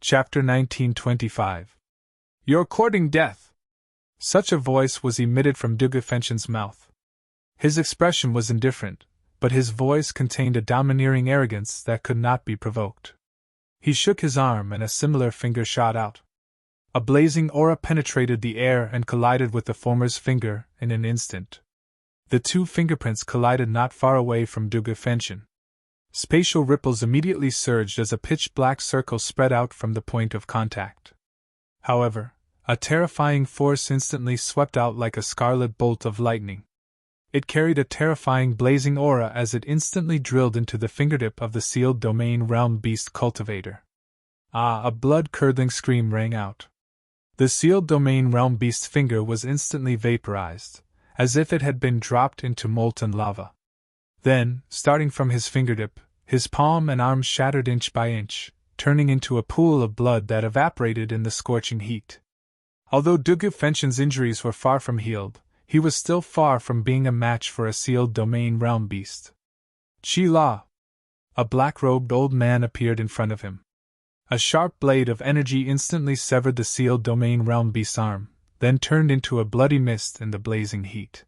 Chapter 1925. You're courting death! Such a voice was emitted from Dugufenchon's mouth. His expression was indifferent, but his voice contained a domineering arrogance that could not be provoked. He shook his arm and a similar finger shot out. A blazing aura penetrated the air and collided with the former's finger in an instant. The two fingerprints collided not far away from Dugufenchon. Spatial ripples immediately surged as a pitch-black circle spread out from the point of contact. However, a terrifying force instantly swept out like a scarlet bolt of lightning. It carried a terrifying blazing aura as it instantly drilled into the fingertip of the sealed domain realm beast cultivator. Ah! A blood-curdling scream rang out. The sealed domain realm beast's finger was instantly vaporized, as if it had been dropped into molten lava. Then, starting from his fingertip, his palm and arm shattered inch by inch, turning into a pool of blood that evaporated in the scorching heat. Although Dugufenchon's injuries were far from healed, he was still far from being a match for a sealed domain realm beast. Chi-La! A black-robed old man appeared in front of him. A sharp blade of energy instantly severed the sealed domain realm beast's arm, then turned into a bloody mist in the blazing heat.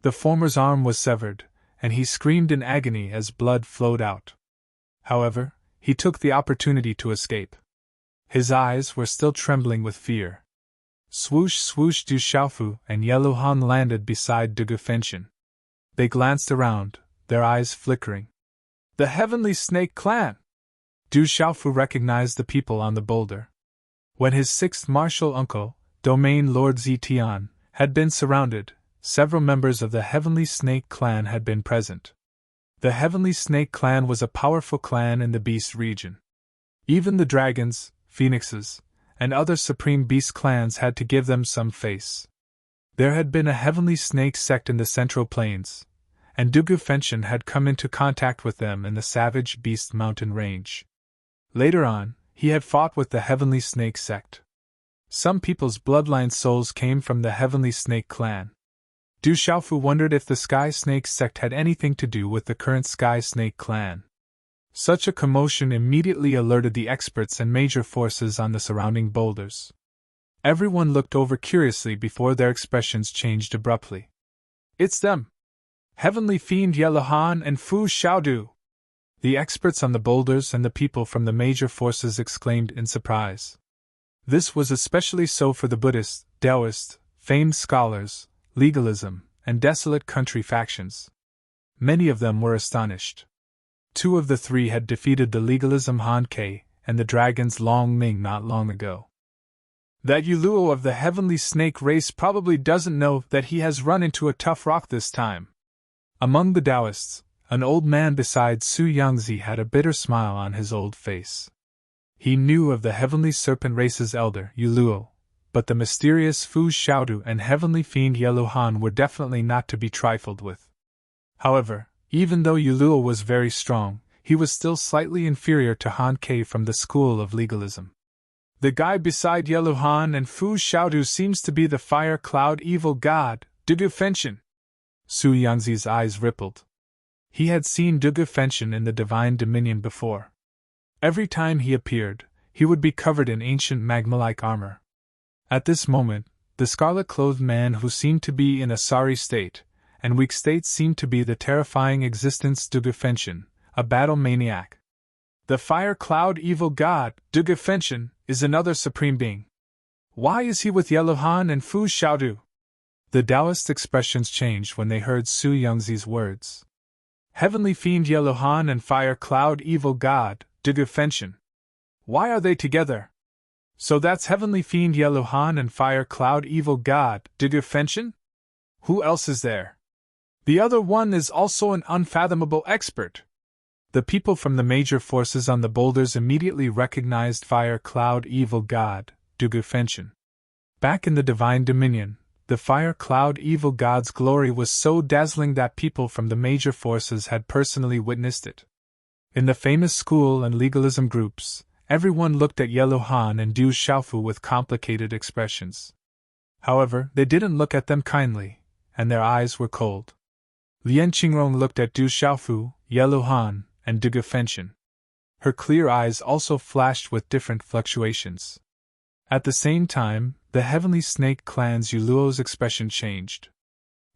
The former's arm was severed, and he screamed in agony as blood flowed out. However, he took the opportunity to escape. His eyes were still trembling with fear. Swoosh swoosh Du Xiaofu and Yellow Han landed beside Dugufenchon. They glanced around, their eyes flickering. The Heavenly Snake Clan! Du Xiaofu recognized the people on the boulder. When his sixth martial uncle, Domain Lord Zetian, had been surrounded, several members of the Heavenly Snake Clan had been present. The Heavenly Snake Clan was a powerful clan in the Beast region. Even the dragons, phoenixes, and other supreme beast clans had to give them some face. There had been a Heavenly Snake sect in the Central Plains, and Dugufenchon had come into contact with them in the Savage Beast Mountain Range. Later on, he had fought with the Heavenly Snake sect. Some people's bloodline souls came from the Heavenly Snake Clan. Du Xiaofu wondered if the Sky Snake sect had anything to do with the current Sky Snake clan. Such a commotion immediately alerted the experts and major forces on the surrounding boulders. Everyone looked over curiously before their expressions changed abruptly. It's them! Heavenly Fiend Yellow Han and Fu Xiaodu! The experts on the boulders and the people from the major forces exclaimed in surprise. This was especially so for the Buddhist, Taoist, famed scholars, legalism, and desolate country factions. Many of them were astonished. Two of the three had defeated the legalism Han Ke and the dragons Long Ming not long ago. That Yuluo of the Heavenly Snake race probably doesn't know that he has run into a tough rock this time. Among the Taoists, an old man beside Su Yangzi had a bitter smile on his old face. He knew of the Heavenly Serpent race's elder, Yuluo, but the mysterious Fu Xiaodu and Heavenly Fiend Yellow Han were definitely not to be trifled with. However, even though Yuluo was very strong, he was still slightly inferior to Han Ke from the school of legalism. The guy beside Yellow Han and Fu Xiaodu seems to be the fire cloud evil god, Dugufenchon. Su Yangzi's eyes rippled. He had seen Dugufenchon in the Divine Dominion before. Every time he appeared, he would be covered in ancient magma-like armor. At this moment, the scarlet-clothed man who seemed to be in a sorry state, and weak state seemed to be the terrifying existence Dugufenchon, a battle maniac. The fire cloud evil god, Dugufenchon, is another supreme being. Why is he with Yellow Han and Fu Xiaodu? The Taoist expressions changed when they heard Su Yangzi's words. Heavenly Fiend Yellow Han and fire cloud evil god, Dugufenchon. Why are they together? So that's Heavenly Fiend Yellow Han and fire cloud evil god, Dugufenchon? Who else is there? The other one is also an unfathomable expert. The people from the major forces on the boulders immediately recognized fire cloud evil god, Dugufenchon. Back in the Divine Dominion, the fire cloud evil god's glory was so dazzling that people from the major forces had personally witnessed it. In the famous school and legalism groups, everyone looked at Yellow Han and Du Xiaofu with complicated expressions. However, they didn't look at them kindly, and their eyes were cold. Lian Qingrong looked at Du Xiaofu, Yellow Han, and Dugufenchon. Her clear eyes also flashed with different fluctuations. At the same time, the Heavenly Snake Clan's Yuluo's expression changed.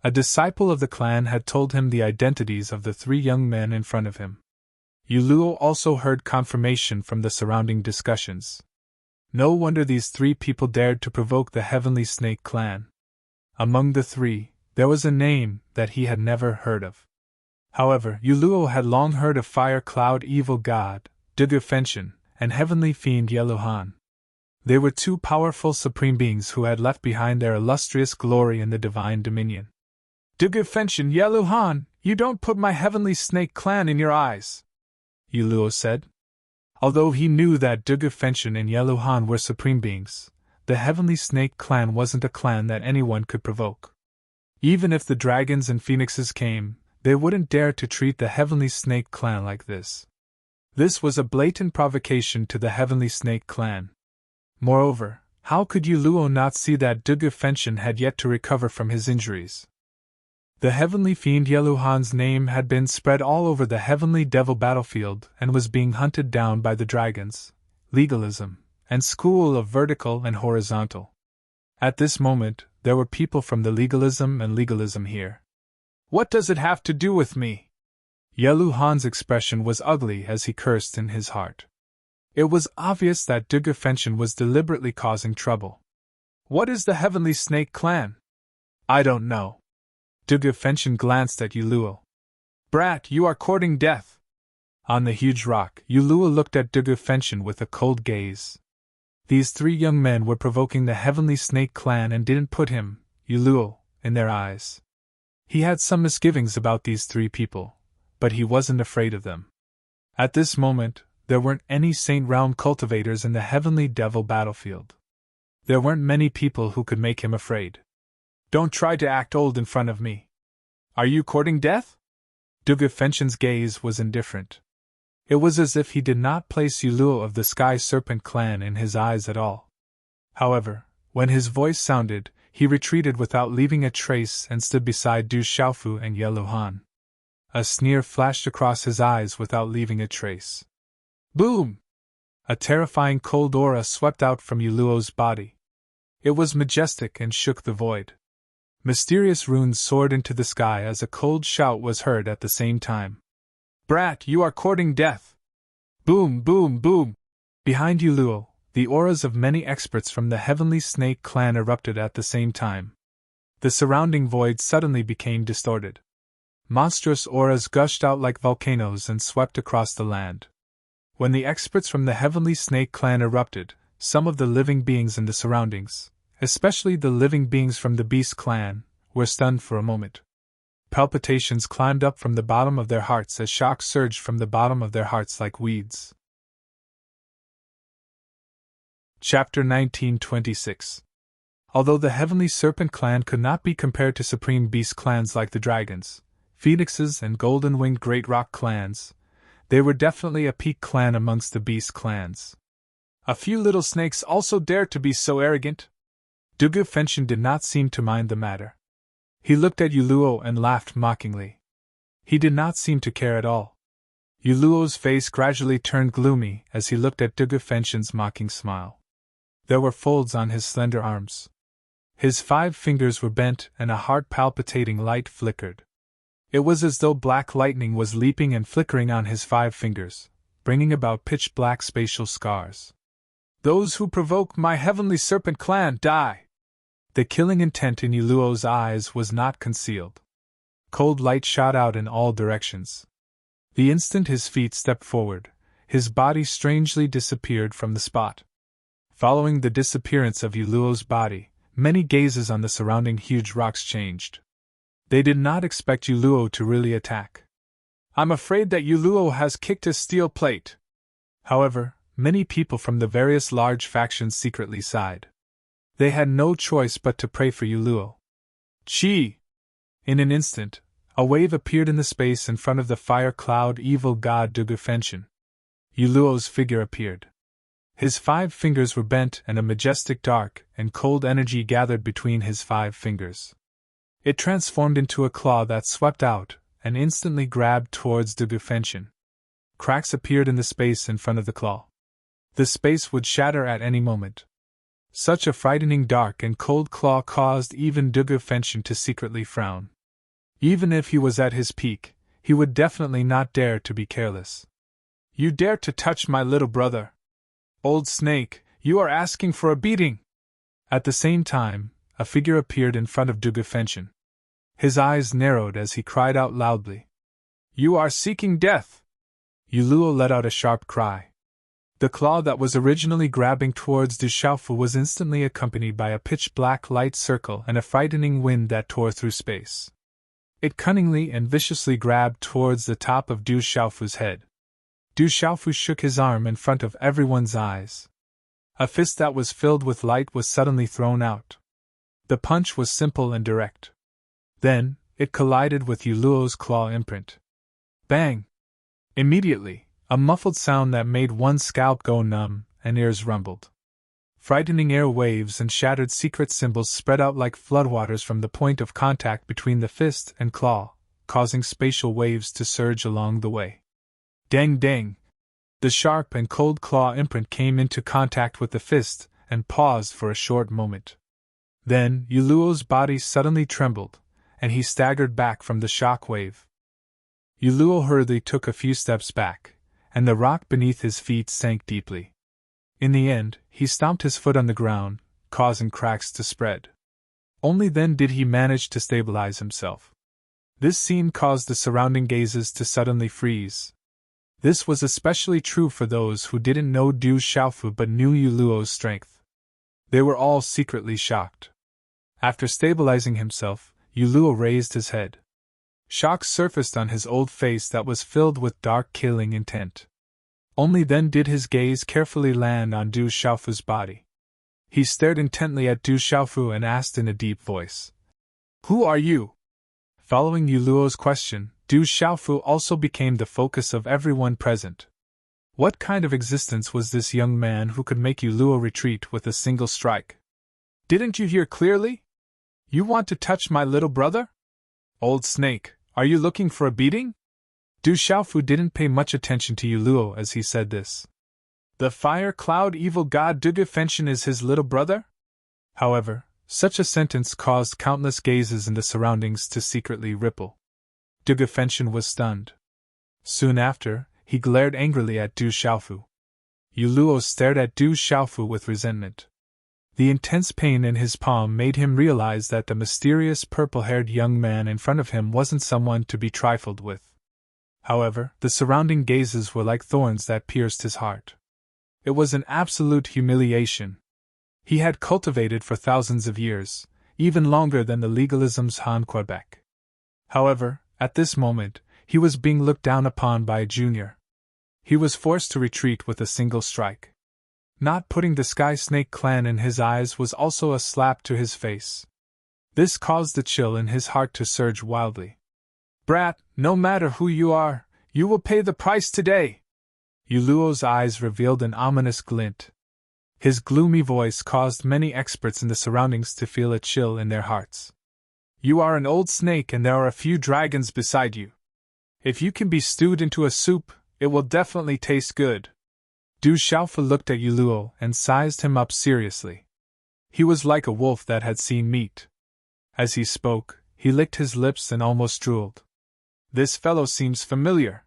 A disciple of the clan had told him the identities of the three young men in front of him. Yuluo also heard confirmation from the surrounding discussions. No wonder these three people dared to provoke the Heavenly Snake Clan. Among the three, there was a name that he had never heard of. However, Yuluo had long heard of Fire Cloud Evil God, Dugufenshin, and Heavenly Fiend Yeluhan. They were two powerful supreme beings who had left behind their illustrious glory in the divine dominion. Dugufenshin Yeluhan, you don't put my Heavenly Snake Clan in your eyes, Yuluo said. Although he knew that Dugufenshin and Yeluhan were supreme beings, the Heavenly Snake Clan wasn't a clan that anyone could provoke. Even if the dragons and phoenixes came, they wouldn't dare to treat the Heavenly Snake Clan like this. This was a blatant provocation to the Heavenly Snake Clan. Moreover, how could Yuluo not see that Dugufenshin had yet to recover from his injuries? The Heavenly Fiend Yeluhan's name had been spread all over the Heavenly Devil battlefield and was being hunted down by the dragons, legalism, and school of vertical and horizontal. At this moment, there were people from the legalism here. What does it have to do with me? Yeluhan's expression was ugly as he cursed in his heart. It was obvious that Dugufenshin was deliberately causing trouble. What is the Heavenly Snake Clan? I don't know. Dugufenshin glanced at Yuluo. Brat, you are courting death. On the huge rock, Yuluo looked at Dugufenshin with a cold gaze. These three young men were provoking the Heavenly Snake Clan and didn't put him, Yuluo, in their eyes. He had some misgivings about these three people, but he wasn't afraid of them. At this moment, there weren't any Saint Realm cultivators in the Heavenly Devil battlefield. There weren't many people who could make him afraid. Don't try to act old in front of me. Are you courting death? Dugufenshin's gaze was indifferent. It was as if he did not place Yuluo of the Sky Serpent Clan in his eyes at all. However, when his voice sounded, he retreated without leaving a trace and stood beside Du Xiaofu and Yeluhan. A sneer flashed across his eyes without leaving a trace. Boom! A terrifying cold aura swept out from Yuluo's body. It was majestic and shook the void. Mysterious runes soared into the sky as a cold shout was heard at the same time. Brat, you are courting death! Boom, boom, boom! Behind Yuluo, the auras of many experts from the Heavenly Snake Clan erupted at the same time. The surrounding void suddenly became distorted. Monstrous auras gushed out like volcanoes and swept across the land. When the experts from the Heavenly Snake Clan erupted, some of the living beings in the surroundings, especially the living beings from the Beast Clan, were stunned for a moment. Palpitations climbed up from the bottom of their hearts as shock surged from the bottom of their hearts like weeds. Chapter 1926. Although the Heavenly Serpent Clan could not be compared to Supreme Beast clans like the Dragons, Phoenixes, and Golden-Winged Great Rock clans, they were definitely a peak clan amongst the Beast clans. A few little snakes also dared to be so arrogant. Dugufenshin did not seem to mind the matter. He looked at Yuluo and laughed mockingly. He did not seem to care at all. Yuluo's face gradually turned gloomy as he looked at Dugufenshin's mocking smile. There were folds on his slender arms. His 5 fingers were bent and a heart-palpitating light flickered. It was as though black lightning was leaping and flickering on his 5 fingers, bringing about pitch-black spatial scars. Those who provoke my Heavenly Serpent Clan die! The killing intent in Yuluo's eyes was not concealed. Cold light shot out in all directions. The instant his feet stepped forward, his body strangely disappeared from the spot. Following the disappearance of Yuluo's body, many gazes on the surrounding huge rocks changed. They did not expect Yuluo to really attack. I'm afraid that Yuluo has kicked his steel plate. However, many people from the various large factions secretly sighed. They had no choice but to pray for Yuluo. Chi! In an instant, a wave appeared in the space in front of the fire cloud evil god Dugufenshin. Yuluo's figure appeared. His 5 fingers were bent and a majestic dark and cold energy gathered between his 5 fingers. It transformed into a claw that swept out and instantly grabbed towards Dugufenshin. Cracks appeared in the space in front of the claw. The space would shatter at any moment. Such a frightening dark and cold claw caused even Dugufenchen to secretly frown. Even if he was at his peak, he would definitely not dare to be careless. You dare to touch my little brother? Old snake, you are asking for a beating! At the same time, a figure appeared in front of Dugufenchen. His eyes narrowed as he cried out loudly. You are seeking death! Yuluo let out a sharp cry. The claw that was originally grabbing towards Du Xiaofu was instantly accompanied by a pitch-black light circle and a frightening wind that tore through space. It cunningly and viciously grabbed towards the top of Du Xiaofu's head. Du Xiaofu shook his arm in front of everyone's eyes. A fist that was filled with light was suddenly thrown out. The punch was simple and direct. Then, it collided with Yuluo's claw imprint. Bang! Immediately, a muffled sound that made one's scalp go numb and ears rumbled. Frightening air waves and shattered secret symbols spread out like floodwaters from the point of contact between the fist and claw, causing spatial waves to surge along the way. Dang dang! The sharp and cold claw imprint came into contact with the fist and paused for a short moment. Then Yuluo's body suddenly trembled, and he staggered back from the shock wave. Yuluo hurriedly took a few steps back, and the rock beneath his feet sank deeply. In the end, he stomped his foot on the ground, causing cracks to spread. Only then did he manage to stabilize himself. This scene caused the surrounding gazes to suddenly freeze. This was especially true for those who didn't know Du Xiaofu but knew Yuluo's strength. They were all secretly shocked. After stabilizing himself, Yuluo raised his head. Shock surfaced on his old face that was filled with dark killing intent. Only then did his gaze carefully land on Du Xiaofu's body. He stared intently at Du Xiaofu and asked in a deep voice, "Who are you?" Following Yuluo's question, Du Xiaofu also became the focus of everyone present. What kind of existence was this young man who could make Yuluo retreat with a single strike? Didn't you hear clearly? You want to touch my little brother? Old snake, are you looking for a beating? Du Xiaofu didn't pay much attention to Yuluo as he said this. The fire cloud evil god Dugufenchen is his little brother? However, such a sentence caused countless gazes in the surroundings to secretly ripple. Dugufenchen was stunned. Soon after, he glared angrily at Du Xiaofu. Yuluo stared at Du Xiaofu with resentment. The intense pain in his palm made him realize that the mysterious purple-haired young man in front of him wasn't someone to be trifled with. However, the surrounding gazes were like thorns that pierced his heart. It was an absolute humiliation. He had cultivated for thousands of years, even longer than the legalisms Han Quebec. However, at this moment, he was being looked down upon by a junior. He was forced to retreat with a single strike. Not putting the Sky Snake clan in his eyes was also a slap to his face. This caused the chill in his heart to surge wildly. Brat, no matter who you are, you will pay the price today! Yuluo's eyes revealed an ominous glint. His gloomy voice caused many experts in the surroundings to feel a chill in their hearts. You are an old snake and there are a few dragons beside you. If you can be stewed into a soup, it will definitely taste good. Du Xiaofu looked at Yuluo and sized him up seriously. He was like a wolf that had seen meat. As he spoke, he licked his lips and almost drooled. This fellow seems familiar.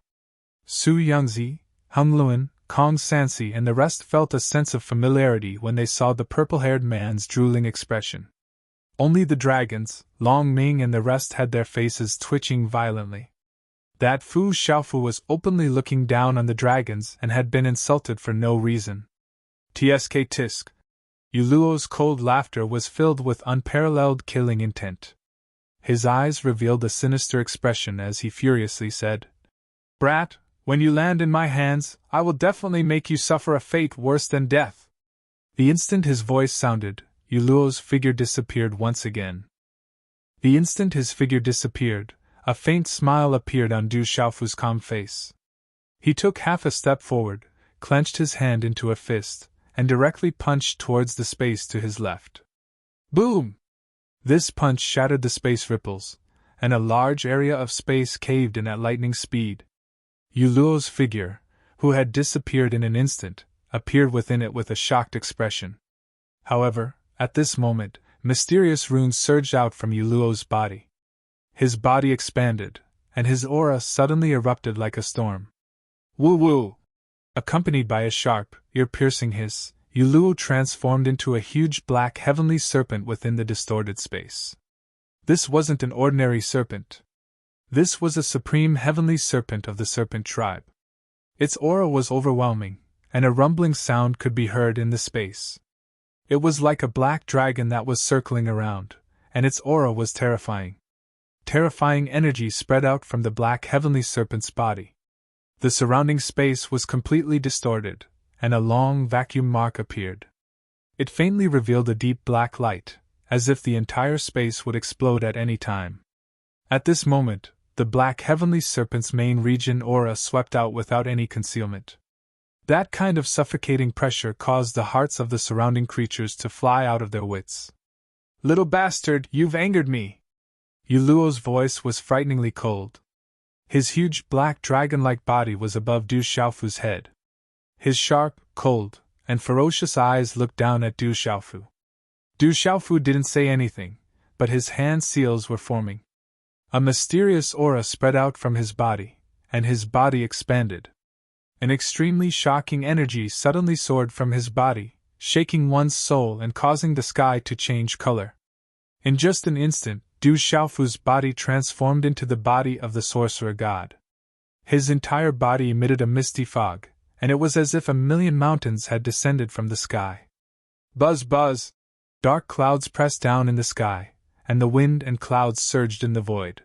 Su Yangzi, Hung Luan, Kong Sansi and the rest felt a sense of familiarity when they saw the purple-haired man's drooling expression. Only the dragons, Long Ming and the rest had their faces twitching violently. That Fu Xiaofu was openly looking down on the dragons and had been insulted for no reason. Tsk tisk. Yuluo's cold laughter was filled with unparalleled killing intent. His eyes revealed a sinister expression as he furiously said, Brat, when you land in my hands, I will definitely make you suffer a fate worse than death. The instant his voice sounded, Yuluo's figure disappeared once again. A faint smile appeared on Du Xiaofu's calm face. He took half a step forward, clenched his hand into a fist, and directly punched towards the space to his left. Boom! This punch shattered the space ripples, and a large area of space caved in at lightning speed. Yuluo's figure, who had disappeared in an instant, appeared within it with a shocked expression. However, at this moment, mysterious runes surged out from Yuluo's body. His body expanded, and his aura suddenly erupted like a storm. Woo-woo! Accompanied by a sharp, ear-piercing hiss, Yuluo transformed into a huge black heavenly serpent within the distorted space. This wasn't an ordinary serpent. This was a supreme heavenly serpent of the serpent tribe. Its aura was overwhelming, and a rumbling sound could be heard in the space. It was like a black dragon that was circling around, and its aura was terrifying. Terrifying energy spread out from the black heavenly serpent's body. The surrounding space was completely distorted, and a long vacuum mark appeared. It faintly revealed a deep black light, as if the entire space would explode at any time. At this moment, the black heavenly serpent's main region aura swept out without any concealment. That kind of suffocating pressure caused the hearts of the surrounding creatures to fly out of their wits. "Little bastard, you've angered me!" Yuluo's voice was frighteningly cold. His huge black dragon-like body was above Du Xiaofu's head. His sharp, cold, and ferocious eyes looked down at Du Xiaofu. Du Xiaofu didn't say anything, but his hand seals were forming. A mysterious aura spread out from his body, and his body expanded. An extremely shocking energy suddenly soared from his body, shaking one's soul and causing the sky to change color. In just an instant, Du Xiaofu's body transformed into the body of the sorcerer god. His entire body emitted a misty fog, and it was as if a million mountains had descended from the sky. Buzz buzz! Dark clouds pressed down in the sky, and the wind and clouds surged in the void.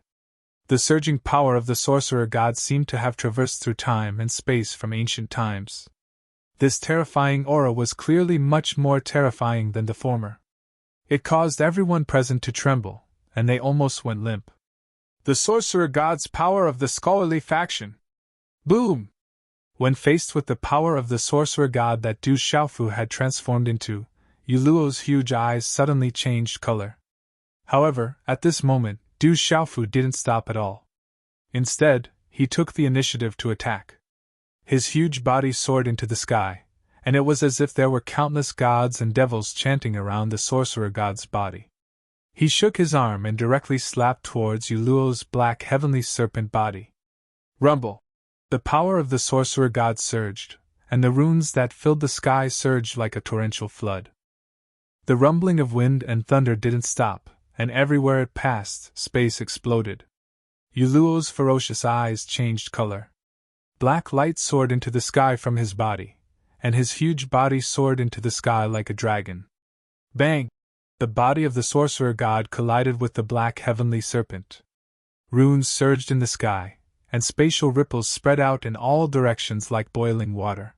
The surging power of the sorcerer god seemed to have traversed through time and space from ancient times. This terrifying aura was clearly much more terrifying than the former. It caused everyone present to tremble, and they almost went limp. The sorcerer god's power of the scholarly faction! Boom! When faced with the power of the sorcerer god that Du Xiaofu had transformed into, Yuluo's huge eyes suddenly changed color. However, at this moment, Du Xiaofu didn't stop at all. Instead, he took the initiative to attack. His huge body soared into the sky, and it was as if there were countless gods and devils chanting around the sorcerer god's body. He shook his arm and directly slapped towards Yuluo's black heavenly serpent body. Rumble! The power of the sorcerer god surged, and the runes that filled the sky surged like a torrential flood. The rumbling of wind and thunder didn't stop, and everywhere it passed, space exploded. Yuluo's ferocious eyes changed color. Black light soared into the sky from his body, and his huge body soared into the sky like a dragon. Bang! The body of the sorcerer god collided with the black heavenly serpent. Runes surged in the sky, and spatial ripples spread out in all directions like boiling water.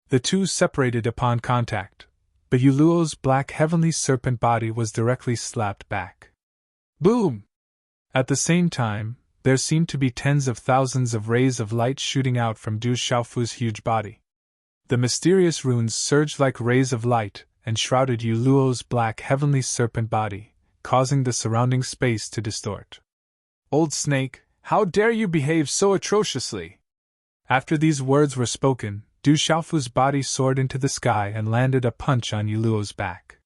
The two separated upon contact, but Yuluo's black heavenly serpent body was directly slapped back. Boom! At the same time, there seemed to be tens of thousands of rays of light shooting out from Du Xiaofu's huge body. The mysterious runes surged like rays of light and shrouded Yuluo's black heavenly serpent body, causing the surrounding space to distort. Old snake, how dare you behave so atrociously? After these words were spoken, Du Xiaofu's body soared into the sky and landed a punch on Yuluo's back.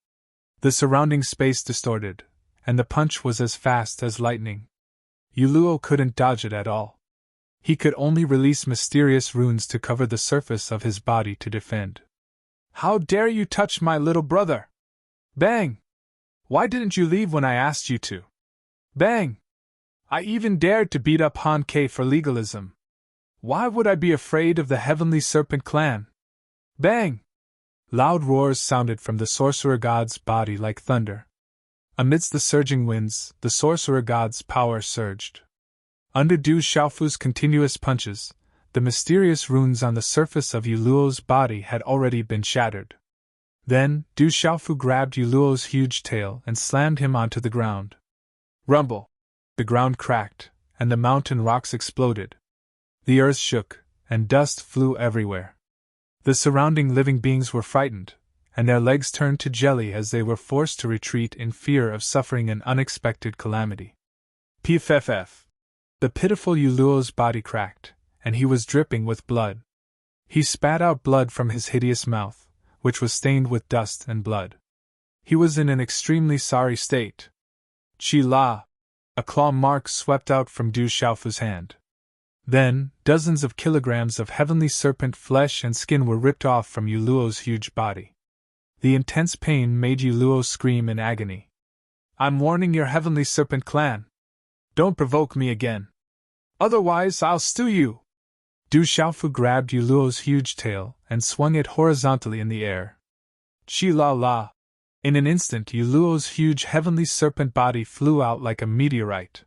The surrounding space distorted, and the punch was as fast as lightning. Yuluo couldn't dodge it at all. He could only release mysterious runes to cover the surface of his body to defend. How dare you touch my little brother? Bang! Why didn't you leave when I asked you to? Bang! I even dared to beat up Han Ke for legalism. Why would I be afraid of the Heavenly Serpent clan? Bang! Loud roars sounded from the sorcerer god's body like thunder. Amidst the surging winds, the sorcerer god's power surged. Under Du Xiaofu's continuous punches, the mysterious runes on the surface of Yuluo's body had already been shattered. Then, Du Xiaofu grabbed Yuluo's huge tail and slammed him onto the ground. Rumble! The ground cracked, and the mountain rocks exploded. The earth shook, and dust flew everywhere. The surrounding living beings were frightened, and their legs turned to jelly as they were forced to retreat in fear of suffering an unexpected calamity. Pff! The pitiful Yuluo's body cracked, and he was dripping with blood. He spat out blood from his hideous mouth, which was stained with dust and blood. He was in an extremely sorry state. Chi La! A claw mark swept out from Du Xiaofu's hand. Then, dozens of kilograms of heavenly serpent flesh and skin were ripped off from Yu Luo's huge body. The intense pain made Yu Luo scream in agony. I'm warning your heavenly serpent clan. Don't provoke me again. Otherwise, I'll stew you. Du Xiaofu grabbed Yu Luo's huge tail and swung it horizontally in the air. Chi La La! In an instant, Yu Luo's huge heavenly serpent body flew out like a meteorite.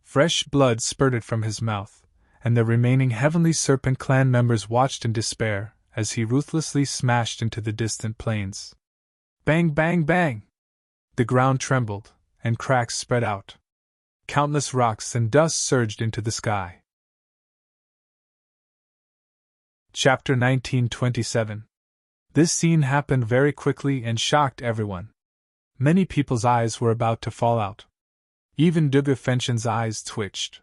Fresh blood spurted from his mouth, and the remaining heavenly serpent clan members watched in despair as he ruthlessly smashed into the distant plains. Bang, bang, bang! The ground trembled, and cracks spread out. Countless rocks and dust surged into the sky. Chapter 1927. This scene happened very quickly and shocked everyone. Many people's eyes were about to fall out. Even Dugu Fenshin's eyes twitched.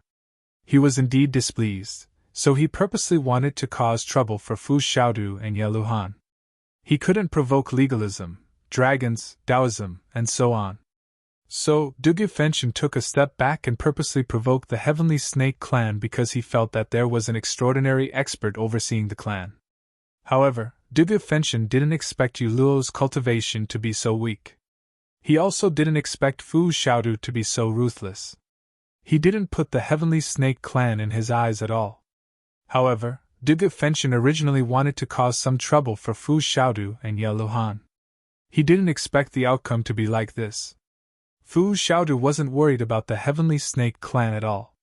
He was indeed displeased, so he purposely wanted to cause trouble for Fu Xiaodu and Ye Luhan. He couldn't provoke legalism, dragons, Taoism, and so on. So, Dugu Fenshin took a step back and purposely provoked the Heavenly Snake clan because he felt that there was an extraordinary expert overseeing the clan. However, Dugu Fenshin didn't expect Yu Luo's cultivation to be so weak. He also didn't expect Fu Xiaodu to be so ruthless. He didn't put the Heavenly Snake clan in his eyes at all. However, Dugu Fenshin originally wanted to cause some trouble for Fu Xiaodu and Ye Luhan. He didn't expect the outcome to be like this. Fu Xiaodu wasn't worried about the Heavenly Snake clan at all.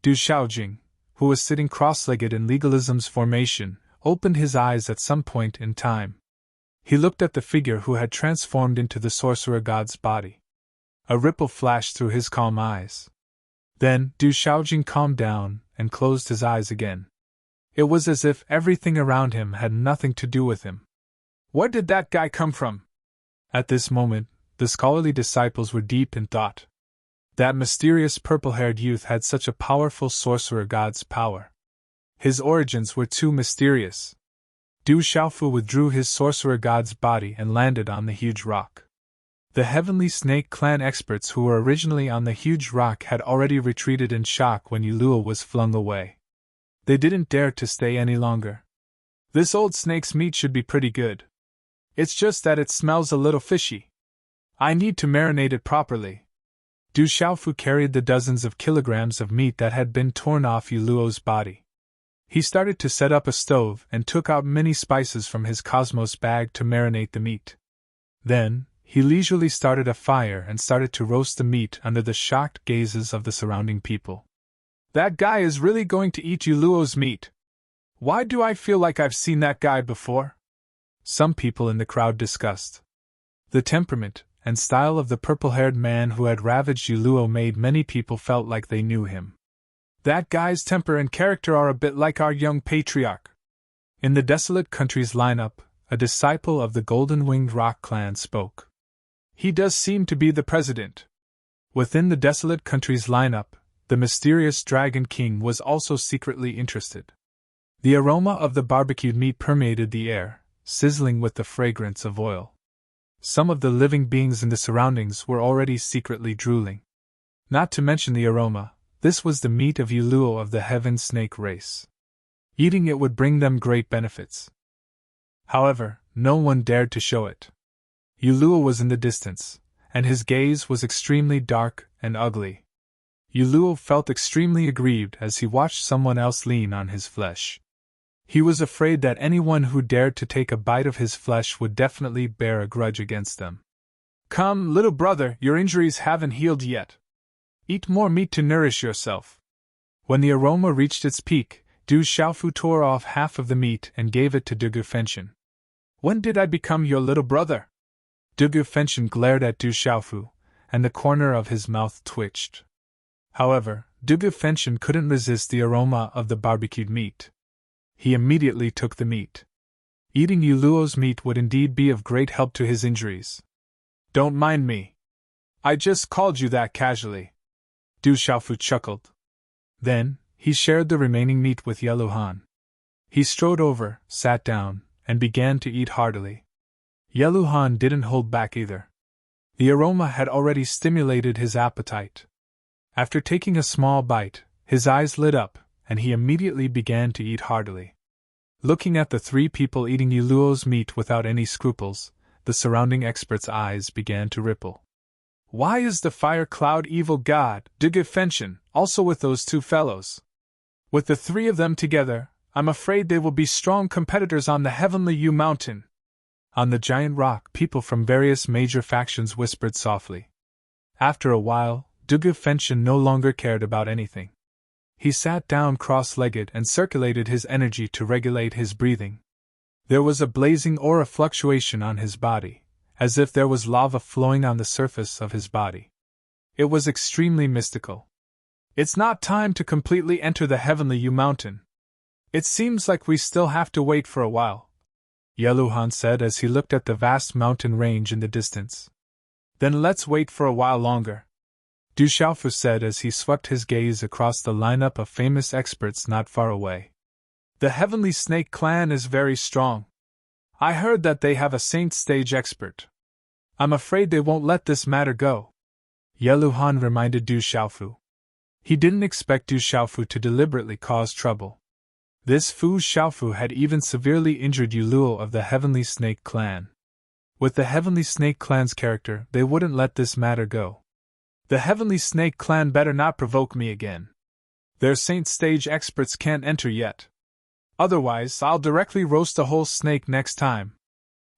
Du Xiaojing, who was sitting cross-legged in legalism's formation, opened his eyes at some point in time. He looked at the figure who had transformed into the sorcerer god's body. A ripple flashed through his calm eyes. Then, Du Xiaojing calmed down and closed his eyes again. It was as if everything around him had nothing to do with him. Where did that guy come from? At this moment, the scholarly disciples were deep in thought. That mysterious purple-haired youth had such a powerful sorcerer god's power. His origins were too mysterious. Du Xiaofu withdrew his sorcerer god's body and landed on the huge rock. The Heavenly Snake clan experts who were originally on the huge rock had already retreated in shock when Yu Luo was flung away. They didn't dare to stay any longer. This old snake's meat should be pretty good. It's just that it smells a little fishy. I need to marinate it properly. Du Xiaofu carried the dozens of kilograms of meat that had been torn off Yu Luo's body. He started to set up a stove and took out many spices from his cosmos bag to marinate the meat. Then, he leisurely started a fire and started to roast the meat under the shocked gazes of the surrounding people. That guy is really going to eat Yu Luo's meat. Why do I feel like I've seen that guy before? Some people in the crowd discussed. The temperament and style of the purple-haired man who had ravaged Yu Luo made many people felt like they knew him. That guy's temper and character are a bit like our young patriarch. In the Desolate Countries lineup, a disciple of the Golden-Winged Rock clan spoke. He does seem to be the president. Within the Desolate Countries lineup, the mysterious Dragon King was also secretly interested. The aroma of the barbecued meat permeated the air, sizzling with the fragrance of oil. Some of the living beings in the surroundings were already secretly drooling. Not to mention the aroma, this was the meat of Yu Luo of the Heaven Snake race. Eating it would bring them great benefits. However, no one dared to show it. Yu Luo was in the distance, and his gaze was extremely dark and ugly. Yu Luo felt extremely aggrieved as he watched someone else lean on his flesh. He was afraid that anyone who dared to take a bite of his flesh would definitely bear a grudge against them. Come, little brother, your injuries haven't healed yet. Eat more meat to nourish yourself. When the aroma reached its peak, Du Xiaofu tore off half of the meat and gave it to Dugu Fenshin. When did I become your little brother? Dugu Fenshin glared at Du Xiaofu, and the corner of his mouth twitched. However, Dugu Fenshin couldn't resist the aroma of the barbecued meat. He immediately took the meat. Eating Yu Luo's meat would indeed be of great help to his injuries. Don't mind me. I just called you that casually. Du Xiaofu chuckled. Then, he shared the remaining meat with Yeluhan. He strode over, sat down, and began to eat heartily. Yeluhan didn't hold back either. The aroma had already stimulated his appetite. After taking a small bite, his eyes lit up, and he immediately began to eat heartily. Looking at the three people eating Yuluo's meat without any scruples, the surrounding experts' eyes began to ripple. Why is the fire cloud evil god, Dugefenshin, also with those two fellows? With the three of them together, I'm afraid they will be strong competitors on the heavenly Yu mountain. On the giant rock, people from various major factions whispered softly. After a while, Dugefenshin no longer cared about anything. He sat down cross-legged and circulated his energy to regulate his breathing. There was a blazing aura fluctuation on his body, as if there was lava flowing on the surface of his body. It was extremely mystical. It's not time to completely enter the heavenly Yu mountain. It seems like we still have to wait for a while, Yeluhan said as he looked at the vast mountain range in the distance. Then let's wait for a while longer, Du Xiaofu said as he swept his gaze across the lineup of famous experts not far away. The Heavenly Snake clan is very strong. I heard that they have a saint stage expert. I'm afraid they won't let this matter go, Yeluhan reminded Du Xiaofu. He didn't expect Du Xiaofu to deliberately cause trouble. This Fu Xiaofu had even severely injured Yuluo of the Heavenly Snake clan. With the Heavenly Snake clan's character, they wouldn't let this matter go. The Heavenly Snake clan better not provoke me again. Their saint stage experts can't enter yet. Otherwise, I'll directly roast a whole snake next time.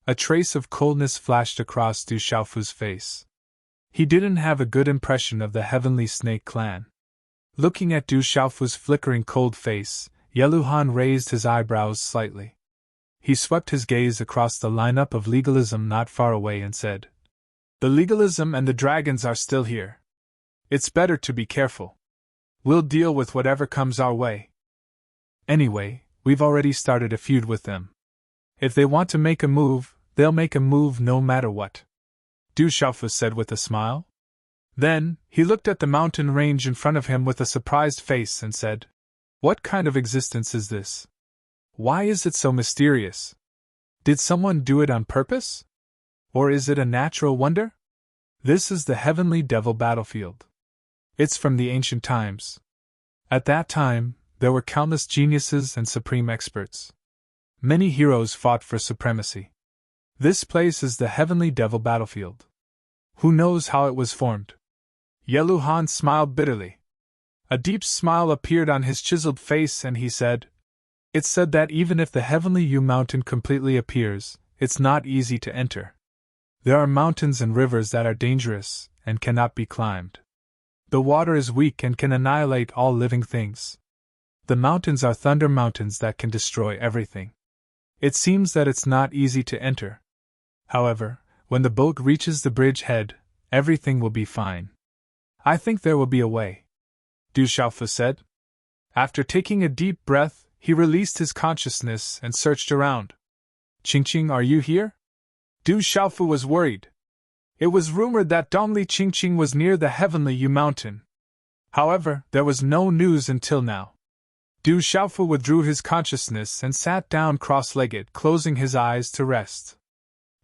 A trace of coldness flashed across Du Xiaofu's face. He didn't have a good impression of the Heavenly Snake clan. Looking at Du Xiaofu's flickering cold face, Yeluhan raised his eyebrows slightly. He swept his gaze across the lineup of legalism not far away and said, The legalism and the dragons are still here. It's better to be careful. We'll deal with whatever comes our way. Anyway, we've already started a feud with them. If they want to make a move, they'll make a move no matter what, Du Xiaofu said with a smile. Then, he looked at the mountain range in front of him with a surprised face and said, What kind of existence is this? Why is it so mysterious? Did someone do it on purpose? Or is it a natural wonder? This is the Heavenly Devil battlefield. It's from the ancient times. At that time, there were countless geniuses and supreme experts. Many heroes fought for supremacy. This place is the Heavenly Devil battlefield. Who knows how it was formed? Yeluhan smiled bitterly. A deep smile appeared on his chiseled face and he said, It's said that even if the Heavenly Yu mountain completely appears, it's not easy to enter. There are mountains and rivers that are dangerous and cannot be climbed. The water is weak and can annihilate all living things. The mountains are thunder mountains that can destroy everything. It seems that it's not easy to enter. However, when the boat reaches the bridge head, everything will be fine. I think there will be a way, Du Xiaofu said. After taking a deep breath, he released his consciousness and searched around. Qingqing, are you here? Du Xiaofu was worried. It was rumored that Dongli Qingqing was near the Heavenly Yu mountain. However, there was no news until now. Du Xiaofu withdrew his consciousness and sat down cross-legged, closing his eyes to rest.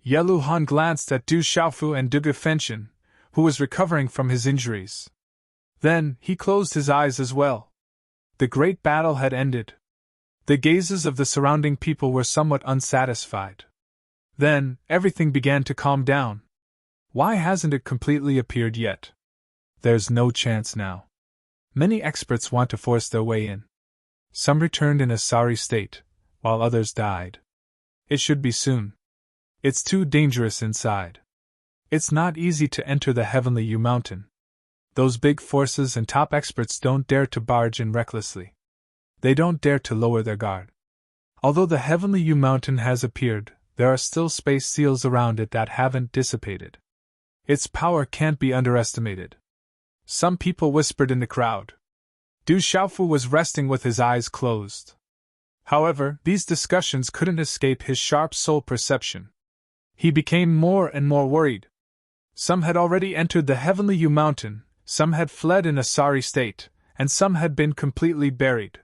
Yeluhan glanced at Du Xiaofu and Dugefenshin, who was recovering from his injuries. Then, he closed his eyes as well. The great battle had ended. The gazes of the surrounding people were somewhat unsatisfied. Then, everything began to calm down. Why hasn't it completely appeared yet? There's no chance now. Many experts want to force their way in. Some returned in a sorry state, while others died. It should be soon. It's too dangerous inside. It's not easy to enter the Heavenly Yu mountain. Those big forces and top experts don't dare to barge in recklessly. They don't dare to lower their guard. Although the Heavenly Yu mountain has appeared, there are still space seals around it that haven't dissipated. Its power can't be underestimated. Some people whispered in the crowd. Du Xiaofu was resting with his eyes closed. However, these discussions couldn't escape his sharp soul perception. He became more and more worried. Some had already entered the Heavenly Yu mountain, some had fled in a sorry state, and some had been completely buried.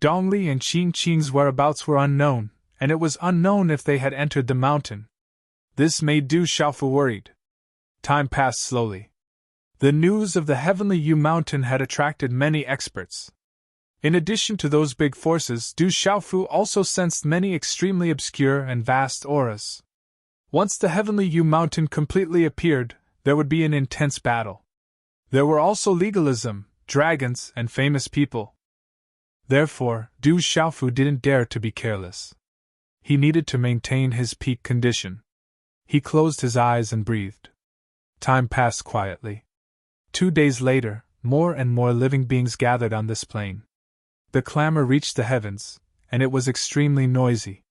Dongli and Qing Qing's whereabouts were unknown, and it was unknown if they had entered the mountain. This made Du Xiaofu worried. Time passed slowly. The news of the Heavenly Yu Mountain had attracted many experts. In addition to those big forces, Du Xiaofu also sensed many extremely obscure and vast auras. Once the Heavenly Yu Mountain completely appeared, there would be an intense battle. There were also legalism, dragons, and famous people. Therefore, Du Xiaofu didn't dare to be careless. He needed to maintain his peak condition. He closed his eyes and breathed. Time passed quietly. 2 days later, more and more living beings gathered on this plain. The clamor reached the heavens, and it was extremely noisy.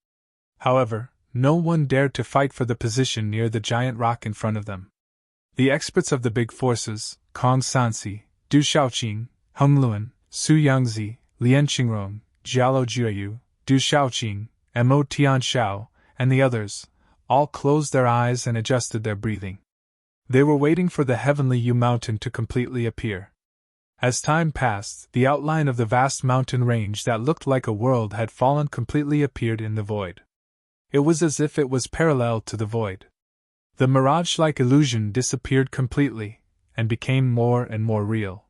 However, no one dared to fight for the position near the giant rock in front of them. The experts of the big forces, Kong Sansi, Du Xiaoqing, Heng Luan, Su Yangzi, Lian Qingrong, Jialo Jueyu, Du Xiaoqing, Mo Tianxiao, and the others, all closed their eyes and adjusted their breathing. They were waiting for the Heavenly Yu Mountain to completely appear. As time passed, the outline of the vast mountain range that looked like a world had fallen completely appeared in the void. It was as if it was parallel to the void. The mirage-like illusion disappeared completely, and became more and more real.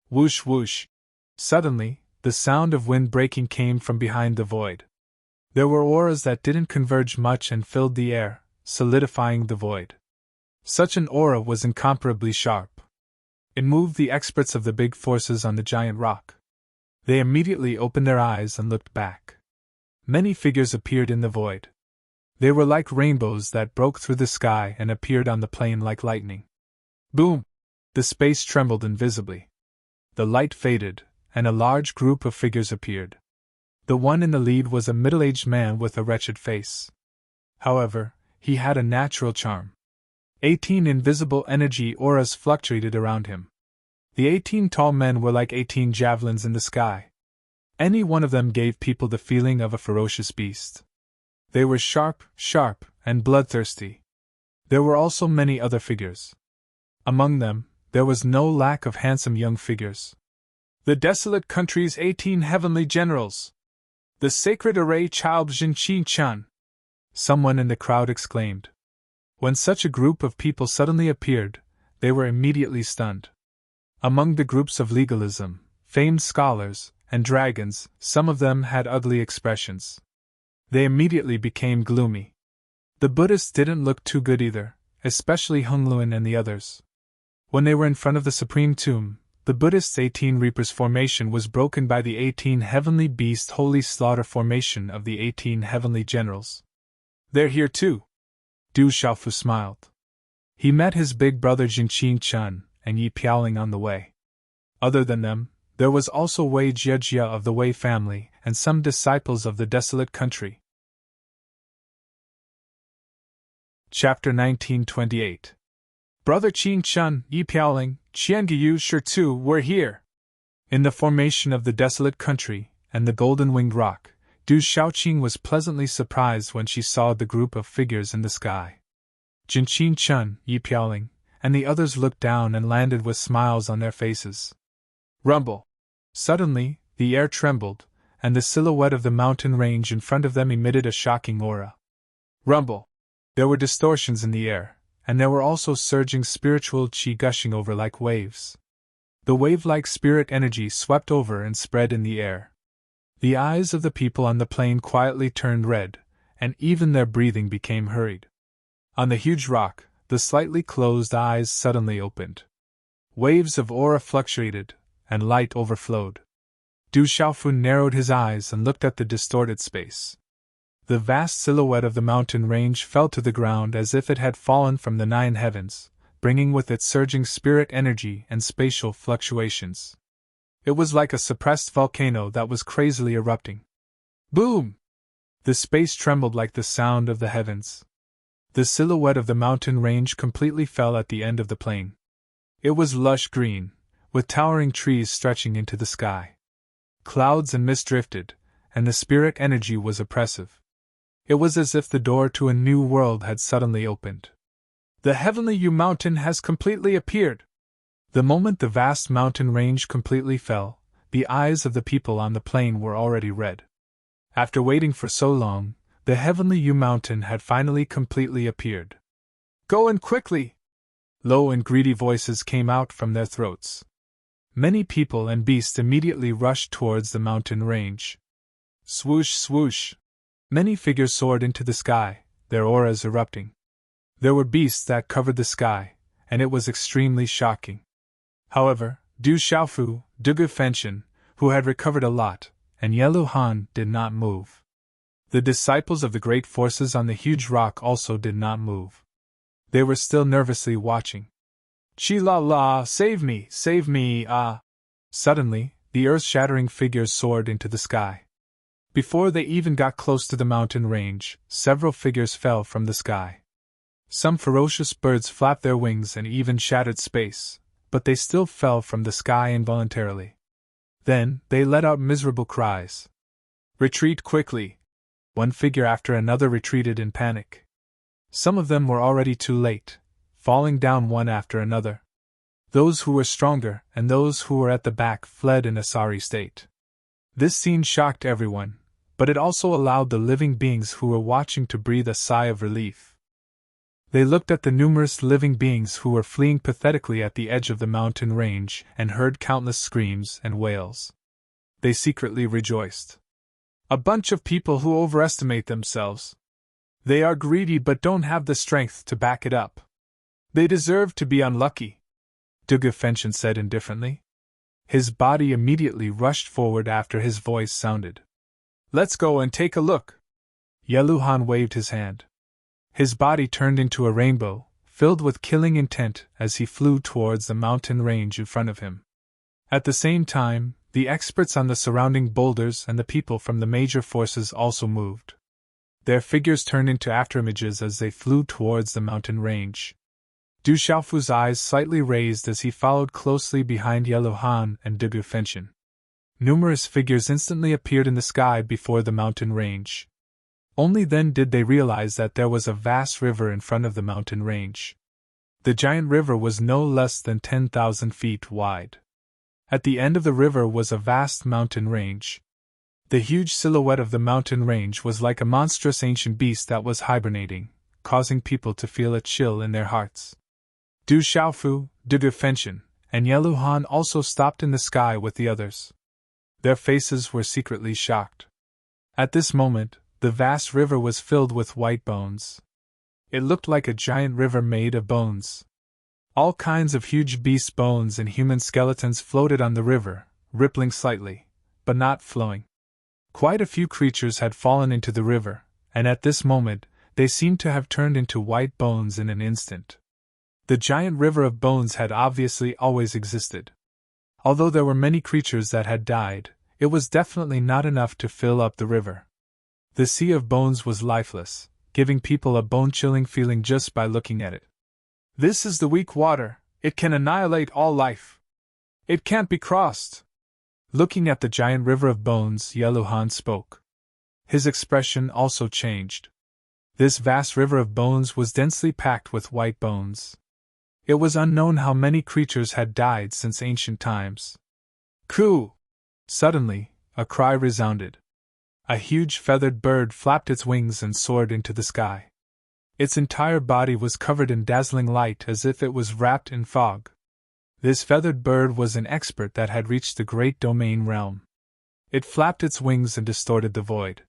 Whoosh whoosh! Suddenly, the sound of wind breaking came from behind the void. There were auras that didn't converge much and filled the air, solidifying the void. Such an aura was incomparably sharp. It moved the experts of the big forces on the giant rock. They immediately opened their eyes and looked back. Many figures appeared in the void. They were like rainbows that broke through the sky and appeared on the plain like lightning. Boom! The space trembled invisibly. The light faded, and a large group of figures appeared. The one in the lead was a middle-aged man with a wretched face. However, he had a natural charm. 18 invisible energy auras fluctuated around him. The 18 tall men were like 18 javelins in the sky. Any one of them gave people the feeling of a ferocious beast. They were sharp, and bloodthirsty. There were also many other figures. Among them, there was no lack of handsome young figures. The desolate country's 18 heavenly generals! The sacred array child Jinqi Chan! Someone in the crowd exclaimed. When such a group of people suddenly appeared, they were immediately stunned. Among the groups of legalism, famed scholars, and dragons, some of them had ugly expressions. They immediately became gloomy. The Buddhists didn't look too good either, especially Heng Luan and the others. When they were in front of the Supreme Tomb, the Buddhists' 18 Reapers formation was broken by the 18 Heavenly Beast Holy Slaughter formation of the 18 Heavenly Generals. They're here too. Du Xiaofu smiled. He met his big brother Jinqi Chan and Yi Piaoling on the way. Other than them, there was also Wei Jiejia of the Wei family and some disciples of the desolate country. Chapter 1928. Brother Qing Chun, Yi Piaoling, Qianguyu Shi too were here. In the formation of the desolate country and the golden-winged rock, Du Xiaoqing was pleasantly surprised when she saw the group of figures in the sky. Jinqi Chun, Yi Piaoling, and the others looked down and landed with smiles on their faces. Rumble! Suddenly, the air trembled, and the silhouette of the mountain range in front of them emitted a shocking aura. Rumble! There were distortions in the air, and there were also surging spiritual qi gushing over like waves. The wave-like spirit energy swept over and spread in the air. The eyes of the people on the plain quietly turned red, and even their breathing became hurried. On the huge rock, the slightly closed eyes suddenly opened. Waves of aura fluctuated, and light overflowed. Du Xiaofu narrowed his eyes and looked at the distorted space. The vast silhouette of the mountain range fell to the ground as if it had fallen from the 9 heavens, bringing with it surging spirit energy and spatial fluctuations. It was like a suppressed volcano that was crazily erupting. Boom! The space trembled like the sound of the heavens. The silhouette of the mountain range completely fell at the end of the plain. It was lush green, with towering trees stretching into the sky. Clouds and mist drifted, and the spirit energy was oppressive. It was as if the door to a new world had suddenly opened. The Heavenly Yu Mountain has completely appeared! The moment the vast mountain range completely fell, the eyes of the people on the plain were already red. After waiting for so long, the heavenly U-mountain had finally completely appeared. "Go in quickly!" Low and greedy voices came out from their throats. Many people and beasts immediately rushed towards the mountain range. Swoosh, swoosh! Many figures soared into the sky, their auras erupting. There were beasts that covered the sky, and it was extremely shocking. However, Du Xiaofu, Dugu Fenshin, who had recovered a lot, and Yellow Han did not move. The disciples of the great forces on the huge rock also did not move. They were still nervously watching. "Chi la la, save me, ah!" Suddenly, the earth-shattering figures soared into the sky. Before they even got close to the mountain range, several figures fell from the sky. Some ferocious birds flapped their wings and even shattered space, but they still fell from the sky involuntarily. Then, they let out miserable cries. "Retreat quickly!" One figure after another retreated in panic. Some of them were already too late, falling down one after another. Those who were stronger and those who were at the back fled in a sorry state. This scene shocked everyone, but it also allowed the living beings who were watching to breathe a sigh of relief. They looked at the numerous living beings who were fleeing pathetically at the edge of the mountain range and heard countless screams and wails. They secretly rejoiced. A bunch of people who overestimate themselves. They are greedy but don't have the strength to back it up. They deserve to be unlucky, Dugu Fenshin said indifferently. His body immediately rushed forward after his voice sounded. "Let's go and take a look." Yellow Han waved his hand. His body turned into a rainbow, filled with killing intent as he flew towards the mountain range in front of him. At the same time, the experts on the surrounding boulders and the people from the major forces also moved. Their figures turned into afterimages as they flew towards the mountain range. Du Xiaofu's eyes slightly raised as he followed closely behind Yellow Han and Dugu Fenshin. Numerous figures instantly appeared in the sky before the mountain range. Only then did they realize that there was a vast river in front of the mountain range. The giant river was no less than 10,000 feet wide. At the end of the river was a vast mountain range. The huge silhouette of the mountain range was like a monstrous ancient beast that was hibernating, causing people to feel a chill in their hearts. Du Xiaofu, Dugu Fenshin, and Yellow Han also stopped in the sky with the others. Their faces were secretly shocked. At this moment, the vast river was filled with white bones. It looked like a giant river made of bones. All kinds of huge beast bones and human skeletons floated on the river, rippling slightly, but not flowing. Quite a few creatures had fallen into the river, and at this moment, they seemed to have turned into white bones in an instant. The giant river of bones had obviously always existed. Although there were many creatures that had died, it was definitely not enough to fill up the river. The sea of bones was lifeless, giving people a bone-chilling feeling just by looking at it. "This is the weak water, it can annihilate all life. It can't be crossed." Looking at the giant river of bones, Yellow Han spoke. His expression also changed. This vast river of bones was densely packed with white bones. It was unknown how many creatures had died since ancient times. "Coo!" Suddenly, a cry resounded. A huge feathered bird flapped its wings and soared into the sky. Its entire body was covered in dazzling light as if it was wrapped in fog. This feathered bird was an expert that had reached the great domain realm. It flapped its wings and distorted the void.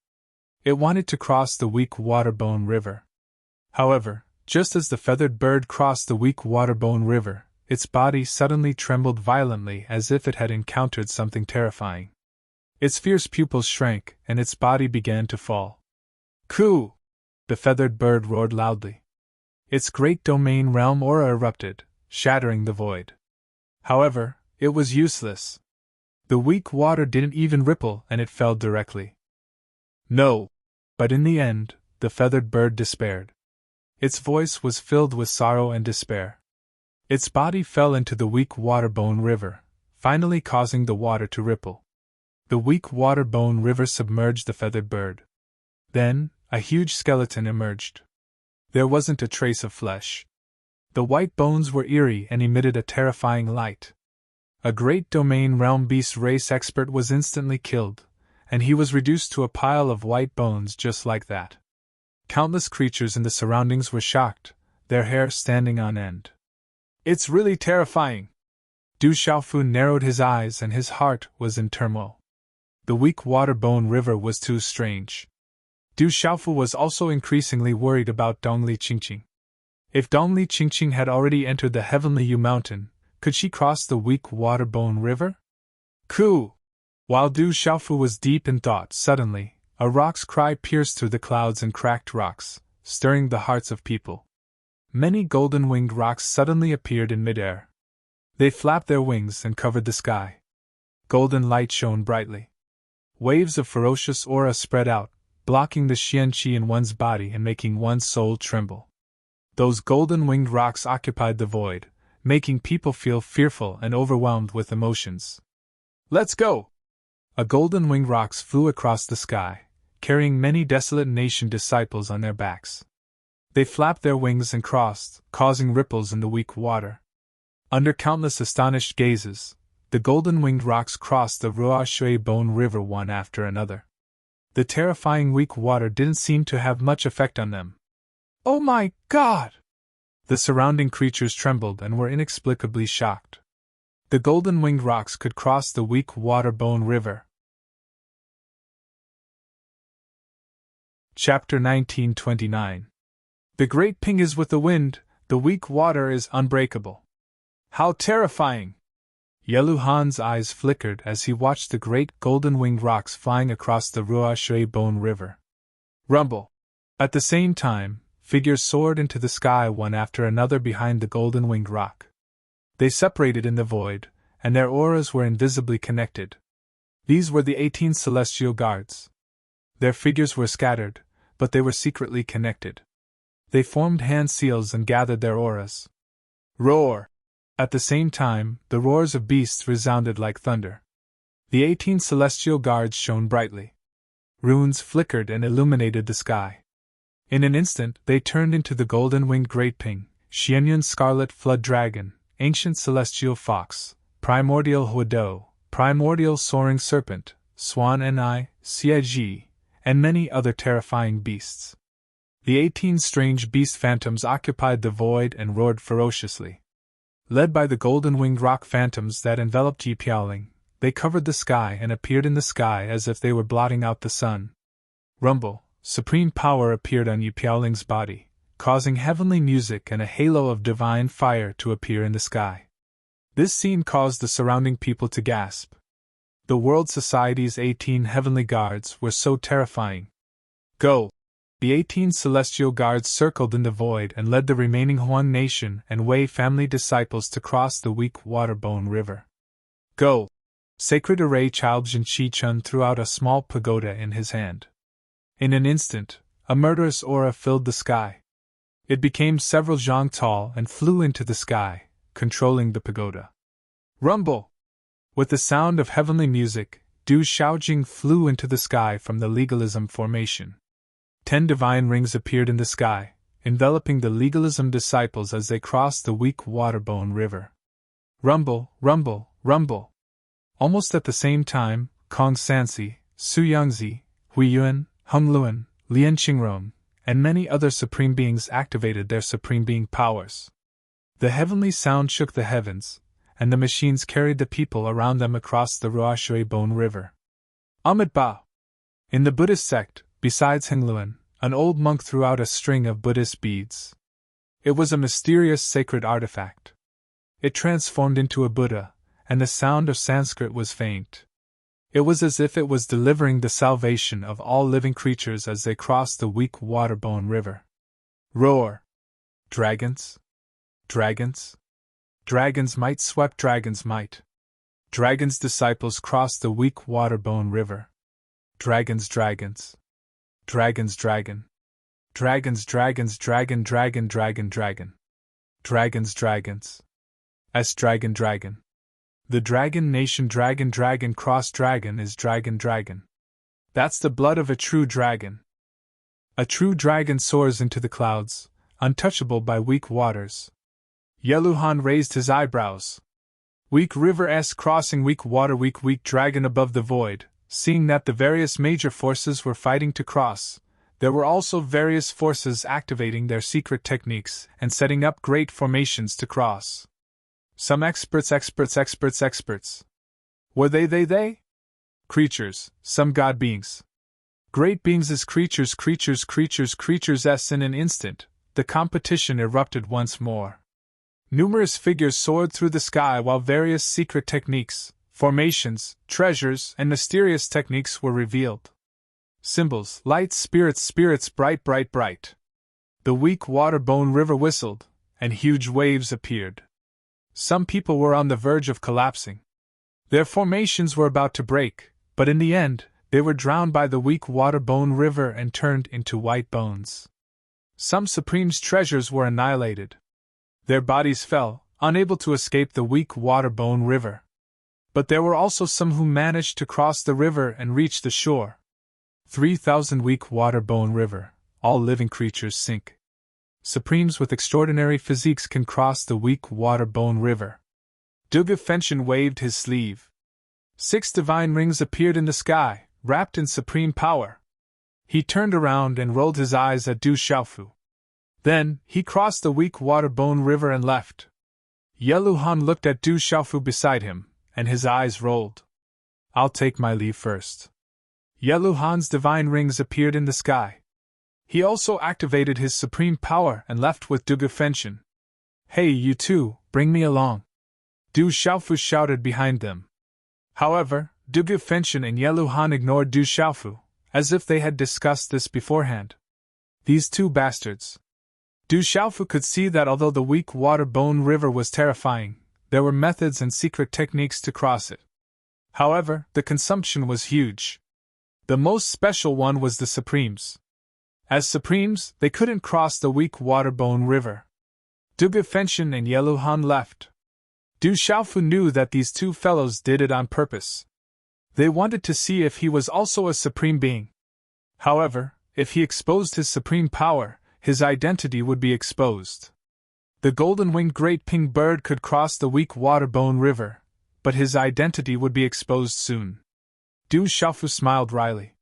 It wanted to cross the weak Waterbone River. However, just as the feathered bird crossed the weak Waterbone River, its body suddenly trembled violently as if it had encountered something terrifying. Its fierce pupils shrank, and its body began to fall. "Coo!" The feathered bird roared loudly. Its great domain realm aura erupted, shattering the void. However, it was useless. The weak water didn't even ripple and it fell directly. "No!" But in the end, the feathered bird despaired. Its voice was filled with sorrow and despair. Its body fell into the weak Waterbone River, finally causing the water to ripple. The weak Waterbone River submerged the feathered bird. Then, a huge skeleton emerged. There wasn't a trace of flesh. The white bones were eerie and emitted a terrifying light. A great domain realm beast race expert was instantly killed, and he was reduced to a pile of white bones just like that. Countless creatures in the surroundings were shocked, their hair standing on end. It's really terrifying. Du Xiaofu narrowed his eyes and his heart was in turmoil. The weak water bone river was too strange. Du Xiaofu was also increasingly worried about Dongli Qingqing. If Dongli Qingqing had already entered the Heavenly Yu Mountain, could she cross the weak water bone river? Ku! While Du Xiaofu was deep in thought, suddenly, a roc's cry pierced through the clouds and cracked rocks, stirring the hearts of people. Many golden-winged rocks suddenly appeared in midair. They flapped their wings and covered the sky. Golden light shone brightly. Waves of ferocious aura spread out, blocking the xianqi in one's body and making one's soul tremble. Those golden-winged rocks occupied the void, making people feel fearful and overwhelmed with emotions. Let's go! A golden-winged rocks flew across the sky, carrying many desolate nation disciples on their backs. They flapped their wings and crossed, causing ripples in the weak water. Under countless astonished gazes, the golden-winged rocks crossed the Ruoshui Bone River one after another. The terrifying weak water didn't seem to have much effect on them. Oh my God! The surrounding creatures trembled and were inexplicably shocked. The golden-winged rocks could cross the weak water bone river. Chapter 1929. The great ping is with the wind, the weak water is unbreakable. How terrifying! Yelu Han's eyes flickered as he watched the great golden-winged rocks flying across the Ruoshui Bone River. Rumble! At the same time, figures soared into the sky one after another behind the golden-winged rock. They separated in the void, and their auras were invisibly connected. These were the 18 celestial guards. Their figures were scattered, but they were secretly connected. They formed hand seals and gathered their auras. Roar! At the same time, the roars of beasts resounded like thunder. The 18 celestial guards shone brightly. Runes flickered and illuminated the sky. In an instant, they turned into the golden-winged Great Ping, Xianyun's scarlet flood dragon, ancient celestial fox, primordial huado, primordial soaring serpent, swan Ni, Xieji, and many other terrifying beasts. The 18 strange beast phantoms occupied the void and roared ferociously. Led by the golden-winged rock phantoms that enveloped Yi Piaoling, they covered the sky and appeared in the sky as if they were blotting out the sun. Rumble! Supreme power appeared on Yi Piaoling's body, causing heavenly music and a halo of divine fire to appear in the sky. This scene caused the surrounding people to gasp. The World Society's 18 heavenly guards were so terrifying. Go! The 18 celestial guards circled in the void and led the remaining Huan nation and Wei family disciples to cross the weak water-bone river. Go! Sacred Array Chalbjan Chi-chun threw out a small pagoda in his hand. In an instant, a murderous aura filled the sky. It became several zhang tall and flew into the sky, controlling the pagoda. Rumble! With the sound of heavenly music, Du Xiaojing flew into the sky from the legalism formation. 10 divine rings appeared in the sky, enveloping the legalism disciples as they crossed the weak water-bone river. Rumble, rumble, rumble! Almost at the same time, Kong Sansi, Su Yangzi, Hui Yuan, Hung Luan, Lian Qingrong, and many other supreme beings activated their supreme being powers. The heavenly sound shook the heavens, and the machines carried the people around them across the Ruoshui Bone River. Amit Bao! In the Buddhist sect, besides Hengluan, an old monk threw out a string of Buddhist beads. It was a mysterious sacred artifact. It transformed into a Buddha, and the sound of Sanskrit was faint. It was as if it was delivering the salvation of all living creatures as they crossed the weak water-bone river. Roar! Dragons! Dragons! Dragon's might swept dragon's might. Dragon's disciples crossed the weak water-bone river. Dragons, dragons. Dragons, dragon. Dragons, dragons, dragon, dragon, dragon, dragon. Dragons, dragons. Dragon, dragon. The dragon nation dragon, dragon cross dragon is dragon, dragon. That's the blood of a true dragon. A true dragon soars into the clouds, untouchable by weak waters. Yeluhan raised his eyebrows. Weak river s crossing weak water weak dragon above the void. Seeing that the various major forces were fighting to cross, there were also various forces activating their secret techniques and setting up great formations to cross. Some experts. Were they? Creatures, some god beings. Great beings as creatures s. In an instant, the competition erupted once more. Numerous figures soared through the sky while various secret techniques, formations, treasures, and mysterious techniques were revealed. Symbols, lights, spirits, bright. The weak water-bone river whistled, and huge waves appeared. Some people were on the verge of collapsing. Their formations were about to break, but in the end, they were drowned by the weak water-bone river and turned into white bones. Some Supreme's treasures were annihilated. Their bodies fell, unable to escape the weak water-bone river. But there were also some who managed to cross the river and reach the shore. 3,000 weak water-bone river, all living creatures sink. Supremes with extraordinary physiques can cross the weak water-bone river. Duga Fenshin waved his sleeve. 6 divine rings appeared in the sky, wrapped in supreme power. He turned around and rolled his eyes at Du Xiaofu. Then, he crossed the weak water-bone river and left. Yeluhan looked at Du Xiaofu beside him, and his eyes rolled. I'll take my leave first. Yeluhan's divine rings appeared in the sky. He also activated his supreme power and left with Duga Fenshin. Hey, you two, bring me along. Du Xiaofu shouted behind them. However, Duga Fenshin and Yeluhan ignored Du Xiaofu, as if they had discussed this beforehand. These two bastards. Du Xiaofu could see that although the weak water-bone river was terrifying, there were methods and secret techniques to cross it. However, the consumption was huge. The most special one was the Supremes. As Supremes, they couldn't cross the weak water-bone river. Duga Fenshin and Yeluhan left. Du Xiaofu knew that these two fellows did it on purpose. They wanted to see if he was also a supreme being. However, if he exposed his supreme power, his identity would be exposed. The golden-winged great ping bird could cross the weak water-bone river, but his identity would be exposed soon. Du Xiaofu smiled wryly.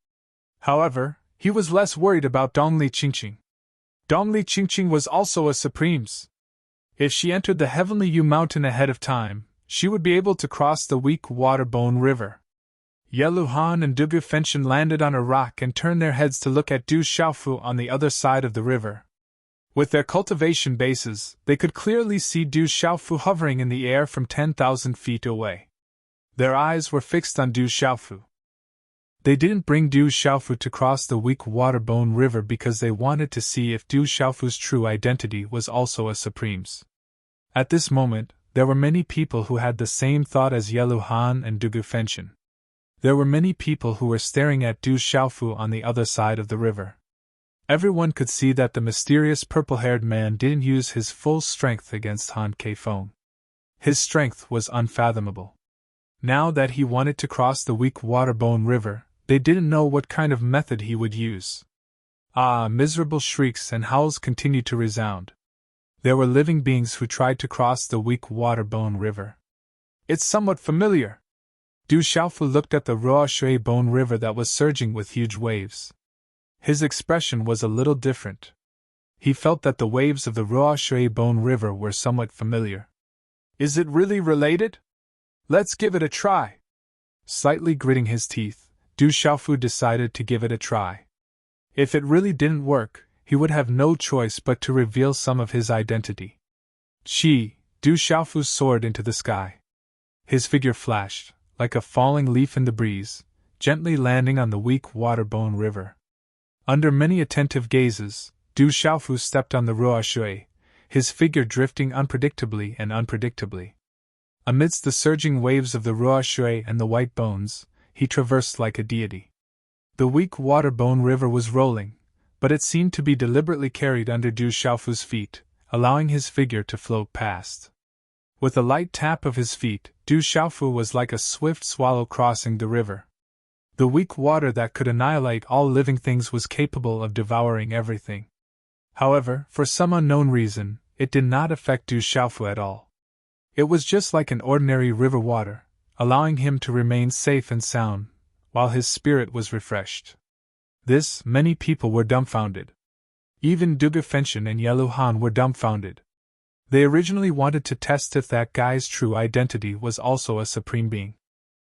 However, he was less worried about Dongli Qingqing. Dongli Qingqing was also a Supremes. If she entered the Heavenly Yu Mountain ahead of time, she would be able to cross the weak water-bone river. Yeluhan and Duga Fenshin landed on a rock and turned their heads to look at Du Xiaofu on the other side of the river. With their cultivation bases, they could clearly see Du Xiaofu hovering in the air from 10,000 feet away. Their eyes were fixed on Du Xiaofu. They didn't bring Du Xiaofu to cross the weak water-bone river because they wanted to see if Du Xiaofu's true identity was also a Supremes. At this moment, there were many people who had the same thought as Yeluhan and Duga Fenshin. There were many people who were staring at Du Xiaofu on the other side of the river. Everyone could see that the mysterious purple-haired man didn't use his full strength against Han Keifeng. His strength was unfathomable. Now that he wanted to cross the weak water-bone river, they didn't know what kind of method he would use. Miserable shrieks and howls continued to resound. There were living beings who tried to cross the weak water-bone river. It's somewhat familiar. Du Xiaofu looked at the Ruoshui Bone River that was surging with huge waves. His expression was a little different. He felt that the waves of the Ruoshui Bone River were somewhat familiar. Is it really related? Let's give it a try. Slightly gritting his teeth, Du Xiaofu decided to give it a try. If it really didn't work, he would have no choice but to reveal some of his identity. Du Xiaofu soared into the sky. His figure flashed, like a falling leaf in the breeze, gently landing on the weak water-bone river. Under many attentive gazes, Du Xiaofu stepped on the Ruoshui, his figure drifting unpredictably. Amidst the surging waves of the Ruoshui and the white bones, he traversed like a deity. The weak water-bone river was rolling, but it seemed to be deliberately carried under Du Xiaofu's feet, allowing his figure to float past. With a light tap of his feet, Du Xiaofu was like a swift swallow crossing the river. The weak water that could annihilate all living things was capable of devouring everything. However, for some unknown reason, it did not affect Du Xiaofu at all. It was just like an ordinary river water, allowing him to remain safe and sound, while his spirit was refreshed. This, many people were dumbfounded. Even Duge Fenshin and Yelu Han were dumbfounded. They originally wanted to test if that guy's true identity was also a supreme being.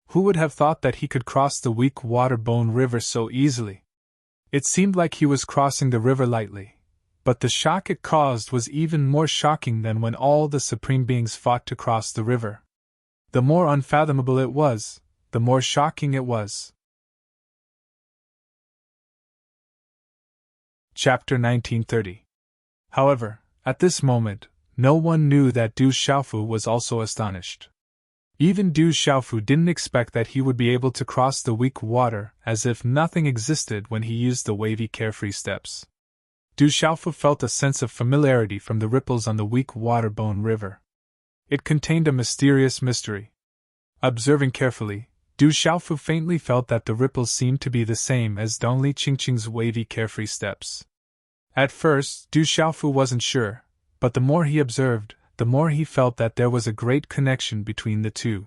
Who would have thought that he could cross the weak water-bone river so easily? It seemed like he was crossing the river lightly, but the shock it caused was even more shocking than when all the supreme beings fought to cross the river. The more unfathomable it was, the more shocking it was. Chapter 1930. However, at this moment, no one knew that Du Xiaofu was also astonished. Even Du Xiaofu didn't expect that he would be able to cross the weak water as if nothing existed when he used the wavy carefree steps. Du Xiaofu felt a sense of familiarity from the ripples on the weak water-bone river. It contained a mysterious mystery. Observing carefully, Du Xiaofu faintly felt that the ripples seemed to be the same as Dongli Qingqing's wavy carefree steps. At first, Du Xiaofu wasn't sure, but the more he observed, the more he felt that there was a great connection between the two.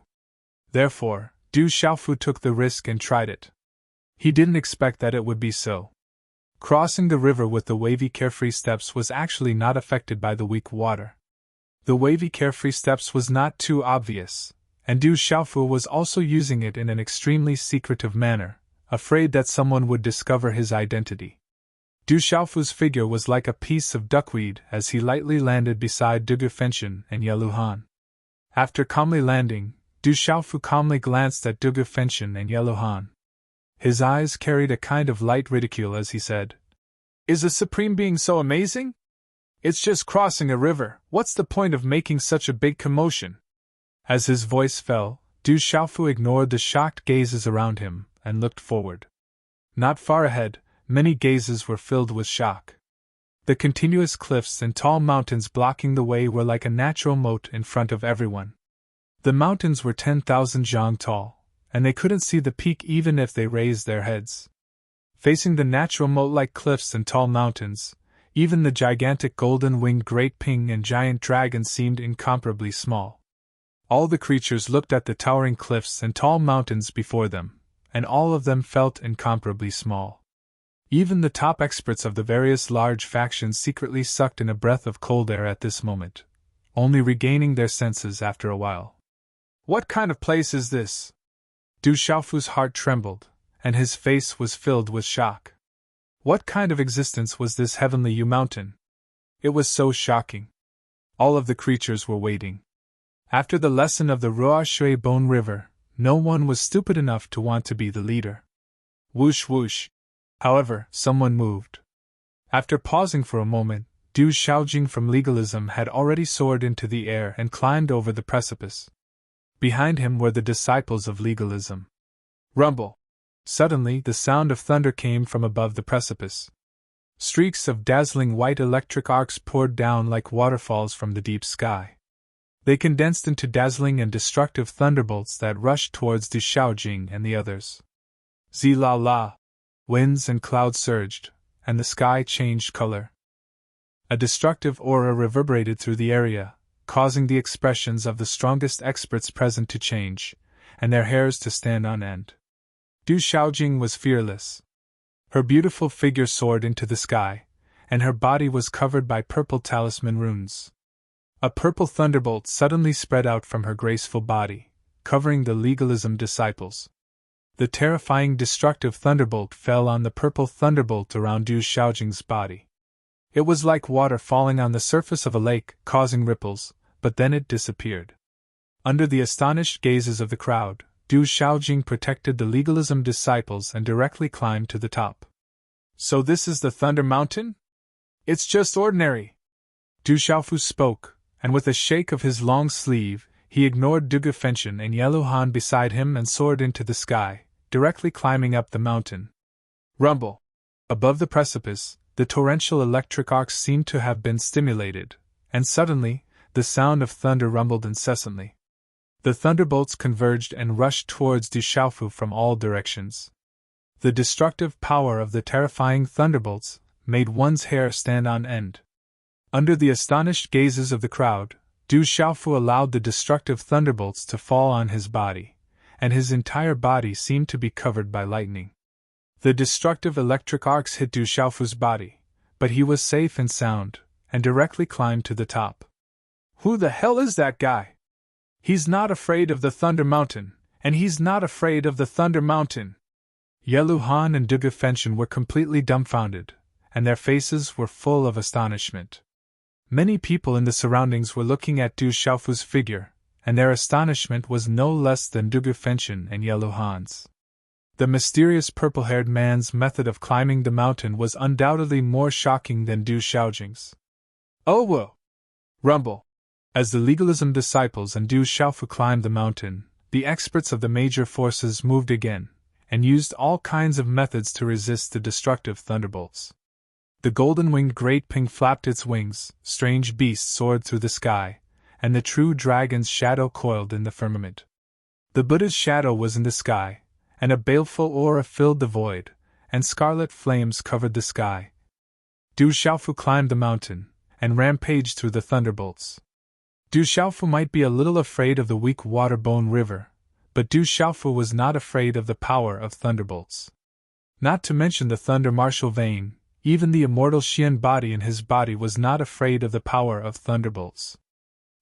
Therefore, Du Xiaofu took the risk and tried it. He didn't expect that it would be so. Crossing the river with the wavy carefree steps was actually not affected by the weak water. The wavy carefree steps was not too obvious, and Du Xiaofu was also using it in an extremely secretive manner, afraid that someone would discover his identity. Du Xiaofu's figure was like a piece of duckweed as he lightly landed beside Duge Fenshin and Yelu Han. After calmly landing, Du Xiaofu calmly glanced at Duge Fenshin and Yelu Han. His eyes carried a kind of light ridicule as he said, "Is a supreme being so amazing? It's just crossing a river, what's the point of making such a big commotion?" As his voice fell, Du Xiaofu ignored the shocked gazes around him and looked forward. Not far ahead, many gazes were filled with shock. The continuous cliffs and tall mountains blocking the way were like a natural moat in front of everyone. The mountains were 10,000 zhang tall, and they couldn't see the peak even if they raised their heads. Facing the natural moat-like cliffs and tall mountains, even the gigantic golden-winged great ping and giant dragon seemed incomparably small. All the creatures looked at the towering cliffs and tall mountains before them, and all of them felt incomparably small. Even the top experts of the various large factions secretly sucked in a breath of cold air at this moment, only regaining their senses after a while. What kind of place is this? Du Xiaofu's heart trembled, and his face was filled with shock. What kind of existence was this heavenly Yu mountain? It was so shocking. All of the creatures were waiting. After the lesson of the Ruoshui Bone River, no one was stupid enough to want to be the leader. Whoosh whoosh. However, someone moved. After pausing for a moment, Du Xiaojing from legalism had already soared into the air and climbed over the precipice. Behind him were the disciples of legalism. Rumble! Suddenly, the sound of thunder came from above the precipice. Streaks of dazzling white electric arcs poured down like waterfalls from the deep sky. They condensed into dazzling and destructive thunderbolts that rushed towards Du Xiaojing and the others. Zi-la-la! Winds and clouds surged, and the sky changed color. A destructive aura reverberated through the area, causing the expressions of the strongest experts present to change, and their hairs to stand on end. Du Xiaojing was fearless. Her beautiful figure soared into the sky, and her body was covered by purple talisman runes. A purple thunderbolt suddenly spread out from her graceful body, covering the legalism disciples. The terrifying destructive thunderbolt fell on the purple thunderbolt around Du Xiaojing's body. It was like water falling on the surface of a lake, causing ripples, but then it disappeared. Under the astonished gazes of the crowd, Du Xiaojing protected the legalism disciples and directly climbed to the top. So this is the Thunder Mountain? It's just ordinary. Du Xiaofu spoke, and with a shake of his long sleeve, he ignored Duge Fenshin and Yelu Han beside him and soared into the sky, directly climbing up the mountain. Rumble! Above the precipice, the torrential electric arcs seemed to have been stimulated, and suddenly, the sound of thunder rumbled incessantly. The thunderbolts converged and rushed towards Du Xiaofu from all directions. The destructive power of the terrifying thunderbolts made one's hair stand on end. Under the astonished gazes of the crowd, Du Xiaofu allowed the destructive thunderbolts to fall on his body, and his entire body seemed to be covered by lightning. The destructive electric arcs hit Du Xiaofu's body, but he was safe and sound, and directly climbed to the top. Who the hell is that guy? He's not afraid of the Thunder Mountain, and he's not afraid of the Thunder Mountain. Yelu Han and Duge Fenshin were completely dumbfounded, and their faces were full of astonishment. Many people in the surroundings were looking at Du Xiaofu's figure, and their astonishment was no less than Duge Fenshin and Yelu Han's. The mysterious purple-haired man's method of climbing the mountain was undoubtedly more shocking than Du Xiaojing's. Oh whoa! Rumble! As the legalism disciples and Du Xiaofu climbed the mountain, the experts of the major forces moved again, and used all kinds of methods to resist the destructive thunderbolts. The golden-winged great ping flapped its wings, strange beasts soared through the sky, and the true dragon's shadow coiled in the firmament. The Buddha's shadow was in the sky, and a baleful aura filled the void, and scarlet flames covered the sky. Du Xiaofu climbed the mountain, and rampaged through the thunderbolts. Du Xiaofu might be a little afraid of the weak water-bone river, but Du Xiaofu was not afraid of the power of thunderbolts. Not to mention the thunder martial vein, even the immortal Xian body in his body was not afraid of the power of thunderbolts.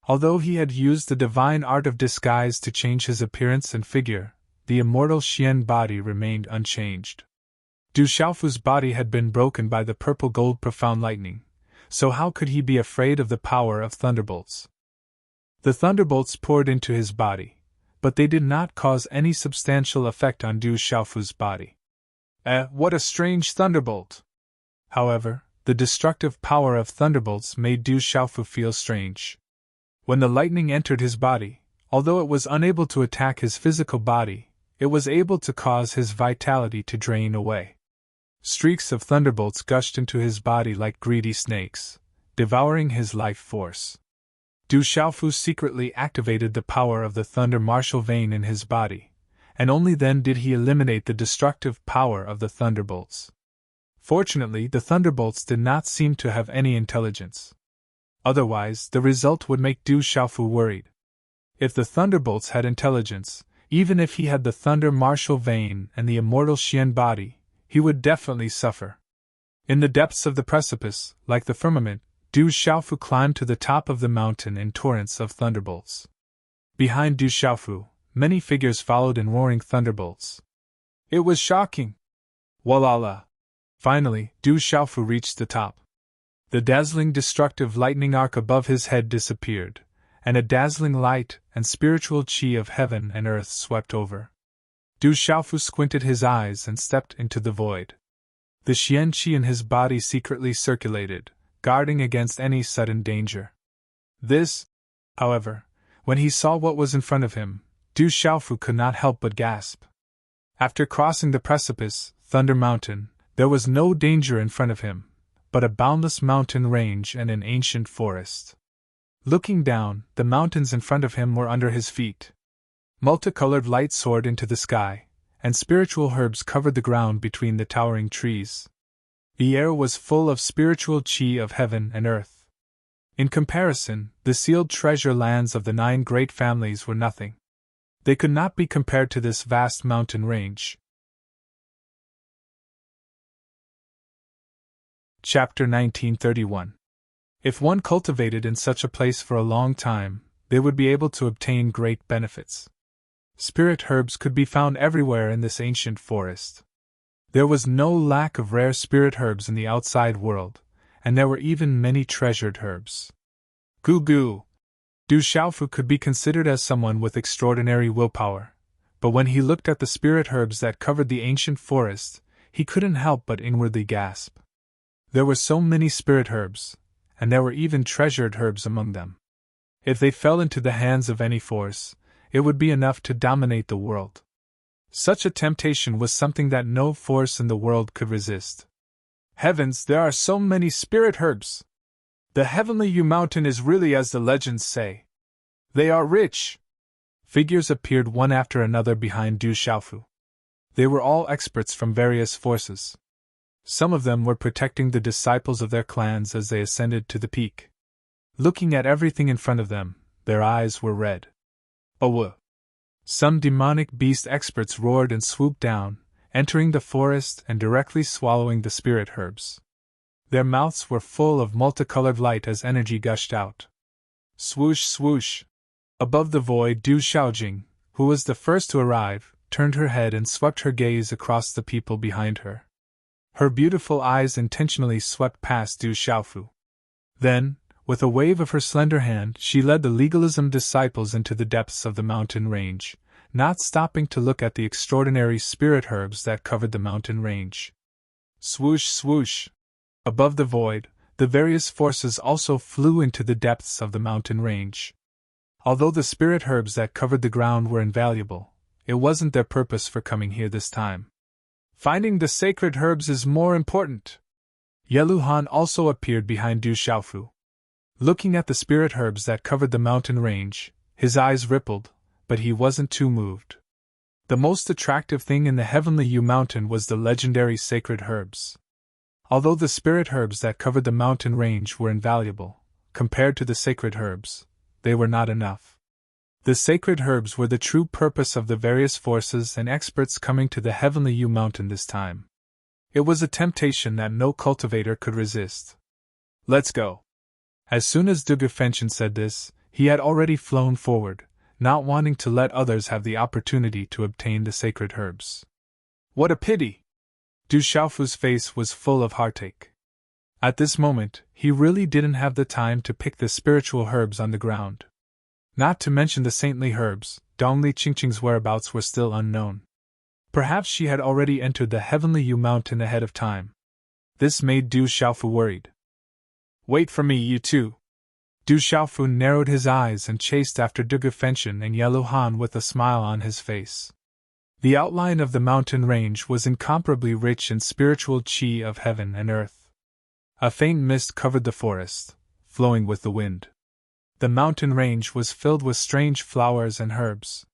Although he had used the divine art of disguise to change his appearance and figure, the immortal Xian body remained unchanged. Du Xiaofu's body had been broken by the purple-gold profound lightning, so how could he be afraid of the power of thunderbolts? The thunderbolts poured into his body, but they did not cause any substantial effect on Du Xiaofu's body. What a strange thunderbolt! However, the destructive power of thunderbolts made Du Xiaofu feel strange. When the lightning entered his body, although it was unable to attack his physical body, it was able to cause his vitality to drain away. Streaks of thunderbolts gushed into his body like greedy snakes, devouring his life force. Du Xiaofu secretly activated the power of the thunder martial vein in his body, and only then did he eliminate the destructive power of the thunderbolts. Fortunately, the thunderbolts did not seem to have any intelligence. Otherwise, the result would make Du Xiaofu worried. If the thunderbolts had intelligence, even if he had the thunder martial vein and the immortal Xian body, he would definitely suffer. In the depths of the precipice, like the firmament, Du Xiaofu climbed to the top of the mountain in torrents of thunderbolts. Behind Du Xiaofu, many figures followed in roaring thunderbolts. It was shocking! Walala! Finally, Du Xiaofu reached the top. The dazzling destructive lightning arc above his head disappeared, and a dazzling light and spiritual qi of heaven and earth swept over. Du Xiaofu squinted his eyes and stepped into the void. The Xian qi in his body secretly circulated, guarding against any sudden danger. However, when he saw what was in front of him, Du Xiaofu could not help but gasp. After crossing the precipice, Thunder Mountain, there was no danger in front of him, but a boundless mountain range and an ancient forest. Looking down, the mountains in front of him were under his feet. Multicolored light soared into the sky, and spiritual herbs covered the ground between the towering trees. The air was full of spiritual qi of heaven and earth. In comparison, the sealed treasure lands of the 9 great families were nothing. They could not be compared to this vast mountain range. Chapter 1931. If one cultivated in such a place for a long time, they would be able to obtain great benefits. Spirit herbs could be found everywhere in this ancient forest. There was no lack of rare spirit herbs in the outside world, and there were even many treasured herbs. Du Xiaofu could be considered as someone with extraordinary willpower, but when he looked at the spirit herbs that covered the ancient forest, he couldn't help but inwardly gasp. There were so many spirit herbs, and there were even treasured herbs among them. If they fell into the hands of any force, it would be enough to dominate the world. Such a temptation was something that no force in the world could resist. Heavens, there are so many spirit herbs! The heavenly Yu Mountain is really as the legends say. They are rich! Figures appeared one after another behind Du Xiaofu. They were all experts from various forces. Some of them were protecting the disciples of their clans as they ascended to the peak. Looking at everything in front of them, their eyes were red. Oh! Some demonic beast experts roared and swooped down, entering the forest and directly swallowing the spirit herbs. Their mouths were full of multicolored light as energy gushed out. Swoosh, swoosh! Above the void, Du Xiaojing, who was the first to arrive, turned her head and swept her gaze across the people behind her. Her beautiful eyes intentionally swept past Du Xiaofu. Then, with a wave of her slender hand, she led the legalism disciples into the depths of the mountain range, not stopping to look at the extraordinary spirit herbs that covered the mountain range. Swoosh, swoosh! Above the void, the various forces also flew into the depths of the mountain range. Although the spirit herbs that covered the ground were invaluable, it wasn't their purpose for coming here this time. Finding the sacred herbs is more important. Yeluhan also appeared behind Du Xiaofu. Looking at the spirit herbs that covered the mountain range, his eyes rippled, but he wasn't too moved. The most attractive thing in the Heavenly Yu Mountain was the legendary sacred herbs. Although the spirit herbs that covered the mountain range were invaluable, compared to the sacred herbs, they were not enough. The sacred herbs were the true purpose of the various forces and experts coming to the Heavenly Yu Mountain this time. It was a temptation that no cultivator could resist. Let's go. As soon as Dugu Fenshin said this, he had already flown forward, not wanting to let others have the opportunity to obtain the sacred herbs. What a pity! Du Xiaofu's face was full of heartache. At this moment, he really didn't have the time to pick the spiritual herbs on the ground. Not to mention the saintly herbs, Dongli Qingqing's whereabouts were still unknown. Perhaps she had already entered the Heavenly Yu Mountain ahead of time. This made Du Xiaofu worried. Wait for me, you two! Du Xiaofu narrowed his eyes and chased after Dugu Fenshin and Yeluhan with a smile on his face. The outline of the mountain range was incomparably rich in spiritual qi of heaven and earth. A faint mist covered the forest, flowing with the wind. The mountain range was filled with strange flowers and herbs.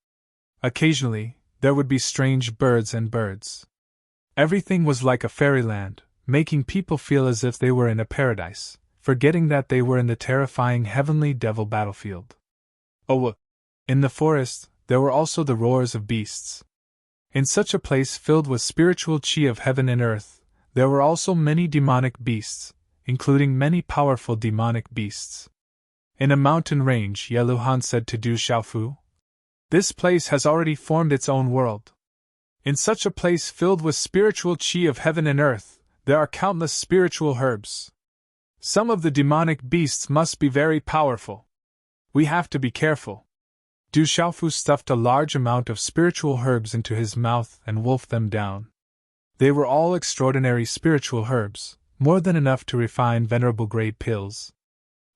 Occasionally, there would be strange birds and birds. Everything was like a fairyland, making people feel as if they were in a paradise, forgetting that they were in the terrifying heavenly devil battlefield. Oh! In the forest, there were also the roars of beasts. In such a place filled with spiritual qi of heaven and earth, there were also many demonic beasts, including many powerful demonic beasts. In a mountain range, Yeluhan said to Du Xiaofu, "This place has already formed its own world. In such a place filled with spiritual qi of heaven and earth, there are countless spiritual herbs. Some of the demonic beasts must be very powerful. We have to be careful." Du Xiaofu stuffed a large amount of spiritual herbs into his mouth and wolfed them down. They were all extraordinary spiritual herbs, more than enough to refine venerable grade pills.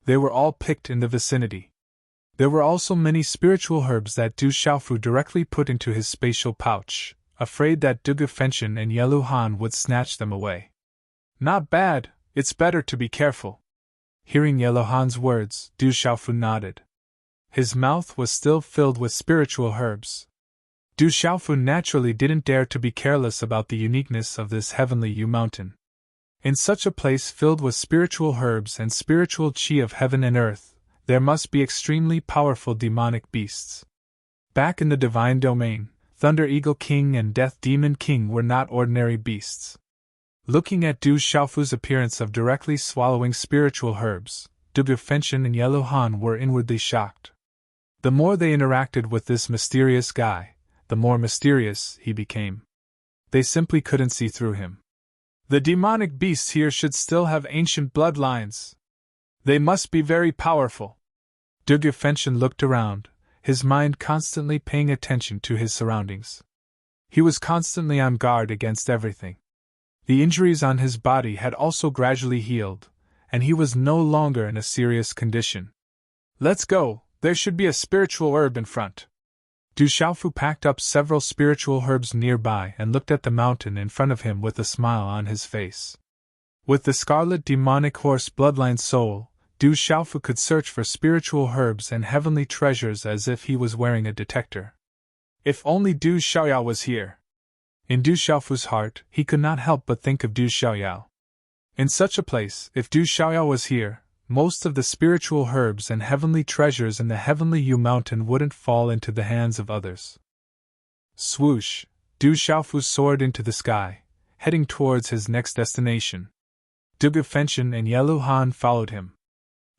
They were all picked in the vicinity. There were also many spiritual herbs that Du Xiaofu directly put into his spatial pouch, afraid that Dugu Fenshin and Yeluhan would snatch them away. Not bad, it's better to be careful. Hearing Yeluhan's words, Du Xiaofu nodded. His mouth was still filled with spiritual herbs. Du Xiaofu naturally didn't dare to be careless about the uniqueness of this Heavenly Yu Mountain. In such a place filled with spiritual herbs and spiritual qi of heaven and earth, there must be extremely powerful demonic beasts. Back in the divine domain, Thunder Eagle King and Death Demon King were not ordinary beasts. Looking at Du Xiaofu's appearance of directly swallowing spiritual herbs, Dugu Fenshin and Yeluhan were inwardly shocked. The more they interacted with this mysterious guy, the more mysterious he became. They simply couldn't see through him. The demonic beasts here should still have ancient bloodlines. They must be very powerful. Dugu Fenshin looked around, his mind constantly paying attention to his surroundings. He was constantly on guard against everything. The injuries on his body had also gradually healed, and he was no longer in a serious condition. Let's go, there should be a spiritual herb in front. Du Xiaofu packed up several spiritual herbs nearby and looked at the mountain in front of him with a smile on his face. With the scarlet demonic horse bloodline soul, Du Xiaofu could search for spiritual herbs and heavenly treasures as if he was wearing a detector. If only Du Xiaoyao was here. In Du Xiaofu's heart, he could not help but think of Du Xiaoyao. In such a place, if Du Xiaoyao was here, most of the spiritual herbs and heavenly treasures in the heavenly Yu Mountain wouldn't fall into the hands of others. Swoosh! Du Xiaofu soared into the sky, heading towards his next destination. Dugu Fenshin and Yelu Han followed him.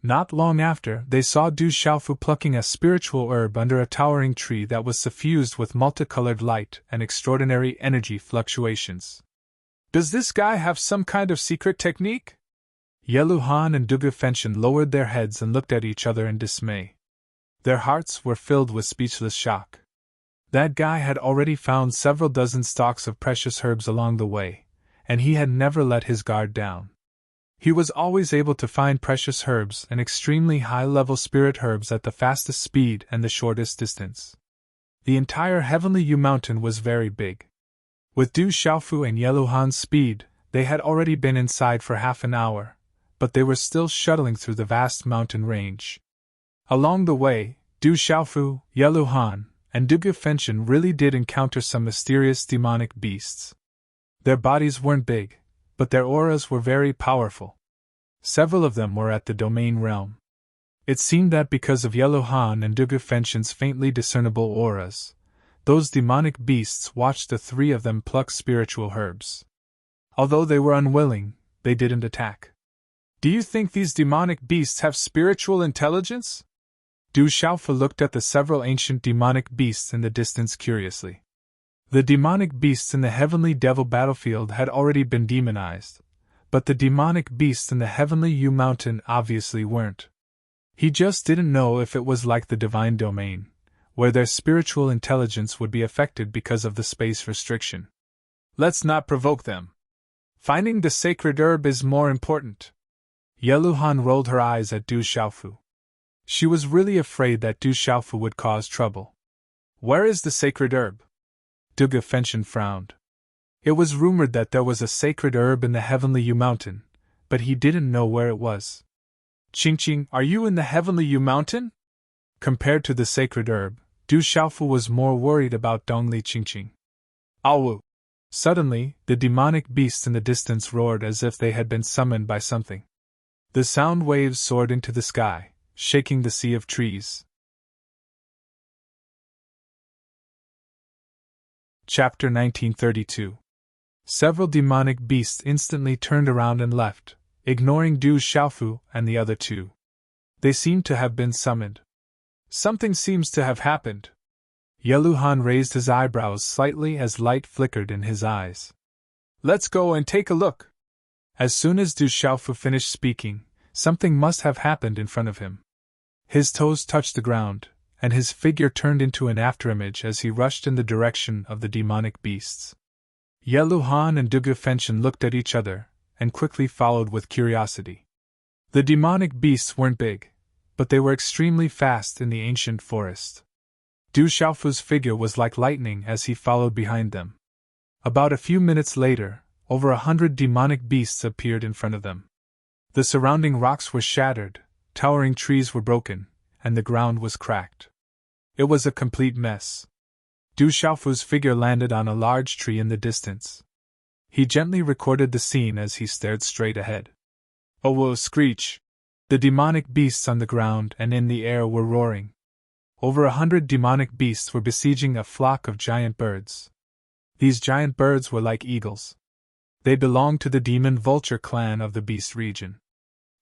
Not long after, they saw Du Xiaofu plucking a spiritual herb under a towering tree that was suffused with multicolored light and extraordinary energy fluctuations. Does this guy have some kind of secret technique? Yelu Han and Dugu Fenshin lowered their heads and looked at each other in dismay. Their hearts were filled with speechless shock. That guy had already found several dozen stalks of precious herbs along the way, and he had never let his guard down. He was always able to find precious herbs and extremely high-level spirit herbs at the fastest speed and the shortest distance. The entire heavenly Yu Mountain was very big. With Du Xiaofu and Yelu Han's speed, they had already been inside for half an hour, but they were still shuttling through the vast mountain range. Along the way, Du Xiaofu, Yelu Han, and Dugu Fenshin really did encounter some mysterious demonic beasts. Their bodies weren't big, but their auras were very powerful. Several of them were at the domain realm. It seemed that because of Yelu Han and Dugu Fenshin's faintly discernible auras, those demonic beasts watched the three of them pluck spiritual herbs. Although they were unwilling, they didn't attack. Do you think these demonic beasts have spiritual intelligence? Du Xiaofu looked at the several ancient demonic beasts in the distance curiously. The demonic beasts in the heavenly devil battlefield had already been demonized, but the demonic beasts in the heavenly Yu Mountain obviously weren't. He just didn't know if it was like the divine domain, where their spiritual intelligence would be affected because of the space restriction. Let's not provoke them. Finding the sacred herb is more important. Yelu Han rolled her eyes at Du Xiaofu. She was really afraid that Du Xiaofu would cause trouble. Where is the sacred herb? Dugu Fenshin frowned. It was rumored that there was a sacred herb in the heavenly Yu Mountain, but he didn't know where it was. Qingqing, are you in the heavenly Yu Mountain? Compared to the sacred herb, Du Xiaofu was more worried about Dongli Qingqing. Awu! Suddenly, the demonic beasts in the distance roared as if they had been summoned by something. The sound waves soared into the sky, shaking the sea of trees. Chapter 1932. Several demonic beasts instantly turned around and left, ignoring Du Xiaofu and the other two. They seemed to have been summoned. Something seems to have happened. Yelu Han raised his eyebrows slightly as light flickered in his eyes. Let's go and take a look. As soon as Du Xiaofu finished speaking, something must have happened in front of him. His toes touched the ground, and his figure turned into an afterimage as he rushed in the direction of the demonic beasts. Yelu Han and Dugu Fenshin looked at each other, and quickly followed with curiosity. The demonic beasts weren't big, but they were extremely fast in the ancient forest. Du Xiaofu's figure was like lightning as he followed behind them. About a few minutes later, over 100 demonic beasts appeared in front of them. The surrounding rocks were shattered, towering trees were broken, and the ground was cracked. It was a complete mess. Du Xiaofu's figure landed on a large tree in the distance. He gently recorded the scene as he stared straight ahead. Oh, whoa, screech! The demonic beasts on the ground and in the air were roaring. Over 100 demonic beasts were besieging a flock of giant birds. These giant birds were like eagles. They belonged to the demon vulture clan of the beast region.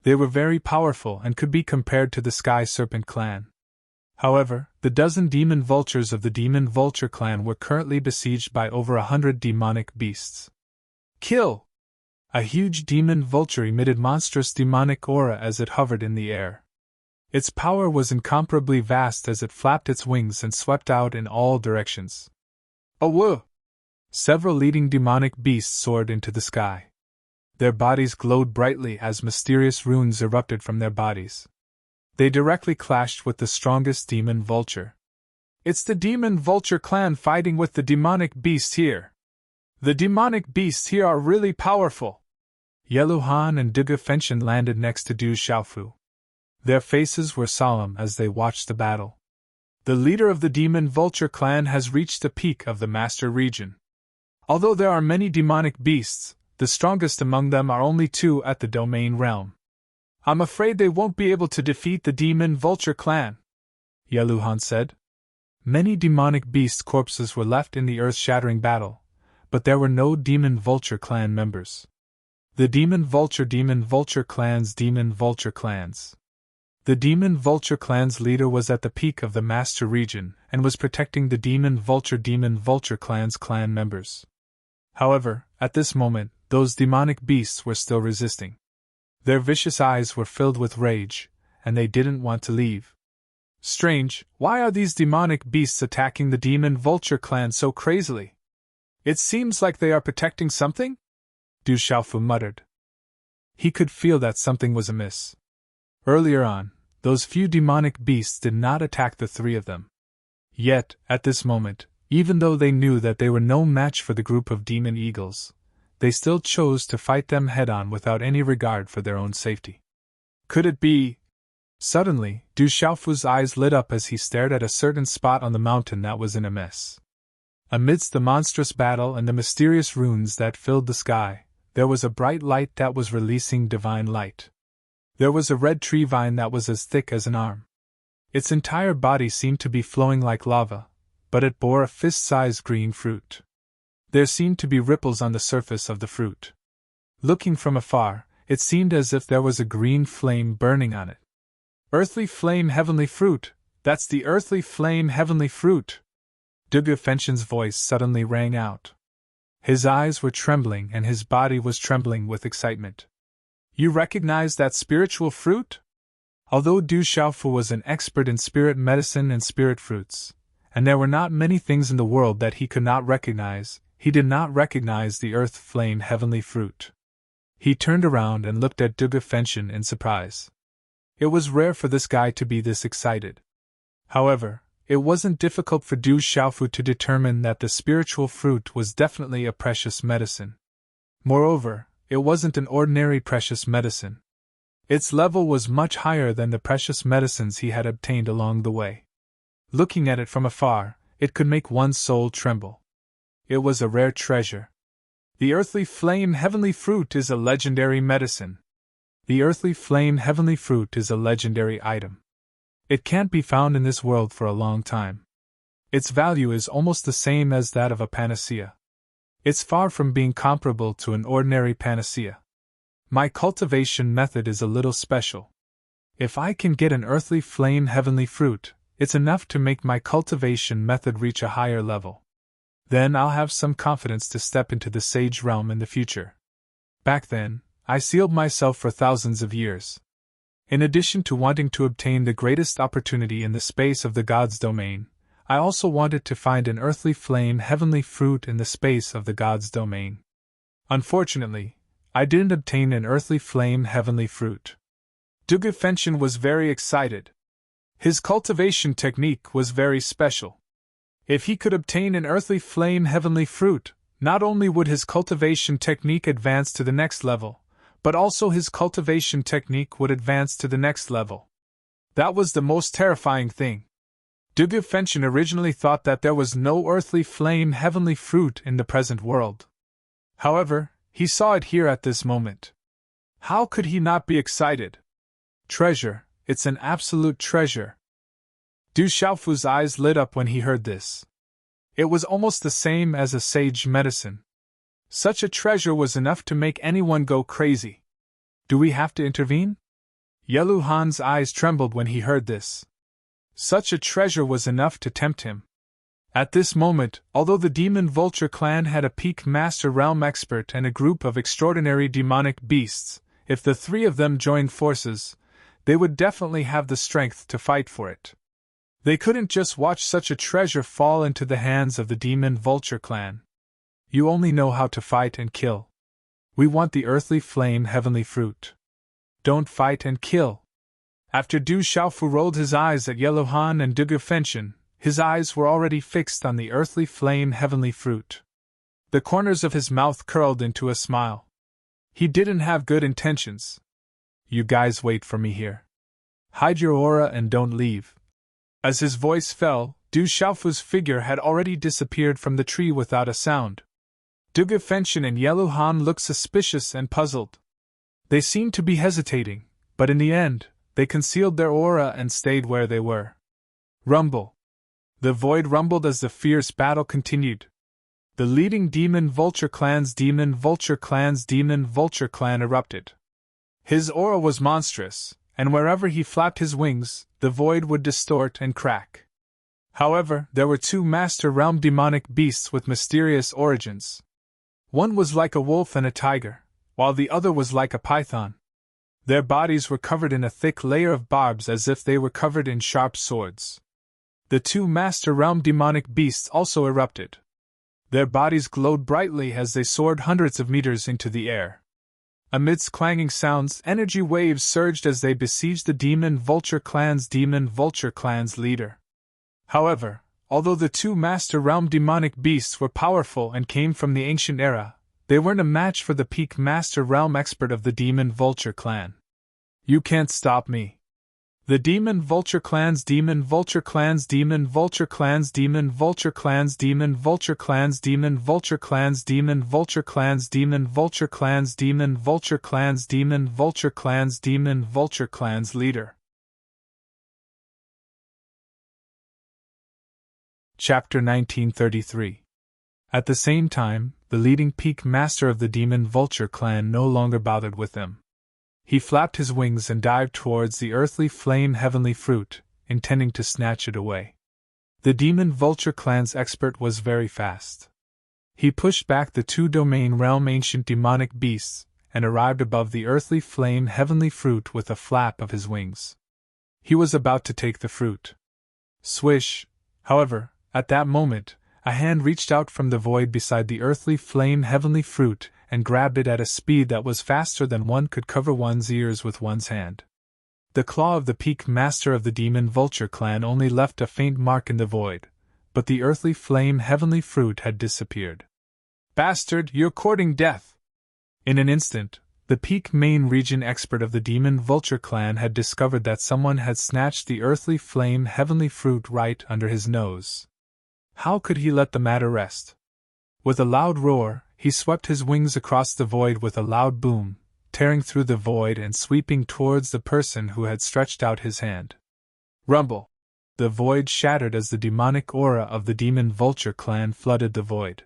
They were very powerful and could be compared to the sky serpent clan. However, the dozen demon vultures of the demon vulture clan were currently besieged by over 100 demonic beasts. Kill! A huge demon vulture emitted monstrous demonic aura as it hovered in the air. Its power was incomparably vast as it flapped its wings and swept out in all directions. Oh, whoa! Several leading demonic beasts soared into the sky. Their bodies glowed brightly as mysterious runes erupted from their bodies. They directly clashed with the strongest demon vulture. It's the demon vulture clan fighting with the demonic beast here. The demonic beasts here are really powerful. Yelu Han and Dugu Fenshin landed next to Du Xiaofu. Their faces were solemn as they watched the battle. The leader of the demon vulture clan has reached the peak of the master region. Although there are many demonic beasts, the strongest among them are only 2 at the domain realm. I'm afraid they won't be able to defeat the demon vulture clan, Yeluhan said. Many demonic beast corpses were left in the earth-shattering battle, but there were no demon vulture clan members. The demon vulture clans. The demon vulture clan's leader was at the peak of the master region and was protecting the demon vulture clan's clan members. However, at this moment, those demonic beasts were still resisting. Their vicious eyes were filled with rage, and they didn't want to leave. Strange, why are these demonic beasts attacking the demon vulture clan so crazily? It seems like they are protecting something? Du Xiaofu muttered. He could feel that something was amiss. Earlier on, those few demonic beasts did not attack the 3 of them. Yet, at this moment, even though they knew that they were no match for the group of demon eagles, they still chose to fight them head-on without any regard for their own safety. Could it be? Suddenly, Du Xiaofu's eyes lit up as he stared at a certain spot on the mountain that was in a mess. Amidst the monstrous battle and the mysterious runes that filled the sky, there was a bright light that was releasing divine light. There was a red tree vine that was as thick as an arm. Its entire body seemed to be flowing like lava, but it bore a fist-sized green fruit. There seemed to be ripples on the surface of the fruit. Looking from afar, it seemed as if there was a green flame burning on it. Earthly flame heavenly fruit, that's the earthly flame heavenly fruit! Dugu Fenshin's voice suddenly rang out. His eyes were trembling and his body was trembling with excitement. You recognize that spiritual fruit? Although Du Xiaofu was an expert in spirit medicine and spirit fruits, and there were not many things in the world that he could not recognize, he did not recognize the earth flame heavenly fruit. He turned around and looked at Dugu Fenshin in surprise. It was rare for this guy to be this excited. However, it wasn't difficult for Du Xiaofu to determine that the spiritual fruit was definitely a precious medicine. Moreover, it wasn't an ordinary precious medicine. Its level was much higher than the precious medicines he had obtained along the way. Looking at it from afar, it could make one's soul tremble. It was a rare treasure. The earthly flame heavenly fruit is a legendary medicine. The earthly flame heavenly fruit is a legendary item. It can't be found in this world for a long time. Its value is almost the same as that of a panacea. It's far from being comparable to an ordinary panacea. My cultivation method is a little special. If I can get an earthly flame heavenly fruit, it's enough to make my cultivation method reach a higher level. Then I'll have some confidence to step into the sage realm in the future. Back then, I sealed myself for thousands of years. In addition to wanting to obtain the greatest opportunity in the space of the God's domain, I also wanted to find an earthly flame heavenly fruit in the space of the God's domain. Unfortunately, I didn't obtain an earthly flame heavenly fruit. Dugu Fenshin was very excited. His cultivation technique was very special. If he could obtain an earthly flame heavenly fruit, not only would his cultivation technique advance to the next level, but also his cultivation technique would advance to the next level. That was the most terrifying thing. Dugu Fenshin originally thought that there was no earthly flame heavenly fruit in the present world. However, he saw it here at this moment. How could he not be excited? Treasure, it's an absolute treasure. Du Xiaofu's eyes lit up when he heard this. It was almost the same as a sage medicine. Such a treasure was enough to make anyone go crazy. Do we have to intervene? Yeluhan's eyes trembled when he heard this. Such a treasure was enough to tempt him. At this moment, although the demon vulture clan had a peak master realm expert and a group of extraordinary demonic beasts, if the 3 of them joined forces, they would definitely have the strength to fight for it. They couldn't just watch such a treasure fall into the hands of the demon vulture clan. You only know how to fight and kill. We want the earthly flame heavenly fruit. Don't fight and kill. After Du Xiaofu rolled his eyes at Yeluhan and Dugu Fenshin, his eyes were already fixed on the earthly flame heavenly fruit. The corners of his mouth curled into a smile. He didn't have good intentions. You guys wait for me here. Hide your aura and don't leave. As his voice fell, Du Xiaofu's figure had already disappeared from the tree without a sound. Dugefenchen and Yeluhan looked suspicious and puzzled. They seemed to be hesitating, but in the end, they concealed their aura and stayed where they were. Rumble. The void rumbled as the fierce battle continued. The leading Demon Vulture Clan erupted. His aura was monstrous, and wherever he flapped his wings, the void would distort and crack. However, there were two Master Realm demonic beasts with mysterious origins. One was like a wolf and a tiger, while the other was like a python. Their bodies were covered in a thick layer of barbs as if they were covered in sharp swords. The two Master Realm demonic beasts also erupted. Their bodies glowed brightly as they soared hundreds of meters into the air. Amidst clanging sounds, energy waves surged as they besieged the Demon Vulture Clan's leader. However, although the two Master Realm demonic beasts were powerful and came from the ancient era, they weren't a match for the peak Master Realm expert of the Demon Vulture Clan. You can't stop me. The Demon Vulture Clan's Demon Vulture Clan's Demon Vulture Clan's Demon Vulture Clan's Demon Vulture Clan's Demon Vulture Clan's Demon Vulture Clan's Demon Vulture Clan's Demon Vulture Clan's Demon Vulture Clan's Demon Vulture Clan's leader. Chapter 1933. At the same time, the leading peak master of the Demon Vulture Clan no longer bothered with them. He flapped his wings and dived towards the earthly flame heavenly fruit, intending to snatch it away. The Demon Vulture Clan's expert was very fast. He pushed back the two domain realm ancient demonic beasts, and arrived above the earthly flame heavenly fruit with a flap of his wings. He was about to take the fruit. Swish! However, at that moment, a hand reached out from the void beside the earthly flame heavenly fruit, and grabbed it at a speed that was faster than one could cover one's ears with one's hand. The claw of the peak master of the Demon Vulture Clan only left a faint mark in the void, but the earthly flame heavenly fruit had disappeared. Bastard, you're courting death! In an instant, the peak main region expert of the Demon Vulture Clan had discovered that someone had snatched the earthly flame heavenly fruit right under his nose. How could he let the matter rest? With a loud roar, he swept his wings across the void with a loud boom, tearing through the void and sweeping towards the person who had stretched out his hand. Rumble! The void shattered as the demonic aura of the Demon Vulture Clan flooded the void.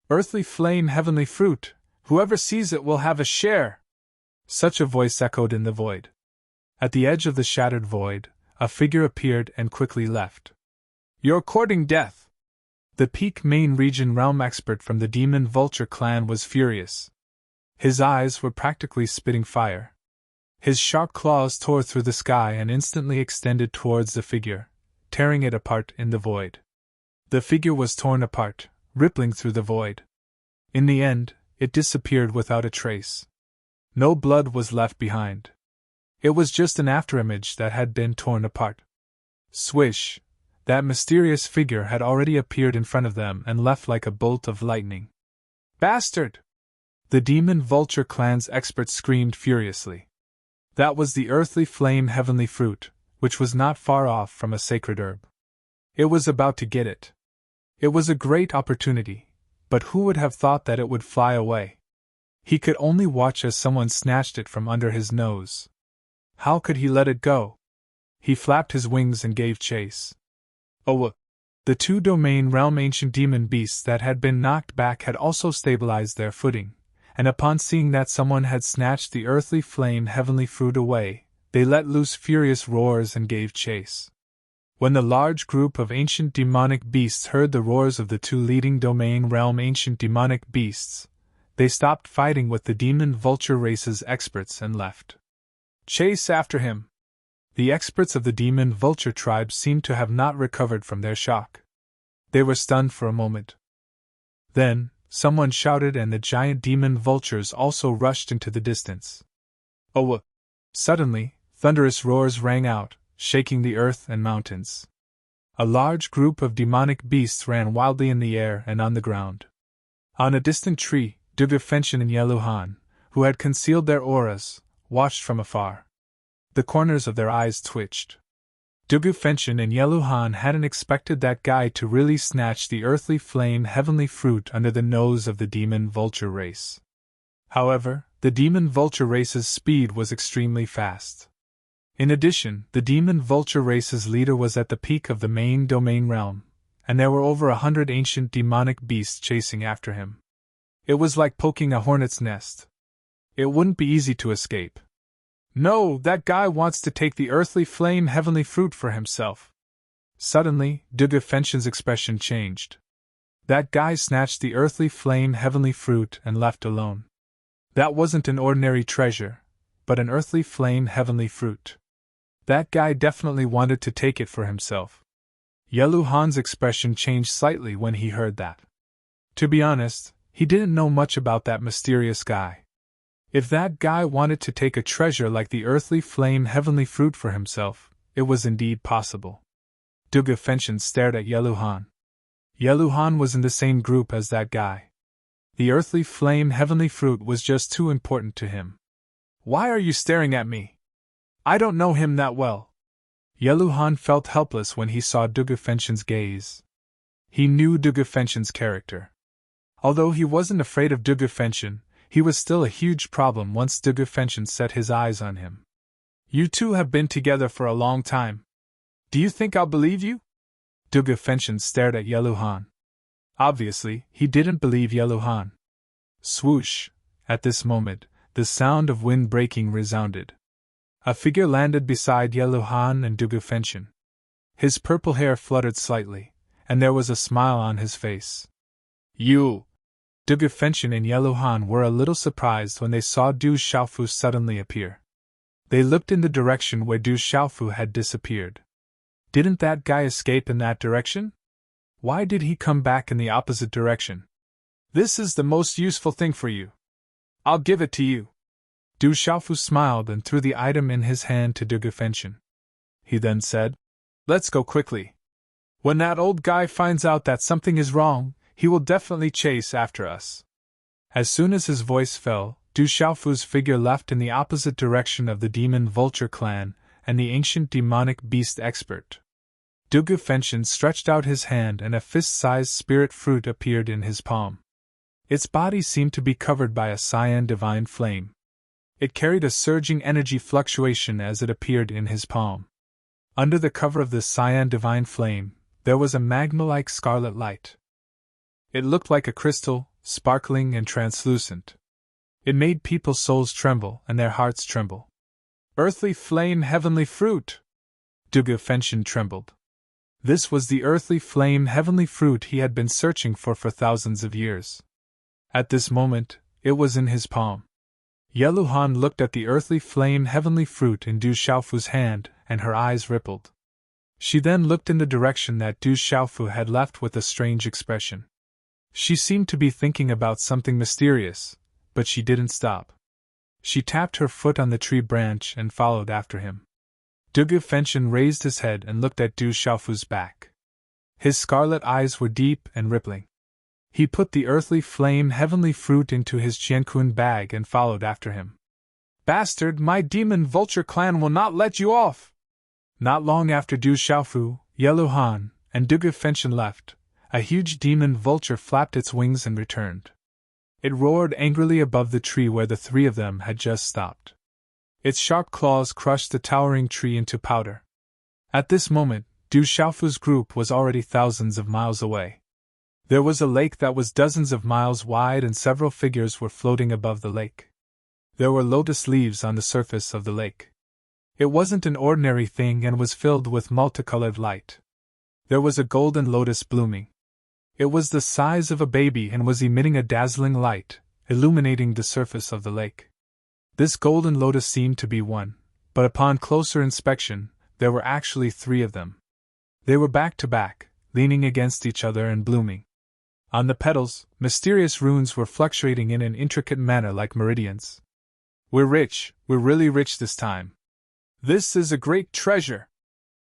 Earthly flame heavenly fruit, whoever sees it will have a share! Such a voice echoed in the void. At the edge of the shattered void, a figure appeared and quickly left. You're courting death! The peak main region realm expert from the Demon Vulture Clan was furious. His eyes were practically spitting fire. His sharp claws tore through the sky and instantly extended towards the figure, tearing it apart in the void. The figure was torn apart, rippling through the void. In the end, it disappeared without a trace. No blood was left behind. It was just an afterimage that had been torn apart. Swish! That mysterious figure had already appeared in front of them and left like a bolt of lightning. Bastard! The Demon Vulture Clan's expert screamed furiously. That was the earthly flame heavenly fruit, which was not far off from a sacred herb. It was about to get it. It was a great opportunity, but who would have thought that it would fly away? He could only watch as someone snatched it from under his nose. How could he let it go? He flapped his wings and gave chase. Oh, the two domain realm ancient demon beasts that had been knocked back had also stabilized their footing, and upon seeing that someone had snatched the earthly flame heavenly fruit away, they let loose furious roars and gave chase. When the large group of ancient demonic beasts heard the roars of the two leading domain realm ancient demonic beasts, they stopped fighting with the Demon Vulture race's experts and left. Chase after him! The experts of the Demon Vulture tribe seemed to have not recovered from their shock. They were stunned for a moment. Then, someone shouted and the giant demon vultures also rushed into the distance. Oh! Suddenly, thunderous roars rang out, shaking the earth and mountains. A large group of demonic beasts ran wildly in the air and on the ground. On a distant tree, Dugefenchen and Yeluhan, who had concealed their auras, watched from afar. The corners of their eyes twitched. Dugu Fenshin and Yeluhan hadn't expected that guy to really snatch the earthly flame heavenly fruit under the nose of the demon vulture race. However, the demon vulture race's speed was extremely fast. In addition, the demon vulture race's leader was at the peak of the main domain realm, and there were over 100 ancient demonic beasts chasing after him. It was like poking a hornet's nest. It wouldn't be easy to escape. No, that guy wants to take the earthly flame heavenly fruit for himself. Suddenly, Dugu Fenshin's expression changed. That guy snatched the earthly flame heavenly fruit and left alone. That wasn't an ordinary treasure, but an earthly flame heavenly fruit. That guy definitely wanted to take it for himself. Yeluhan's expression changed slightly when he heard that. To be honest, he didn't know much about that mysterious guy. If that guy wanted to take a treasure like the earthly flame heavenly fruit for himself, it was indeed possible. Dugu Fenshin stared at Yeluhan. Yeluhan was in the same group as that guy. The earthly flame heavenly fruit was just too important to him. Why are you staring at me? I don't know him that well. Yeluhan felt helpless when he saw Dugu Fenshin's gaze. He knew Dugu Fenshin's character. Although he wasn't afraid of Dugu Fenshin, he was still a huge problem once Dugu Fenshin set his eyes on him. You two have been together for a long time. Do you think I'll believe you? Dugu Fenshin stared at Yeluhan. Obviously, he didn't believe Yeluhan. Swoosh! At this moment, the sound of wind breaking resounded. A figure landed beside Yeluhan and Dugu Fenshin. His purple hair fluttered slightly, and there was a smile on his face. You! Dugu Fenshin and Yeluhan were a little surprised when they saw Du Xiaofu suddenly appear. They looked in the direction where Du Xiaofu had disappeared. Didn't that guy escape in that direction? Why did he come back in the opposite direction? This is the most useful thing for you. I'll give it to you. Du Xiaofu smiled and threw the item in his hand to Dugu Fenshin. He then said, Let's go quickly. When that old guy finds out that something is wrong, he will definitely chase after us. As soon as his voice fell, Du Xiaofu's figure left in the opposite direction of the demon vulture clan and the ancient demonic beast expert. Dugu Fenshin stretched out his hand and a fist-sized spirit fruit appeared in his palm. Its body seemed to be covered by a cyan divine flame. It carried a surging energy fluctuation as it appeared in his palm. Under the cover of this cyan divine flame, there was a magma-like scarlet light. It looked like a crystal, sparkling and translucent. It made people's souls tremble and their hearts tremble. Earthly flame heavenly fruit! Dugu Fenshin trembled. This was the earthly flame heavenly fruit he had been searching for thousands of years. At this moment, it was in his palm. Yeluhan looked at the earthly flame heavenly fruit in Du Xiaofu's hand, and her eyes rippled. She then looked in the direction that Du Xiaofu had left with a strange expression. She seemed to be thinking about something mysterious, but she didn't stop. She tapped her foot on the tree branch and followed after him. Dugu Fenshin raised his head and looked at Du Xiaofu's back. His scarlet eyes were deep and rippling. He put the earthly flame heavenly fruit into his Qiankun bag and followed after him. Bastard, my demon vulture clan will not let you off! Not long after Du Xiaofu, Yeluhan, and Dugu Fenshin left, a huge demon vulture flapped its wings and returned. It roared angrily above the tree where the three of them had just stopped. Its sharp claws crushed the towering tree into powder. At this moment, Du Xiaofu's group was already thousands of miles away. There was a lake that was dozens of miles wide and several figures were floating above the lake. There were lotus leaves on the surface of the lake. It wasn't an ordinary thing and was filled with multicolored light. There was a golden lotus blooming. It was the size of a baby and was emitting a dazzling light, illuminating the surface of the lake. This golden lotus seemed to be one, but upon closer inspection, there were actually three of them. They were back to back, leaning against each other and blooming. On the petals, mysterious runes were fluctuating in an intricate manner like meridians. We're rich, we're really rich this time. This is a great treasure!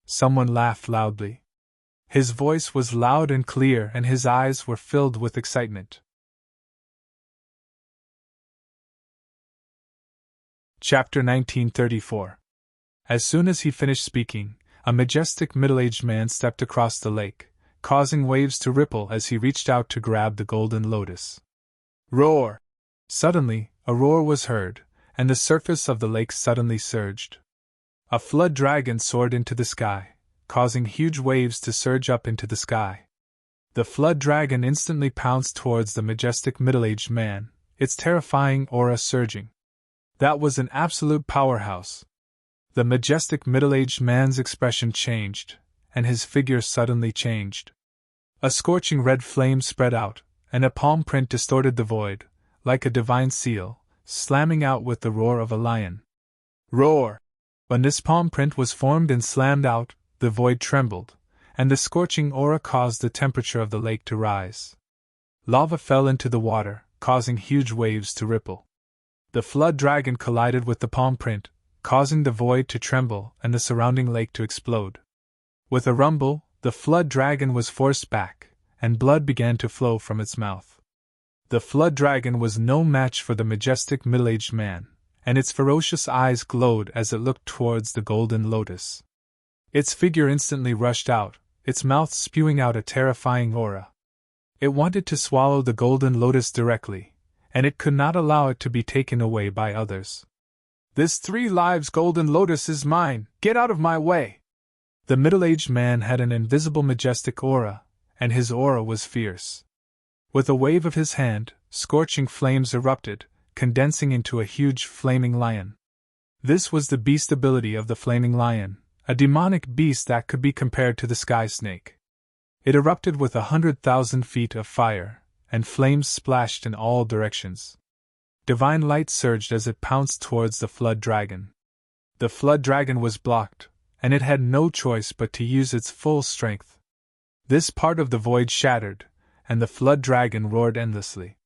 Someone laughed loudly. His voice was loud and clear and his eyes were filled with excitement. Chapter 1934. As soon as he finished speaking, a majestic middle-aged man stepped across the lake, causing waves to ripple as he reached out to grab the golden lotus. Roar! Suddenly, a roar was heard, and the surface of the lake suddenly surged. A flood dragon soared into the sky, causing huge waves to surge up into the sky. The flood dragon instantly pounced towards the majestic middle-aged man, its terrifying aura surging. That was an absolute powerhouse. The majestic middle-aged man's expression changed, and his figure suddenly changed. A scorching red flame spread out, and a palm print distorted the void, like a divine seal, slamming out with the roar of a lion. Roar! When this palm print was formed and slammed out, the void trembled, and the scorching aura caused the temperature of the lake to rise. Lava fell into the water, causing huge waves to ripple. The flood dragon collided with the palm print, causing the void to tremble and the surrounding lake to explode. With a rumble, the flood dragon was forced back, and blood began to flow from its mouth. The flood dragon was no match for the majestic middle-aged man, and its ferocious eyes glowed as it looked towards the golden lotus. Its figure instantly rushed out, its mouth spewing out a terrifying aura. It wanted to swallow the golden lotus directly, and it could not allow it to be taken away by others. "This 3 lives golden lotus is mine, get out of my way!" The middle-aged man had an invisible majestic aura, and his aura was fierce. With a wave of his hand, scorching flames erupted, condensing into a huge flaming lion. This was the beast ability of the flaming lion, a demonic beast that could be compared to the sky snake. It erupted with 100,000 feet of fire, and flames splashed in all directions. Divine light surged as it pounced towards the flood dragon. The flood dragon was blocked, and it had no choice but to use its full strength. This part of the void shattered, and the flood dragon roared endlessly.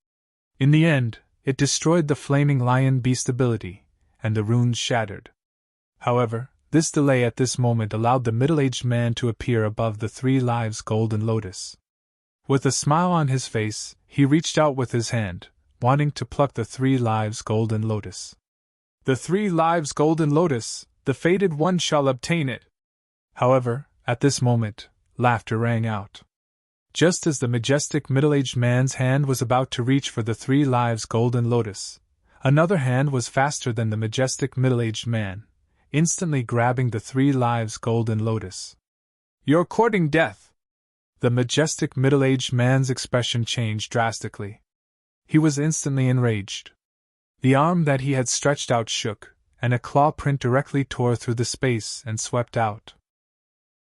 In the end, it destroyed the flaming lion beast ability, and the runes shattered. However, this delay at this moment allowed the middle-aged man to appear above the 3 lives golden lotus. With a smile on his face, he reached out with his hand, wanting to pluck the 3 lives golden lotus. "The 3 lives golden lotus, the fated one shall obtain it." However, at this moment, laughter rang out. Just as the majestic middle-aged man's hand was about to reach for the 3 lives golden lotus, another hand was faster than the majestic middle-aged man, instantly grabbing the 3 lives golden lotus. "You're courting death!" The majestic middle-aged man's expression changed drastically. He was instantly enraged. The arm that he had stretched out shook, and a claw print directly tore through the space and swept out.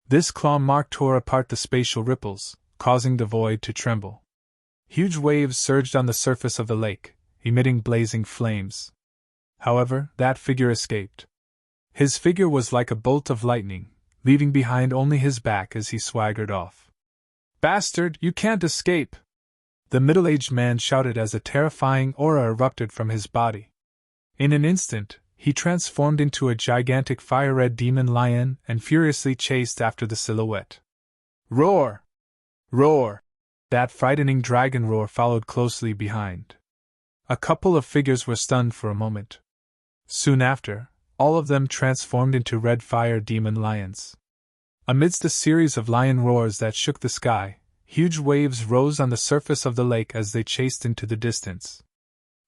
This claw mark tore apart the spatial ripples, causing the void to tremble. Huge waves surged on the surface of the lake, emitting blazing flames. However, that figure escaped. His figure was like a bolt of lightning, leaving behind only his back as he swaggered off. "Bastard, you can't escape!" The middle-aged man shouted as a terrifying aura erupted from his body. In an instant, he transformed into a gigantic fire-red demon lion and furiously chased after the silhouette. Roar! Roar! That frightening dragon roar followed closely behind. A couple of figures were stunned for a moment. Soon after, all of them transformed into red fire demon lions. Amidst a series of lion roars that shook the sky, huge waves rose on the surface of the lake as they chased into the distance.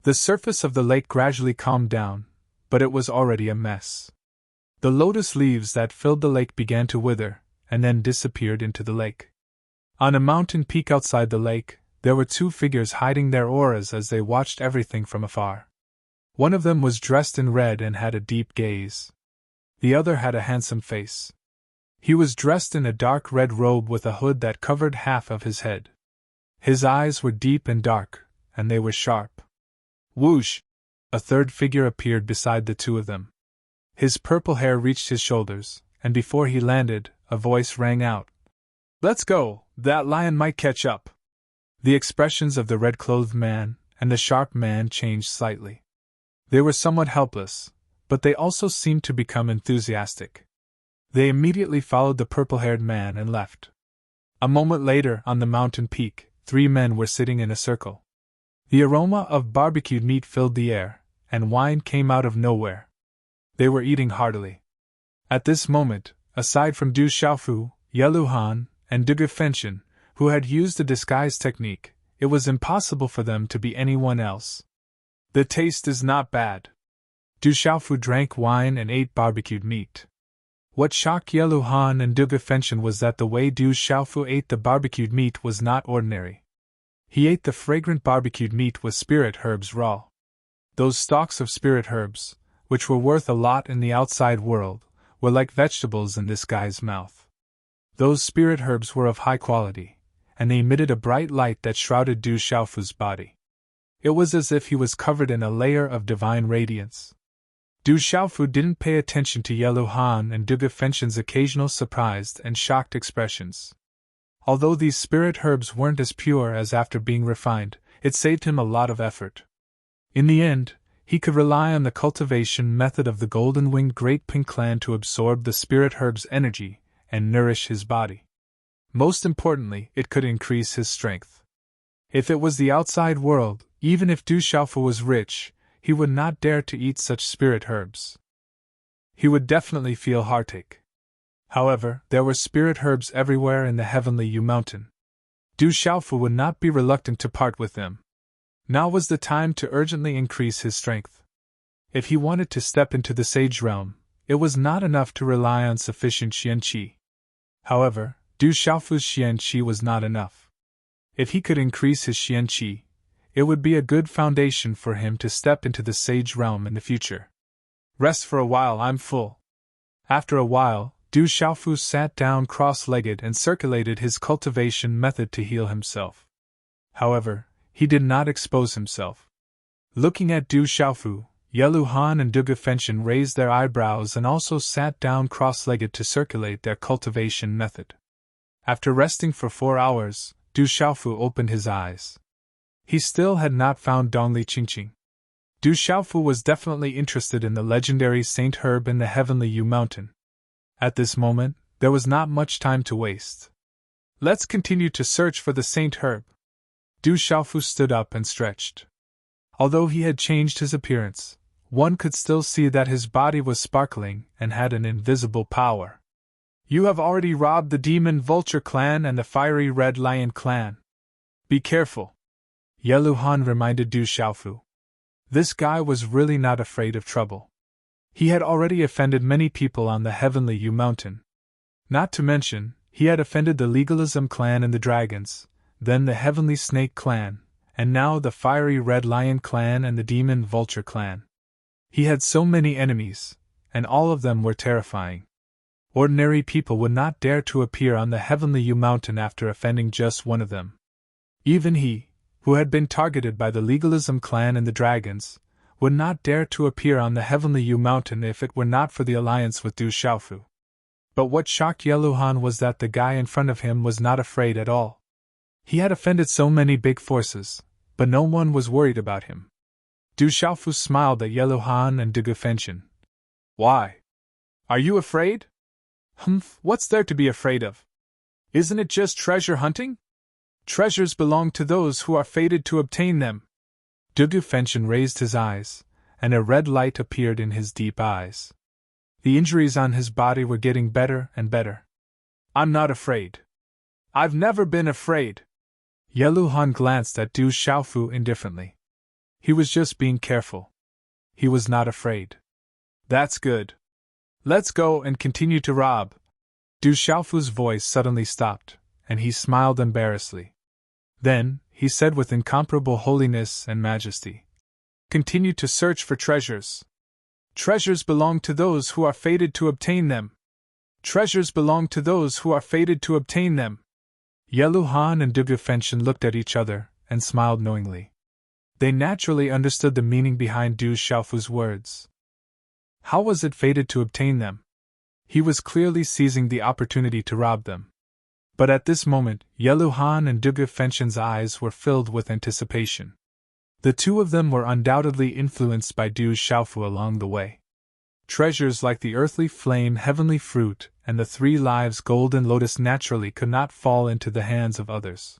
The surface of the lake gradually calmed down, but it was already a mess. The lotus leaves that filled the lake began to wither, and then disappeared into the lake. On a mountain peak outside the lake, there were 2 figures hiding their auras as they watched everything from afar. One of them was dressed in red and had a deep gaze. The other had a handsome face. He was dressed in a dark red robe with a hood that covered half of his head. His eyes were deep and dark, and they were sharp. Whoosh! A third figure appeared beside the 2 of them. His purple hair reached his shoulders, and before he landed, a voice rang out. "Let's go, that lion might catch up." The expressions of the red-clothed man and the sharp man changed slightly. They were somewhat helpless, but they also seemed to become enthusiastic. They immediately followed the purple-haired man and left. A moment later, on the mountain peak, 3 men were sitting in a circle. The aroma of barbecued meat filled the air, and wine came out of nowhere. They were eating heartily. At this moment, aside from Du Xiaofu, Yelu Han, and Duge Fenshin, who had used the disguise technique, it was impossible for them to be anyone else. The taste is not bad. Du Xiaofu drank wine and ate barbecued meat. What shocked Yelu Han and Duge Fenshin was that the way Du Xiaofu ate the barbecued meat was not ordinary. He ate the fragrant barbecued meat with spirit herbs raw. Those stalks of spirit herbs, which were worth a lot in the outside world, were like vegetables in this guy's mouth. Those spirit herbs were of high quality, and they emitted a bright light that shrouded Du Xiaofu's body. It was as if he was covered in a layer of divine radiance. Du Xiaofu didn't pay attention to Yelu Han and Duge Fenshin's occasional surprised and shocked expressions. Although these spirit herbs weren't as pure as after being refined, it saved him a lot of effort. In the end, he could rely on the cultivation method of the golden-winged Great Pink Clan to absorb the spirit herb's energy and nourish his body. Most importantly, it could increase his strength. If it was the outside world, even if Du Xiaofu was rich, he would not dare to eat such spirit herbs. He would definitely feel heartache. However, there were spirit herbs everywhere in the heavenly Yu Mountain. Du Xiaofu would not be reluctant to part with them. Now was the time to urgently increase his strength. If he wanted to step into the sage realm, it was not enough to rely on sufficient Xian Qi. However, Du Xiaofu's Xian Qi was not enough. If he could increase his Xian Qi, it would be a good foundation for him to step into the sage realm in the future. Rest for a while, I'm full. After a while, Du Xiaofu sat down cross-legged and circulated his cultivation method to heal himself. However, he did not expose himself. Looking at Du Xiaofu, Yelu Han and Duge Fenshin raised their eyebrows and also sat down cross-legged to circulate their cultivation method. After resting for 4 hours, Du Xiaofu opened his eyes. He still had not found Dongli Qingqing. Du Xiaofu was definitely interested in the legendary Saint Herb in the heavenly Yu Mountain. At this moment, there was not much time to waste. Let's continue to search for the Saint Herb. Du Xiaofu stood up and stretched. Although he had changed his appearance, one could still see that his body was sparkling and had an invisible power. You have already robbed the Demon Vulture Clan and the Fiery Red Lion Clan. Be careful. Yelu Han reminded Du Xiaofu. This guy was really not afraid of trouble. He had already offended many people on the heavenly Yu Mountain. Not to mention, he had offended the Legalism Clan and the Dragons, then the Heavenly Snake Clan, and now the Fiery Red Lion Clan and the Demon Vulture Clan. He had so many enemies, and all of them were terrifying. Ordinary people would not dare to appear on the heavenly Yu Mountain after offending just one of them. Even he, who had been targeted by the Legalism Clan and the Dragons, would not dare to appear on the heavenly Yu Mountain if it were not for the alliance with Du Xiaofu. But what shocked Yelu Han was that the guy in front of him was not afraid at all. He had offended so many big forces, but no one was worried about him. Du Xiaofu smiled at Yelu Han and Duge Fenshin. Why? Are you afraid? Humph, what's there to be afraid of? Isn't it just treasure hunting? Treasures belong to those who are fated to obtain them. Duge Fenshin raised his eyes, and a red light appeared in his deep eyes. The injuries on his body were getting better and better. I'm not afraid. I've never been afraid. Yelu Han glanced at Du Xiaofu indifferently. He was just being careful. He was not afraid. That's good. Let's go and continue to rob. Du Xiaofu's voice suddenly stopped, and he smiled embarrassedly. Then, he said with incomparable holiness and majesty, continue to search for treasures. Treasures belong to those who are fated to obtain them. Treasures belong to those who are fated to obtain them. Yelu Han and Duge Fenshin looked at each other and smiled knowingly. They naturally understood the meaning behind Du Xiaofu's words. How was it fated to obtain them? He was clearly seizing the opportunity to rob them. But at this moment, Yelu Han and Duge Fenshin's eyes were filled with anticipation. The two of them were undoubtedly influenced by Du Xiaofu along the way. Treasures like the earthly flame, heavenly fruit, and the 3 lives golden lotus naturally could not fall into the hands of others.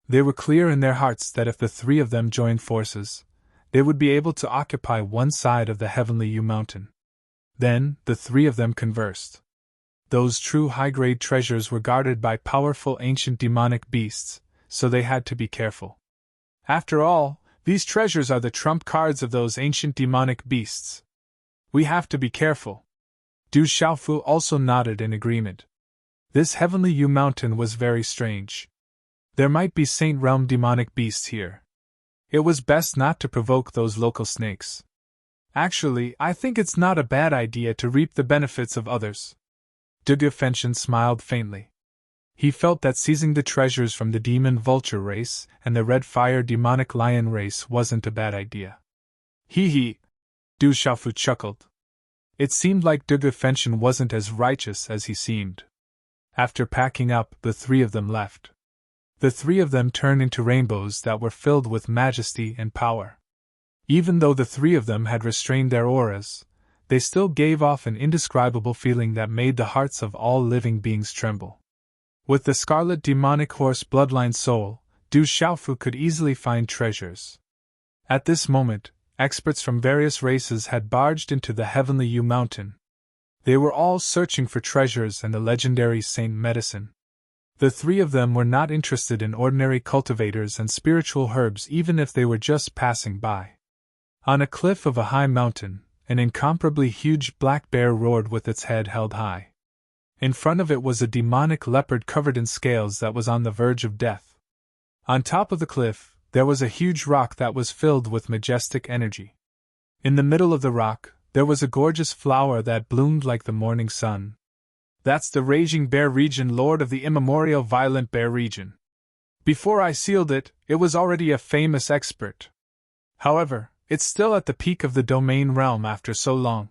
They were clear in their hearts that if the 3 of them joined forces, they would be able to occupy one side of the heavenly Yu Mountain. Then, the 3 of them conversed. Those true high-grade treasures were guarded by powerful ancient demonic beasts, so they had to be careful. After all, these treasures are the trump cards of those ancient demonic beasts. We have to be careful. Du Xiaofu also nodded in agreement. This heavenly Yu mountain was very strange. There might be Saint Realm demonic beasts here. It was best not to provoke those local snakes. Actually, I think it's not a bad idea to reap the benefits of others. Dugu Fenshin smiled faintly. He felt that seizing the treasures from the demon vulture race and the red fire demonic lion race wasn't a bad idea. Hee hee, Du Xiaofu chuckled. It seemed like Dugu Fenshin wasn't as righteous as he seemed. After packing up, the three of them left. The three of them turned into rainbows that were filled with majesty and power. Even though the three of them had restrained their auras, they still gave off an indescribable feeling that made the hearts of all living beings tremble. With the scarlet demonic horse bloodline soul, Du Xiaofu could easily find treasures. At this moment, experts from various races had barged into the heavenly Yu mountain. They were all searching for treasures and the legendary Saint Medicine. The three of them were not interested in ordinary cultivators and spiritual herbs even if they were just passing by. On a cliff of a high mountain, an incomparably huge black bear roared with its head held high. In front of it was a demonic leopard covered in scales that was on the verge of death. On top of the cliff, there was a huge rock that was filled with majestic energy. In the middle of the rock, there was a gorgeous flower that bloomed like the morning sun. That's the Raging Bear region, lord of the immemorial Violent Bear region. Before I sealed it, it was already a famous expert. However, it's still at the peak of the domain realm after so long.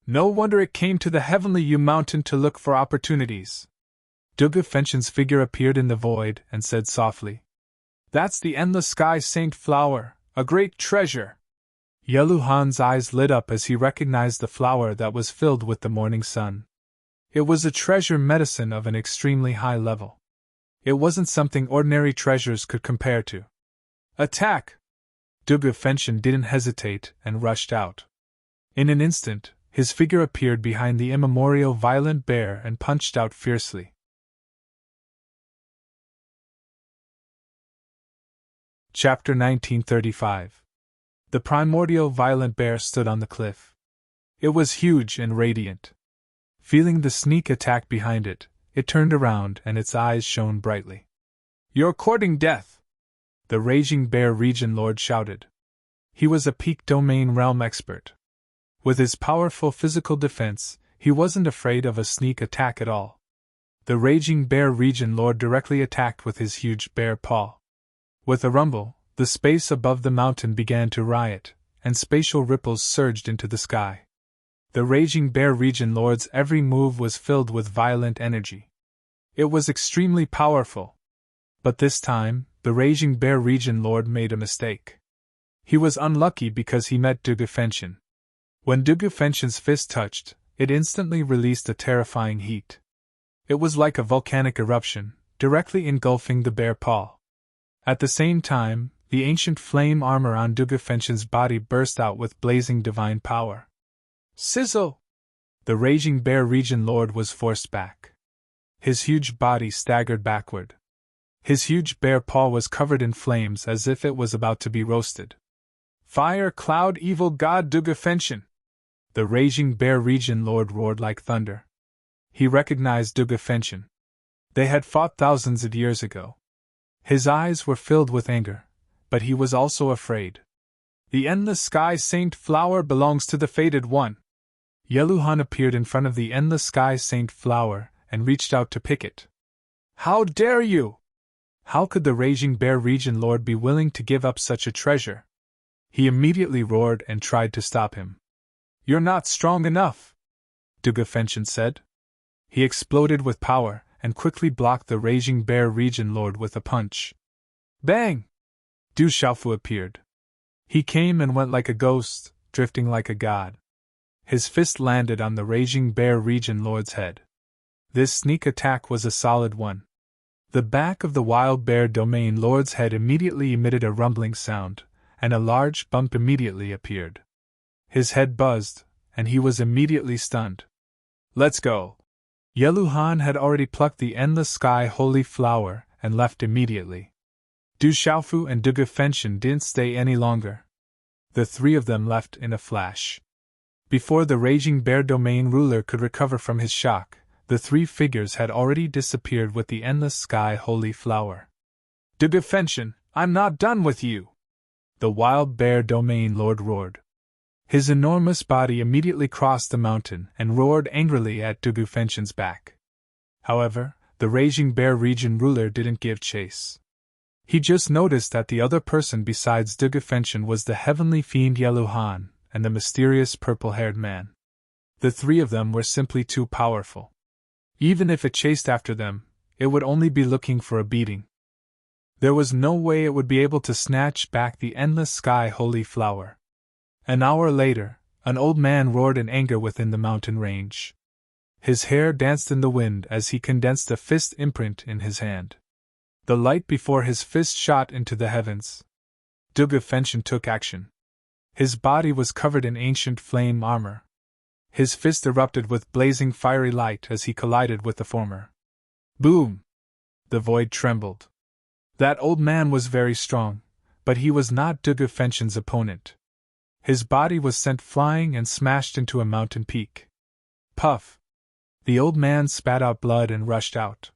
No wonder it came to the heavenly Yu mountain to look for opportunities. Dugu Fenshin's figure appeared in the void and said softly, "That's the endless sky saint flower, a great treasure." Yelu Han's eyes lit up as he recognized the flower that was filled with the morning sun. It was a treasure medicine of an extremely high level. It wasn't something ordinary treasures could compare to. "Attack!" Dugu Fenshin didn't hesitate and rushed out. In an instant, his figure appeared behind the immemorial Violent Bear and punched out fiercely. Chapter 1935. The primordial Violent Bear stood on the cliff. It was huge and radiant. Feeling the sneak attack behind it, it turned around and its eyes shone brightly. "You're courting death!" the Raging Bear region lord shouted. He was a peak domain realm expert. With his powerful physical defense, he wasn't afraid of a sneak attack at all. The Raging Bear region lord directly attacked with his huge bear paw. With a rumble, the space above the mountain began to riot, and spatial ripples surged into the sky. The Raging Bear region lord's every move was filled with violent energy. It was extremely powerful. But this time, the Raging Bear region lord made a mistake. He was unlucky because he met Dugu Fenshin. When Dugu Fenshin's fist touched, it instantly released a terrifying heat. It was like a volcanic eruption, directly engulfing the bear paw. At the same time, the ancient flame armor on Dugu Fenshin's body burst out with blazing divine power. Sizzle! The Raging Bear region lord was forced back. His huge body staggered backward. His huge bear paw was covered in flames as if it was about to be roasted. "Fire cloud evil god Dugu Fenshin!" The Raging Bear region lord roared like thunder. He recognized Dugu Fenshin. They had fought thousands of years ago. His eyes were filled with anger, but he was also afraid. "The endless sky saint flower belongs to the fated one." Yeluhan appeared in front of the endless sky saint flower and reached out to pick it. "How dare you!" How could the Raging Bear region lord be willing to give up such a treasure? He immediately roared and tried to stop him. "You're not strong enough," Dugu Fenshin said. He exploded with power and quickly blocked the Raging Bear region lord with a punch. Bang! Du Xiaofu appeared. He came and went like a ghost, drifting like a god. His fist landed on the Raging Bear region lord's head. This sneak attack was a solid one. The back of the Wild Bear domain lord's head immediately emitted a rumbling sound, and a large bump immediately appeared. His head buzzed, and he was immediately stunned. "Let's go!" Yeluhan had already plucked the endless sky holy flower and left immediately. Du Xiaofu and Duge Fenshin didn't stay any longer. The three of them left in a flash. Before the raging bear domain ruler could recover from his shock, the three figures had already disappeared with the endless sky holy flower. Duge Fenshin, I'm not done with you! The wild bear domain lord roared. His enormous body immediately crossed the mountain and roared angrily at Dugu Fenshin's back. However, the raging bear region ruler didn't give chase. He just noticed that the other person besides Dugu Fenshin was the heavenly fiend Yeluhan and the mysterious purple-haired man. The three of them were simply too powerful. Even if it chased after them, it would only be looking for a beating. There was no way it would be able to snatch back the endless sky holy flower. An hour later, an old man roared in anger within the mountain range. His hair danced in the wind as he condensed a fist imprint in his hand. The light before his fist shot into the heavens. Duge Fenshin took action. His body was covered in ancient flame armor. His fist erupted with blazing fiery light as he collided with the former. Boom! The void trembled. That old man was very strong, but he was not Duge Fenshin's opponent. His body was sent flying and smashed into a mountain peak. Puff! The old man spat out blood and rushed out.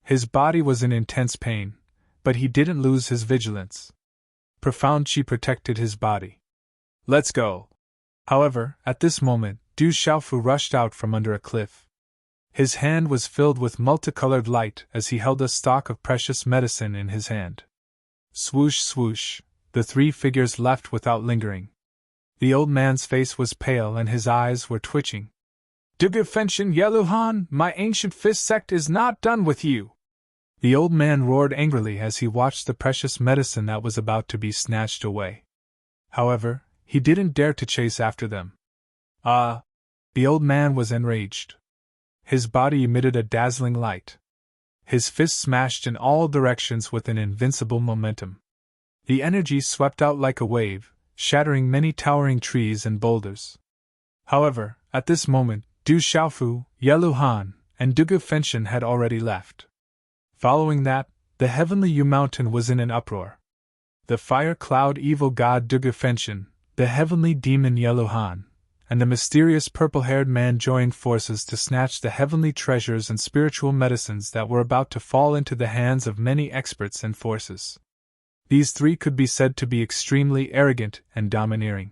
His body was in intense pain, but he didn't lose his vigilance. Profound chi protected his body. Let's go! However, at this moment, Du Xiaofu rushed out from under a cliff. His hand was filled with multicolored light as he held a stalk of precious medicine in his hand. Swoosh, swoosh, the three figures left without lingering. The old man's face was pale and his eyes were twitching. Duge Fenshin Yeluhan, my ancient fist sect is not done with you! The old man roared angrily as he watched the precious medicine that was about to be snatched away. However, he didn't dare to chase after them. The old man was enraged. His body emitted a dazzling light. His fist smashed in all directions with an invincible momentum. The energy swept out like a wave, shattering many towering trees and boulders. However, at this moment, Du Xiaofu, Yeluhan, and Duge Fenshin had already left. Following that, the heavenly Yu Mountain was in an uproar. The fire cloud evil god Duge Fenshin, the heavenly demon Yeluhan, and the mysterious purple-haired man joined forces to snatch the heavenly treasures and spiritual medicines that were about to fall into the hands of many experts and forces. These three could be said to be extremely arrogant and domineering.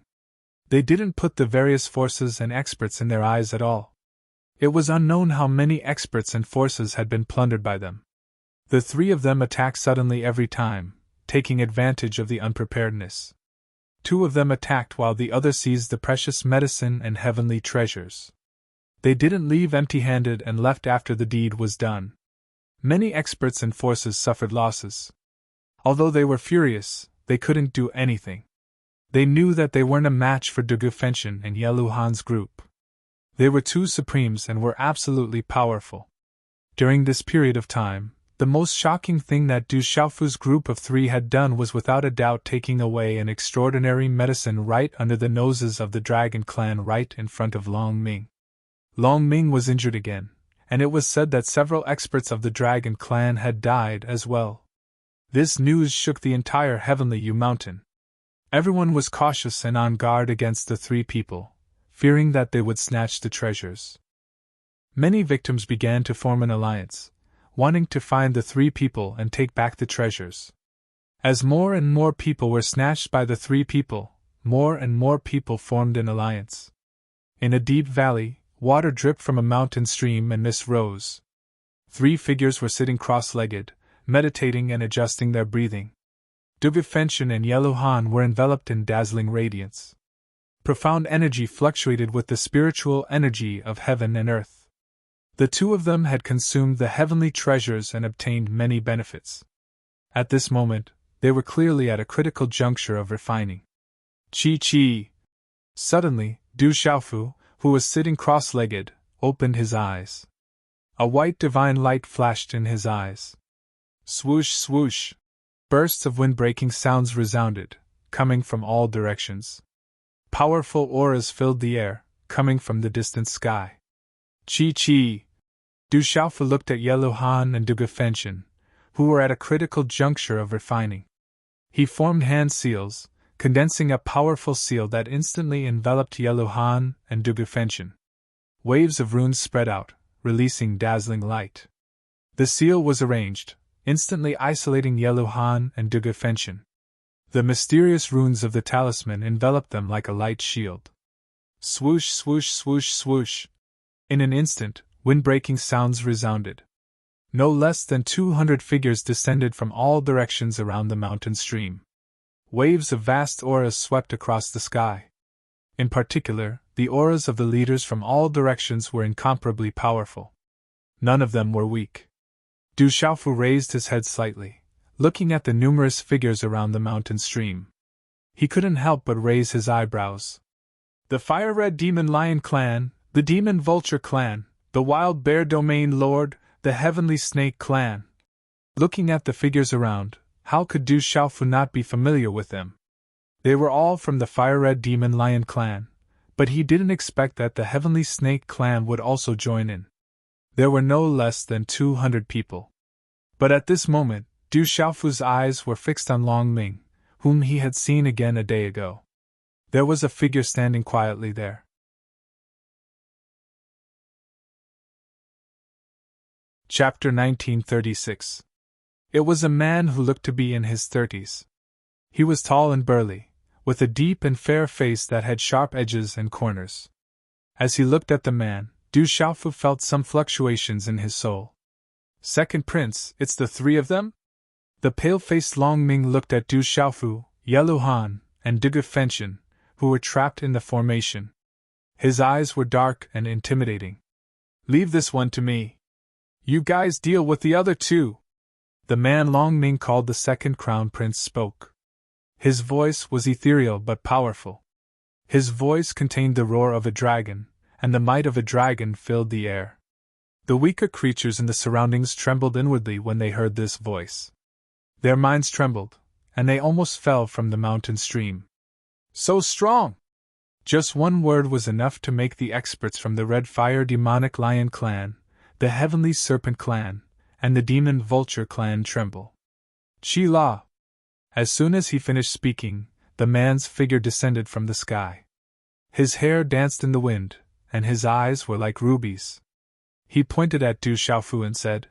They didn't put the various forces and experts in their eyes at all. It was unknown how many experts and forces had been plundered by them. The three of them attacked suddenly every time, taking advantage of the unpreparedness. Two of them attacked while the other seized the precious medicine and heavenly treasures. They didn't leave empty-handed and left after the deed was done. Many experts and forces suffered losses. Although they were furious, they couldn't do anything. They knew that they weren't a match for Duge Fenshin and Yeluhan's group. They were two supremes and were absolutely powerful. During this period of time, the most shocking thing that Du Xiaofu's group of three had done was without a doubt taking away an extraordinary medicine right under the noses of the Dragon Clan right in front of Long Ming. Long Ming was injured again, and it was said that several experts of the Dragon Clan had died as well. This news shook the entire Heavenly Yu Mountain. Everyone was cautious and on guard against the three people, fearing that they would snatch the treasures. Many victims began to form an alliance, wanting to find the three people and take back the treasures. As more and more people were snatched by the three people, more and more people formed an alliance. In a deep valley, water dripped from a mountain stream and mist rose. Three figures were sitting cross-legged, meditating and adjusting their breathing. Duge Fenshin and Yeluhan were enveloped in dazzling radiance. Profound energy fluctuated with the spiritual energy of heaven and earth. The two of them had consumed the heavenly treasures and obtained many benefits. At this moment, they were clearly at a critical juncture of refining. Chi. Suddenly, Du Xiaofu, who was sitting cross-legged, opened his eyes. A white divine light flashed in his eyes. Swoosh, swoosh. Bursts of wind-breaking sounds resounded, coming from all directions. Powerful auras filled the air, coming from the distant sky. Chi. Du Xiaofu looked at Yellow Han and Duge Fenshin, who were at a critical juncture of refining. He formed hand seals, condensing a powerful seal that instantly enveloped Yellow Han and Duge Fenshin. Waves of runes spread out, releasing dazzling light. The seal was arranged, instantly isolating Yellow Han and Duge Fenshin. The mysterious runes of the talisman enveloped them like a light shield. Swoosh, swoosh, swoosh, swoosh. In an instant, wind-breaking sounds resounded. No less than 200 figures descended from all directions around the mountain stream. Waves of vast auras swept across the sky. In particular, the auras of the leaders from all directions were incomparably powerful. None of them were weak. Du Xiaofu raised his head slightly, looking at the numerous figures around the mountain stream. He couldn't help but raise his eyebrows. The Fire-Red Demon Lion Clan, the Demon Vulture Clan, the Wild Bear Domain Lord, the Heavenly Snake Clan. Looking at the figures around, how could Du Xiaofu not be familiar with them? They were all from the Fire-Red Demon Lion Clan, but he didn't expect that the Heavenly Snake Clan would also join in. There were no less than 200 people. But at this moment, Du Xiaofu's eyes were fixed on Long Ming, whom he had seen again a day ago. There was a figure standing quietly there. Chapter 1936. It was a man who looked to be in his 30s. He was tall and burly, with a deep and fair face that had sharp edges and corners. As he looked at the man, Du Xiaofu felt some fluctuations in his soul. Second Prince, it's the three of them? The pale-faced Long Ming looked at Du Xiaofu, Yellow Han, and Duge Fenshin, who were trapped in the formation. His eyes were dark and intimidating. Leave this one to me. You guys deal with the other two. The man Long Ming called the second Crown Prince spoke. His voice was ethereal but powerful. His voice contained the roar of a dragon, and the might of a dragon filled the air. The weaker creatures in the surroundings trembled inwardly when they heard this voice. Their minds trembled, and they almost fell from the mountain stream. So strong! Just one word was enough to make the experts from the Red Fire Demonic Lion Clan, the Heavenly Serpent Clan, and the Demon Vulture Clan tremble. Chi La! As soon as he finished speaking, the man's figure descended from the sky. His hair danced in the wind, and his eyes were like rubies. He pointed at Du Xiaofu and said,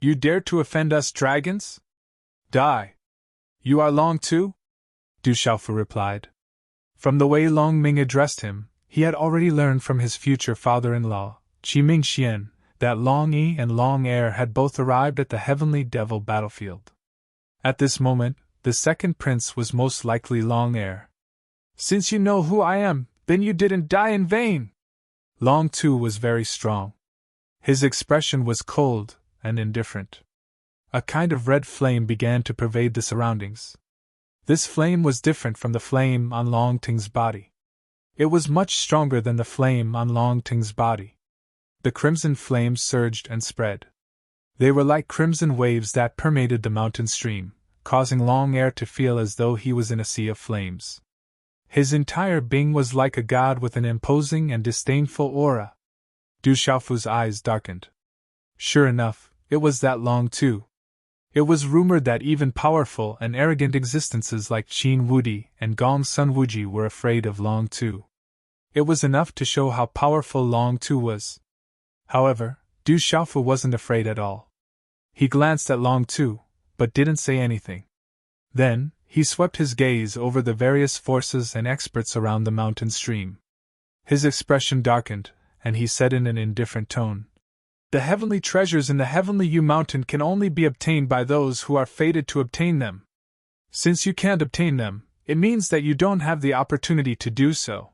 You dare to offend us dragons? Die! You are Long too? Du Xiaofu replied. From the way Long Ming addressed him, he had already learned from his future father-in-law, Qi Ming Xian, that Long Yi and Long Air had both arrived at the Heavenly Devil battlefield. At this moment, the second prince was most likely Long Air. Since you know who I am, then you didn't die in vain! Long too was very strong. His expression was cold and indifferent. A kind of red flame began to pervade the surroundings. This flame was different from the flame on Long Ting's body. It was much stronger than the flame on Long Ting's body. The crimson flames surged and spread. They were like crimson waves that permeated the mountain stream, causing Long Air to feel as though he was in a sea of flames. His entire being was like a god with an imposing and disdainful aura. Du Xiaofu's eyes darkened. Sure enough, it was that Long too. It was rumored that even powerful and arrogant existences like Qin Wudi and Gong Sun Wuji were afraid of Long Tu. It was enough to show how powerful Long Tu was. However, Du Xiaofu wasn't afraid at all. He glanced at Long Tu, but didn't say anything. Then, he swept his gaze over the various forces and experts around the mountain stream. His expression darkened, and he said in an indifferent tone, The heavenly treasures in the Heavenly Yu Mountain can only be obtained by those who are fated to obtain them. Since you can't obtain them, it means that you don't have the opportunity to do so.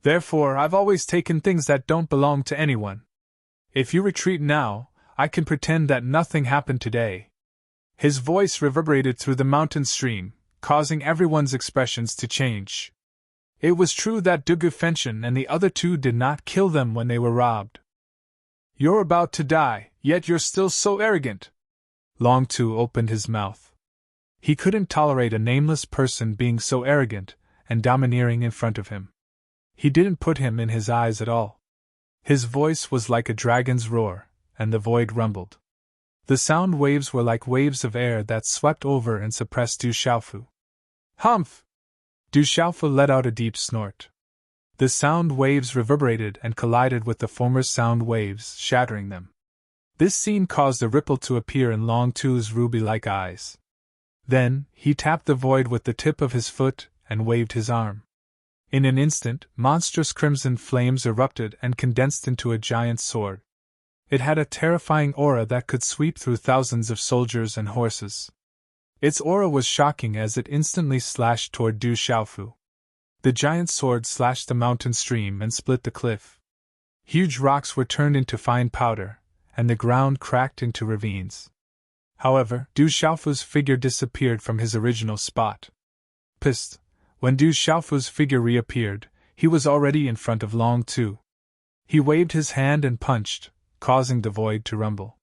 Therefore, I've always taken things that don't belong to anyone. If you retreat now, I can pretend that nothing happened today. His voice reverberated through the mountain stream, causing everyone's expressions to change. It was true that Duge Fenshin and the other two did not kill them when they were robbed. You're about to die, yet you're still so arrogant. Long Tu opened his mouth. He couldn't tolerate a nameless person being so arrogant and domineering in front of him. He didn't put him in his eyes at all. His voice was like a dragon's roar, and the void rumbled. The sound waves were like waves of air that swept over and suppressed Du Xiaofu. Humph! Du Xiaofu let out a deep snort. The sound waves reverberated and collided with the former sound waves, shattering them. This scene caused a ripple to appear in Long Tu's ruby-like eyes. Then, he tapped the void with the tip of his foot and waved his arm. In an instant, monstrous crimson flames erupted and condensed into a giant sword. It had a terrifying aura that could sweep through thousands of soldiers and horses. Its aura was shocking as it instantly slashed toward Du Xiaofu. The giant sword slashed the mountain stream and split the cliff. Huge rocks were turned into fine powder, and the ground cracked into ravines. However, Du Xiaofu's figure disappeared from his original spot. Pissed, when Du Xiaofu's figure reappeared, he was already in front of Long Tu. He waved his hand and punched, causing the void to rumble.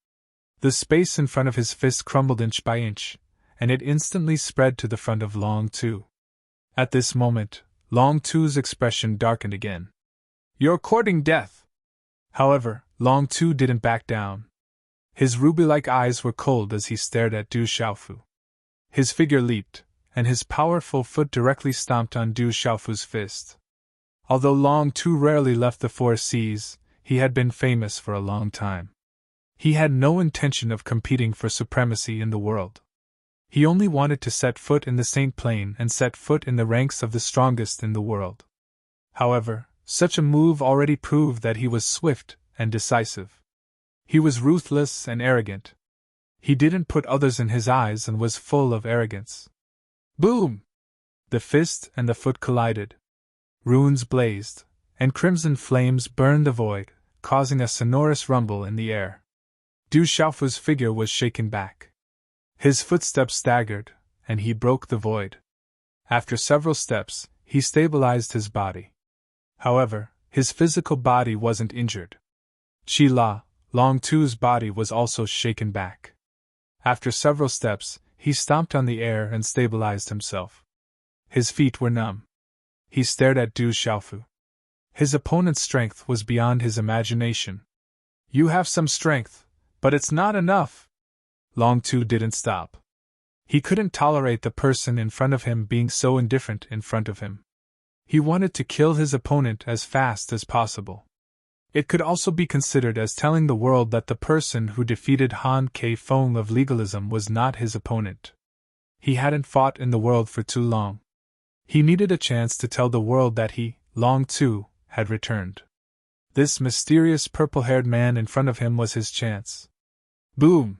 The space in front of his fist crumbled inch by inch, and it instantly spread to the front of Long Tu. At this moment, Long Tu's expression darkened again. "You're courting death!" However, Long Tu didn't back down. His ruby-like eyes were cold as he stared at Du Xiaofu. His figure leaped, and his powerful foot directly stomped on Du Xiaofu's fist. Although Long Tu rarely left the Four Seas, he had been famous for a long time. He had no intention of competing for supremacy in the world. He only wanted to set foot in the Saint Plain and set foot in the ranks of the strongest in the world. However, such a move already proved that he was swift and decisive. He was ruthless and arrogant. He didn't put others in his eyes and was full of arrogance. Boom! The fist and the foot collided. Runes blazed, and crimson flames burned the void, causing a sonorous rumble in the air. Du Xiaofu's figure was shaken back. His footsteps staggered, and he broke the void. After several steps, he stabilized his body. However, his physical body wasn't injured. Qi La, Long Tu's body was also shaken back. After several steps, he stomped on the air and stabilized himself. His feet were numb. He stared at Du Xiaofu. His opponent's strength was beyond his imagination. "You have some strength, but it's not enough." Long Tu didn't stop. He couldn't tolerate the person in front of him being so indifferent in front of him. He wanted to kill his opponent as fast as possible. It could also be considered as telling the world that the person who defeated Han Ke Fong of legalism was not his opponent. He hadn't fought in the world for too long. He needed a chance to tell the world that he, Long Tu, had returned. This mysterious purple-haired man in front of him was his chance. Boom!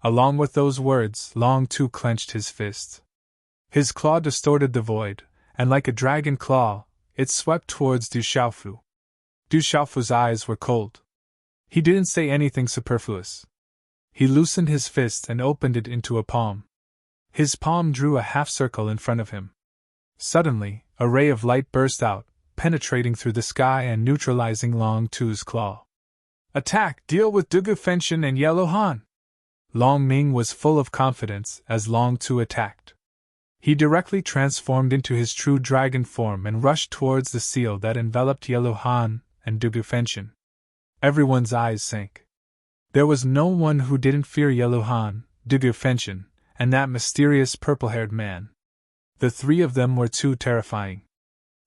Along with those words, Long Tu clenched his fist. His claw distorted the void, and like a dragon claw, it swept towards Du Xiaofu. Du Xiaofu's eyes were cold. He didn't say anything superfluous. He loosened his fist and opened it into a palm. His palm drew a half-circle in front of him. Suddenly, a ray of light burst out, penetrating through the sky and neutralizing Long Tu's claw. "Attack! Deal with Dugu Fenshin and Yellow Han!" Long Ming was full of confidence as Long Tu attacked. He directly transformed into his true dragon form and rushed towards the seal that enveloped Yellow Han and Dugu Fenshin. Everyone's eyes sank. There was no one who didn't fear Yellow Han, Dugu Fenshin, and that mysterious purple-haired man. The three of them were too terrifying.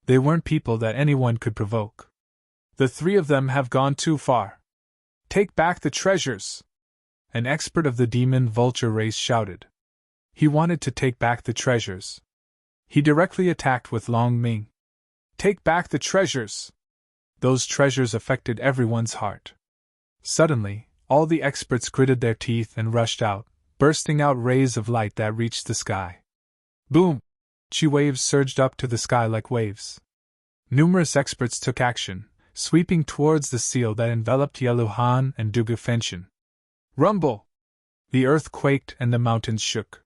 They weren't people that anyone could provoke. "The three of them have gone too far. Take back the treasures!" An expert of the demon vulture race shouted. He wanted to take back the treasures. He directly attacked with Long Ming. "Take back the treasures!" Those treasures affected everyone's heart. Suddenly, all the experts gritted their teeth and rushed out, bursting out rays of light that reached the sky. Boom! Chi waves surged up to the sky like waves. Numerous experts took action, sweeping towards the seal that enveloped Yellow Han and Dugu Fenshin. Rumble! The earth quaked and the mountains shook.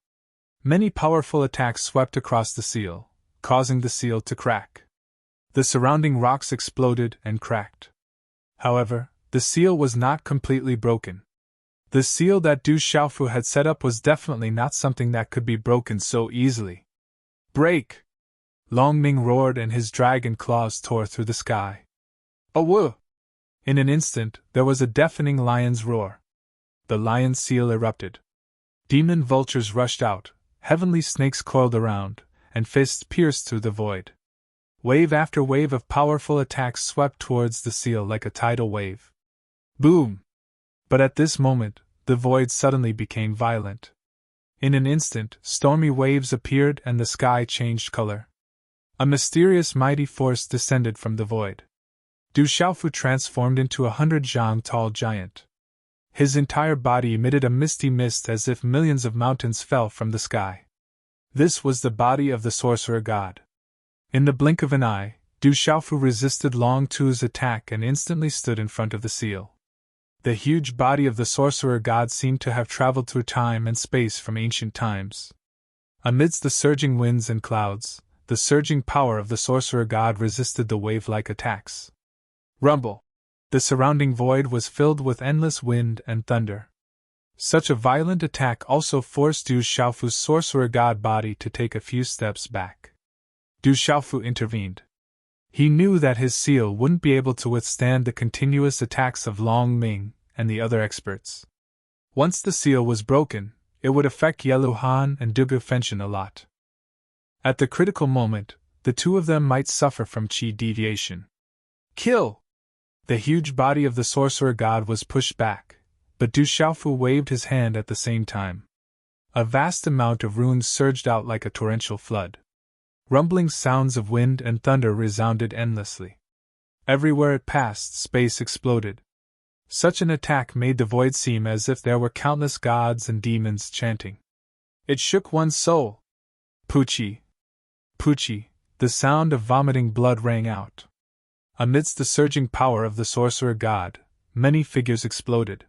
Many powerful attacks swept across the seal, causing the seal to crack. The surrounding rocks exploded and cracked. However, the seal was not completely broken. The seal that Du Xiaofu had set up was definitely not something that could be broken so easily. Break! Long Ming roared and his dragon claws tore through the sky. "Awoo!" In an instant, there was a deafening lion's roar. The lion seal erupted. Demon vultures rushed out, heavenly snakes coiled around, and fists pierced through the void. Wave after wave of powerful attacks swept towards the seal like a tidal wave. Boom! But at this moment, the void suddenly became violent. In an instant, stormy waves appeared and the sky changed color. A mysterious mighty force descended from the void. Du Xiaofu transformed into 100 tall giant. His entire body emitted a misty mist as if millions of mountains fell from the sky. This was the body of the sorcerer god. In the blink of an eye, Du Xiaofu resisted Long Tu's attack and instantly stood in front of the seal. The huge body of the sorcerer god seemed to have traveled through time and space from ancient times. Amidst the surging winds and clouds, the surging power of the sorcerer god resisted the wave-like attacks. Rumble! The surrounding void was filled with endless wind and thunder. Such a violent attack also forced Du Xiaofu's sorcerer god body to take a few steps back. Du Xiaofu intervened. He knew that his seal wouldn't be able to withstand the continuous attacks of Long Ming and the other experts. Once the seal was broken, it would affect Yellow Han and Dugu Fenshin a lot. At the critical moment, the two of them might suffer from qi deviation. Kill! The huge body of the sorcerer god was pushed back, but Du Xiaofu waved his hand at the same time. A vast amount of runes surged out like a torrential flood. Rumbling sounds of wind and thunder resounded endlessly. Everywhere it passed, space exploded. Such an attack made the void seem as if there were countless gods and demons chanting. It shook one's soul. Puchi! Puchi! The sound of vomiting blood rang out. Amidst the surging power of the sorcerer god, many figures exploded.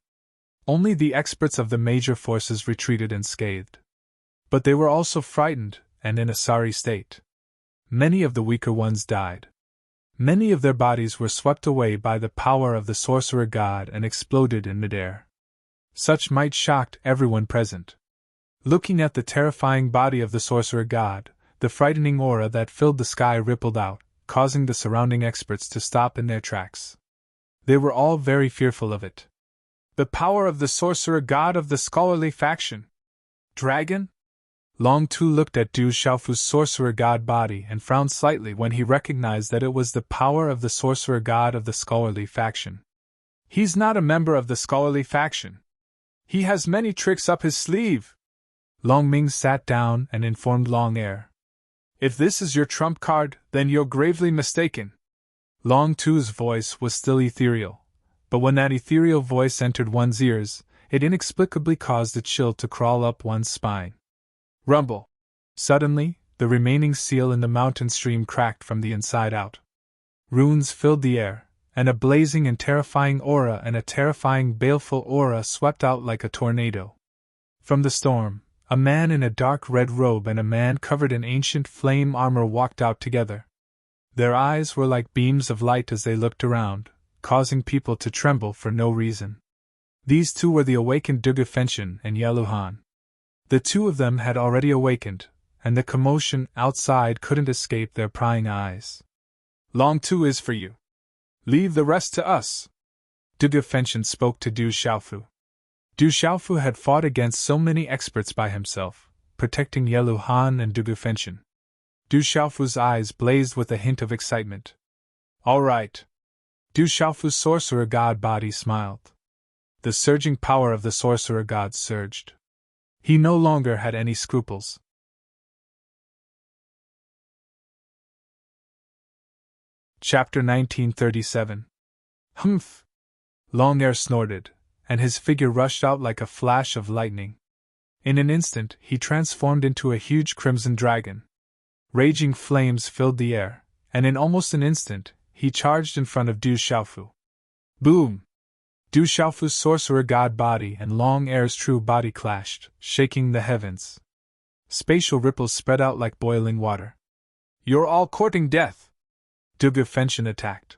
Only the experts of the major forces retreated unscathed. But they were also frightened, and in a sorry state. Many of the weaker ones died. Many of their bodies were swept away by the power of the sorcerer god and exploded in midair. Such might shocked everyone present. Looking at the terrifying body of the sorcerer god, the frightening aura that filled the sky rippled out, causing the surrounding experts to stop in their tracks. They were all very fearful of it. The power of the sorcerer god of the scholarly faction. Dragon? Long Tu looked at Du Xiaofu's sorcerer god body and frowned slightly when he recognized that it was the power of the sorcerer god of the scholarly faction. He's not a member of the scholarly faction. He has many tricks up his sleeve. Long Ming sat down and informed Long Air. If this is your trump card, then you're gravely mistaken. Long Tu's voice was still ethereal, but when that ethereal voice entered one's ears, it inexplicably caused a chill to crawl up one's spine. Rumble! Suddenly, the remaining seal in the mountain stream cracked from the inside out. Runes filled the air, and a blazing and terrifying aura and a terrifying baleful aura swept out like a tornado. From the storm, a man in a dark red robe and a man covered in ancient flame armor walked out together. Their eyes were like beams of light as they looked around, causing people to tremble for no reason. These two were the awakened Dugu Fenshin and Yellow Han. The two of them had already awakened, and the commotion outside couldn't escape their prying eyes. Long Tu is for you. Leave the rest to us. Dugu Fenshin spoke to Du Xiaofu. Du Xiaofu had fought against so many experts by himself, protecting Yellow Han and Dugu Fenshin. Du Xiaofu's eyes blazed with a hint of excitement. All right. Du Xiaofu's sorcerer god body smiled. The surging power of the sorcerer god surged. He no longer had any scruples. Chapter 1937. Humph! Long Air snorted, and his figure rushed out like a flash of lightning. In an instant, he transformed into a huge crimson dragon. Raging flames filled the air, and in almost an instant, he charged in front of Du Xiaofu. Boom! Du Xiaofu's sorcerer god body and Long Air's true body clashed, shaking the heavens. Spatial ripples spread out like boiling water. You're all courting death! Dugu Fenshin attacked.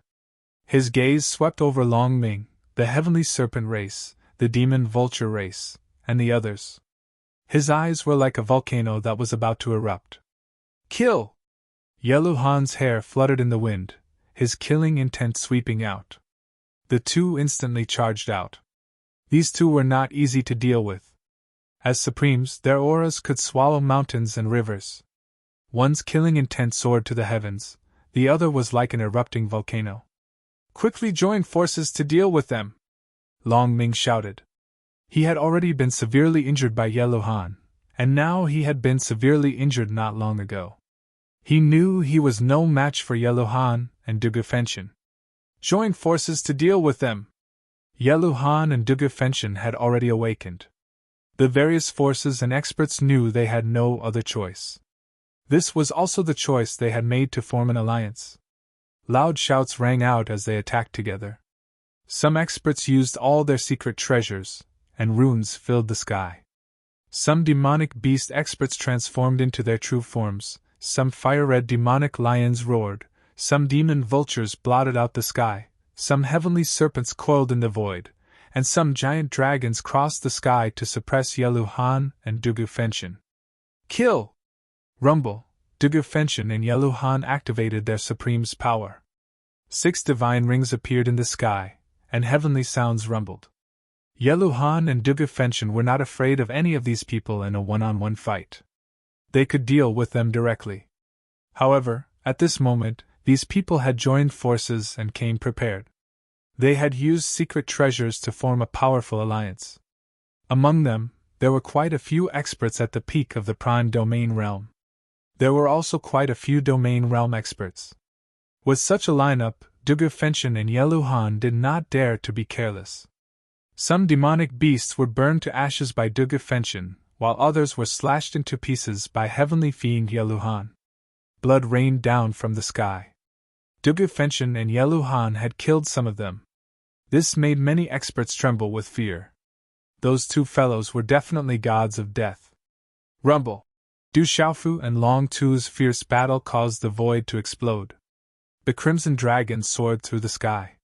His gaze swept over Long Ming, the heavenly serpent race, the demon vulture race, and the others. His eyes were like a volcano that was about to erupt. Kill! Yellow Han's hair fluttered in the wind, his killing intent sweeping out. The two instantly charged out. These two were not easy to deal with. As supremes, their auras could swallow mountains and rivers. One's killing intent soared to the heavens, the other was like an erupting volcano. Quickly join forces to deal with them! Long Ming shouted. He had already been severely injured by Yellow Han, and now he had been severely injured not long ago. He knew he was no match for Yellow Han and Dugu Fenshin. Join forces to deal with them! Yellow Han and Dugu Fenshin had already awakened. The various forces and experts knew they had no other choice. This was also the choice they had made to form an alliance. Loud shouts rang out as they attacked together. Some experts used all their secret treasures, and runes filled the sky. Some demonic beast experts transformed into their true forms, some fire-red demonic lions roared, some demon vultures blotted out the sky, some heavenly serpents coiled in the void, and some giant dragons crossed the sky to suppress Yellow Han and Dugu Fenshin. Kill! Rumble! Dugu Fenshin and Yellow Han activated their supreme's power. 6 divine rings appeared in the sky, and heavenly sounds rumbled. Yellow Han and Dugu Fenshin were not afraid of any of these people in a one-on-one fight. They could deal with them directly. However, at this moment, these people had joined forces and came prepared. They had used secret treasures to form a powerful alliance. Among them, there were quite a few experts at the peak of the Prime Domain realm. There were also quite a few Domain realm experts. With such a lineup, Dugu Fenshin and Yellow Han did not dare to be careless. Some demonic beasts were burned to ashes by Dugu Fenshin, while others were slashed into pieces by heavenly fiend Yellow Han. Blood rained down from the sky. Dugu Fenshin and Yellow Han had killed some of them. This made many experts tremble with fear. Those two fellows were definitely gods of death. Rumble! Du Xiaofu and Long Tu's fierce battle caused the void to explode. The crimson dragon soared through the sky.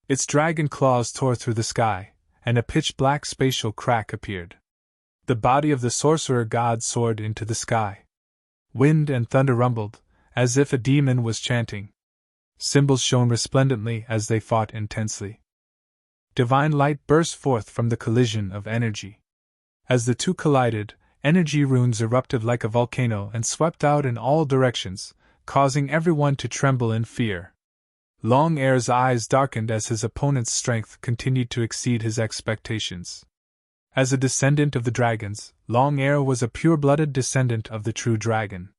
Its dragon claws tore through the sky, and a pitch-black spatial crack appeared. The body of the sorcerer god soared into the sky. Wind and thunder rumbled, as if a demon was chanting. Symbols shone resplendently as they fought intensely. Divine light burst forth from the collision of energy. As the two collided, energy runes erupted like a volcano and swept out in all directions, causing everyone to tremble in fear. Long Air's eyes darkened as his opponent's strength continued to exceed his expectations. As a descendant of the dragons, Long Air was a pure-blooded descendant of the true dragon.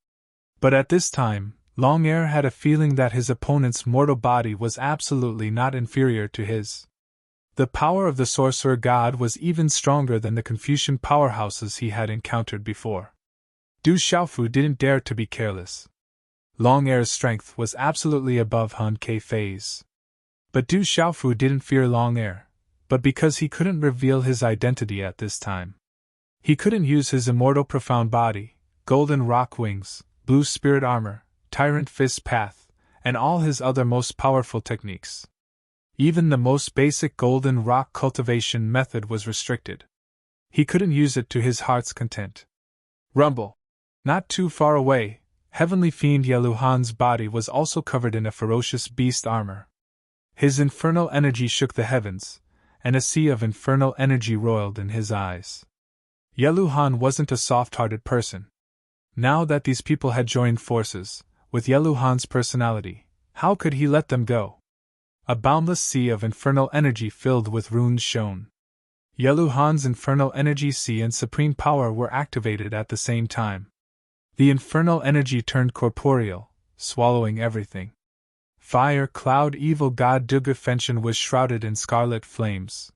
But at this time, Long Air had a feeling that his opponent's mortal body was absolutely not inferior to his. The power of the sorcerer god was even stronger than the Confucian powerhouses he had encountered before. Du Xiaofu didn't dare to be careless. Long Air's strength was absolutely above Han Keifei's. But Du Xiaofu didn't fear Long Air, but because he couldn't reveal his identity at this time. He couldn't use his immortal profound body, golden rock wings, blue spirit armor, tyrant fist path, and all his other most powerful techniques. Even the most basic golden rock cultivation method was restricted. He couldn't use it to his heart's content. Rumble! Not too far away, heavenly fiend Yellow Han's body was also covered in a ferocious beast armor. His infernal energy shook the heavens, and a sea of infernal energy roiled in his eyes. Yellow Han wasn't a soft-hearted person. Now that these people had joined forces, with Yellow Han's personality, how could he let them go? A boundless sea of infernal energy filled with runes shone. Yellow Han's infernal energy sea and supreme power were activated at the same time. The infernal energy turned corporeal, swallowing everything. Fire Cloud Evil God Dugu Fenshin was shrouded in scarlet flames.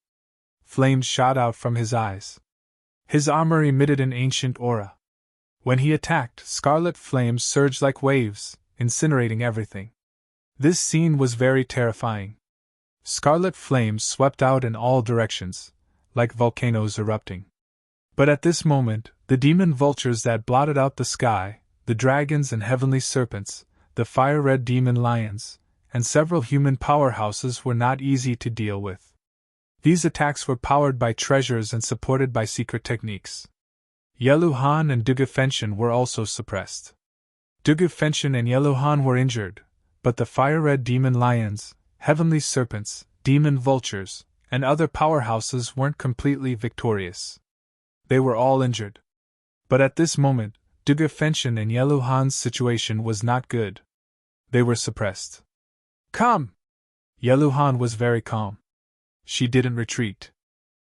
Flames shot out from his eyes. His armor emitted an ancient aura. When he attacked, scarlet flames surged like waves, incinerating everything. This scene was very terrifying. Scarlet flames swept out in all directions, like volcanoes erupting. But at this moment, the demon vultures that blotted out the sky, the dragons and heavenly serpents, the fire-red demon lions, and several human powerhouses were not easy to deal with. These attacks were powered by treasures and supported by secret techniques. Yellow Han and Dugu Fenshin were also suppressed. Dugu Fenshin and Yellow Han were injured, but the fire-red demon lions, heavenly serpents, demon vultures, and other powerhouses weren't completely victorious. They were all injured. But at this moment, Duge Fenshin and Yeluhan's situation was not good. They were suppressed. Come! Yeluhan was very calm. She didn't retreat.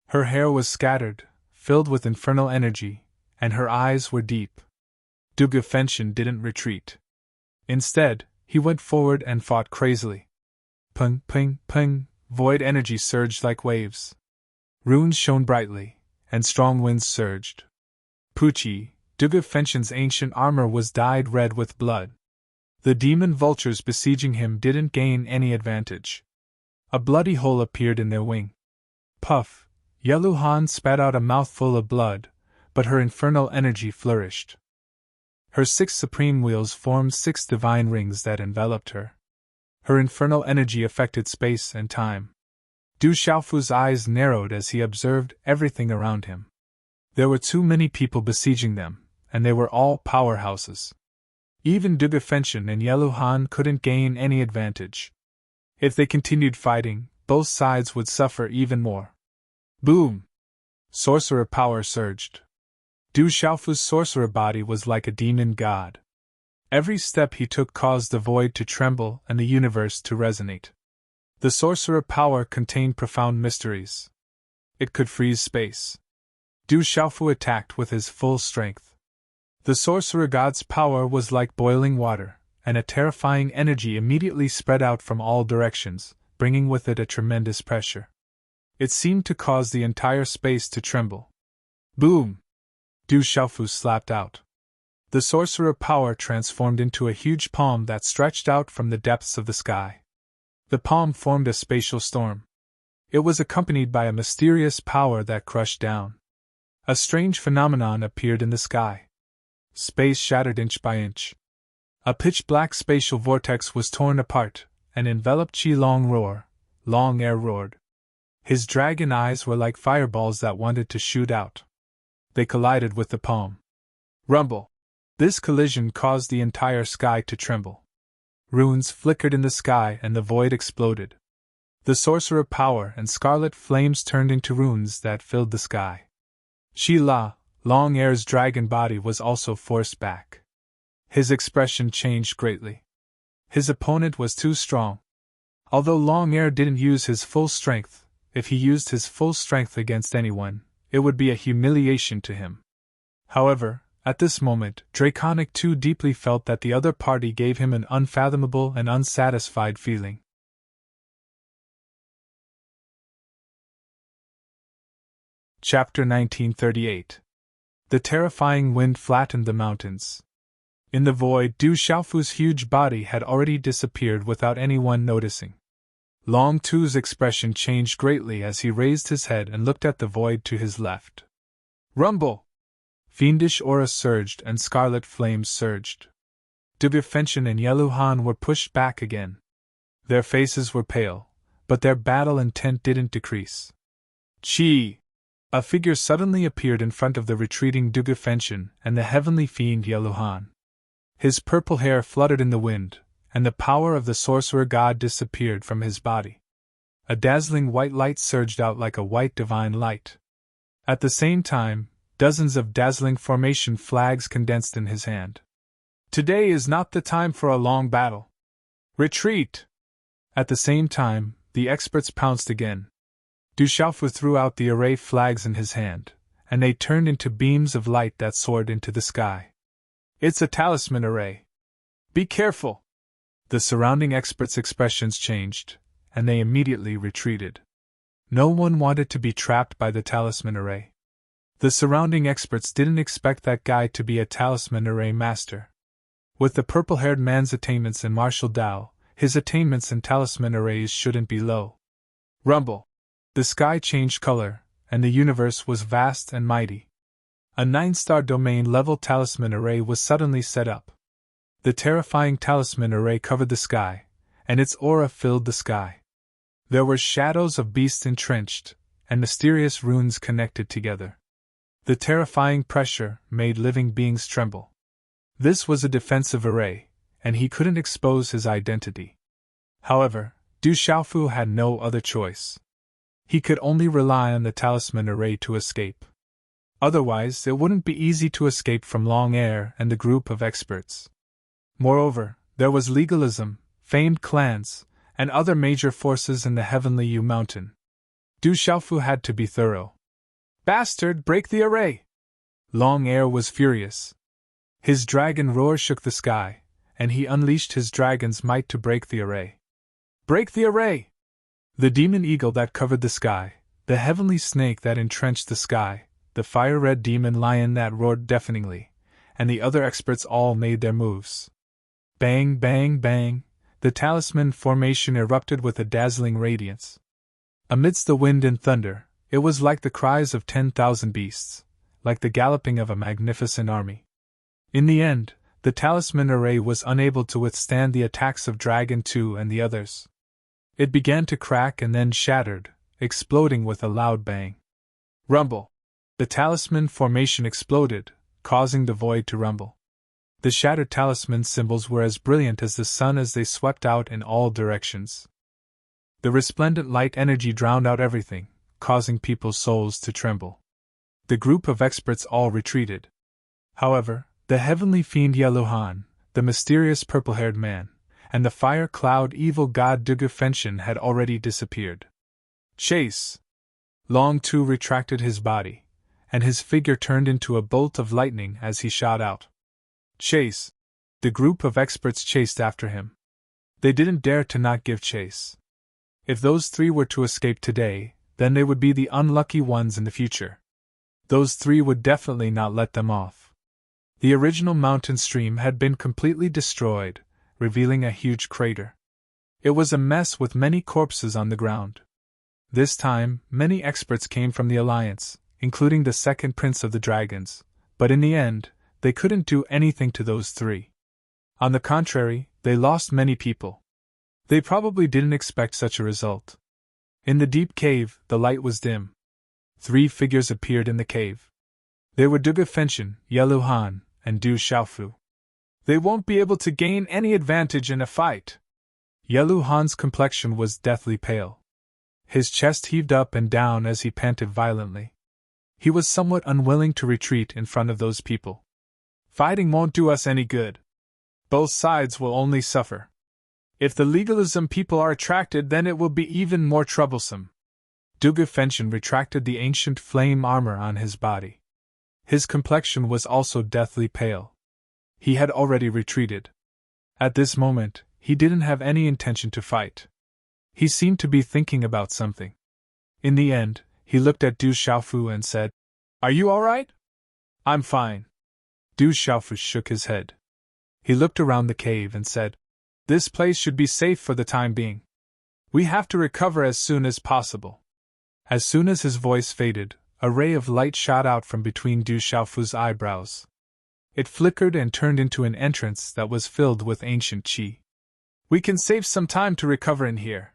Her hair was scattered, filled with infernal energy, and her eyes were deep. Duge Fenshin didn't retreat. Instead, he went forward and fought crazily. Ping, ping, ping, void energy surged like waves. Runes shone brightly, and strong winds surged. Pucci, Duge Fenshin's ancient armor was dyed red with blood. The demon vultures besieging him didn't gain any advantage. A bloody hole appeared in their wing. Puff, Yeluhan spat out a mouthful of blood, but her infernal energy flourished. Her 6 supreme wheels formed 6 divine rings that enveloped her. Her infernal energy affected space and time. Du Xiaofu's eyes narrowed as he observed everything around him. There were too many people besieging them, and they were all powerhouses. Even Duge Fenshin and Yeluhan couldn't gain any advantage. If they continued fighting, both sides would suffer even more. Boom! Sorcerer power surged. Du Xiaofu's sorcerer body was like a demon god. Every step he took caused the void to tremble and the universe to resonate. The sorcerer power contained profound mysteries. It could freeze space. Du Xiaofu attacked with his full strength. The sorcerer god's power was like boiling water, and a terrifying energy immediately spread out from all directions, bringing with it a tremendous pressure. It seemed to cause the entire space to tremble. Boom! Du Xiaofu slapped out. The sorcerer power transformed into a huge palm that stretched out from the depths of the sky. The palm formed a spatial storm. It was accompanied by a mysterious power that crushed down. A strange phenomenon appeared in the sky. Space shattered inch by inch. A pitch-black spatial vortex was torn apart, and enveloped Qi Long Roar. Long Air roared. His dragon eyes were like fireballs that wanted to shoot out. They collided with the palm. Rumble! This collision caused the entire sky to tremble. Runes flickered in the sky and the void exploded. The sorcerer power and scarlet flames turned into runes that filled the sky. Qi La, Long Air's dragon body was also forced back. His expression changed greatly. His opponent was too strong. Although Long Air didn't use his full strength, if he used his full strength against anyone, it would be a humiliation to him. However, at this moment, Draconic too deeply felt that the other party gave him an unfathomable and unsatisfied feeling. Chapter 1938. The terrifying wind flattened the mountains. In the void, Du Xiaofu's huge body had already disappeared without anyone noticing. Long Tu's expression changed greatly as he raised his head and looked at the void to his left. Rumble! Fiendish aura surged and scarlet flames surged. Duge Fenshin and Yeluhan were pushed back again. Their faces were pale, but their battle intent didn't decrease. Qi! A figure suddenly appeared in front of the retreating Duge Fenshin and the heavenly fiend Yeluhan. His purple hair fluttered in the wind, and the power of the sorcerer god disappeared from his body. A dazzling white light surged out like a white divine light. At the same time, dozens of dazzling formation flags condensed in his hand. Today is not the time for a long battle. Retreat! At the same time, the experts pounced again. Du Xiaofu threw out the array flags in his hand, and they turned into beams of light that soared into the sky. It's a talisman array. Be careful! The surrounding experts' expressions changed, and they immediately retreated. No one wanted to be trapped by the talisman array. The surrounding experts didn't expect that guy to be a talisman array master. With the purple-haired man's attainments in martial Dao, his attainments in talisman arrays shouldn't be low. Rumble! The sky changed color, and the universe was vast and mighty. A 9-star domain-level talisman array was suddenly set up. The terrifying talisman array covered the sky, and its aura filled the sky. There were shadows of beasts entrenched, and mysterious runes connected together. The terrifying pressure made living beings tremble. This was a defensive array, and he couldn't expose his identity. However, Du Xiaofu had no other choice. He could only rely on the talisman array to escape. Otherwise, it wouldn't be easy to escape from Long Air and the group of experts. Moreover, there was legalism, famed clans, and other major forces in the heavenly Yu Mountain. Du Xiaofu had to be thorough. Bastard, break the array! Long Air was furious. His dragon roar shook the sky, and he unleashed his dragon's might to break the array. Break the array! The demon eagle that covered the sky, the heavenly snake that entrenched the sky, the fire-red demon lion that roared deafeningly, and the other experts all made their moves. Bang, bang, bang, the talisman formation erupted with a dazzling radiance. Amidst the wind and thunder, it was like the cries of 10,000 beasts, like the galloping of a magnificent army. In the end, the talisman array was unable to withstand the attacks of Dragon 2 and the others. It began to crack and then shattered, exploding with a loud bang. Rumble! The talisman formation exploded, causing the void to rumble. The shattered talisman symbols were as brilliant as the sun as they swept out in all directions. The resplendent light energy drowned out everything, causing people's souls to tremble. The group of experts all retreated. However, the heavenly fiend Yeluhan, the mysterious purple-haired man, and the fire cloud evil god Dugu Fenshin had already disappeared. Chase! Long Tu retracted his body, and his figure turned into a bolt of lightning as he shot out. Chase! The group of experts chased after him. They didn't dare to not give chase. If those three were to escape today, then they would be the unlucky ones in the future. Those three would definitely not let them off. The original mountain stream had been completely destroyed, revealing a huge crater. It was a mess with many corpses on the ground. This time, many experts came from the Alliance, including the second prince of the dragons, but in the end, they couldn't do anything to those three. On the contrary, they lost many people. They probably didn't expect such a result. In the deep cave, the light was dim. 3 figures appeared in the cave. They were Dugu Fenshin, Yeluhan, and Du Xiaofu. They won't be able to gain any advantage in a fight. Yeluhan's complexion was deathly pale. His chest heaved up and down as he panted violently. He was somewhat unwilling to retreat in front of those people. Fighting won't do us any good. Both sides will only suffer. If the legalism people are attracted, then it will be even more troublesome. Dugu Fenshin retracted the ancient flame armor on his body. His complexion was also deathly pale. He had already retreated. At this moment, he didn't have any intention to fight. He seemed to be thinking about something. In the end, he looked at Du Xiaofu and said, "Are you all right?" "I'm fine." Du Xiaofu shook his head. He looked around the cave and said, "This place should be safe for the time being. We have to recover as soon as possible." As soon as his voice faded, a ray of light shot out from between Du Xiaofu's eyebrows. It flickered and turned into an entrance that was filled with ancient qi. "We can save some time to recover in here."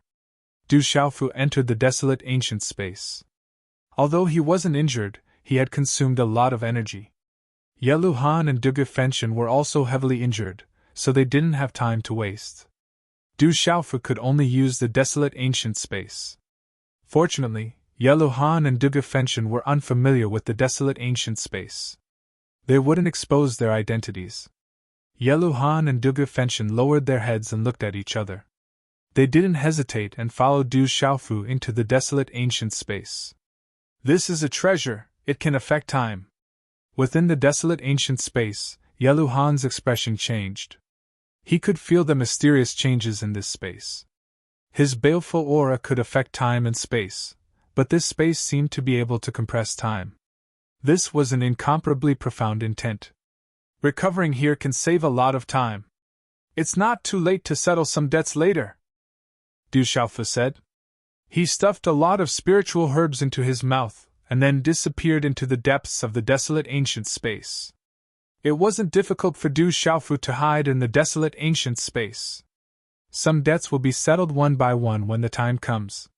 Du Xiaofu entered the desolate ancient space. Although he wasn't injured, he had consumed a lot of energy. Yeluhan and Dugu Fenshin were also heavily injured, so they didn't have time to waste. Du Xiaofu could only use the desolate ancient space. Fortunately, Yeluhan and Dugu Fenshin were unfamiliar with the desolate ancient space. They wouldn't expose their identities. Yeluhan and Dugu Fenshin lowered their heads and looked at each other. They didn't hesitate and followed Du Xiaofu into the desolate ancient space. "This is a treasure, it can affect time." Within the desolate ancient space, Yeluhan's expression changed. He could feel the mysterious changes in this space. His baleful aura could affect time and space, but this space seemed to be able to compress time. This was an incomparably profound intent. Recovering here can save a lot of time. It's not too late to settle some debts later, Du Xiaofu said. He stuffed a lot of spiritual herbs into his mouth, and then disappeared into the depths of the desolate ancient space. It wasn't difficult for Du Xiaofu to hide in the desolate ancient space. Some debts will be settled one by one when the time comes.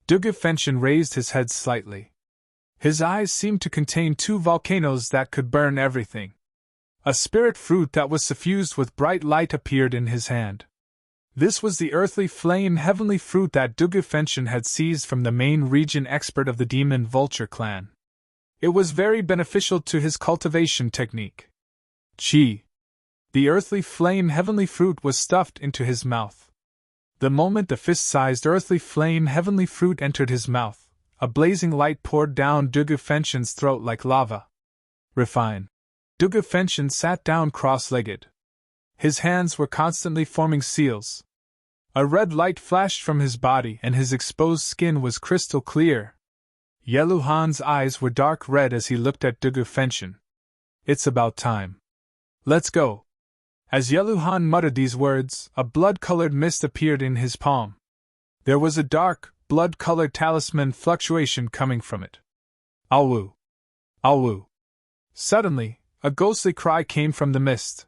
Dugu Fenshin raised his head slightly. His eyes seemed to contain 2 volcanoes that could burn everything. A spirit fruit that was suffused with bright light appeared in his hand. This was the earthly flame heavenly fruit that Dugu Fenshin had seized from the main region expert of the demon vulture clan. It was very beneficial to his cultivation technique. Chi. The earthly flame heavenly fruit was stuffed into his mouth. The moment the fist-sized earthly flame heavenly fruit entered his mouth, a blazing light poured down Dugu Fenshin's throat like lava. Refine. Dugu Fenshin sat down cross-legged. His hands were constantly forming seals. A red light flashed from his body and his exposed skin was crystal clear. Yeluhan's eyes were dark red as he looked at Dugu Fenshin. It's about time. Let's go. As Yeluhan muttered these words, a blood-colored mist appeared in his palm. There was a dark, blood-colored talisman fluctuation coming from it. Alwu! Alwu! Suddenly, a ghostly cry came from the mist.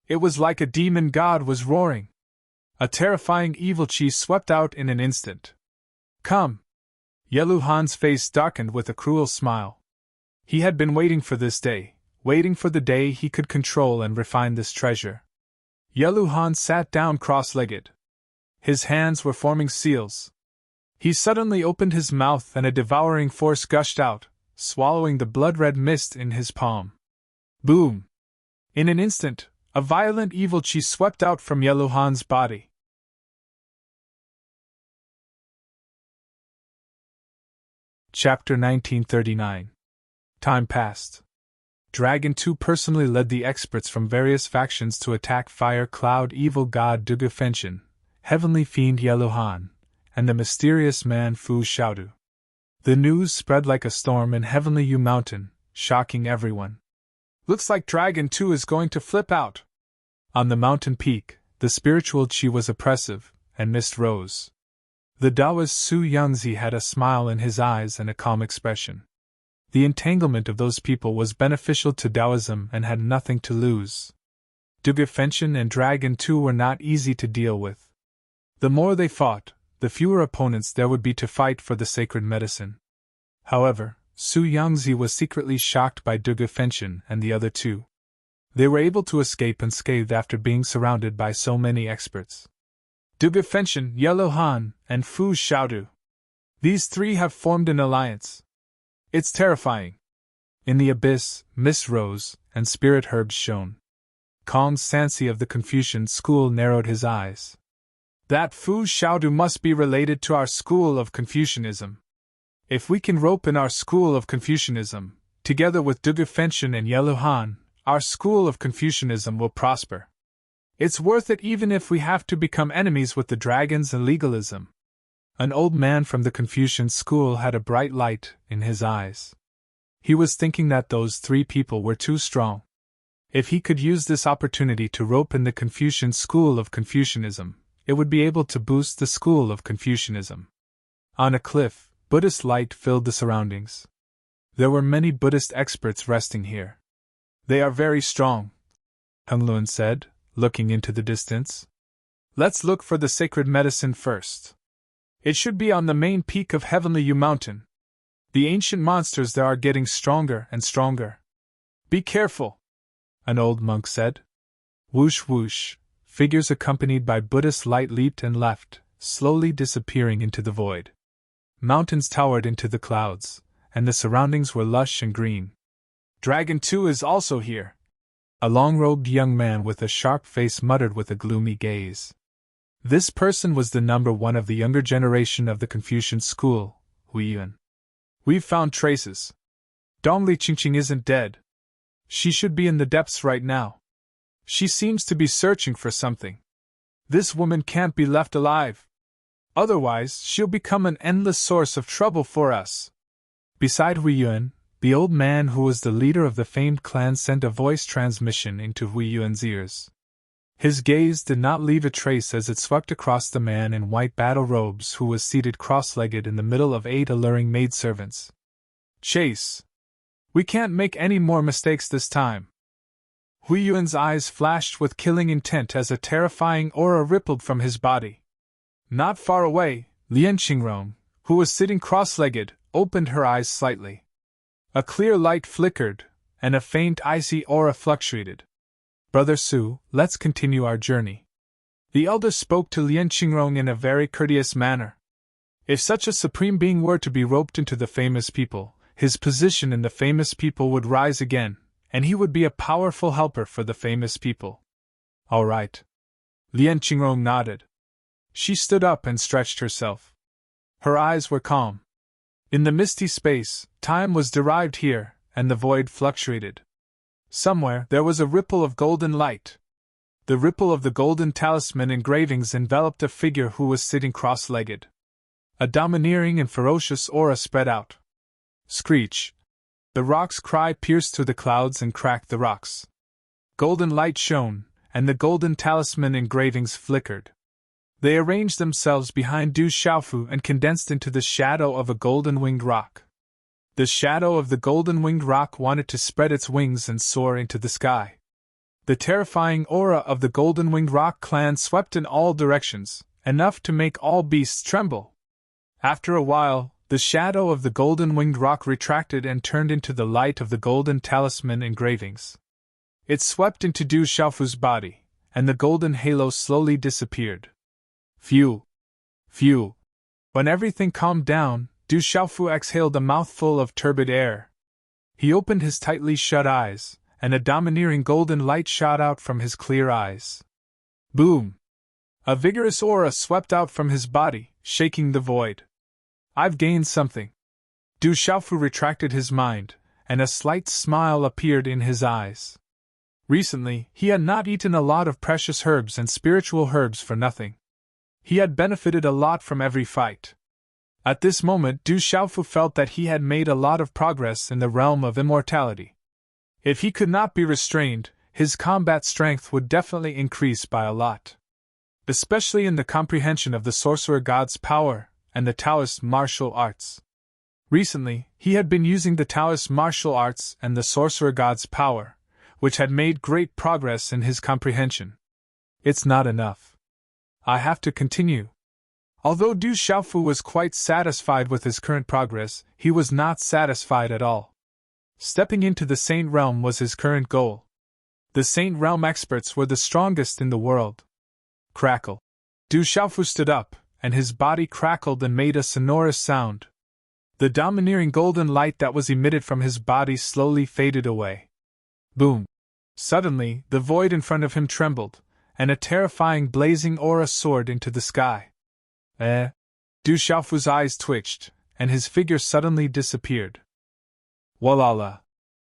It was like a demon god was roaring. A terrifying evil chi swept out in an instant. Come! Yeluhan's face darkened with a cruel smile. He had been waiting for this day. Waiting for the day he could control and refine this treasure. Yeluhan sat down cross-legged. His hands were forming seals. He suddenly opened his mouth and a devouring force gushed out, swallowing the blood-red mist in his palm. Boom! In an instant, a violent evil chi swept out from Yeluhan's body. Chapter 1939. Time passed. Dragon 2 personally led the experts from various factions to attack Fire Cloud evil god Dugu Fenshin, heavenly fiend Yeluhan, and the mysterious man Fu Xiaodu. The news spread like a storm in Heavenly Yu Mountain, shocking everyone. Looks like Dragon 2 is going to flip out. On the mountain peak, the spiritual chi was oppressive, and mist rose. The Taoist Su Yangzi had a smile in his eyes and a calm expression. The entanglement of those people was beneficial to Taoism and had nothing to lose. Dugu Fenshin and Dragon 2 were not easy to deal with. The more they fought, the fewer opponents there would be to fight for the sacred medicine. However, Su Yangzi was secretly shocked by Dugu Fenshin and the other two. They were able to escape unscathed after being surrounded by so many experts. Dugu Fenshin, Yeluhan, and Fu Xiaodu. These three have formed an alliance. It's terrifying. In the abyss, mist rose, and spirit herbs shone. Kong Sansi of the Confucian school narrowed his eyes. That Fu Xiaodu must be related to our school of Confucianism. If we can rope in our school of Confucianism, together with Dugu Fenshin and Yeluhan, our school of Confucianism will prosper. It's worth it even if we have to become enemies with the dragons and legalism. An old man from the Confucian school had a bright light in his eyes. He was thinking that those three people were too strong. If he could use this opportunity to rope in the Confucian school of Confucianism, it would be able to boost the school of Confucianism. On a cliff, Buddhist light filled the surroundings. There were many Buddhist experts resting here. They are very strong, Hunlun said, looking into the distance. Let's look for the sacred medicine first. It should be on the main peak of Heavenly Yu Mountain. The ancient monsters there are getting stronger and stronger. Be careful, an old monk said. Whoosh whoosh, figures accompanied by Buddhist light leaped and left, slowly disappearing into the void. Mountains towered into the clouds, and the surroundings were lush and green. Dragon 2 is also here. A long-robed young man with a sharp face muttered with a gloomy gaze. This person was the number one of the younger generation of the Confucian school, Huiyuan. We've found traces. Dongli Qingqing isn't dead. She should be in the depths right now. She seems to be searching for something. This woman can't be left alive. Otherwise, she'll become an endless source of trouble for us. Beside Huiyuan, the old man who was the leader of the famed clan sent a voice transmission into Huiyuan's ears. His gaze did not leave a trace as it swept across the man in white battle robes who was seated cross-legged in the middle of 8 alluring maidservants. Chase! We can't make any more mistakes this time. Huiyuan's eyes flashed with killing intent as a terrifying aura rippled from his body. Not far away, Lian Qingrong, who was sitting cross-legged, opened her eyes slightly. A clear light flickered, and a faint icy aura fluctuated. Brother Su, let's continue our journey. The elder spoke to Lien Qingrong in a very courteous manner. If such a supreme being were to be roped into the famous people, his position in the famous people would rise again, and he would be a powerful helper for the famous people. All right. Lien Qingrong nodded. She stood up and stretched herself. Her eyes were calm. In the misty space, time was derived here, and the void fluctuated. Somewhere there was a ripple of golden light. The ripple of the golden talisman engravings enveloped a figure who was sitting cross-legged. A domineering and ferocious aura spread out. Screech! The rock's cry pierced through the clouds and cracked the rocks. Golden light shone, and the golden talisman engravings flickered. They arranged themselves behind Du Xiaofu and condensed into the shadow of a golden-winged rock. The shadow of the golden-winged rock wanted to spread its wings and soar into the sky. The terrifying aura of the golden-winged rock clan swept in all directions, enough to make all beasts tremble. After a while, the shadow of the golden-winged rock retracted and turned into the light of the golden talisman engravings. It swept into Du Xiaofu's body, and the golden halo slowly disappeared. Phew! Phew! When everything calmed down, Du Xiaofu exhaled a mouthful of turbid air. He opened his tightly shut eyes, and a domineering golden light shot out from his clear eyes. Boom! A vigorous aura swept out from his body, shaking the void. I've gained something. Du Xiaofu retracted his mind, and a slight smile appeared in his eyes. Recently, he had not eaten a lot of precious herbs and spiritual herbs for nothing. He had benefited a lot from every fight. At this moment, Du Xiaofu felt that he had made a lot of progress in the realm of immortality. If he could not be restrained, his combat strength would definitely increase by a lot. Especially in the comprehension of the sorcerer god's power and the Taoist martial arts. Recently, he had been using the Taoist martial arts and the sorcerer god's power, which had made great progress in his comprehension. It's not enough. I have to continue. Although Du Xiaofu was quite satisfied with his current progress, he was not satisfied at all. Stepping into the Saint Realm was his current goal. The Saint Realm experts were the strongest in the world. Crackle! Du Xiaofu stood up, and his body crackled and made a sonorous sound. The domineering golden light that was emitted from his body slowly faded away. Boom! Suddenly, the void in front of him trembled, and a terrifying blazing aura soared into the sky. Du Xiaofu's eyes twitched, and his figure suddenly disappeared. Walala!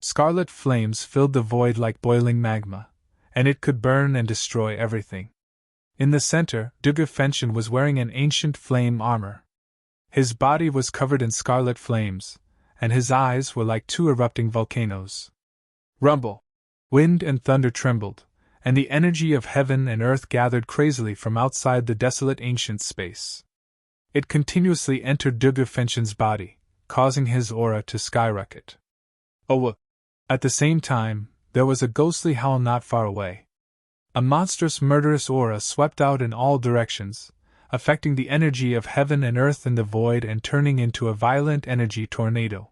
Scarlet flames filled the void like boiling magma, and it could burn and destroy everything. In the center, Duge Fenshin was wearing an ancient flame armor. His body was covered in scarlet flames, and his eyes were like two erupting volcanoes. Rumble! Wind and thunder trembled, and the energy of heaven and earth gathered crazily from outside the desolate ancient space. It continuously entered Duge Fenshin's body, causing his aura to skyrocket. Oh! At the same time, there was a ghostly howl not far away. A monstrous murderous aura swept out in all directions, affecting the energy of heaven and earth in the void and turning into a violent energy tornado.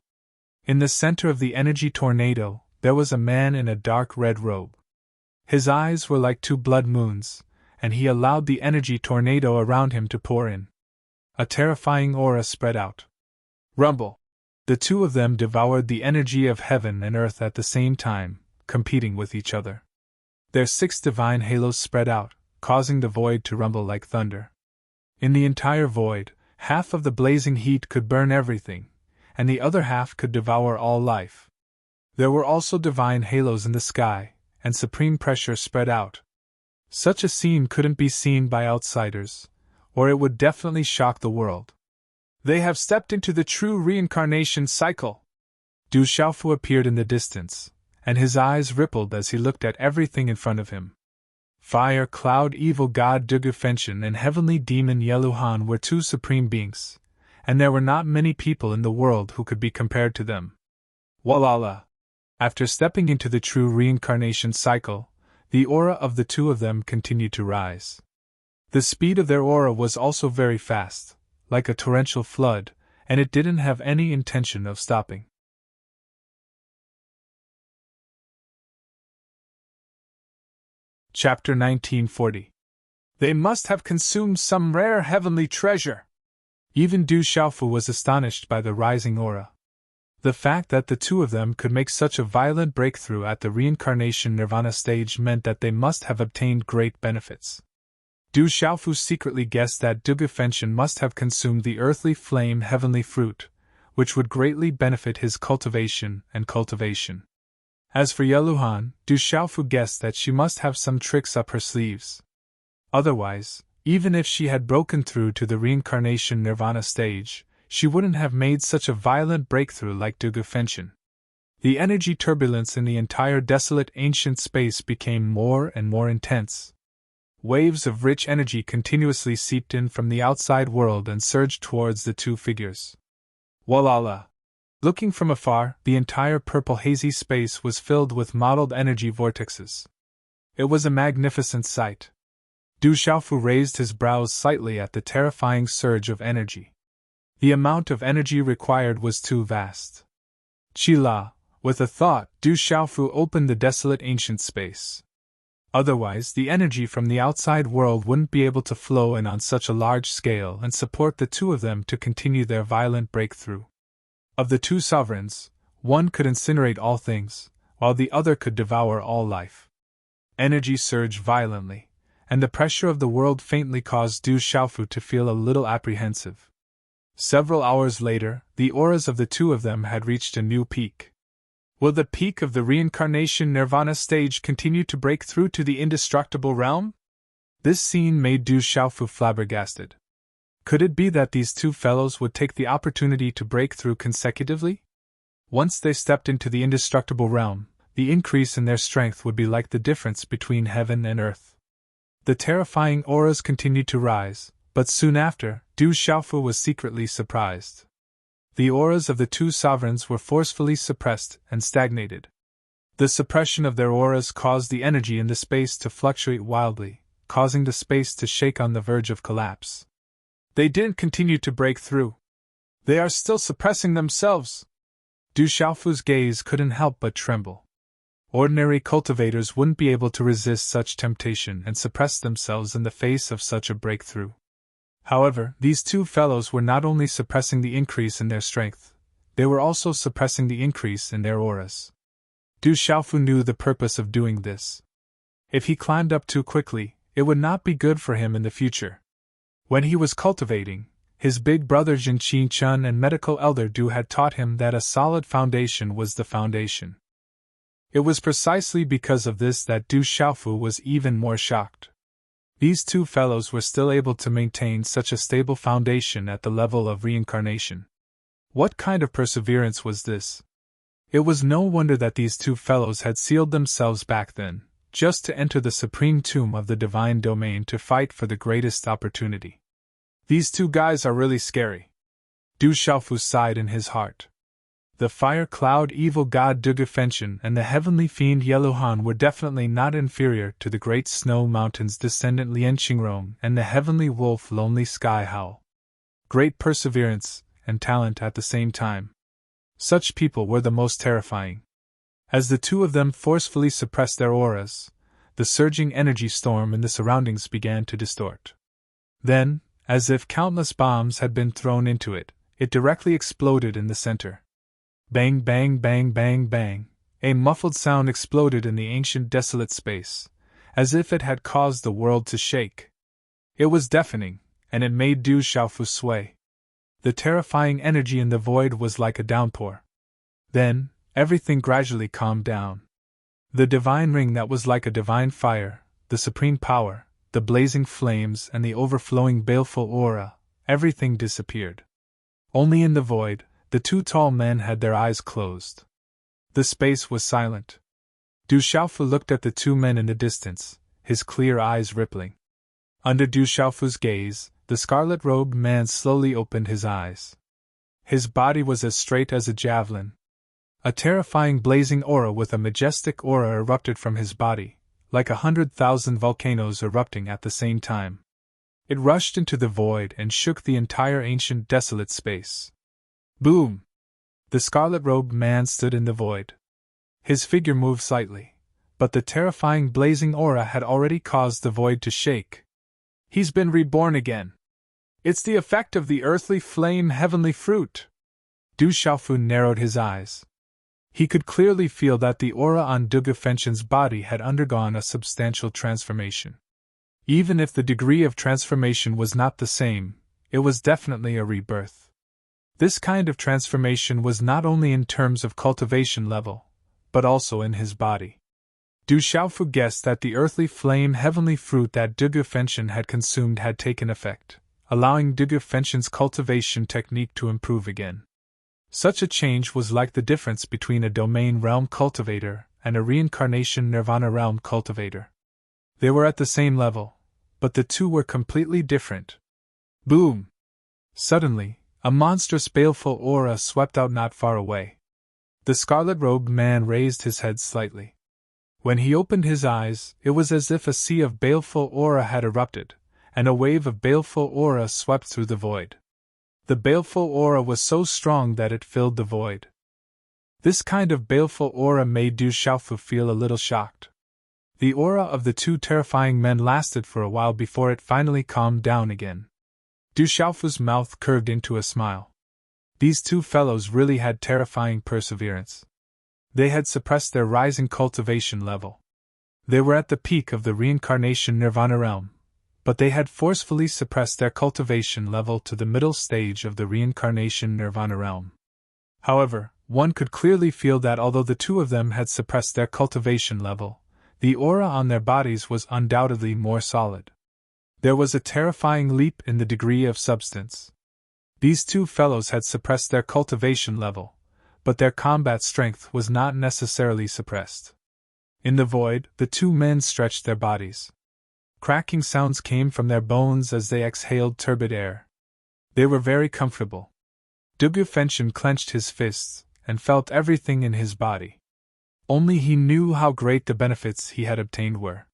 In the center of the energy tornado, there was a man in a dark red robe. His eyes were like two blood moons, and he allowed the energy tornado around him to pour in. A terrifying aura spread out. Rumble! The two of them devoured the energy of heaven and earth at the same time, competing with each other. Their 6 divine halos spread out, causing the void to rumble like thunder. In the entire void, half of the blazing heat could burn everything, and the other half could devour all life. There were also divine halos in the sky, and supreme pressure spread out. Such a scene couldn't be seen by outsiders, or it would definitely shock the world. They have stepped into the true reincarnation cycle. Du Xiaofu appeared in the distance, and his eyes rippled as he looked at everything in front of him. Fire Cloud Evil God Duge Fenshin and Heavenly Demon Yeluhan were 2 supreme beings, and there were not many people in the world who could be compared to them. Walala! After stepping into the true reincarnation cycle, the aura of the 2 of them continued to rise. The speed of their aura was also very fast, like a torrential flood, and it didn't have any intention of stopping. Chapter 1940. They must have consumed some rare heavenly treasure. Even Du Xiaofu was astonished by the rising aura. The fact that the two of them could make such a violent breakthrough at the reincarnation nirvana stage meant that they must have obtained great benefits. Du Xiaofu secretly guessed that Dugu Fenshin must have consumed the earthly flame heavenly fruit, which would greatly benefit his cultivation and cultivation. As for Yeluhan, Du Xiaofu guessed that she must have some tricks up her sleeves. Otherwise, even if she had broken through to the reincarnation nirvana stage, she wouldn't have made such a violent breakthrough like Dugu Fenshin. The energy turbulence in the entire desolate ancient space became more and more intense. Waves of rich energy continuously seeped in from the outside world and surged towards the two figures. Walala! Looking from afar, the entire purple hazy space was filled with mottled energy vortexes. It was a magnificent sight. Du Xiaofu raised his brows slightly at the terrifying surge of energy. The amount of energy required was too vast. Qila, with a thought, Du Xiaofu opened the desolate ancient space. Otherwise, the energy from the outside world wouldn't be able to flow in on such a large scale and support the two of them to continue their violent breakthrough. Of the two sovereigns, one could incinerate all things, while the other could devour all life. Energy surged violently, and the pressure of the world faintly caused Du Xiaofu to feel a little apprehensive. Several hours later, the auras of the two of them had reached a new peak. Will the peak of the reincarnation nirvana stage continue to break through to the indestructible realm? This scene made Du Xiaofu flabbergasted. Could it be that these two fellows would take the opportunity to break through consecutively? Once they stepped into the indestructible realm, the increase in their strength would be like the difference between heaven and earth. The terrifying auras continued to rise, but soon after, Du Xiaofu was secretly surprised. The auras of the two sovereigns were forcefully suppressed and stagnated. The suppression of their auras caused the energy in the space to fluctuate wildly, causing the space to shake on the verge of collapse. They didn't continue to break through. They are still suppressing themselves. Du Xiaofu's gaze couldn't help but tremble. Ordinary cultivators wouldn't be able to resist such temptation and suppress themselves in the face of such a breakthrough. However, these two fellows were not only suppressing the increase in their strength, they were also suppressing the increase in their auras. Du Xiaofu knew the purpose of doing this. If he climbed up too quickly, it would not be good for him in the future. When he was cultivating, his big brother Jin Qin-chun and medical elder Du had taught him that a solid foundation was the foundation. It was precisely because of this that Du Xiaofu was even more shocked. These two fellows were still able to maintain such a stable foundation at the level of reincarnation. What kind of perseverance was this? It was no wonder that these two fellows had sealed themselves back then, just to enter the supreme tomb of the divine domain to fight for the greatest opportunity. These two guys are really scary. Du Xiaofu sighed in his heart. The fire cloud evil god Dugu Fenshin and the heavenly fiend Yeluhan were definitely not inferior to the great snow mountain's descendant Lian Qingrong and the heavenly wolf Lonely Sky Howl. Great perseverance and talent at the same time. Such people were the most terrifying. As the two of them forcefully suppressed their auras, the surging energy storm in the surroundings began to distort. Then, as if countless bombs had been thrown into it, it directly exploded in the center. Bang, bang, bang, bang, bang. A muffled sound exploded in the ancient desolate space, as if it had caused the world to shake. It was deafening, and it made Du Xiaofu sway. The terrifying energy in the void was like a downpour. Then, everything gradually calmed down. The divine ring that was like a divine fire, the supreme power, the blazing flames and the overflowing baleful aura, everything disappeared. Only in the void, the two tall men had their eyes closed. The space was silent. Du Xiaofu looked at the two men in the distance, his clear eyes rippling. Under Du Xiaofu's gaze, the scarlet-robed man slowly opened his eyes. His body was as straight as a javelin. A terrifying blazing aura with a majestic aura erupted from his body, like 100,000 volcanoes erupting at the same time. It rushed into the void and shook the entire ancient desolate space. Boom! The scarlet-robed man stood in the void. His figure moved slightly, but the terrifying blazing aura had already caused the void to shake. He's been reborn again. It's the effect of the earthly flame heavenly fruit. Du Xiaofu narrowed his eyes. He could clearly feel that the aura on Dugu Fengtian's body had undergone a substantial transformation. Even if the degree of transformation was not the same, it was definitely a rebirth. This kind of transformation was not only in terms of cultivation level, but also in his body. Du Xiaofu guessed that the earthly flame heavenly fruit that Dugu Fengtian had consumed had taken effect, allowing Dugu Fengtian's cultivation technique to improve again. Such a change was like the difference between a domain realm cultivator and a reincarnation nirvana realm cultivator. They were at the same level, but the two were completely different. Boom! Suddenly, a monstrous baleful aura swept out not far away. The scarlet-robed man raised his head slightly. When he opened his eyes, it was as if a sea of baleful aura had erupted, and a wave of baleful aura swept through the void. The baleful aura was so strong that it filled the void. This kind of baleful aura made Du Xiaofu feel a little shocked. The aura of the two terrifying men lasted for a while before it finally calmed down again. Du Xiaofu's mouth curved into a smile. These two fellows really had terrifying perseverance. They had suppressed their rising cultivation level. They were at the peak of the reincarnation nirvana realm, but they had forcefully suppressed their cultivation level to the middle stage of the reincarnation nirvana realm. However, one could clearly feel that although the two of them had suppressed their cultivation level, the aura on their bodies was undoubtedly more solid. There was a terrifying leap in the degree of substance. These two fellows had suppressed their cultivation level, but their combat strength was not necessarily suppressed. In the void, the two men stretched their bodies. Cracking sounds came from their bones as they exhaled turbid air. They were very comfortable. Dugu Fengtian clenched his fists and felt everything in his body. Only he knew how great the benefits he had obtained were.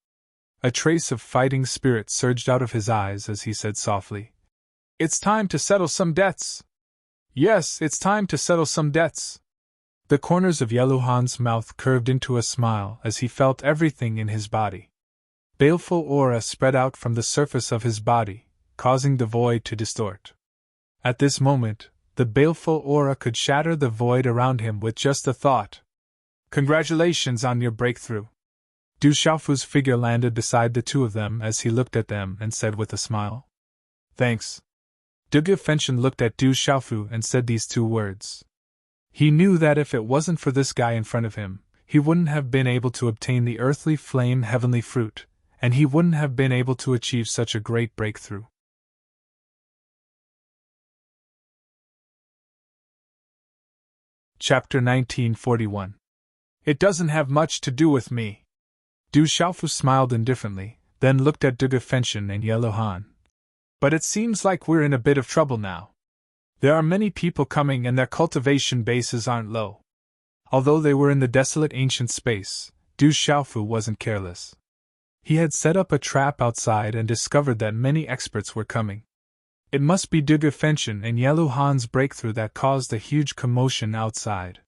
A trace of fighting spirit surged out of his eyes as he said softly, "It's time to settle some debts." "Yes, it's time to settle some debts." The corners of Yellow Han's mouth curved into a smile as he felt everything in his body. Baleful aura spread out from the surface of his body, causing the void to distort. At this moment, the baleful aura could shatter the void around him with just a thought. "Congratulations on your breakthrough." Du Xiaofu's figure landed beside the two of them as he looked at them and said with a smile, "Thanks." Dugu Fengtian looked at Du Xiaofu and said these two words. He knew that if it wasn't for this guy in front of him, he wouldn't have been able to obtain the earthly flame heavenly fruit, and he wouldn't have been able to achieve such a great breakthrough. Chapter 1941. It doesn't have much to do with me. Du Xiaofu smiled indifferently, then looked at Dugu Fengtian and Yellow Han. But it seems like we're in a bit of trouble now. There are many people coming and their cultivation bases aren't low. Although they were in the desolate ancient space, Du Xiaofu wasn't careless. He had set up a trap outside and discovered that many experts were coming. It must be Dugu Fengtian and Yellow Han's breakthrough that caused a huge commotion outside.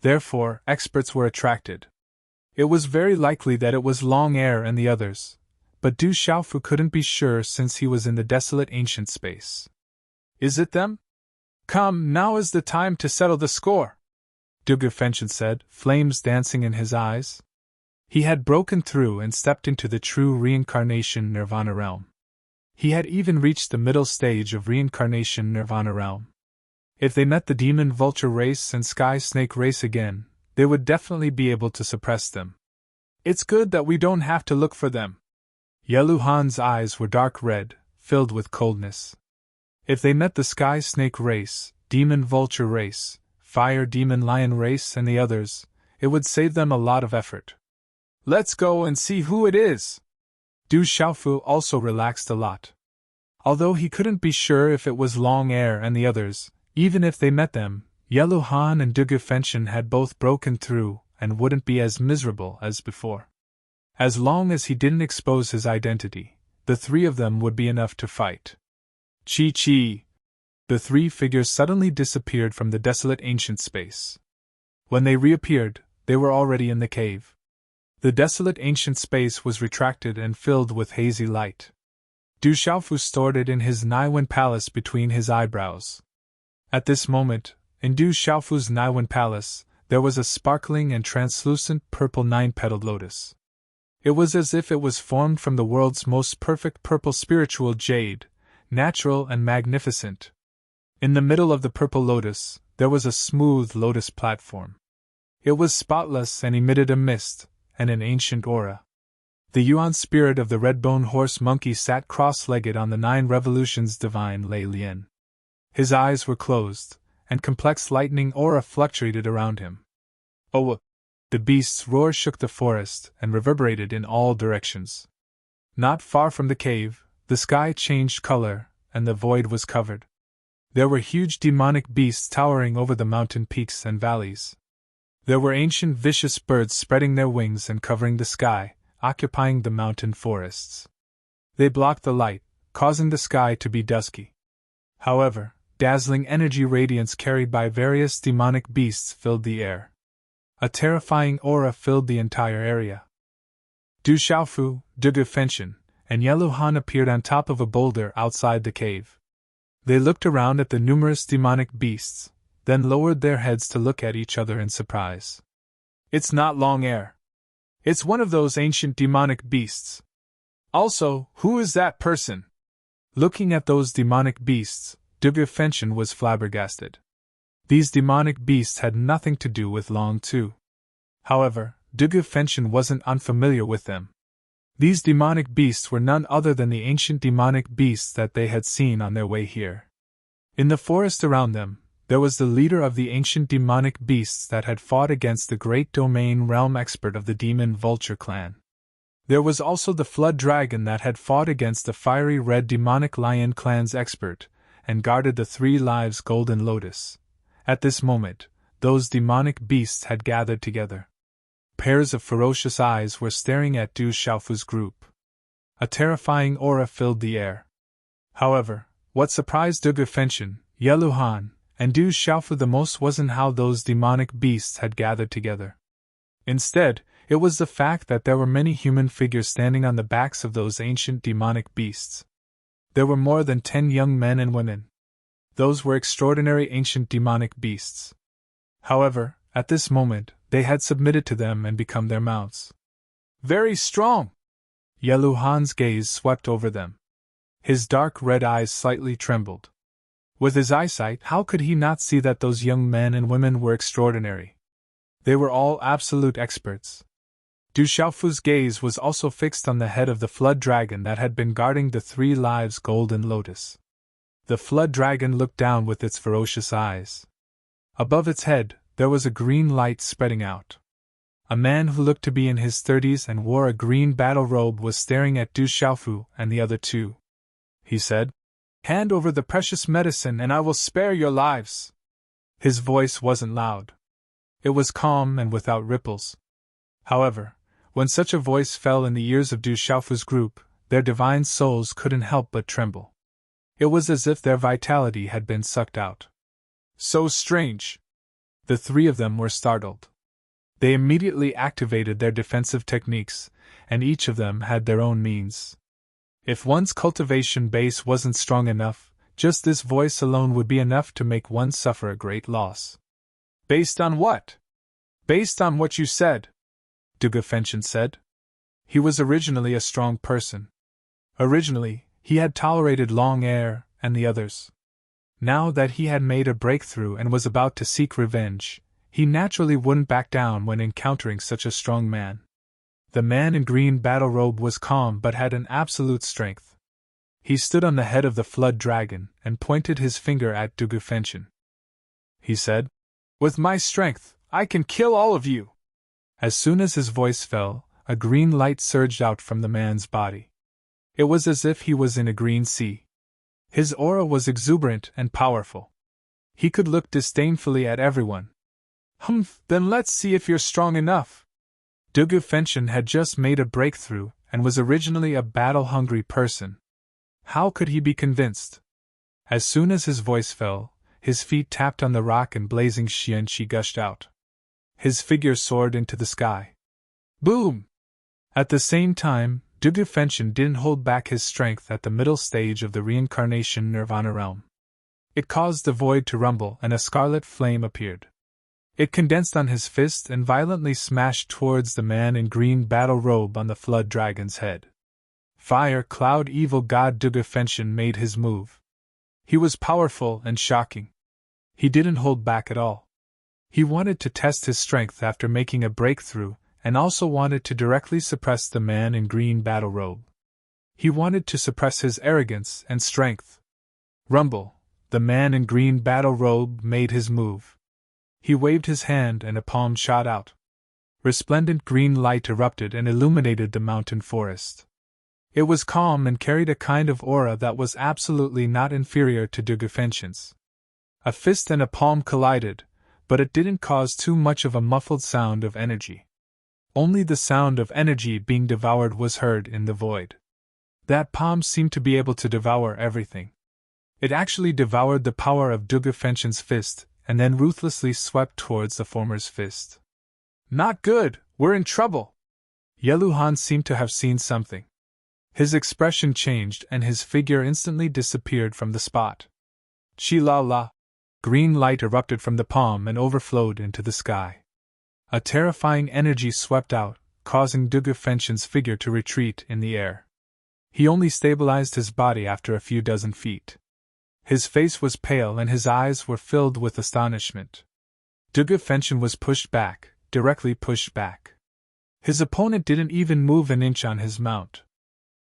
Therefore, experts were attracted. It was very likely that it was Long Air and the others, but Du Xiaofu couldn't be sure since he was in the desolate ancient space. Is it them? Come, now is the time to settle the score, Dugu Fengtian said, flames dancing in his eyes. He had broken through and stepped into the true reincarnation nirvana realm. He had even reached the middle stage of reincarnation nirvana realm. If they met the demon vulture race and sky snake race again, they would definitely be able to suppress them. It's good that we don't have to look for them. Yellow Han's eyes were dark red, filled with coldness. If they met the sky snake race, demon vulture race, fire demon lion race and the others, it would save them a lot of effort. Let's go and see who it is. Du Xiaofu also relaxed a lot. Although he couldn't be sure if it was Long Air and the others, even if they met them, Yellow Han and Dugu Fengtian had both broken through and wouldn't be as miserable as before. As long as he didn't expose his identity, the three of them would be enough to fight. Chi-chi! The three figures suddenly disappeared from the desolate ancient space. When they reappeared, they were already in the cave. The desolate ancient space was retracted and filled with hazy light. Du Xiaofu stored it in his Naiwen palace between his eyebrows. At this moment, in Du Xiaofu's Naiwen palace, there was a sparkling and translucent purple 9-petaled lotus. It was as if it was formed from the world's most perfect purple spiritual jade, natural and magnificent. In the middle of the purple lotus, there was a smooth lotus platform. It was spotless and emitted a mist and an ancient aura. The Yuan spirit of the red-bone horse monkey sat cross-legged on the 9 revolutions divine Lei Lian. His eyes were closed, and complex lightning aura fluctuated around him. Oh! The beast's roar shook the forest and reverberated in all directions. Not far from the cave, the sky changed color, and the void was covered. There were huge demonic beasts towering over the mountain peaks and valleys. There were ancient vicious birds spreading their wings and covering the sky, occupying the mountain forests. They blocked the light, causing the sky to be dusky. However, dazzling energy radiance carried by various demonic beasts filled the air. A terrifying aura filled the entire area. Du Xiaofu, Dugu Fenshin, and Yellow Han appeared on top of a boulder outside the cave. They looked around at the numerous demonic beasts, then lowered their heads to look at each other in surprise. It's not Long Air. It's one of those ancient demonic beasts. Also, who is that person? Looking at those demonic beasts, Dugu Fenshin was flabbergasted. These demonic beasts had nothing to do with Long Tu. However, Dugu Fenshin wasn't unfamiliar with them. These demonic beasts were none other than the ancient demonic beasts that they had seen on their way here. In the forest around them, there was the leader of the ancient demonic beasts that had fought against the great domain realm expert of the demon vulture clan. There was also the flood dragon that had fought against the fiery red demonic lion clan's expert, and guarded the 3 lives golden lotus. At this moment, those demonic beasts had gathered together. Pairs of ferocious eyes were staring at Du Xiaofu's group. A terrifying aura filled the air. However, what surprised Dugu Fenshin, Yellow Han, and Du Xiaofu the most wasn't how those demonic beasts had gathered together. Instead, it was the fact that there were many human figures standing on the backs of those ancient demonic beasts. There were more than 10 young men and women. Those were extraordinary ancient demonic beasts. However, at this moment, they had submitted to them and become their mounts. Very strong! Yellow Han's gaze swept over them. His dark red eyes slightly trembled. With his eyesight, how could he not see that those young men and women were extraordinary? They were all absolute experts. Du Xiaofu's gaze was also fixed on the head of the flood dragon that had been guarding the 3 lives golden lotus. The flood dragon looked down with its ferocious eyes. Above its head, there was a green light spreading out. A man who looked to be in his 30s and wore a green battle robe was staring at Du Xiaofu and the other 2. He said, "Hand over the precious medicine and I will spare your lives." His voice wasn't loud. It was calm and without ripples. However, when such a voice fell in the ears of Du Xiaofu's group, their divine souls couldn't help but tremble. It was as if their vitality had been sucked out. So strange! The 3 of them were startled. They immediately activated their defensive techniques, and each of them had their own means. If one's cultivation base wasn't strong enough, just this voice alone would be enough to make one suffer a great loss. Based on what? Based on what you said, Dugu Fenshin said. He was originally a strong person. Originally, he had tolerated Long Air and the others. Now that he had made a breakthrough and was about to seek revenge, he naturally wouldn't back down when encountering such a strong man. The man in green battle robe was calm but had an absolute strength. He stood on the head of the flood dragon and pointed his finger at Dugu Fenshin. He said, "With my strength, I can kill all of you." As soon as his voice fell, a green light surged out from the man's body. It was as if he was in a green sea. His aura was exuberant and powerful. He could look disdainfully at everyone. Then let's see if you're strong enough." Dugu Fenshin had just made a breakthrough and was originally a battle-hungry person. How could he be convinced? As soon as his voice fell, his feet tapped on the rock and blazing xianqi gushed out. His figure soared into the sky. Boom! At the same time, Dugu Fenshin didn't hold back his strength at the middle stage of the reincarnation nirvana realm. It caused the void to rumble and a scarlet flame appeared. It condensed on his fist and violently smashed towards the man in green battle robe on the flood dragon's head. Fire Cloud Evil God Dugu Fenshin made his move. He was powerful and shocking. He didn't hold back at all. He wanted to test his strength after making a breakthrough, and also wanted to directly suppress the man in green battle robe. He wanted to suppress his arrogance and strength. Rumble, the man in green battle robe made his move. He waved his hand and a palm shot out. Resplendent green light erupted and illuminated the mountain forest. It was calm and carried a kind of aura that was absolutely not inferior to Dugu Fenshin's. A fist and a palm collided, but it didn't cause too much of a muffled sound of energy. Only the sound of energy being devoured was heard in the void. That palm seemed to be able to devour everything. It actually devoured the power of Dugu Fenshin's fist, and then ruthlessly swept towards the former's fist. Not good, we're in trouble! Yeluhan seemed to have seen something. His expression changed and his figure instantly disappeared from the spot. Chi-la-la! Green light erupted from the palm and overflowed into the sky. A terrifying energy swept out, causing Dugu Fenshin's figure to retreat in the air. He only stabilized his body after a few dozen feet. His face was pale and his eyes were filled with astonishment. Dugu Fenshin was pushed back, directly pushed back. His opponent didn't even move an inch on his mount.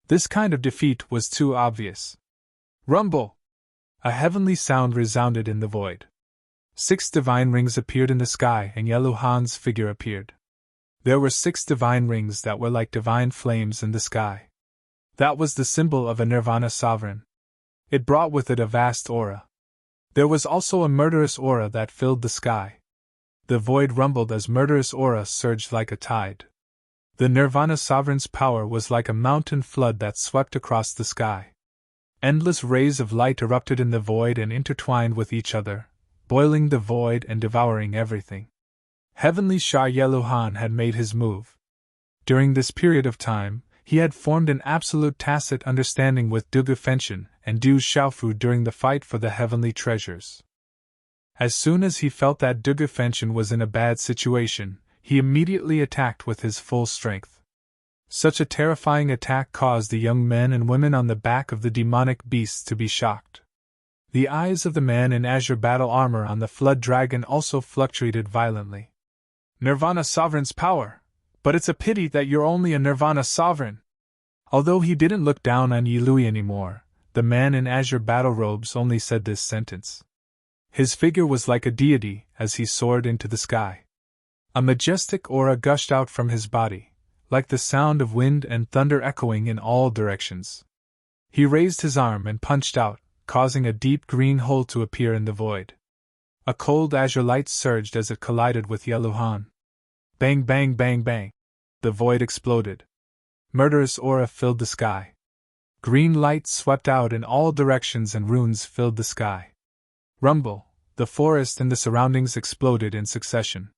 This kind of defeat was too obvious. Rumble! A heavenly sound resounded in the void. 6 divine rings appeared in the sky and Yeluhan's figure appeared. There were 6 divine rings that were like divine flames in the sky. That was the symbol of a nirvana sovereign. It brought with it a vast aura. There was also a murderous aura that filled the sky. The void rumbled as murderous aura surged like a tide. The nirvana sovereign's power was like a mountain flood that swept across the sky. Endless rays of light erupted in the void and intertwined with each other, boiling the void and devouring everything. Heavenly Shah Yeluhan had made his move. During this period of time, he had formed an absolute tacit understanding with Dugu Fenshin and Du Xiaofu during the fight for the heavenly treasures. As soon as he felt that Dugu Fenshin was in a bad situation, he immediately attacked with his full strength. Such a terrifying attack caused the young men and women on the back of the demonic beasts to be shocked. The eyes of the man in azure battle armor on the flood dragon also fluctuated violently. Nirvana Sovereign's power! But it's a pity that you're only a Nirvana Sovereign! Although he didn't look down on Yi Lui anymore, the man in azure battle robes only said this sentence. His figure was like a deity as he soared into the sky. A majestic aura gushed out from his body, like the sound of wind and thunder echoing in all directions. He raised his arm and punched out, causing a deep green hole to appear in the void. A cold azure light surged as it collided with Yeluhan. Bang bang bang bang! The void exploded. Murderous aura filled the sky. Green light swept out in all directions and runes filled the sky. Rumble! The forest and the surroundings exploded in succession.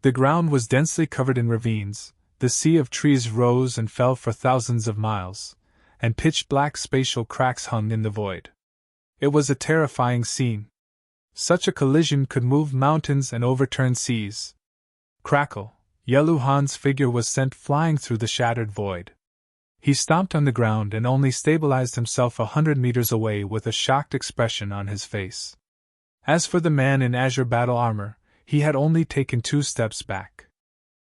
The ground was densely covered in ravines, the sea of trees rose and fell for thousands of miles, and pitch-black spatial cracks hung in the void. It was a terrifying scene. Such a collision could move mountains and overturn seas. Crackle! Yeluhan's figure was sent flying through the shattered void. He stomped on the ground and only stabilized himself 100 meters away with a shocked expression on his face. As for the man in azure battle armor, he had only taken 2 steps back.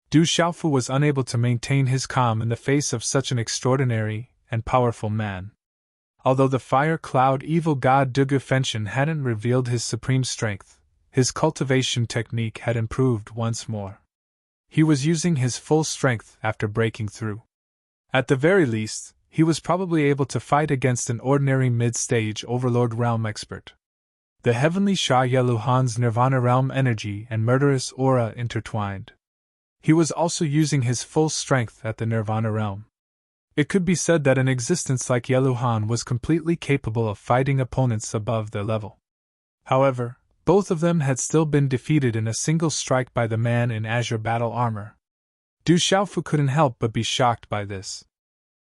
Du Xiaofu was unable to maintain his calm in the face of such an extraordinary and powerful man. Although the fire cloud evil god Dugu Fenshin hadn't revealed his supreme strength, his cultivation technique had improved once more. He was using his full strength after breaking through. At the very least, he was probably able to fight against an ordinary mid-stage Overlord Realm expert. The heavenly Shah Yeluhan's Nirvana Realm energy and murderous aura intertwined. He was also using his full strength at the Nirvana Realm. It could be said that an existence like Yeluhan was completely capable of fighting opponents above their level. However, both of them had still been defeated in a single strike by the man in azure battle armor. Du Xiaofu couldn't help but be shocked by this.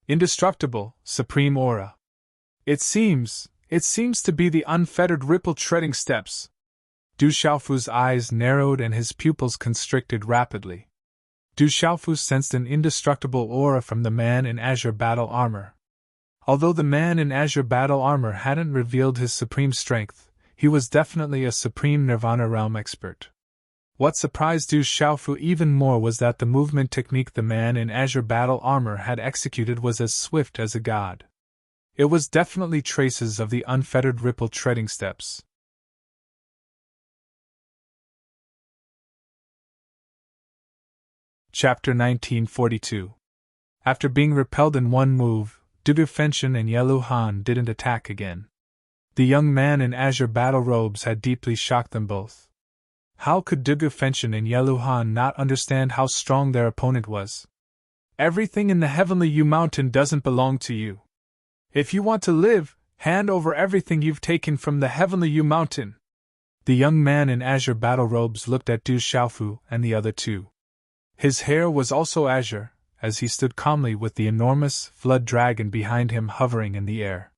Indestructible, supreme aura. It seems to be the unfettered ripple treading steps. Du Xiaofu's eyes narrowed and his pupils constricted rapidly. Du Xiaofu sensed an indestructible aura from the man in azure battle armor. Although the man in azure battle armor hadn't revealed his supreme strength, he was definitely a supreme Nirvana realm expert. What surprised Du Xiaofu even more was that the movement technique the man in azure battle armor had executed was as swift as a god. It was definitely traces of the unfettered ripple treading steps. Chapter 1942. After being repelled in one move, Dugu Fenshin and Yelu Han didn't attack again. The young man in azure battle robes had deeply shocked them both. How could Dugu Fenshin and Yelu Han not understand how strong their opponent was? Everything in the Heavenly Yu Mountain doesn't belong to you. If you want to live, hand over everything you've taken from the Heavenly Yu Mountain. The young man in azure battle robes looked at Du Xiaofu and the other two. His hair was also azure, as he stood calmly with the enormous flood dragon behind him hovering in the air.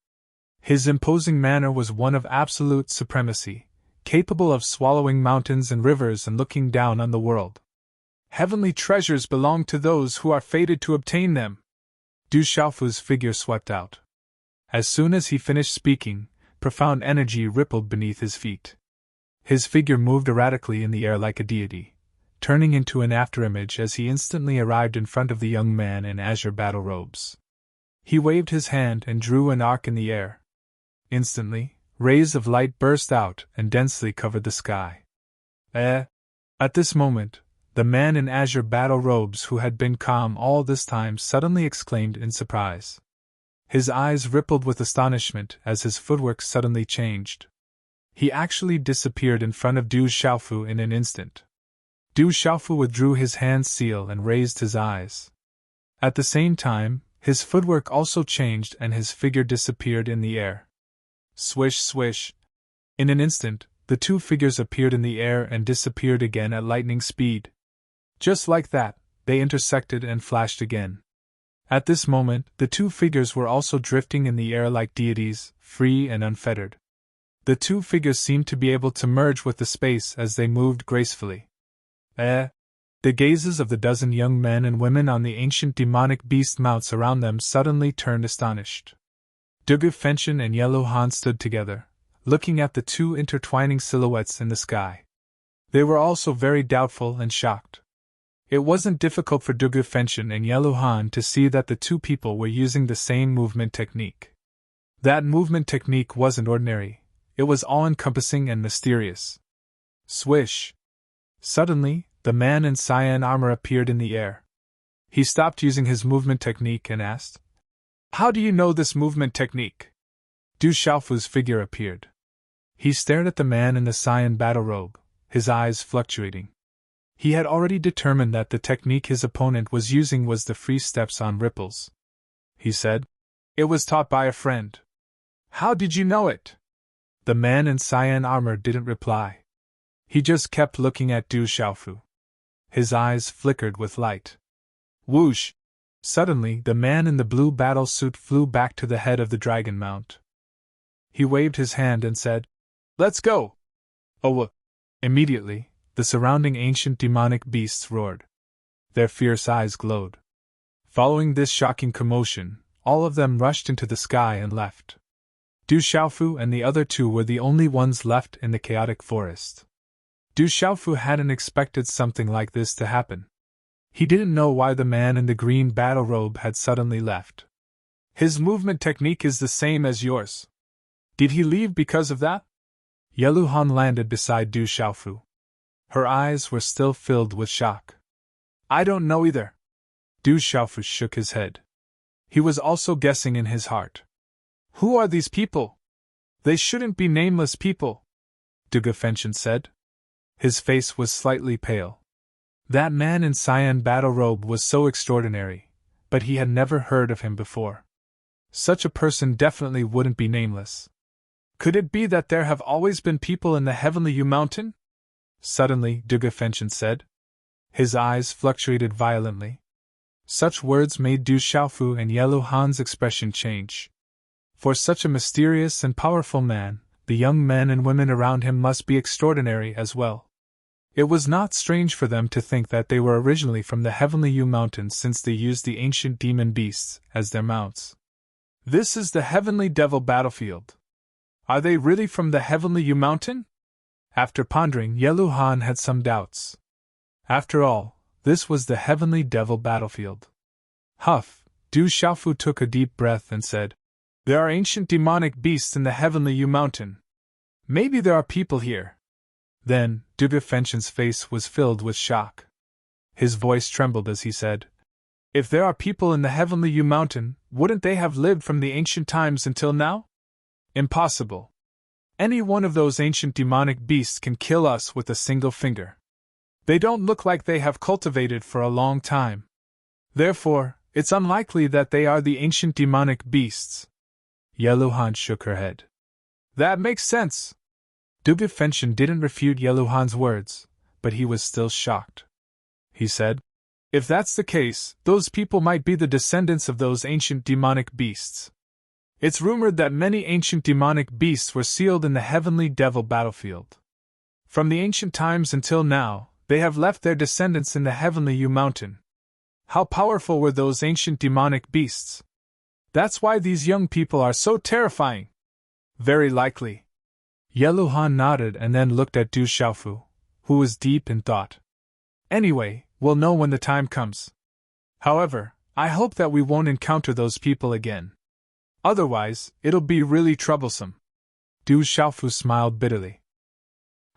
His imposing manner was one of absolute supremacy, capable of swallowing mountains and rivers and looking down on the world. Heavenly treasures belong to those who are fated to obtain them. Du Xiaofu's figure swept out. As soon as he finished speaking, profound energy rippled beneath his feet. His figure moved erratically in the air like a deity, turning into an afterimage as he instantly arrived in front of the young man in azure battle robes. He waved his hand and drew an arc in the air. Instantly, rays of light burst out and densely covered the sky. At this moment, the man in azure battle robes who had been calm all this time suddenly exclaimed in surprise. His eyes rippled with astonishment as his footwork suddenly changed. He actually disappeared in front of Du Xiaofu in an instant. Du Xiaofu withdrew his hand seal and raised his eyes. At the same time, his footwork also changed and his figure disappeared in the air. Swish, swish. In an instant, the two figures appeared in the air and disappeared again at lightning speed. Just like that, they intersected and flashed again. At this moment, the two figures were also drifting in the air like deities, free and unfettered. The two figures seemed to be able to merge with the space as they moved gracefully. The gazes of the dozen young men and women on the ancient demonic beast mounts around them suddenly turned astonished. Dugu Fenshin and Yelu Han stood together, looking at the two intertwining silhouettes in the sky. They were also very doubtful and shocked. It wasn't difficult for Dugu Fenshin and Yelu Han to see that the two people were using the same movement technique. That movement technique wasn't ordinary, it was all-encompassing and mysterious. Swish! Suddenly, the man in cyan armor appeared in the air. He stopped using his movement technique and asked, "How do you know this movement technique?" Du Xiaofu's figure appeared. He stared at the man in the cyan battle robe, his eyes fluctuating. He had already determined that the technique his opponent was using was the free steps on ripples. He said, "It was taught by a friend." "How did you know it?" The man in cyan armor didn't reply. He just kept looking at Du Xiaofu. His eyes flickered with light. Whoosh! Suddenly, the man in the blue battle suit flew back to the head of the dragon mount. He waved his hand and said, "Let's go!" Oh! Immediately, the surrounding ancient demonic beasts roared. Their fierce eyes glowed. Following this shocking commotion, all of them rushed into the sky and left. Du Xiaofu and the other two were the only ones left in the chaotic forest. Du Xiaofu hadn't expected something like this to happen. He didn't know why the man in the green battle robe had suddenly left. "His movement technique is the same as yours. Did he leave because of that?" Yelu Han landed beside Du Xiaofu. Her eyes were still filled with shock. "I don't know either." Du Xiaofu shook his head. He was also guessing in his heart. "Who are these people? They shouldn't be nameless people," Dugu Fenshin said. His face was slightly pale. That man in cyan battle robe was so extraordinary, but he had never heard of him before. Such a person definitely wouldn't be nameless. Could it be that there have always been people in the Heavenly Yu Mountain? Suddenly, Dugu Fenshin said. His eyes fluctuated violently. Such words made Du Xiaofu and Yellow Han's expression change. For such a mysterious and powerful man, the young men and women around him must be extraordinary as well. It was not strange for them to think that they were originally from the Heavenly Yu Mountains, since they used the ancient demon beasts as their mounts. This is the Heavenly Devil battlefield. Are they really from the Heavenly Yu Mountain? After pondering, Yellow Han had some doubts. After all, this was the Heavenly Devil battlefield. Huff, Du Xiaofu took a deep breath and said, "There are ancient demonic beasts in the Heavenly Yu Mountain. Maybe there are people here." Then, Duge Fenshin's face was filled with shock. His voice trembled as he said, "If there are people in the Heavenly Yu Mountain, wouldn't they have lived from the ancient times until now? Impossible. Any one of those ancient demonic beasts can kill us with a single finger. They don't look like they have cultivated for a long time. Therefore, it's unlikely that they are the ancient demonic beasts." Yellow Han shook her head. "That makes sense." Duge Fenshin didn't refute Yellow Han's words, but he was still shocked. He said, "If that's the case, those people might be the descendants of those ancient demonic beasts. It's rumored that many ancient demonic beasts were sealed in the Heavenly Devil battlefield. From the ancient times until now, they have left their descendants in the Heavenly Yu Mountain. How powerful were those ancient demonic beasts? That's why these young people are so terrifying." "Very likely." Yellow Han nodded and then looked at Du Xiaofu, who was deep in thought. "Anyway, we'll know when the time comes. However, I hope that we won't encounter those people again. Otherwise, it'll be really troublesome." Du Xiaofu smiled bitterly.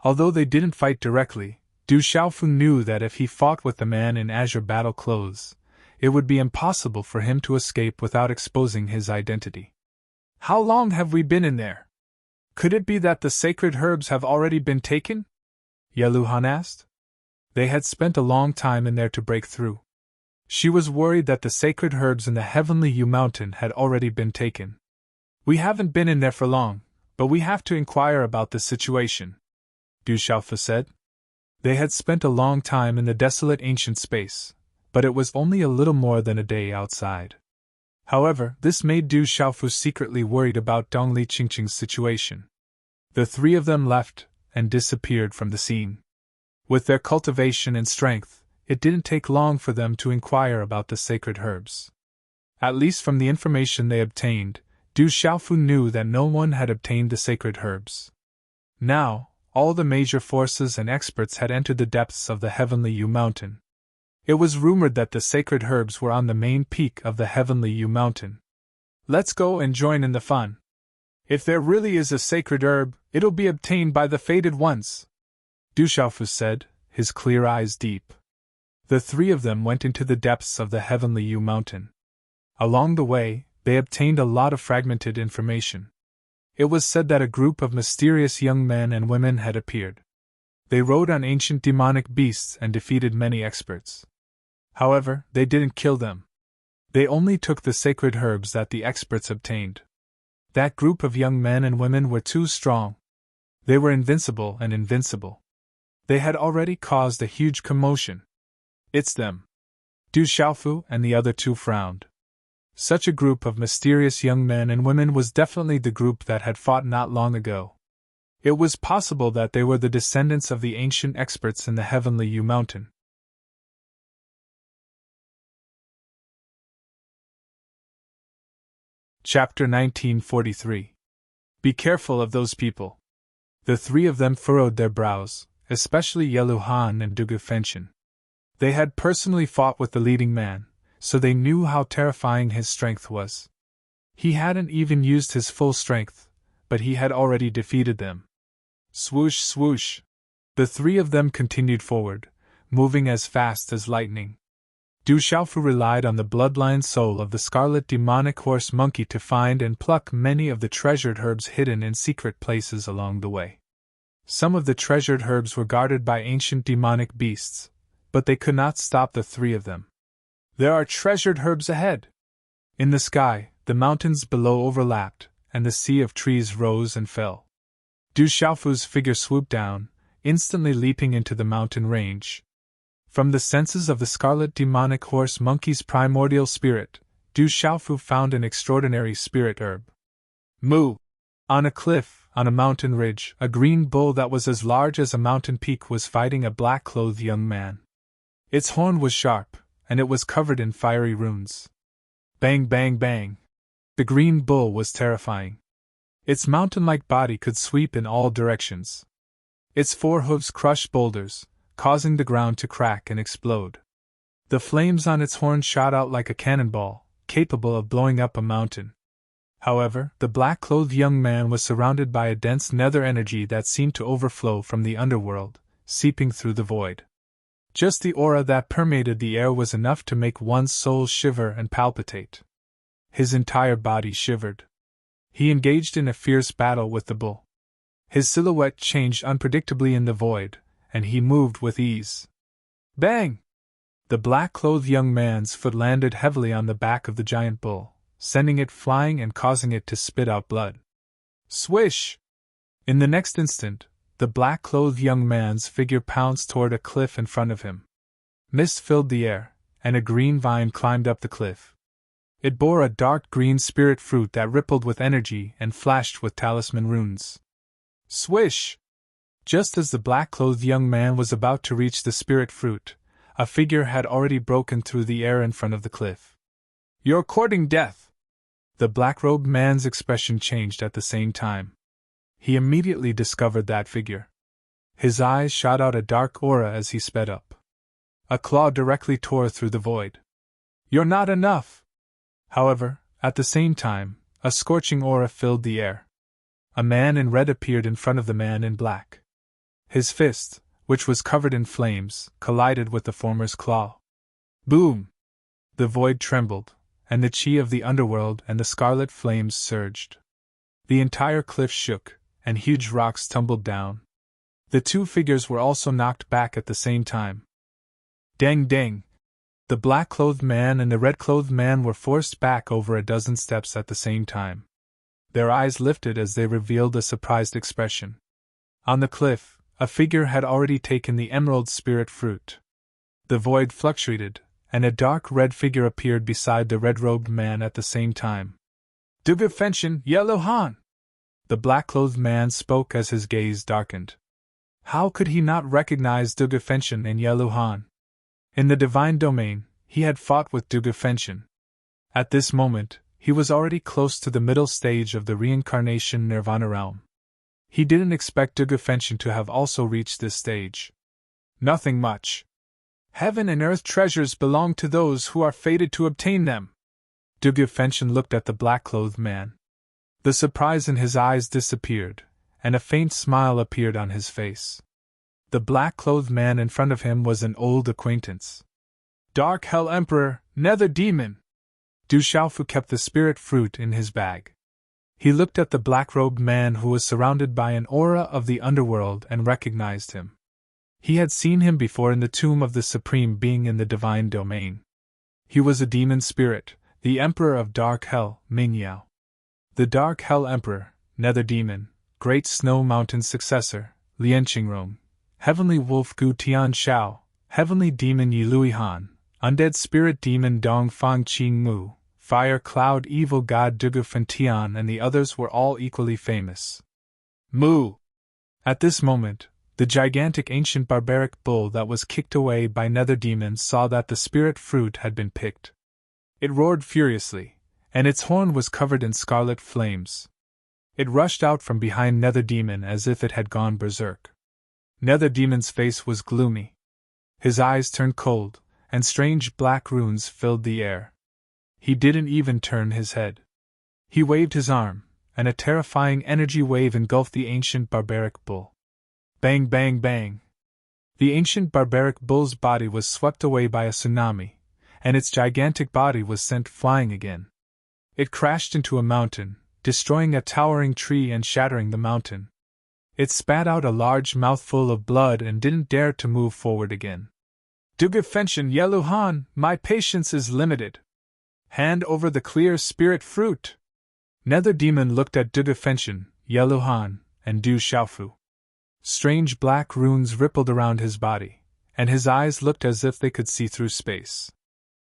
Although they didn't fight directly, Du Xiaofu knew that if he fought with the man in azure battle clothes, it would be impossible for him to escape without exposing his identity. "How long have we been in there? Could it be that the sacred herbs have already been taken?" Yellow Han asked. They had spent a long time in there to break through. She was worried that the sacred herbs in the Heavenly Yu Mountain had already been taken. "We haven't been in there for long, but we have to inquire about the situation," Du Xiaofu said. They had spent a long time in the desolate ancient space, but it was only a little more than a day outside. However, this made Du Xiaofu secretly worried about Dong Li Qingqing's situation. The three of them left and disappeared from the scene. With their cultivation and strength, it didn't take long for them to inquire about the sacred herbs. At least from the information they obtained, Du Xiaofu knew that no one had obtained the sacred herbs. Now, all the major forces and experts had entered the depths of the Heavenly Yu Mountain. It was rumored that the sacred herbs were on the main peak of the Heavenly Yu Mountain. "Let's go and join in the fun. If there really is a sacred herb, it'll be obtained by the fated ones," Du Xiaofu said, his clear eyes deep. The three of them went into the depths of the Heavenly Yu Mountain. Along the way, they obtained a lot of fragmented information. It was said that a group of mysterious young men and women had appeared. They rode on ancient demonic beasts and defeated many experts. However, they didn't kill them. They only took the sacred herbs that the experts obtained. That group of young men and women were too strong. They were invincible and invincible. They had already caused a huge commotion. "It's them." Du Xiaofu and the other two frowned. Such a group of mysterious young men and women was definitely the group that had fought not long ago. It was possible that they were the descendants of the ancient experts in the Heavenly Yu Mountain. Chapter 1943. Be careful of those people. The three of them furrowed their brows, especially Yellow Han and Duge Fenshin. They had personally fought with the leading man, so they knew how terrifying his strength was. He hadn't even used his full strength, but he had already defeated them. Swoosh, swoosh. The three of them continued forward, moving as fast as lightning. Du Xiaofu relied on the bloodline soul of the scarlet demonic horse monkey to find and pluck many of the treasured herbs hidden in secret places along the way. Some of the treasured herbs were guarded by ancient demonic beasts, but they could not stop the three of them. "There are treasured herbs ahead!" In the sky, the mountains below overlapped, and the sea of trees rose and fell. Du Xiaofu's figure swooped down, instantly leaping into the mountain range. From the senses of the scarlet demonic horse monkey's primordial spirit, Du Xiaofu found an extraordinary spirit herb. Moo! On a cliff, on a mountain ridge, a green bull that was as large as a mountain peak was fighting a black-clothed young man. Its horn was sharp, and it was covered in fiery runes. Bang, bang, bang! The green bull was terrifying. Its mountain-like body could sweep in all directions. Its four hooves crushed boulders, causing the ground to crack and explode. The flames on its horn shot out like a cannonball, capable of blowing up a mountain. However, the black-clothed young man was surrounded by a dense nether energy that seemed to overflow from the underworld, seeping through the void. Just the aura that permeated the air was enough to make one's soul shiver and palpitate. His entire body shivered. He engaged in a fierce battle with the bull. His silhouette changed unpredictably in the void, and he moved with ease. Bang! The black-clothed young man's foot landed heavily on the back of the giant bull, sending it flying and causing it to spit out blood. Swish! In the next instant, the black-clothed young man's figure pounced toward a cliff in front of him. Mist filled the air, and a green vine climbed up the cliff. It bore a dark green spirit fruit that rippled with energy and flashed with talisman runes. Swish! Just as the black-clothed young man was about to reach the spirit fruit, a figure had already broken through the air in front of the cliff. You're courting death! The black-robed man's expression changed at the same time. He immediately discovered that figure. His eyes shot out a dark aura as he sped up. A claw directly tore through the void. You're not enough! However, at the same time, a scorching aura filled the air. A man in red appeared in front of the man in black. His fist, which was covered in flames, collided with the former's claw. Boom! The void trembled, and the chi of the underworld and the scarlet flames surged. The entire cliff shook, and huge rocks tumbled down. The two figures were also knocked back at the same time. Dang dang! The black-clothed man and the red-clothed man were forced back over a dozen steps at the same time. Their eyes lifted as they revealed a surprised expression. On the cliff, a figure had already taken the emerald spirit fruit. The void fluctuated, and a dark red figure appeared beside the red-robed man at the same time. Duga Fenshin, Yellow Han! The black-clothed man spoke as his gaze darkened. How could he not recognize Duga Fenshin and Yellow Han? In the divine domain, he had fought with Duga Fenshin. At this moment, he was already close to the middle stage of the reincarnation nirvana realm. He didn't expect Duga Fenshin to have also reached this stage. Nothing much. Heaven and earth treasures belong to those who are fated to obtain them. Duga Fenshin looked at the black-clothed man. The surprise in his eyes disappeared, and a faint smile appeared on his face. The black-clothed man in front of him was an old acquaintance. Dark Hell Emperor, Nether Demon! Du Xiaofu kept the spirit fruit in his bag. He looked at the black-robed man who was surrounded by an aura of the underworld and recognized him. He had seen him before in the tomb of the Supreme Being in the divine domain. He was a demon spirit, the Emperor of Dark Hell, Mingyao. The Dark Hell Emperor, Nether Demon, Great Snow Mountain's successor, Lian Qingrong, Heavenly Wolf Gu Tian Shao, Heavenly Demon Yilui Han, Undead Spirit Demon Dong Fang Qing Mu, Fire Cloud Evil God Dugu Fentian, and the others were all equally famous. Mu! At this moment, the gigantic ancient barbaric bull that was kicked away by Nether Demons saw that the spirit fruit had been picked. It roared furiously, and its horn was covered in scarlet flames. It rushed out from behind Nether Demon as if it had gone berserk. Nether Demon's face was gloomy. His eyes turned cold, and strange black runes filled the air. He didn't even turn his head. He waved his arm, and a terrifying energy wave engulfed the ancient barbaric bull. Bang, bang, bang! The ancient barbaric bull's body was swept away by a tsunami, and its gigantic body was sent flying again. It crashed into a mountain, destroying a towering tree and shattering the mountain. It spat out a large mouthful of blood and didn't dare to move forward again. Duga Fenshin Yellow Han, my patience is limited. Hand over the clear spirit fruit. Nether Demon looked at Duga Fenshin, Yellow Han, and Du Xiaofu. Strange black runes rippled around his body, and his eyes looked as if they could see through space.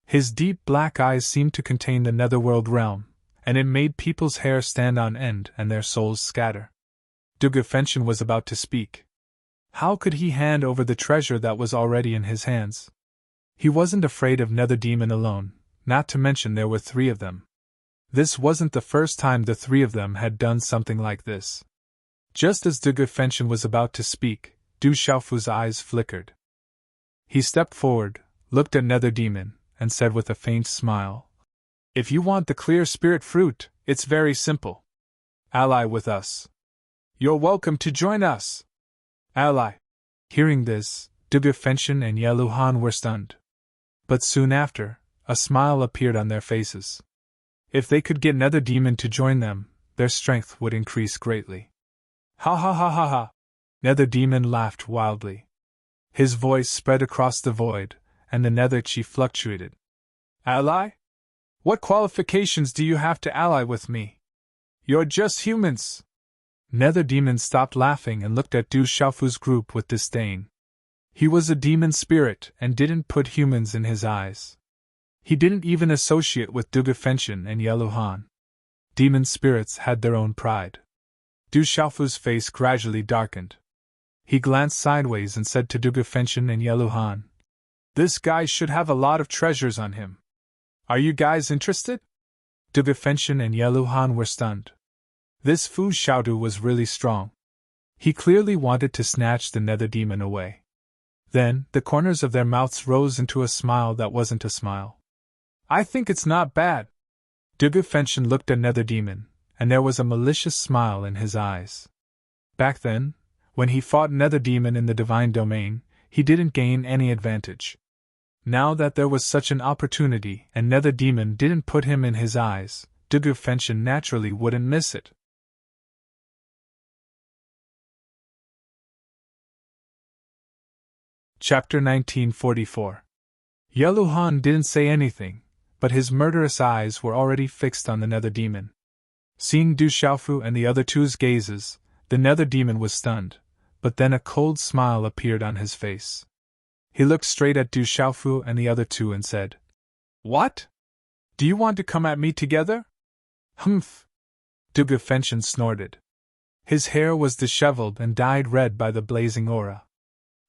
His deep black eyes seemed to contain the netherworld realm, and it made people's hair stand on end and their souls scatter. Dugefenchen was about to speak. How could he hand over the treasure that was already in his hands? He wasn't afraid of Nether Demon alone, not to mention there were 3 of them. This wasn't the first time the 3 of them had done something like this. Just as Dugefenchen was about to speak, Du Xiaofu's eyes flickered. He stepped forward, looked at Nether Demon, and said with a faint smile, "If you want the clear spirit fruit, it's very simple. Ally with us. You're welcome to join us. Ally." Hearing this, Dugefenchen and Yeluhan were stunned. But soon after, a smile appeared on their faces. If they could get Nether Demon to join them, their strength would increase greatly. Ha ha ha ha ha! Nether Demon laughed wildly. His voice spread across the void, and the Nether Chi fluctuated. Ally? What qualifications do you have to ally with me? You're just humans. Nether Demon stopped laughing and looked at Du Xiaofu's group with disdain. He was a demon spirit and didn't put humans in his eyes. He didn't even associate with Dugefenchen and Yeluhan. Demon spirits had their own pride. Du Xiaofu's face gradually darkened. He glanced sideways and said to Dugefenchen and Yeluhan, "This guy should have a lot of treasures on him. Are you guys interested?" Dugefenchen and Yeluhan were stunned. This Fu Xiaodu was really strong. He clearly wanted to snatch the Nether Demon away. Then, the corners of their mouths rose into a smile that wasn't a smile. "I think it's not bad." Dugefenchen looked at Nether Demon, and there was a malicious smile in his eyes. Back then, when he fought Nether Demon in the Divine Domain, he didn't gain any advantage. Now that there was such an opportunity and Nether Demon didn't put him in his eyes, Dugefenchen naturally wouldn't miss it. Chapter 1944. Yeluhan didn't say anything, but his murderous eyes were already fixed on the Nether Demon. Seeing Du Xiaofu and the other 2's gazes, the Nether Demon was stunned, but then a cold smile appeared on his face. He looked straight at Du Xiaofu and the other 2 and said, "What? Do you want to come at me together?" "Humph!" Dugefenchen snorted. His hair was disheveled and dyed red by the blazing aura.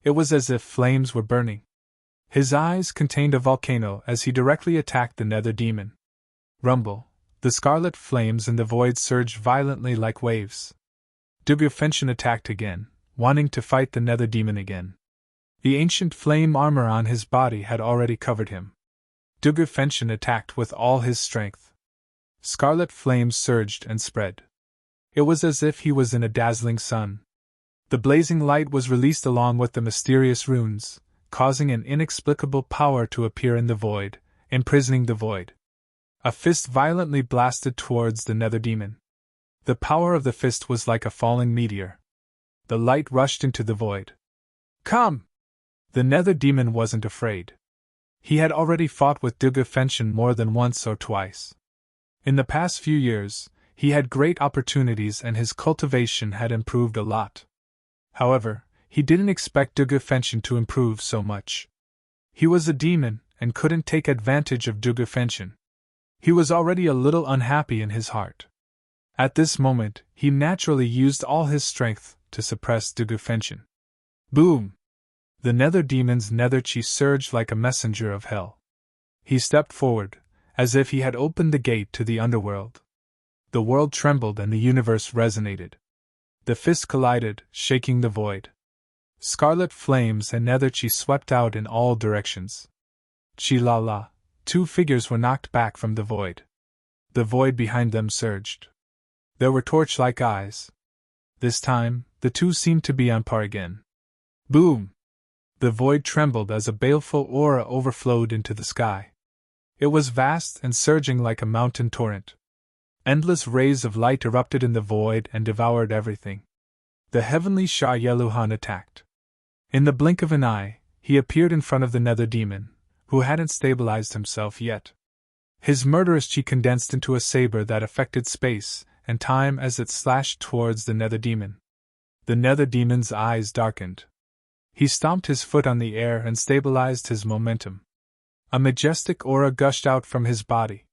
It was as if flames were burning. His eyes contained a volcano as he directly attacked the Nether Demon. Rumble, the scarlet flames in the void surged violently like waves. Dugefenchen attacked again, wanting to fight the Nether Demon again. The ancient flame armor on his body had already covered him. Dugefenchen attacked with all his strength. Scarlet flames surged and spread. It was as if he was in a dazzling sun. The blazing light was released along with the mysterious runes, causing an inexplicable power to appear in the void, imprisoning the void. A fist violently blasted towards the Nether Demon. The power of the fist was like a falling meteor. The light rushed into the void. "Come!" The Nether Demon wasn't afraid. He had already fought with Dugefenchen more than once or twice. In the past few years, he had great opportunities and his cultivation had improved a lot. However, he didn't expect Dugefenchen to improve so much. He was a demon and couldn't take advantage of Dugefenchen. He was already a little unhappy in his heart. At this moment, he naturally used all his strength to suppress Dugefenchen. Boom! The Nether Demon's Nether Chi surged like a messenger of hell. He stepped forward, as if he had opened the gate to the underworld. The world trembled and the universe resonated. The fists collided, shaking the void. Scarlet flames and Nether Chi swept out in all directions. Chi-la-la, 2 figures were knocked back from the void. The void behind them surged. There were torch-like eyes. This time, the 2 seemed to be on par again. Boom! The void trembled as a baleful aura overflowed into the sky. It was vast and surging like a mountain torrent. Endless rays of light erupted in the void and devoured everything. The heavenly Shah Yeluhan attacked. In the blink of an eye, he appeared in front of the Nether Demon, who hadn't stabilized himself yet. His murderous chi condensed into a saber that affected space and time as it slashed towards the Nether Demon. The Nether Demon's eyes darkened. He stomped his foot on the air and stabilized his momentum. A majestic aura gushed out from his body.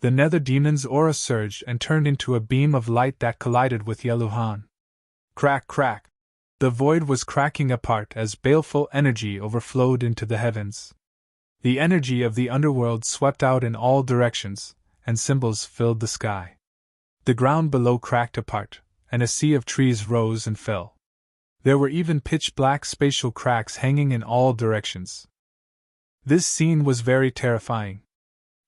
The nether demon's aura surged and turned into a beam of light that collided with Yeluhan. Crack, crack. The void was cracking apart as baleful energy overflowed into the heavens. The energy of the underworld swept out in all directions, and symbols filled the sky. The ground below cracked apart, and a sea of trees rose and fell. There were even pitch-black spatial cracks hanging in all directions. This scene was very terrifying.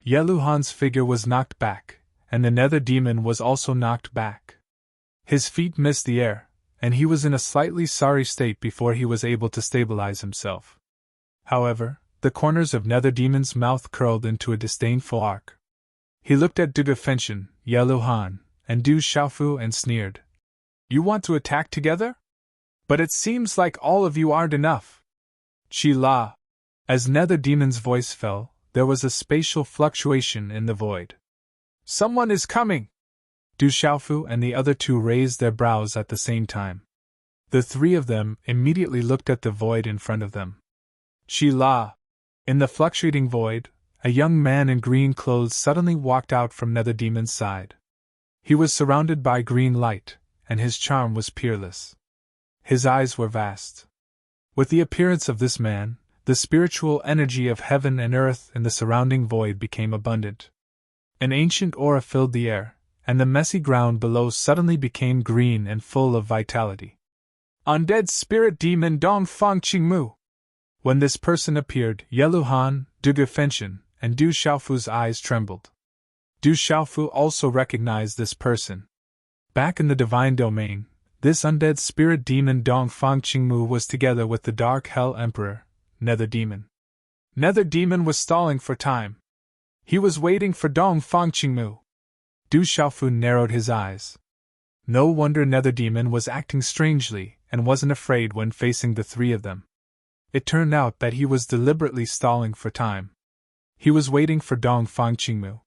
Yeluhan's figure was knocked back, and the nether demon was also knocked back. His feet missed the air, and he was in a slightly sorry state before he was able to stabilize himself. However, the corners of nether demon's mouth curled into a disdainful arc. He looked at Dugafenshin, Yeluhan, and Du Xiaofu and sneered. You want to attack together? But it seems like all of you aren't enough. Chi La. As nether demon's voice fell, there was a spatial fluctuation in the void. Someone is coming! Du Xiaofu and the other two raised their brows at the same time. The three of them immediately looked at the void in front of them. Chi La. In the fluctuating void, a young man in green clothes suddenly walked out from nether demon's side. He was surrounded by green light, and his charm was peerless. His eyes were vast. With the appearance of this man, the spiritual energy of heaven and earth in the surrounding void became abundant. An ancient aura filled the air, and the messy ground below suddenly became green and full of vitality. Undead spirit demon Dong Fang Qingmu. When this person appeared, Yeluhan, Dugafenshin, and Du Xiaofu's eyes trembled. Du Xiaofu also recognized this person. Back in the divine domain, this undead spirit demon Dong Fang Qingmu was together with the Dark Hell Emperor, Nether Demon. Nether Demon was stalling for time. He was waiting for Dong Fang Qingmu. Du Xiaofu narrowed his eyes. No wonder Nether Demon was acting strangely and wasn't afraid when facing the three of them. It turned out that he was deliberately stalling for time. He was waiting for Dong Fang Qingmu.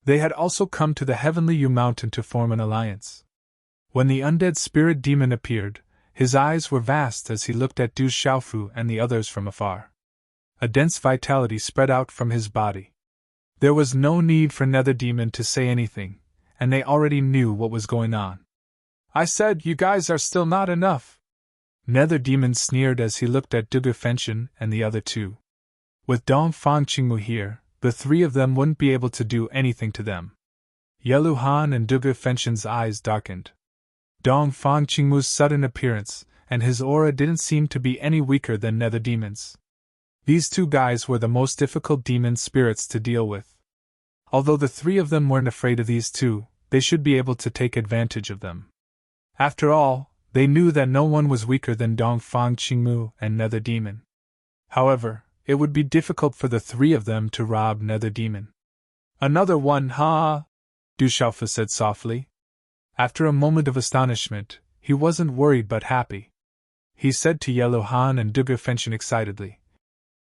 They had also come to the Heavenly Yu Mountain to form an alliance. When the undead spirit demon appeared, his eyes were vast as he looked at Du Xiaofu and the others from afar. A dense vitality spread out from his body. There was no need for Nether Demon to say anything, and they already knew what was going on. I said, you guys are still not enough. Nether Demon sneered as he looked at Dugafenshin and the other two. With Dong Fang Qingmu here, the three of them wouldn't be able to do anything to them. Yeluhan and Dugafenshin's eyes darkened. Dong Fang Qingmu's sudden appearance and his aura didn't seem to be any weaker than Nether Demon's. These two guys were the most difficult demon spirits to deal with. Although the three of them weren't afraid of these two, they should be able to take advantage of them. After all, they knew that no one was weaker than Dong Fang Qingmu and Nether Demon. However, it would be difficult for the three of them to rob Nether Demon. Another one, ha! Du Xiaofu said softly. After a moment of astonishment, he wasn't worried but happy. He said to Yeluhan and Dugafenshin excitedly,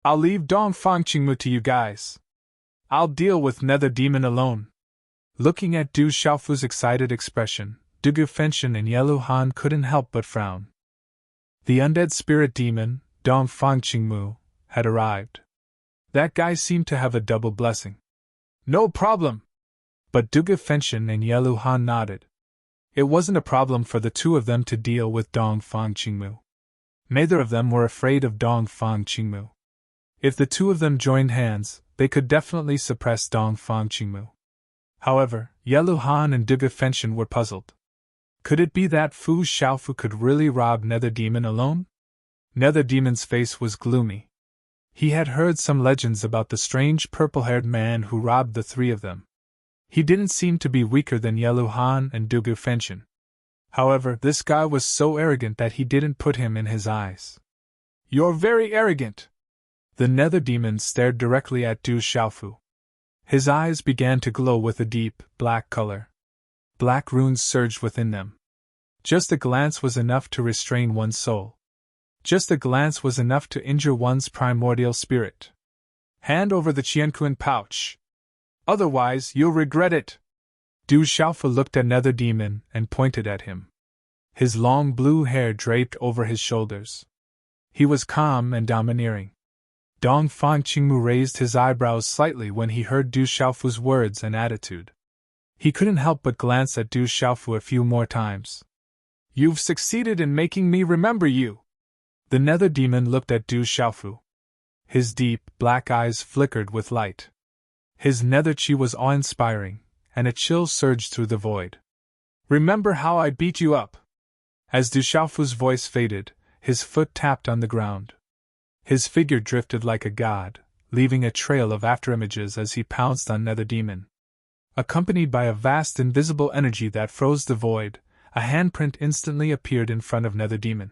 I'll leave Dong Fang Qingmu to you guys. I'll deal with Nether Demon alone. Looking at Du Xiaofu's excited expression, Dugafenshin and Yeluhan couldn't help but frown. The undead spirit demon, Dong Fang Qingmu, had arrived. That guy seemed to have a double blessing. No problem! But Dugafenshin and Yeluhan nodded. It wasn't a problem for the two of them to deal with Dong Fang Qingmu. Neither of them were afraid of Dong Fang Qingmu. If the two of them joined hands, they could definitely suppress Dong Fang Qingmu. However, Yeluhan and Dugafenshin were puzzled. Could it be that Fu Xiaofu could really rob Nether Demon alone? Nether Demon's face was gloomy. He had heard some legends about the strange purple-haired man who robbed the three of them. He didn't seem to be weaker than Yeluhan and Dugafenshin. However, this guy was so arrogant that he didn't put him in his eyes. You're very arrogant! The Nether Demon stared directly at Du Xiaofu. His eyes began to glow with a deep, black color. Black runes surged within them. Just a glance was enough to restrain one's soul. Just a glance was enough to injure one's primordial spirit. Hand over the Qianquan pouch. Otherwise, you'll regret it. Du Xiaofu looked at Nether Demon and pointed at him. His long blue hair draped over his shoulders. He was calm and domineering. Dong Fangqingmu raised his eyebrows slightly when he heard Du Xiaofu's words and attitude. He couldn't help but glance at Du Xiaofu a few more times. "You've succeeded in making me remember you." The nether demon looked at Du Xiaofu. His deep, black eyes flickered with light. His nether chi was awe-inspiring, and a chill surged through the void. "Remember how I beat you up?" As Du Xiaofu's voice faded, his foot tapped on the ground. His figure drifted like a god, leaving a trail of afterimages as he pounced on Nether Demon. Accompanied by a vast invisible energy that froze the void, a handprint instantly appeared in front of Nether Demon.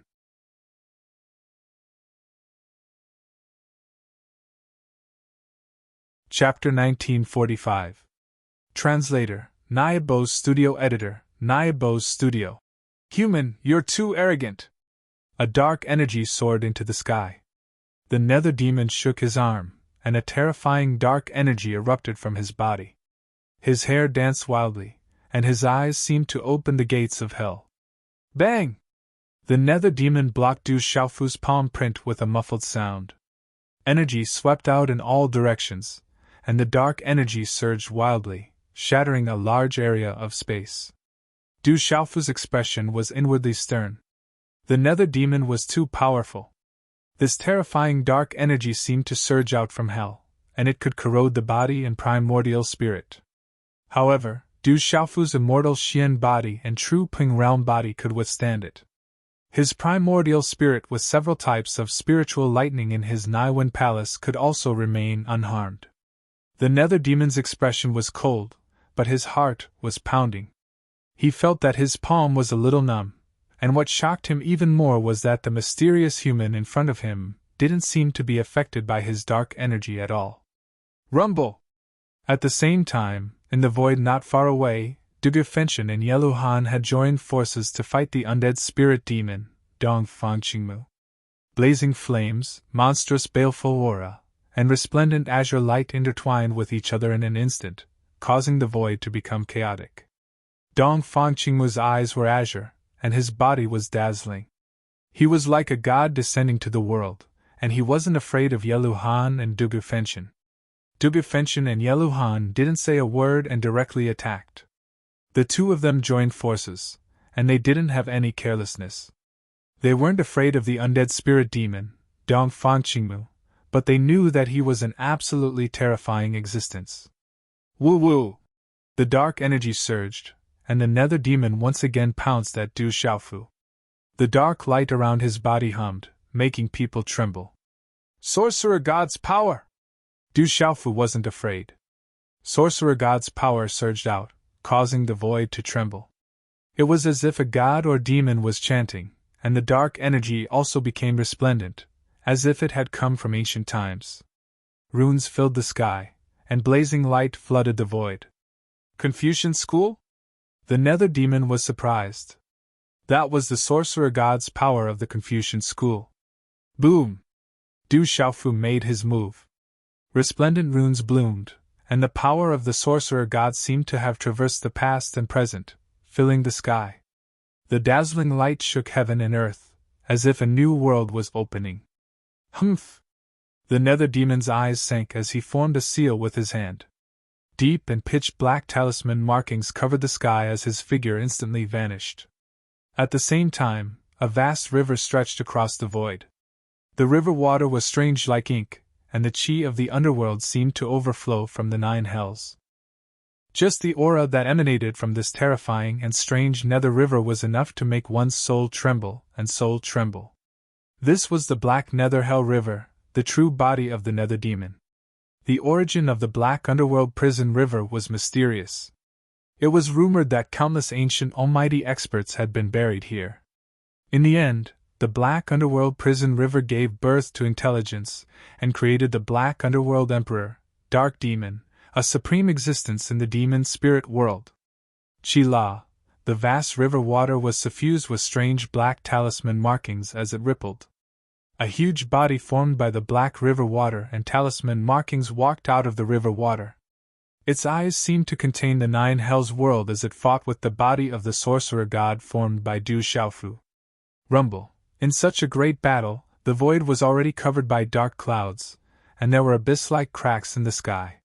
Chapter 1945. Translator, Naibo's Studio Editor, Naibo's Studio. "Human, you're too arrogant." A dark energy soared into the sky. The nether demon shook his arm, and a terrifying dark energy erupted from his body. His hair danced wildly, and his eyes seemed to open the gates of hell. Bang! The nether demon blocked Du Xiaofu's palm print with a muffled sound. Energy swept out in all directions, and the dark energy surged wildly, shattering a large area of space. Du Xiaofu's expression was inwardly stern. The nether demon was too powerful. This terrifying dark energy seemed to surge out from hell, and it could corrode the body and primordial spirit. However, Du Xiaofu's immortal Xian body and true Ping realm body could withstand it. His primordial spirit with several types of spiritual lightning in his Naiwen palace could also remain unharmed. The nether demon's expression was cold, but his heart was pounding. He felt that his palm was a little numb, and what shocked him even more was that the mysterious human in front of him didn't seem to be affected by his dark energy at all. Rumble! At the same time, in the void not far away, Dugu Fenshin and Yellow Han had joined forces to fight the undead spirit demon, Dong Fangqingmu. Blazing flames, monstrous baleful aura, and resplendent azure light intertwined with each other in an instant, causing the void to become chaotic. Dong Fangqingmu's eyes were azure, and his body was dazzling. He was like a god descending to the world, and he wasn't afraid of Yellow Han and Dugu Fenshin. Dugu Fenshin and Yellow Han didn't say a word and directly attacked. The two of them joined forces, and they didn't have any carelessness. They weren't afraid of the undead spirit demon, Dong Fangqingmu, but they knew that he was an absolutely terrifying existence. Woo-woo! The dark energy surged, and the nether demon once again pounced at Du Xiaofu. The dark light around his body hummed, making people tremble. Sorcerer God's power! Du Xiaofu wasn't afraid. Sorcerer God's power surged out, causing the void to tremble. It was as if a god or demon was chanting, and the dark energy also became resplendent, as if it had come from ancient times. Runes filled the sky, and blazing light flooded the void. Confucian school? The nether demon was surprised. That was the sorcerer god's power of the Confucian school. Boom! Du Xiaofu made his move. Resplendent runes bloomed, and the power of the sorcerer god seemed to have traversed the past and present, filling the sky. The dazzling light shook heaven and earth, as if a new world was opening. Humph! The nether demon's eyes sank as he formed a seal with his hand. Deep and pitch-black talisman markings covered the sky as his figure instantly vanished. At the same time, a vast river stretched across the void. The river water was strange like ink, and the chi of the underworld seemed to overflow from the 9 hells. Just the aura that emanated from this terrifying and strange nether river was enough to make one's soul tremble and soul tremble. This was the Black Nether Hell River, the true body of the nether demon. The origin of the Black Underworld Prison River was mysterious. It was rumored that countless ancient almighty experts had been buried here. In the end, the Black Underworld Prison River gave birth to intelligence, and created the Black Underworld Emperor, Dark Demon, a supreme existence in the demon spirit world. Chi-La, the vast river water was suffused with strange black talisman markings as it rippled. A huge body formed by the black river water and talisman markings walked out of the river water. Its eyes seemed to contain the 9 hells world as it fought with the body of the sorcerer god formed by Du Xiaofu. Rumble! In such a great battle, The void was already covered by dark clouds, and there were abyss-like cracks in the sky.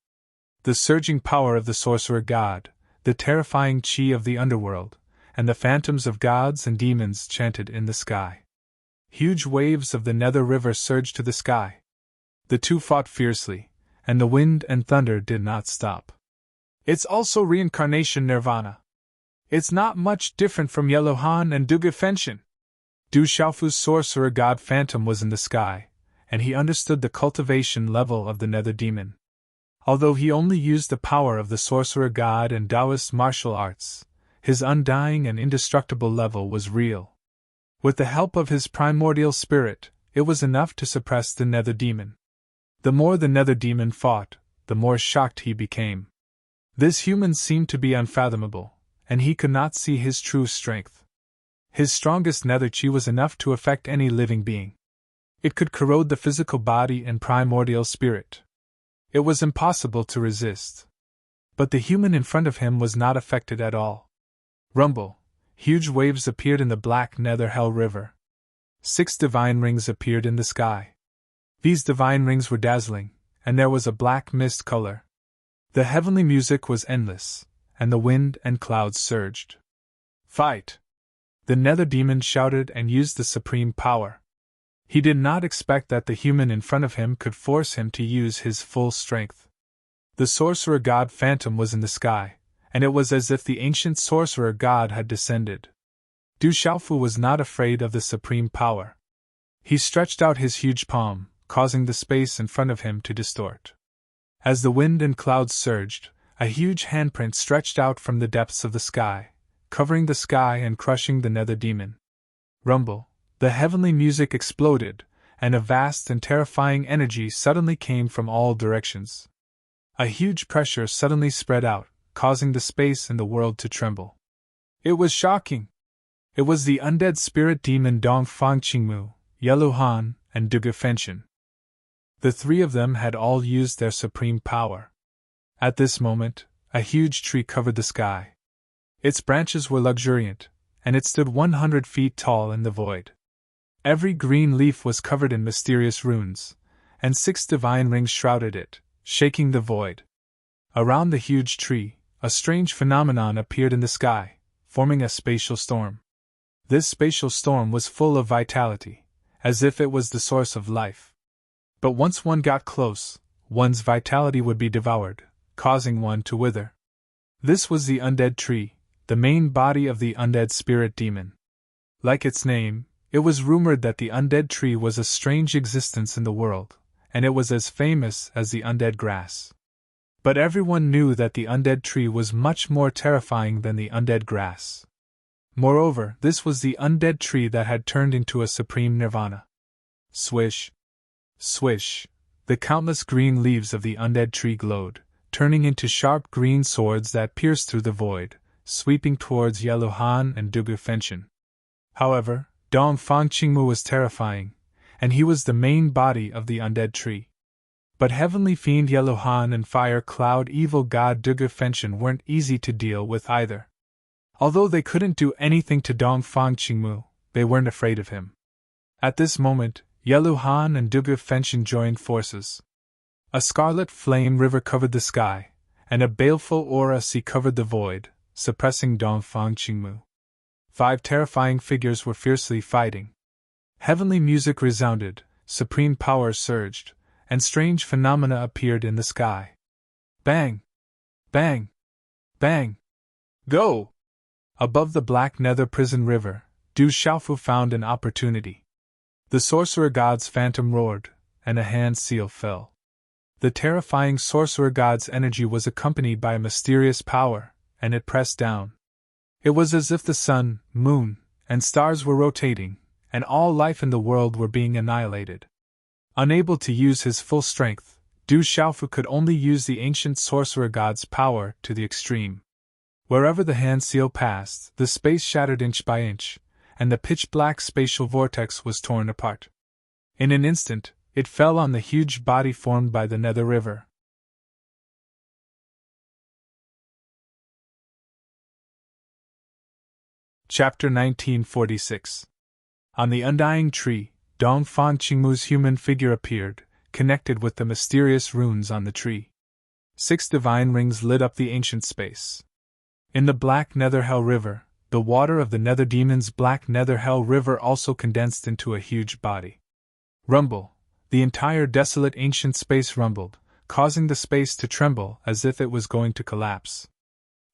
The surging power of the sorcerer god, the terrifying chi of the underworld, and the phantoms of gods and demons chanted in the sky. Huge waves of the nether river surged to the sky. The two fought fiercely, and the wind and thunder did not stop. It's also reincarnation nirvana. It's not much different from Yellow Han and Du Gefenshin. Du Xiaofu's sorcerer god phantom was in the sky, and he understood the cultivation level of the nether demon. Although he only used the power of the sorcerer god and Taoist martial arts, his undying and indestructible level was real. With the help of his primordial spirit, it was enough to suppress the nether demon. The more the nether demon fought, the more shocked he became. This human seemed to be unfathomable, and he could not see his true strength. His strongest nether chi was enough to affect any living being. It could corrode the physical body and primordial spirit. It was impossible to resist. But the human in front of him was not affected at all. Rumble, huge waves appeared in the black nether hell river. 6 divine rings appeared in the sky. These divine rings were dazzling, and there was a black mist color. The heavenly music was endless, and the wind and clouds surged. Fight! The nether demon shouted and used the supreme power. He did not expect that the human in front of him could force him to use his full strength. The sorcerer god phantom was in the sky, and it was as if the ancient sorcerer god had descended. Du Xiaofu was not afraid of the supreme power. He stretched out his huge palm, causing the space in front of him to distort. As the wind and clouds surged, a huge handprint stretched out from the depths of the sky, covering the sky and crushing the nether demon. Rumble, the heavenly music exploded, and a vast and terrifying energy suddenly came from all directions. A huge pressure suddenly spread out, causing the space and the world to tremble. It was shocking. It was the undead spirit demon Dongfang Qingmu, Yellow Han, and Du Gefenshin. The 3 of them had all used their supreme power. At this moment, a huge tree covered the sky. Its branches were luxuriant, and it stood 100 feet tall in the void. Every green leaf was covered in mysterious runes, and 6 divine rings shrouded it, shaking the void. Around the huge tree, a strange phenomenon appeared in the sky, forming a spatial storm. This spatial storm was full of vitality, as if it was the source of life. But once one got close, one's vitality would be devoured, causing one to wither. This was the undead tree, the main body of the undead spirit demon. Like its name, it was rumored that the undead tree was a strange existence in the world, and it was as famous as the undead grass. But everyone knew that the undead tree was much more terrifying than the undead grass. Moreover, this was the undead tree that had turned into a supreme nirvana. Swish! Swish! The countless green leaves of the undead tree glowed, turning into sharp green swords that pierced through the void, sweeping towards Yellow Han and Du Gefenshin. However, Dongfang Qingmu was terrifying, and he was the main body of the undead tree. But Heavenly Fiend Yellow Han and Fire Cloud Evil God Du Gefenshin weren't easy to deal with either. Although they couldn't do anything to Dongfang Qingmu, they weren't afraid of him. At this moment, Yellow Han and Du Gefenshin joined forces. A scarlet flame river covered the sky, and a baleful aura sea covered the void, suppressing Dongfang Qingmu. 5 terrifying figures were fiercely fighting. Heavenly music resounded, supreme powers surged, and strange phenomena appeared in the sky. Bang! Bang! Bang! Go! Above the black nether prison river, Du Xiaofu found an opportunity. The sorcerer god's phantom roared, and a hand seal fell. The terrifying sorcerer god's energy was accompanied by a mysterious power, and it pressed down. It was as if the sun, moon, and stars were rotating, and all life in the world were being annihilated. Unable to use his full strength, Du Xiaofu could only use the ancient sorcerer god's power to the extreme. Wherever the hand seal passed, the space shattered inch by inch, and the pitch-black spatial vortex was torn apart. In an instant, it fell on the huge body formed by the nether river. Chapter 1946. On the undying tree, Dongfang Qingmu's human figure appeared, connected with the mysterious runes on the tree. 6 divine rings lit up the ancient space. In the black Nether Hell River, the water of the Nether Demon's black Nether Hell River also condensed into a huge body. Rumble! The entire desolate ancient space rumbled, causing the space to tremble as if it was going to collapse.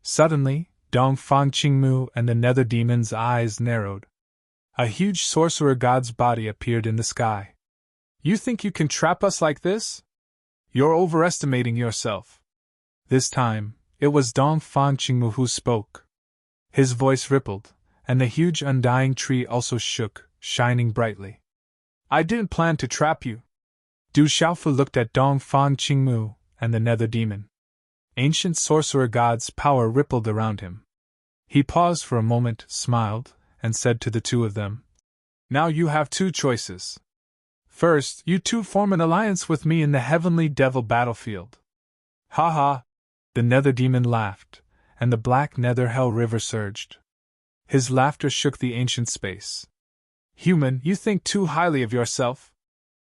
Suddenly, Dongfang Qingmu and the Nether Demon's eyes narrowed. A huge sorcerer god's body appeared in the sky. You think you can trap us like this? You're overestimating yourself. This time, it was Dongfang Qingmu who spoke. His voice rippled, and the huge undying tree also shook, shining brightly. I didn't plan to trap you. Du Xiaofu looked at Dongfang Qingmu and the Nether Demon. Ancient sorcerer god's power rippled around him. He paused for a moment, smiled, and said to the two of them, Now you have 2 choices. First, you two form an alliance with me in the heavenly devil battlefield. Ha ha! The Nether Demon laughed, and the black Nether Hell River surged. His laughter shook the ancient space. Human, you think too highly of yourself?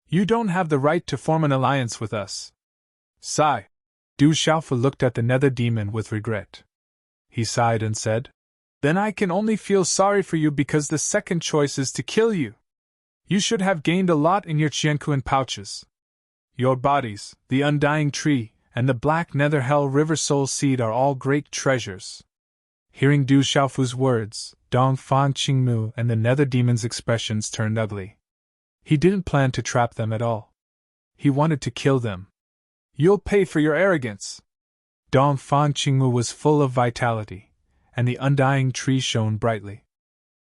You don't have the right to form an alliance with us. Sigh. Du Xiaofu looked at the Nether Demon with regret. He sighed and said, Then I can only feel sorry for you because the second choice is to kill you. You should have gained a lot in your Qianquan pouches. Your bodies, the undying tree, and the black Nether Hell River soul seed are all great treasures. Hearing Du Xiaofu's words, Dongfang Qingmu and the Nether Demon's expressions turned ugly. He didn't plan to trap them at all. He wanted to kill them. You'll pay for your arrogance. Dongfang Qingmu was full of vitality, and the undying tree shone brightly.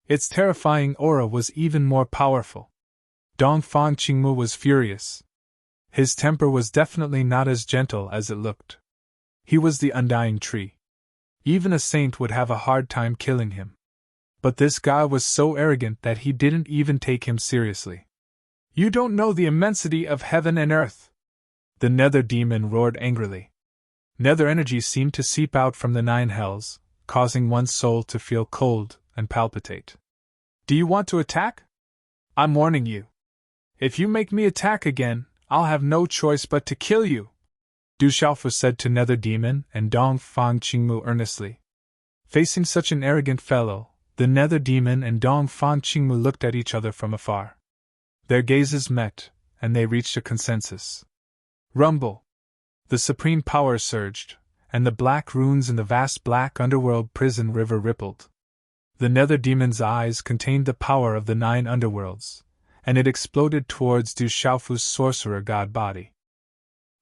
Its terrifying aura was even more powerful. Dongfang Qingmu was furious. His temper was definitely not as gentle as it looked. He was the undying tree. Even a saint would have a hard time killing him. But this guy was so arrogant that he didn't even take him seriously. You don't know the immensity of heaven and earth. The Nether Demon roared angrily. Nether energy seemed to seep out from the 9 hells, causing one's soul to feel cold and palpitate. Do you want to attack? I'm warning you. If you make me attack again, I'll have no choice but to kill you, Du Xiaofu said to Nether Demon and Dongfang Qingmu earnestly. Facing such an arrogant fellow, the Nether Demon and Dongfang Qingmu looked at each other from afar. Their gazes met, and they reached a consensus. Rumble! The supreme power surged, and the black runes in the vast black underworld prison river rippled. The Nether Demon's eyes contained the power of the 9 underworlds, and it exploded towards Du Xiaofu's sorcerer god body.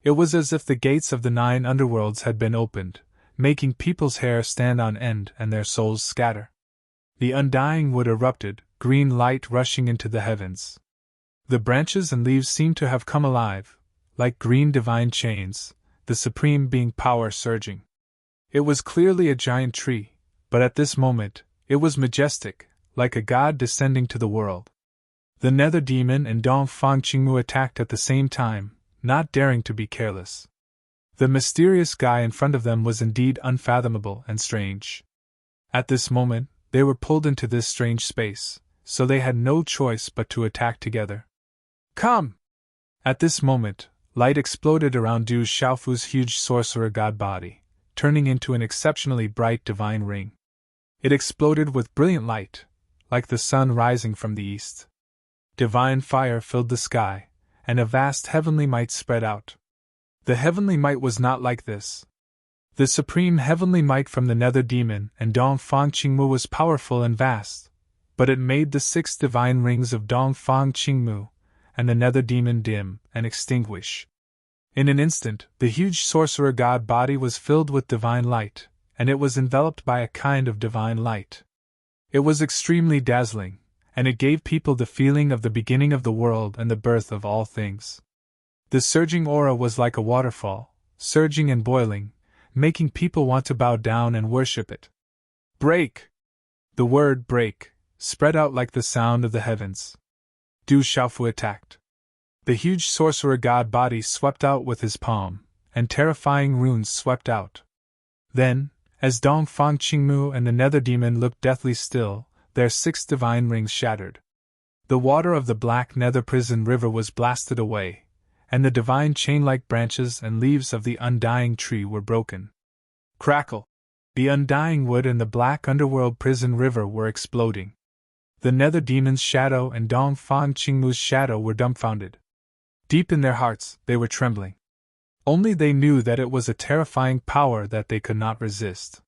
It was as if the gates of the 9 underworlds had been opened, making people's hair stand on end and their souls scatter. The undying wood erupted, green light rushing into the heavens. The branches and leaves seemed to have come alive, like green divine chains, the supreme being power surging. It was clearly a giant tree, but at this moment, it was majestic, like a god descending to the world. The Nether Demon and Dongfang Qingmu attacked at the same time, not daring to be careless. The mysterious guy in front of them was indeed unfathomable and strange. At this moment, they were pulled into this strange space, so they had no choice but to attack together. Come! At this moment, light exploded around Du Xiaofu's huge sorcerer god body, turning into an exceptionally bright divine ring. It exploded with brilliant light, like the sun rising from the east. Divine fire filled the sky, and a vast heavenly might spread out. The heavenly might was not like this. The supreme heavenly might from the Nether Demon and Dongfang Qingmu was powerful and vast, but it made the 6 divine rings of Dongfang Qingmu and the Nether Demon dim and extinguish. In an instant, the huge sorcerer god body was filled with divine light, and it was enveloped by a kind of divine light. It was extremely dazzling, and it gave people the feeling of the beginning of the world and the birth of all things. The surging aura was like a waterfall, surging and boiling, making people want to bow down and worship it. Break! The word break spread out like the sound of the heavens. Du Xiaofu attacked. The huge sorcerer god body swept out with his palm, and terrifying runes swept out. Then, as Dongfang Qingmu and the Nether Demon looked deathly still, their 6 divine rings shattered. The water of the black nether prison river was blasted away, and the divine chain-like branches and leaves of the undying tree were broken. Crackle! The undying wood and the black underworld prison river were exploding. The nether demon's shadow and Dong Fan Qingmu's shadow were dumbfounded. Deep in their hearts, they were trembling. Only they knew that it was a terrifying power that they could not resist.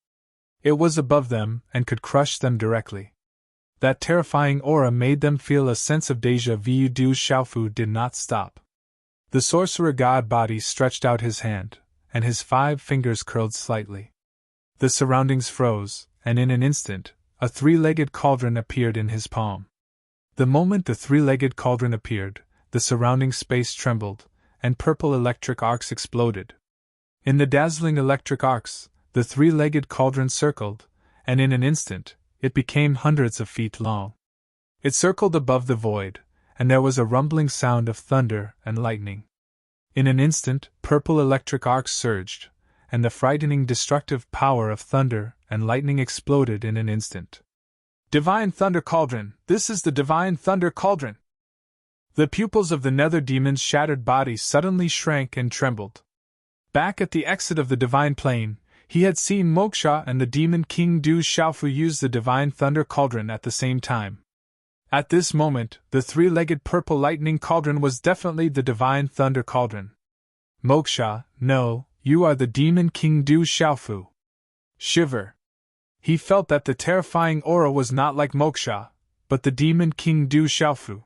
It was above them and could crush them directly. That terrifying aura made them feel a sense of déjà vu. Du Xiaofu did not stop. The sorcerer god body stretched out his hand, and his 5 fingers curled slightly. The surroundings froze, and in an instant, a 3-legged cauldron appeared in his palm. The moment the 3-legged cauldron appeared, the surrounding space trembled, and purple electric arcs exploded. In the dazzling electric arcs, the 3-legged cauldron circled, and in an instant, it became hundreds of feet long. It circled above the void, and there was a rumbling sound of thunder and lightning. In an instant, purple electric arcs surged, and the frightening destructive power of thunder and lightning exploded in an instant. Divine Thunder Cauldron! This is the Divine Thunder Cauldron! The pupils of the nether demon's shattered body suddenly shrank and trembled. Back at the exit of the divine plane, he had seen Moksha and the demon king Du Xiaofu use the Divine Thunder Cauldron at the same time. At this moment, the 3-legged purple lightning cauldron was definitely the Divine Thunder Cauldron. Moksha, no, you are the demon king Du Xiaofu. Shiver. He felt that the terrifying aura was not like Moksha, but the demon king Du Xiaofu.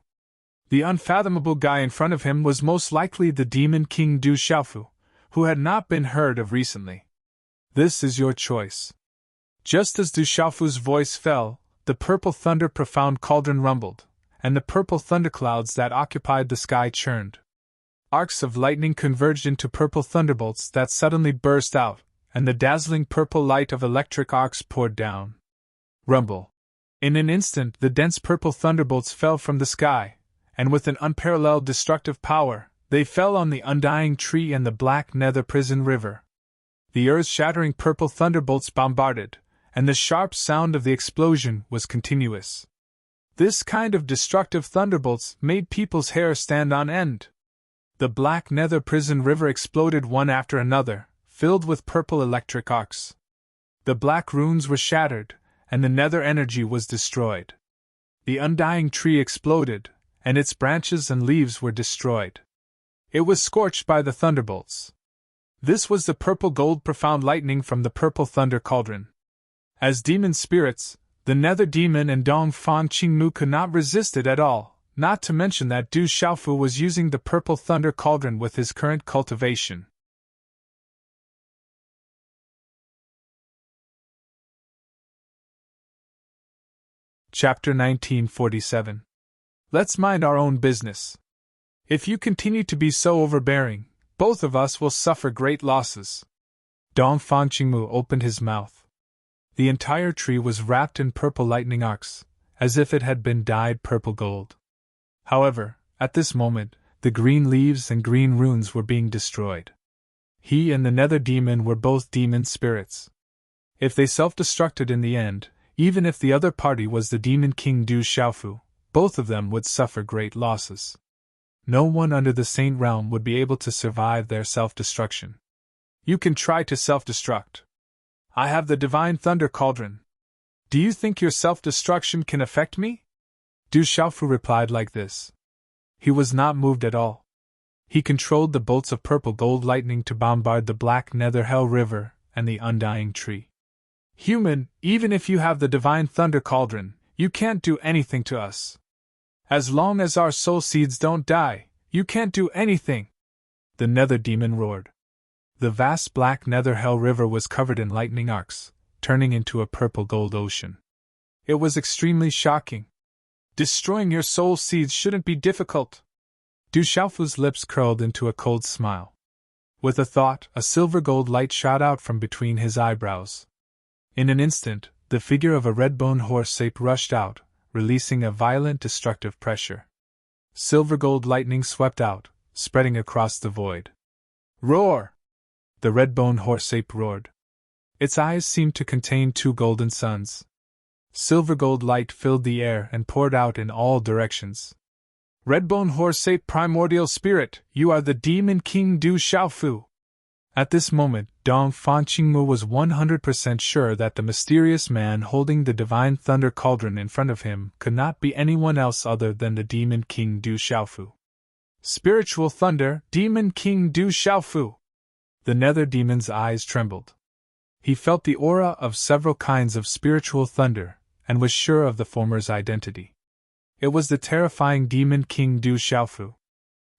The unfathomable guy in front of him was most likely the demon king Du Xiaofu, who had not been heard of recently. This is your choice. Just as Du Xiaofu's voice fell, the purple thunder profound cauldron rumbled, and the purple thunderclouds that occupied the sky churned. Arcs of lightning converged into purple thunderbolts that suddenly burst out, and the dazzling purple light of electric arcs poured down. Rumble. In an instant the dense purple thunderbolts fell from the sky, and with an unparalleled destructive power, they fell on the undying tree and the black nether prison river. The earth-shattering purple thunderbolts bombarded, and the sharp sound of the explosion was continuous. This kind of destructive thunderbolts made people's hair stand on end. The black nether prison river exploded one after another, filled with purple electric arcs. The black runes were shattered, and the nether energy was destroyed. The undying tree exploded, and its branches and leaves were destroyed. It was scorched by the thunderbolts. This was the purple gold profound lightning from the purple thunder cauldron. As demon spirits, the nether demon and Dong Fan Qingmu could not resist it at all, not to mention that Du Xiaofu was using the purple thunder cauldron with his current cultivation. Chapter 1947. Let's mind our own business. If you continue to be so overbearing, both of us will suffer great losses. Dong Fan Qingmu opened his mouth. The entire tree was wrapped in purple lightning arcs, as if it had been dyed purple gold. However, at this moment, the green leaves and green runes were being destroyed. He and the nether demon were both demon spirits. If they self-destructed in the end, even if the other party was the demon king Du Xiaofu, both of them would suffer great losses. No one under the Saint Realm would be able to survive their self-destruction. You can try to self-destruct. I have the Divine Thunder Cauldron. Do you think your self-destruction can affect me? Du Xiaofu replied like this. He was not moved at all. He controlled the bolts of purple gold lightning to bombard the black nether hell river and the undying tree. Human, even if you have the Divine Thunder Cauldron, you can't do anything to us. As long as our soul seeds don't die, you can't do anything. The nether demon roared. The vast black nether hell river was covered in lightning arcs, turning into a purple gold ocean. It was extremely shocking. Destroying your soul seeds shouldn't be difficult. Du Xiaofu's lips curled into a cold smile. With a thought, a silver gold light shot out from between his eyebrows. In an instant, the figure of a red-boned horse ape rushed out, releasing a violent destructive pressure. Silver gold lightning swept out, spreading across the void. Roar! The red-boned horse ape roared. Its eyes seemed to contain 2 golden suns. Silver gold light filled the air and poured out in all directions. Redbone Horse-Ape Primordial Spirit, you are the Demon King Du Xiaofu. At this moment, Dong Fangqingmu was 100% sure that the mysterious man holding the divine thunder cauldron in front of him could not be anyone else other than the Demon King Du Xiaofu. Spiritual thunder, Demon King Du Xiaofu! The nether demon's eyes trembled. He felt the aura of several kinds of spiritual thunder, and was sure of the former's identity. It was the terrifying Demon King Du Xiaofu.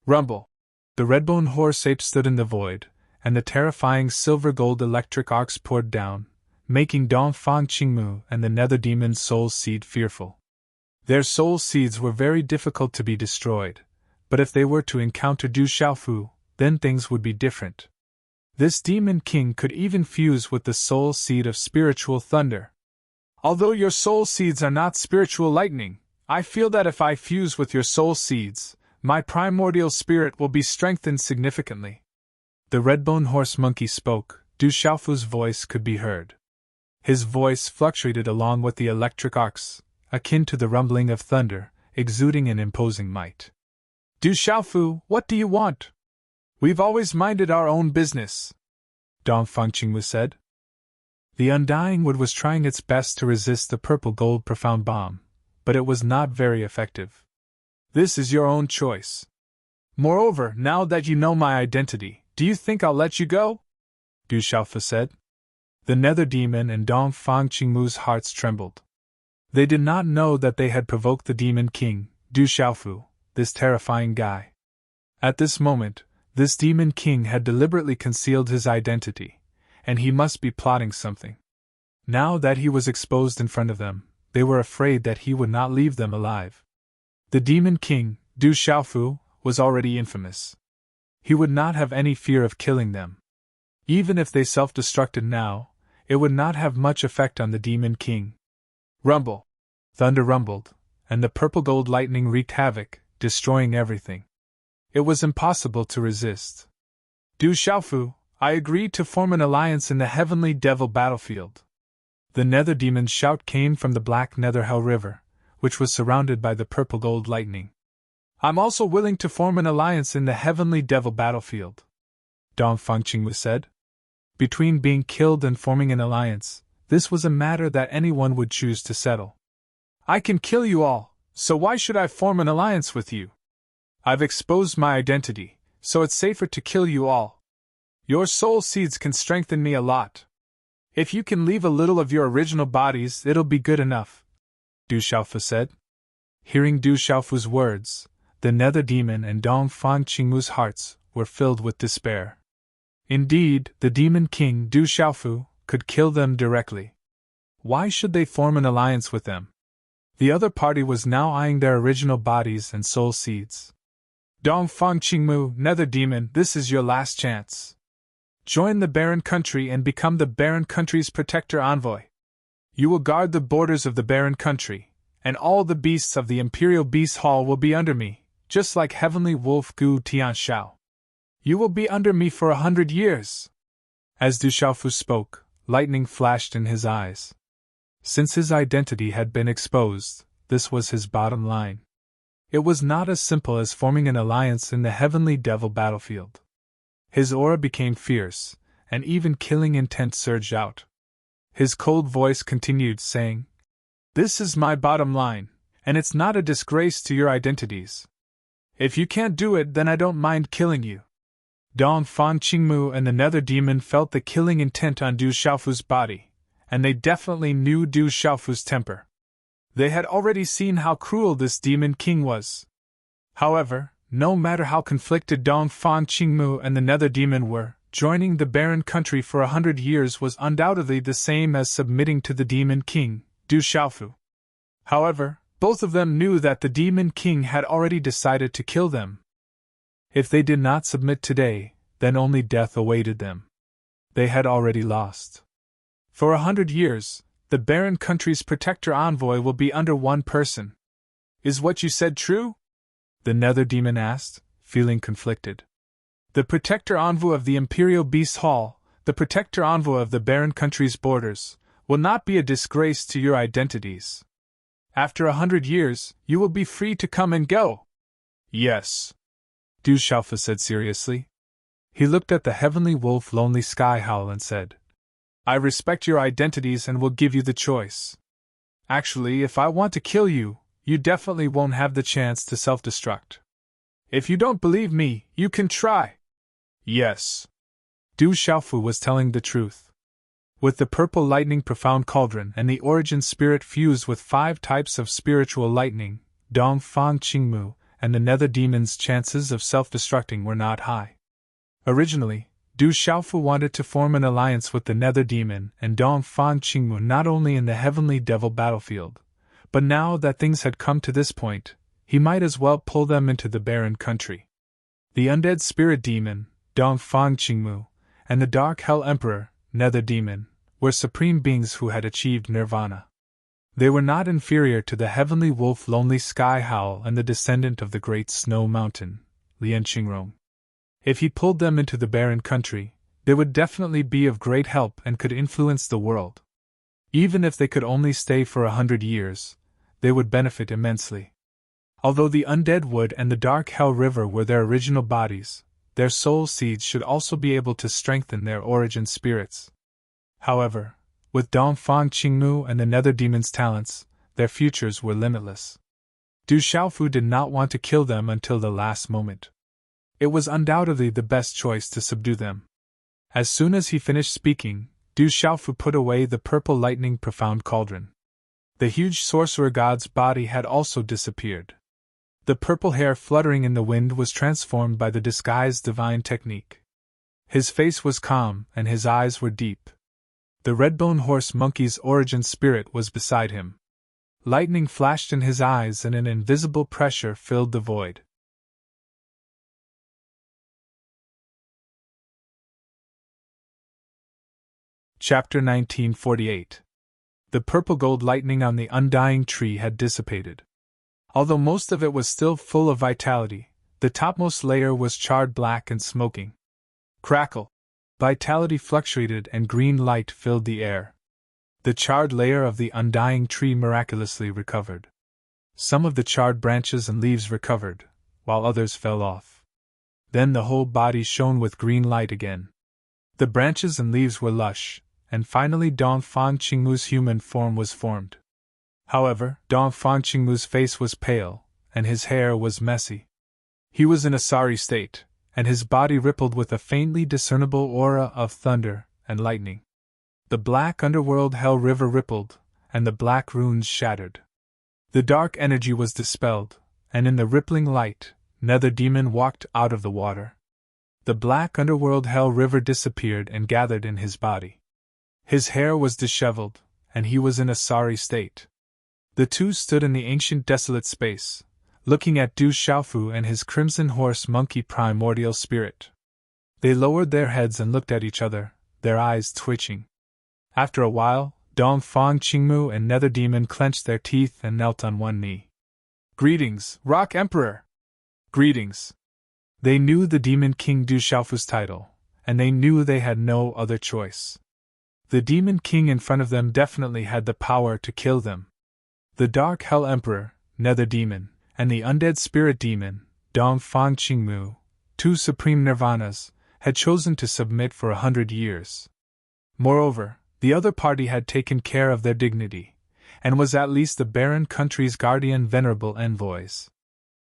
Rumble! The Redbone Horse-Ape stood in the void, and the terrifying silver-gold electric arcs poured down, making Dong Fangqingmu and the nether demon's soul seed fearful. Their soul seeds were very difficult to be destroyed, but if they were to encounter Du Xiaofu, then things would be different. This Demon King could even fuse with the soul seed of spiritual thunder. Although your soul seeds are not spiritual lightning, I feel that if I fuse with your soul seeds, my primordial spirit will be strengthened significantly. The Redbone Horse Monkey spoke. Du Xiaofu's voice could be heard. His voice fluctuated along with the electric arcs, akin to the rumbling of thunder, exuding an imposing might. Du Xiaofu, what do you want? We've always minded our own business, Dong Fangqingmu said. The Undying Wood was trying its best to resist the purple gold profound bomb, but it was not very effective. This is your own choice. Moreover, now that you know my identity, do you think I'll let you go? Du Xiaofu said. The nether demon and Dong Fangqingmu's hearts trembled. They did not know that they had provoked the Demon King, Du Xiaofu, this terrifying guy. At this moment, this Demon King had deliberately concealed his identity, and he must be plotting something. Now that he was exposed in front of them, they were afraid that he would not leave them alive. The Demon King, Du Xiaofu, was already infamous. He would not have any fear of killing them. Even if they self-destructed now, it would not have much effect on the Demon King. Rumble! Thunder rumbled, and the purple gold lightning wreaked havoc, destroying everything. It was impossible to resist. Du Xiaofu, I agree to form an alliance in the Heavenly Devil battlefield. The nether demon's shout came from the black Nether Hell River, which was surrounded by the purple gold lightning. I'm also willing to form an alliance in the Heavenly Devil battlefield, Dong Fangqingmu said. Between being killed and forming an alliance, this was a matter that anyone would choose to settle. I can kill you all, so why should I form an alliance with you? I've exposed my identity, so it's safer to kill you all. Your soul seeds can strengthen me a lot. If you can leave a little of your original bodies, it'll be good enough, Du Xiaofu said. Hearing Du Xiaofu's words, the nether demon and Dong Fangqingmu's hearts were filled with despair. Indeed, the Demon King Du Xiaofu could kill them directly. Why should they form an alliance with them? The other party was now eyeing their original bodies and soul seeds. Dong Fangqingmu, Nether Demon, this is your last chance. Join the Barren Country and become the Barren Country's protector envoy. You will guard the borders of the Barren Country, and all the beasts of the Imperial Beast Hall will be under me, just like Heavenly Wolf Gu Tianshao. You will be under me for 100 years. As Du Xiaofu spoke, lightning flashed in his eyes. Since his identity had been exposed, this was his bottom line. It was not as simple as forming an alliance in the Heavenly Devil battlefield. His aura became fierce, and even killing intent surged out. His cold voice continued, saying, This is my bottom line, and it's not a disgrace to your identities. If you can't do it, then I don't mind killing you. Dong Fangqingmu and the Nether Demon felt the killing intent on Du Xiaofu's body, and they definitely knew Du Xiaofu's temper. They had already seen how cruel this Demon King was. However, no matter how conflicted Dong Fangqingmu and the Nether Demon were, joining the Barren Country for 100 years was undoubtedly the same as submitting to the Demon King, Du Xiaofu. However, both of them knew that the Demon King had already decided to kill them. If they did not submit today, then only death awaited them. They had already lost. For 100 years, the Barren Country's protector envoy will be under one person. Is what you said true? The Nether Demon asked, feeling conflicted. The protector envoy of the Imperial Beast Hall, the protector envoy of the Barren Country's borders, will not be a disgrace to your identities. After 100 years, you will be free to come and go. Yes, Du Xiaofu said seriously. He looked at the heavenly wolf lonely sky howl and said, I respect your identities and will give you the choice. Actually, if I want to kill you, you definitely won't have the chance to self-destruct. If you don't believe me, you can try. Yes. Du Xiaofu was telling the truth. With the purple lightning profound cauldron and the origin spirit fused with 5 types of spiritual lightning, Dong Fang Qingmu, and the nether demon's chances of self-destructing were not high. Originally, Du Xiaofu wanted to form an alliance with the nether demon and Dong Fang Qingmu not only in the heavenly devil battlefield, but now that things had come to this point, he might as well pull them into the barren country. The undead spirit demon, Dong Fang Qingmu, and the dark hell emperor, nether demon, were supreme beings who had achieved nirvana. They were not inferior to the heavenly wolf lonely sky howl and the descendant of the great snow mountain, Lian Qingrong. If he pulled them into the barren country, they would definitely be of great help and could influence the world. Even if they could only stay for 100 years, they would benefit immensely. Although the undead wood and the dark hell river were their original bodies, their soul seeds should also be able to strengthen their origin spirits. However, with Dong Fang Qingmu and the nether demon's talents, their futures were limitless. Du Xiaofu did not want to kill them until the last moment. It was undoubtedly the best choice to subdue them. As soon as he finished speaking, Du Xiaofu put away the purple lightning profound cauldron. The huge sorcerer god's body had also disappeared. The purple hair fluttering in the wind was transformed by the disguised divine technique. His face was calm and his eyes were deep. The redbone horse monkey's origin spirit was beside him. Lightning flashed in his eyes and an invisible pressure filled the void. Chapter 1948. The purple gold lightning on the undying tree had dissipated. Although most of it was still full of vitality, the topmost layer was charred black and smoking. Crackle! Vitality fluctuated and green light filled the air. The charred layer of the undying tree miraculously recovered. Some of the charred branches and leaves recovered, while others fell off. Then the whole body shone with green light again. The branches and leaves were lush, and finally Dong Fang Qingmu's human form was formed. However, Dong Fang Qingmu's face was pale, and his hair was messy. He was in a sorry state, and his body rippled with a faintly discernible aura of thunder and lightning. The black underworld hell river rippled, and the black runes shattered. The dark energy was dispelled, and in the rippling light, nether demon walked out of the water. The black underworld hell river disappeared and gathered in his body. His hair was disheveled, and he was in a sorry state. The two stood in the ancient desolate space, looking at Du Xiaofu and his crimson horse monkey primordial spirit. They lowered their heads and looked at each other, their eyes twitching. After a while, Dong Fang Qingmu and Nether Demon clenched their teeth and knelt on one knee. Greetings, Rock Emperor! Greetings! They knew the Demon King Du Xiaofu's title, and they knew they had no other choice. The Demon King in front of them definitely had the power to kill them. The Dark Hell Emperor, Nether Demon, and the Undead Spirit Demon, Dong Fang Qingmu, 2 supreme nirvanas, had chosen to submit for 100 years. Moreover, the other party had taken care of their dignity, and was at least the barren country's guardian venerable envoys.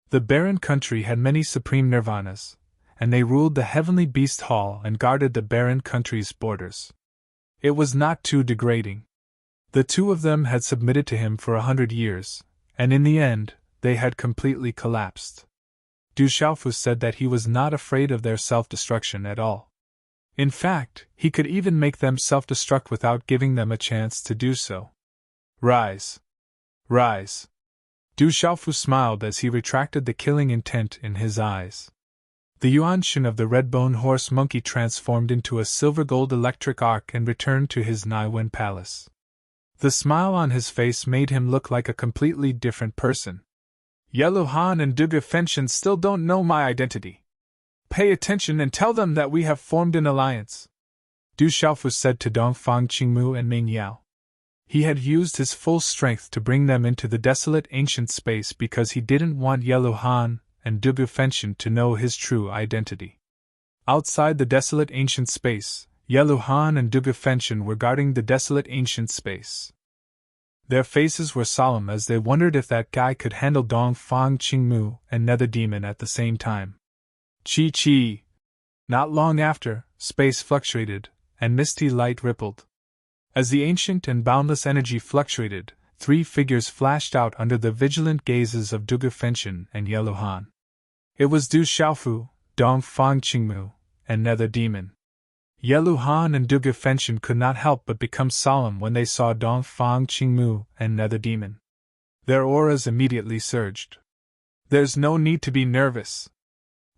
The barren country had many supreme nirvanas, and they ruled the heavenly beast hall and guarded the barren country's borders. It was not too degrading. The two of them had submitted to him for 100 years, and in the end, they had completely collapsed. Du Xiaofu said that he was not afraid of their self-destruction at all. In fact, he could even make them self-destruct without giving them a chance to do so. Rise! Rise! Du Xiaofu smiled as he retracted the killing intent in his eyes. The Yuanshin of the red-bone horse monkey transformed into a silver-gold electric arc and returned to his Naiwen palace. The smile on his face made him look like a completely different person. Yellow Han and Duga Fenshin still don't know my identity. Pay attention and tell them that we have formed an alliance, Du Xiaofu said to Dong Fang Qingmu and Ming Yao. He had used his full strength to bring them into the desolate ancient space because he didn't want Yellow Han and Dugu Fenshin to know his true identity. Outside the desolate ancient space, Yellow Han and Dugu Fenshin were guarding the desolate ancient space. Their faces were solemn as they wondered if that guy could handle Dong Fang Qingmu and Nether Demon at the same time. Chi. Not long after, space fluctuated, and misty light rippled. As the ancient and boundless energy fluctuated, three figures flashed out under the vigilant gazes of Dugu Fenshin and Yellow Han. It was Du Xiaofu, Dong Fang Qingmu, and Nether Demon. Yellow Han and Dugu Fenshin could not help but become solemn when they saw Dong Fang Qingmu and Nether Demon. Their auras immediately surged. There's no need to be nervous.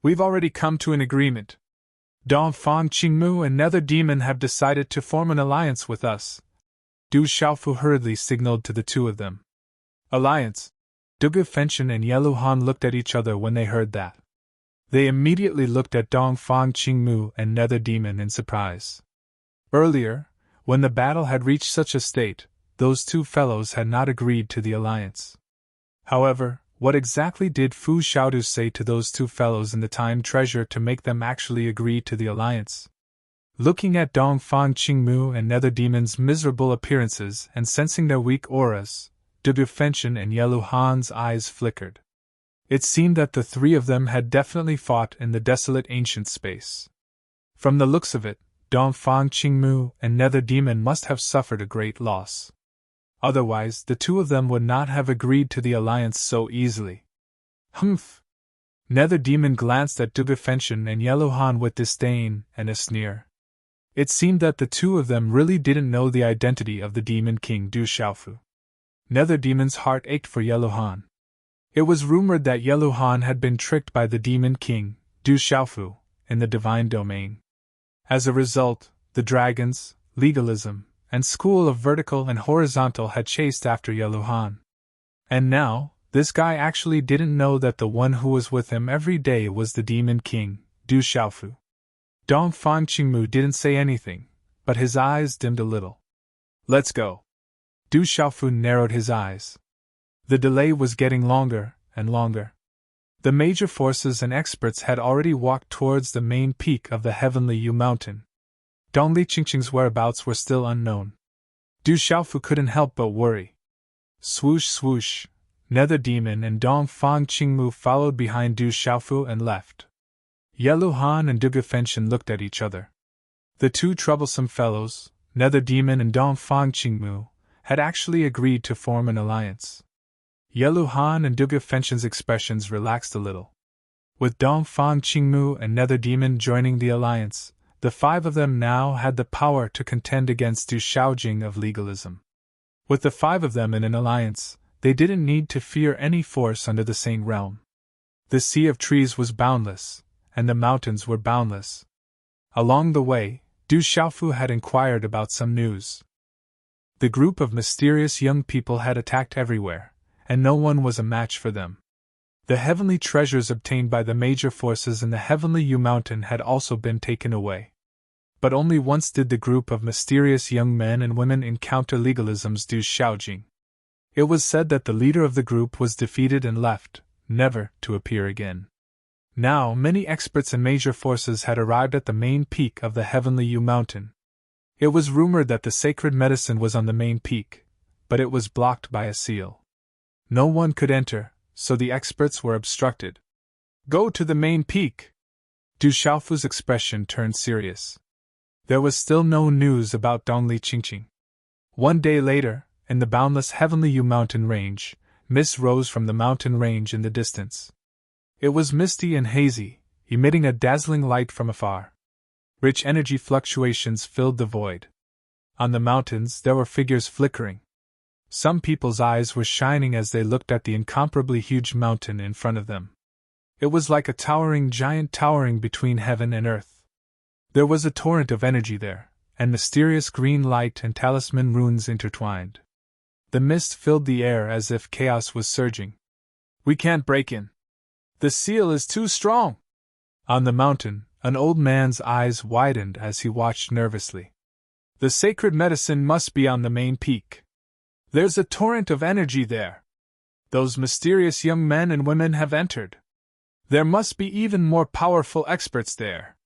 We've already come to an agreement. Dong Fang Qingmu and Nether Demon have decided to form an alliance with us. Du Xiaofu hurriedly signaled to the two of them. Alliance? Dugu Fenshin and Yellow Han looked at each other when they heard that. They immediately looked at Dong Fang Qingmu and Nether Demon in surprise. Earlier, when the battle had reached such a state, those two fellows had not agreed to the alliance. However, what exactly did Fu Xiaodu say to those two fellows in the Time Treasure to make them actually agree to the alliance? Looking at Dong Fang Qingmu and Nether Demon's miserable appearances and sensing their weak auras, Dugu Fenshin and Yellow Han's eyes flickered. It seemed that the three of them had definitely fought in the desolate ancient space. From the looks of it, Dong Fang Qingmu and Nether Demon must have suffered a great loss. Otherwise, the two of them would not have agreed to the alliance so easily. Humph! Nether Demon glanced at Dugu Fenshin and Yellow Han with disdain and a sneer. It seemed that the two of them really didn't know the identity of the Demon King Du Xiaofu. Nether Demon's heart ached for Yellow Han. It was rumored that Yellow Han had been tricked by the Demon King, Du Xiaofu, in the divine domain. As a result, the dragons, legalism, and school of vertical and horizontal had chased after Yellow Han. And now, this guy actually didn't know that the one who was with him every day was the Demon King, Du Xiaofu. Dong Fang Qingmu didn't say anything, but his eyes dimmed a little. Let's go. Du Xiaofu narrowed his eyes. The delay was getting longer and longer. The major forces and experts had already walked towards the main peak of the Heavenly Yu Mountain. Dongli Qingqing's whereabouts were still unknown. Du Xiaofu couldn't help but worry. Swoosh swoosh, Nether Demon and Dong Fang Qingmu followed behind Du Xiaofu and left. Yellow Han and Dugu Fenshin looked at each other. The two troublesome fellows, Nether Demon and Dong Fang Qingmu, had actually agreed to form an alliance. Yellow Han and Dugu Fenshin's expressions relaxed a little. With Dong Fang Qingmu and Nether Demon joining the alliance, the five of them now had the power to contend against Du Xiaojing of legalism. With the five of them in an alliance, they didn't need to fear any force under the same realm. The sea of trees was boundless, and the mountains were boundless. Along the way, Du Xiaofu had inquired about some news. The group of mysterious young people had attacked everywhere, and no one was a match for them. The heavenly treasures obtained by the major forces in the Heavenly Yu Mountain had also been taken away. But only once did the group of mysterious young men and women encounter legalism's Du Xiaojing. It was said that the leader of the group was defeated and left, never to appear again. Now many experts and major forces had arrived at the main peak of the Heavenly Yu Mountain. It was rumored that the sacred medicine was on the main peak, but it was blocked by a seal. No one could enter, so the experts were obstructed. Go to the main peak! Du Xiaofu's expression turned serious. There was still no news about Dongli Qingqing. One day later, in the boundless Heavenly Yu Mountain range, mist rose from the mountain range in the distance. It was misty and hazy, emitting a dazzling light from afar. Rich energy fluctuations filled the void. On the mountains there were figures flickering. Some people's eyes were shining as they looked at the incomparably huge mountain in front of them. It was like a towering giant towering between heaven and earth. There was a torrent of energy there, and mysterious green light and talisman runes intertwined. The mist filled the air as if chaos was surging. We can't break in. The seal is too strong. On the mountain, an old man's eyes widened as he watched nervously. The sacred medicine must be on the main peak. There's a torrent of energy there. Those mysterious young men and women have entered. There must be even more powerful experts there.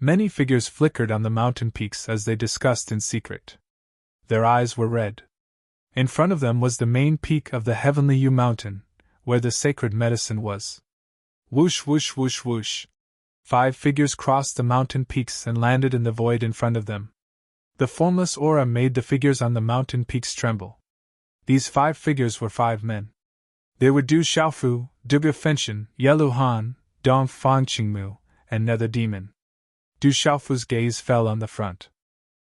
Many figures flickered on the mountain peaks as they discussed in secret. Their eyes were red. In front of them was the main peak of the heavenly Yu Mountain, where the sacred medicine was. Whoosh, whoosh, whoosh, whoosh. 5 figures crossed the mountain peaks and landed in the void in front of them. The formless aura made the figures on the mountain peaks tremble. These 5 figures were 5 men. They were Du Xiaofu, Duge Fenshin, Yellow Han, Dong Fang Qingmu, and Nether Demon. Du Xiaofu's gaze fell on the front.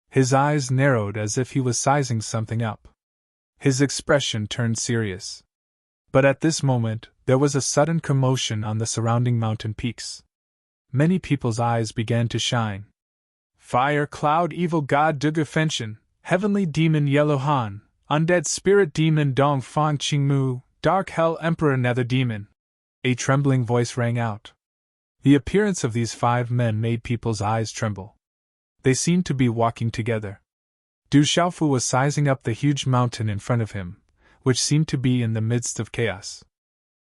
His eyes narrowed as if he was sizing something up. His expression turned serious. But at this moment, there was a sudden commotion on the surrounding mountain peaks. Many people's eyes began to shine. Fire Cloud Evil God Duge Fenshin, Heavenly Demon Yellow Han, Undead Spirit Demon Dong Fang Qingmu, Dark Hell Emperor Nether Demon. A trembling voice rang out. The appearance of these 5 men made people's eyes tremble. They seemed to be walking together. Du Xiaofu was sizing up the huge mountain in front of him, which seemed to be in the midst of chaos.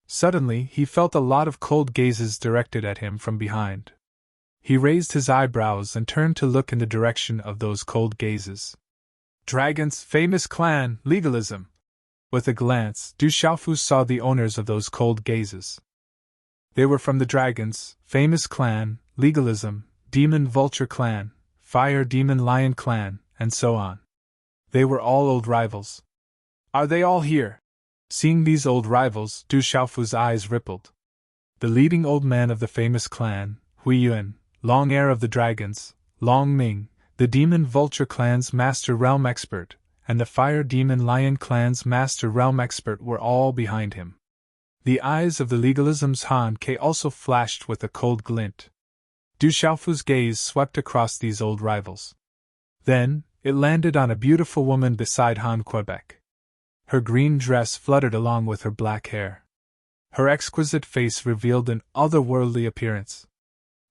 Suddenly, he felt a lot of cold gazes directed at him from behind. He raised his eyebrows and turned to look in the direction of those cold gazes. Dragons, famous clan, legalism. With a glance, Du Xiaofu saw the owners of those cold gazes. They were from the Dragons, famous clan, legalism, Demon Vulture clan, Fire Demon Lion clan, and so on. They were all old rivals. Are they all here? Seeing these old rivals, Du Xiaofu's eyes rippled. The leading old man of the famous clan, Hui Yuan, Long Heir of the Dragons, Long Ming, the Demon Vulture clan's Master Realm Expert, and the Fire Demon Lion clan's Master Realm Expert were all behind him. The eyes of the legalism's Han Ke also flashed with a cold glint. Du Xiaofu's gaze swept across these old rivals. Then, it landed on a beautiful woman beside Han Quebec. Her green dress fluttered along with her black hair. Her exquisite face revealed an otherworldly appearance.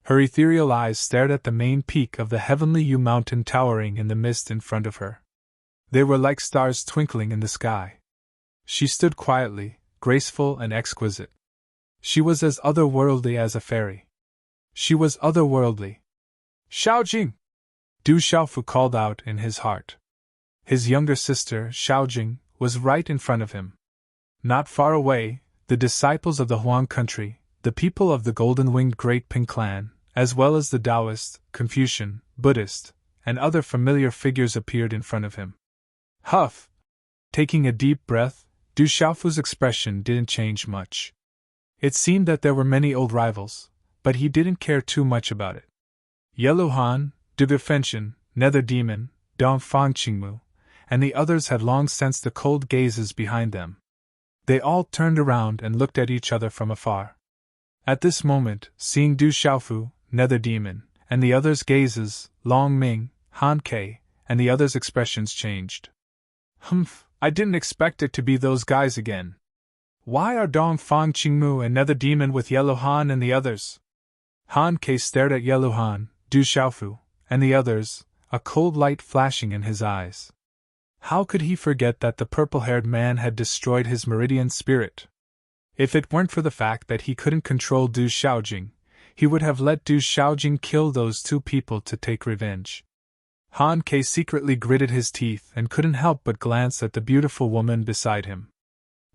Her ethereal eyes stared at the main peak of the heavenly Yu Mountain towering in the mist in front of her. They were like stars twinkling in the sky. She stood quietly, graceful and exquisite. She was as otherworldly as a fairy. She was otherworldly. Xiaojing! Du Xiaofu called out in his heart. His younger sister, Xiaojing, was right in front of him. Not far away, the disciples of the Huang country, the people of the golden-winged Great Ping clan, as well as the Taoist, Confucian, Buddhist, and other familiar figures appeared in front of him. Huff! Taking a deep breath, Du Xiaofu's expression didn't change much. It seemed that there were many old rivals, but he didn't care too much about it. Yellow Han, Duge Fenshin, Nether Demon, Dong Fang Qingmu, and the others had long sensed the cold gazes behind them. They all turned around and looked at each other from afar. At this moment, seeing Du Xiaofu, Nether Demon, and the others' gazes, Long Ming, Han Ke, and the others' expressions changed. Humph, I didn't expect it to be those guys again. Why are Dong Fang Qingmu and Nether Demon with Yellow Han and the others? Han Ke stared at Yellow Han, Du Xiaofu, and the others, a cold light flashing in his eyes. How could he forget that the purple-haired man had destroyed his meridian spirit? If it weren't for the fact that he couldn't control Du Xiaojing, he would have let Du Xiaojing kill those 2 people to take revenge. Han Ke secretly gritted his teeth and couldn't help but glance at the beautiful woman beside him.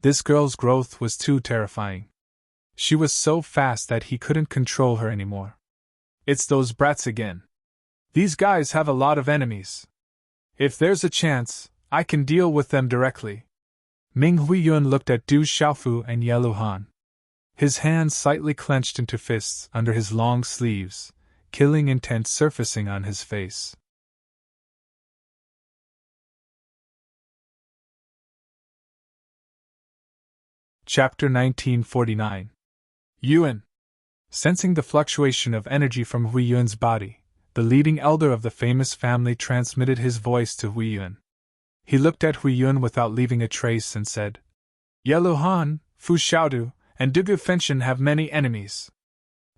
This girl's growth was too terrifying. She was so fast that he couldn't control her anymore. It's those brats again. These guys have a lot of enemies. If there's a chance, I can deal with them directly. Ming Huiyun looked at Du Xiaofu and Yellow Han. His hands slightly clenched into fists under his long sleeves, killing intent surfacing on his face. Chapter 1949. Yuan. Sensing the fluctuation of energy from Hui Yuan's body, the leading elder of the famous family transmitted his voice to Hui Yuan. He looked at Hui Yuan without leaving a trace and said, Yellow Han, Fu Xiaodu, and Duge Fenshin have many enemies.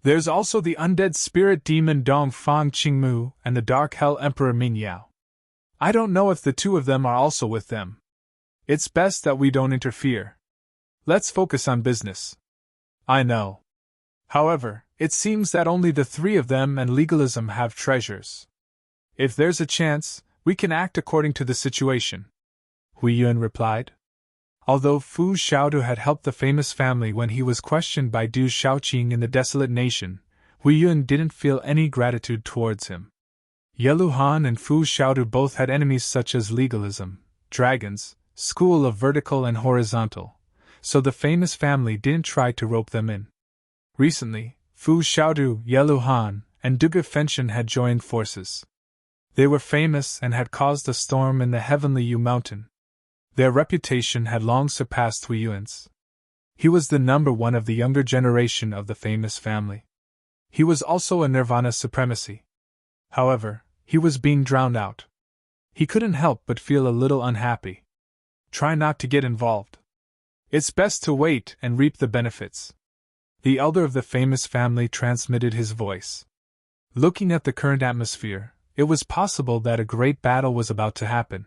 There's also the undead spirit demon Dong Fang Qingmu and the dark hell emperor Ming Yao. I don't know if the 2 of them are also with them. It's best that we don't interfere. Let's focus on business. I know. However, it seems that only the three of them and legalism have treasures. If there's a chance, we can act according to the situation. Hui Yun replied. Although Fu Xiaodu had helped the famous family when he was questioned by Du Shaoqing in the desolate nation, Hui Yun didn't feel any gratitude towards him. Yelu Han and Fu Xiaodu both had enemies such as legalism, dragons, school of vertical and horizontal, so the famous family didn't try to rope them in. Recently, Fu Xiaodu, Yelu Han, and Duge Fenshin had joined forces. They were famous and had caused a storm in the heavenly Yu Mountain. Their reputation had long surpassed Hui Yun's. He was the number one of the younger generation of the famous family. He was also a Nirvana supremacy. However, he was being drowned out. He couldn't help but feel a little unhappy. Try not to get involved. It's best to wait and reap the benefits. The elder of the famous family transmitted his voice. Looking at the current atmosphere, it was possible that a great battle was about to happen.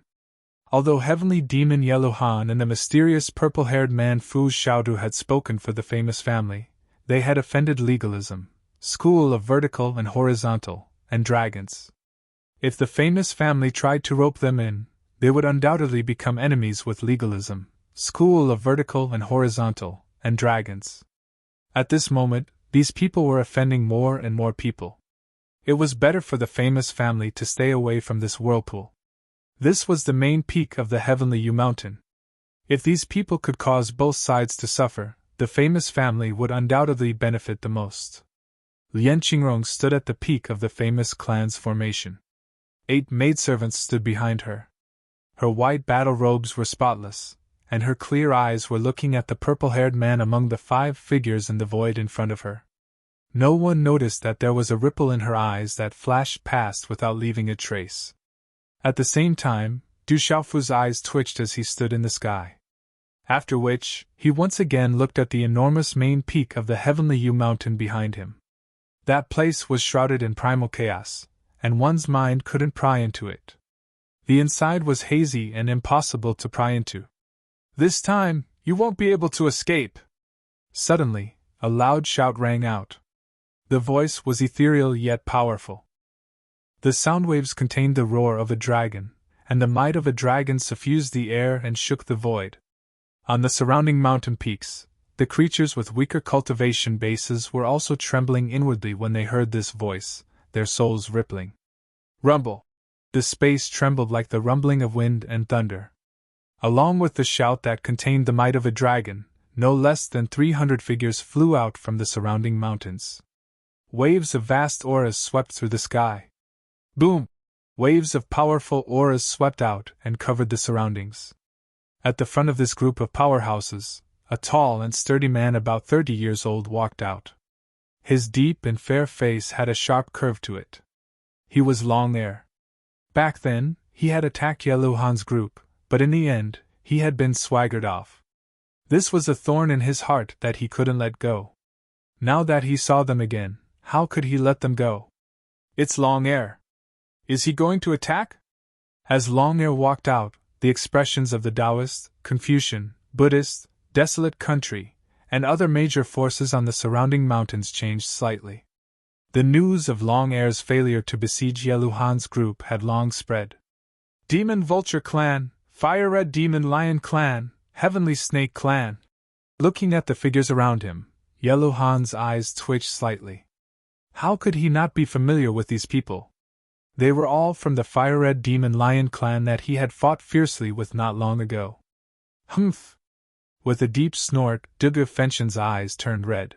Although heavenly demon Yelu Han and the mysterious purple-haired man Fu Xiaodu had spoken for the famous family, they had offended legalism, school of vertical and horizontal, and dragons. If the famous family tried to rope them in, they would undoubtedly become enemies with legalism, school of vertical and horizontal, and dragons. At this moment, these people were offending more and more people. It was better for the famous family to stay away from this whirlpool. This was the main peak of the heavenly Yu Mountain. If these people could cause both sides to suffer, the famous family would undoubtedly benefit the most. Lian Qingrong stood at the peak of the famous clan's formation. 8 maidservants stood behind her. Her white battle robes were spotless, and her clear eyes were looking at the purple-haired man among the 5 figures in the void in front of her. No one noticed that there was a ripple in her eyes that flashed past without leaving a trace. At the same time, Du Xiaofu's eyes twitched as he stood in the sky. After which, he once again looked at the enormous main peak of the heavenly Yu Mountain behind him. That place was shrouded in primal chaos, and one's mind couldn't pry into it. The inside was hazy and impossible to pry into. This time, you won't be able to escape! Suddenly, a loud shout rang out. The voice was ethereal yet powerful. The sound waves contained the roar of a dragon, and the might of a dragon suffused the air and shook the void. On the surrounding mountain peaks, the creatures with weaker cultivation bases were also trembling inwardly when they heard this voice, their souls rippling. Rumble! The space trembled like the rumbling of wind and thunder. Along with the shout that contained the might of a dragon, no less than 300 figures flew out from the surrounding mountains. Waves of vast auras swept through the sky. Boom! Waves of powerful auras swept out and covered the surroundings. At the front of this group of powerhouses, a tall and sturdy man about 30 years old walked out. His deep and fair face had a sharp curve to it. He was Long Air. Back then, he had attacked Yelu Han's group, but in the end, he had been swaggered off. This was a thorn in his heart that he couldn't let go. Now that he saw them again, how could he let them go? It's Long Air. Is he going to attack? As Long Air walked out, the expressions of the Taoist, Confucian, Buddhist, desolate country, and other major forces on the surrounding mountains changed slightly. The news of Long Air's failure to besiege Yelu Han's group had long spread. Demon Vulture Clan, Fire Red Demon Lion Clan, Heavenly Snake Clan. Looking at the figures around him, Yelu Han's eyes twitched slightly. How could he not be familiar with these people? They were all from the Fire Red Demon Lion Clan that he had fought fiercely with not long ago. Humph! With a deep snort, Duge Fenshin's eyes turned red.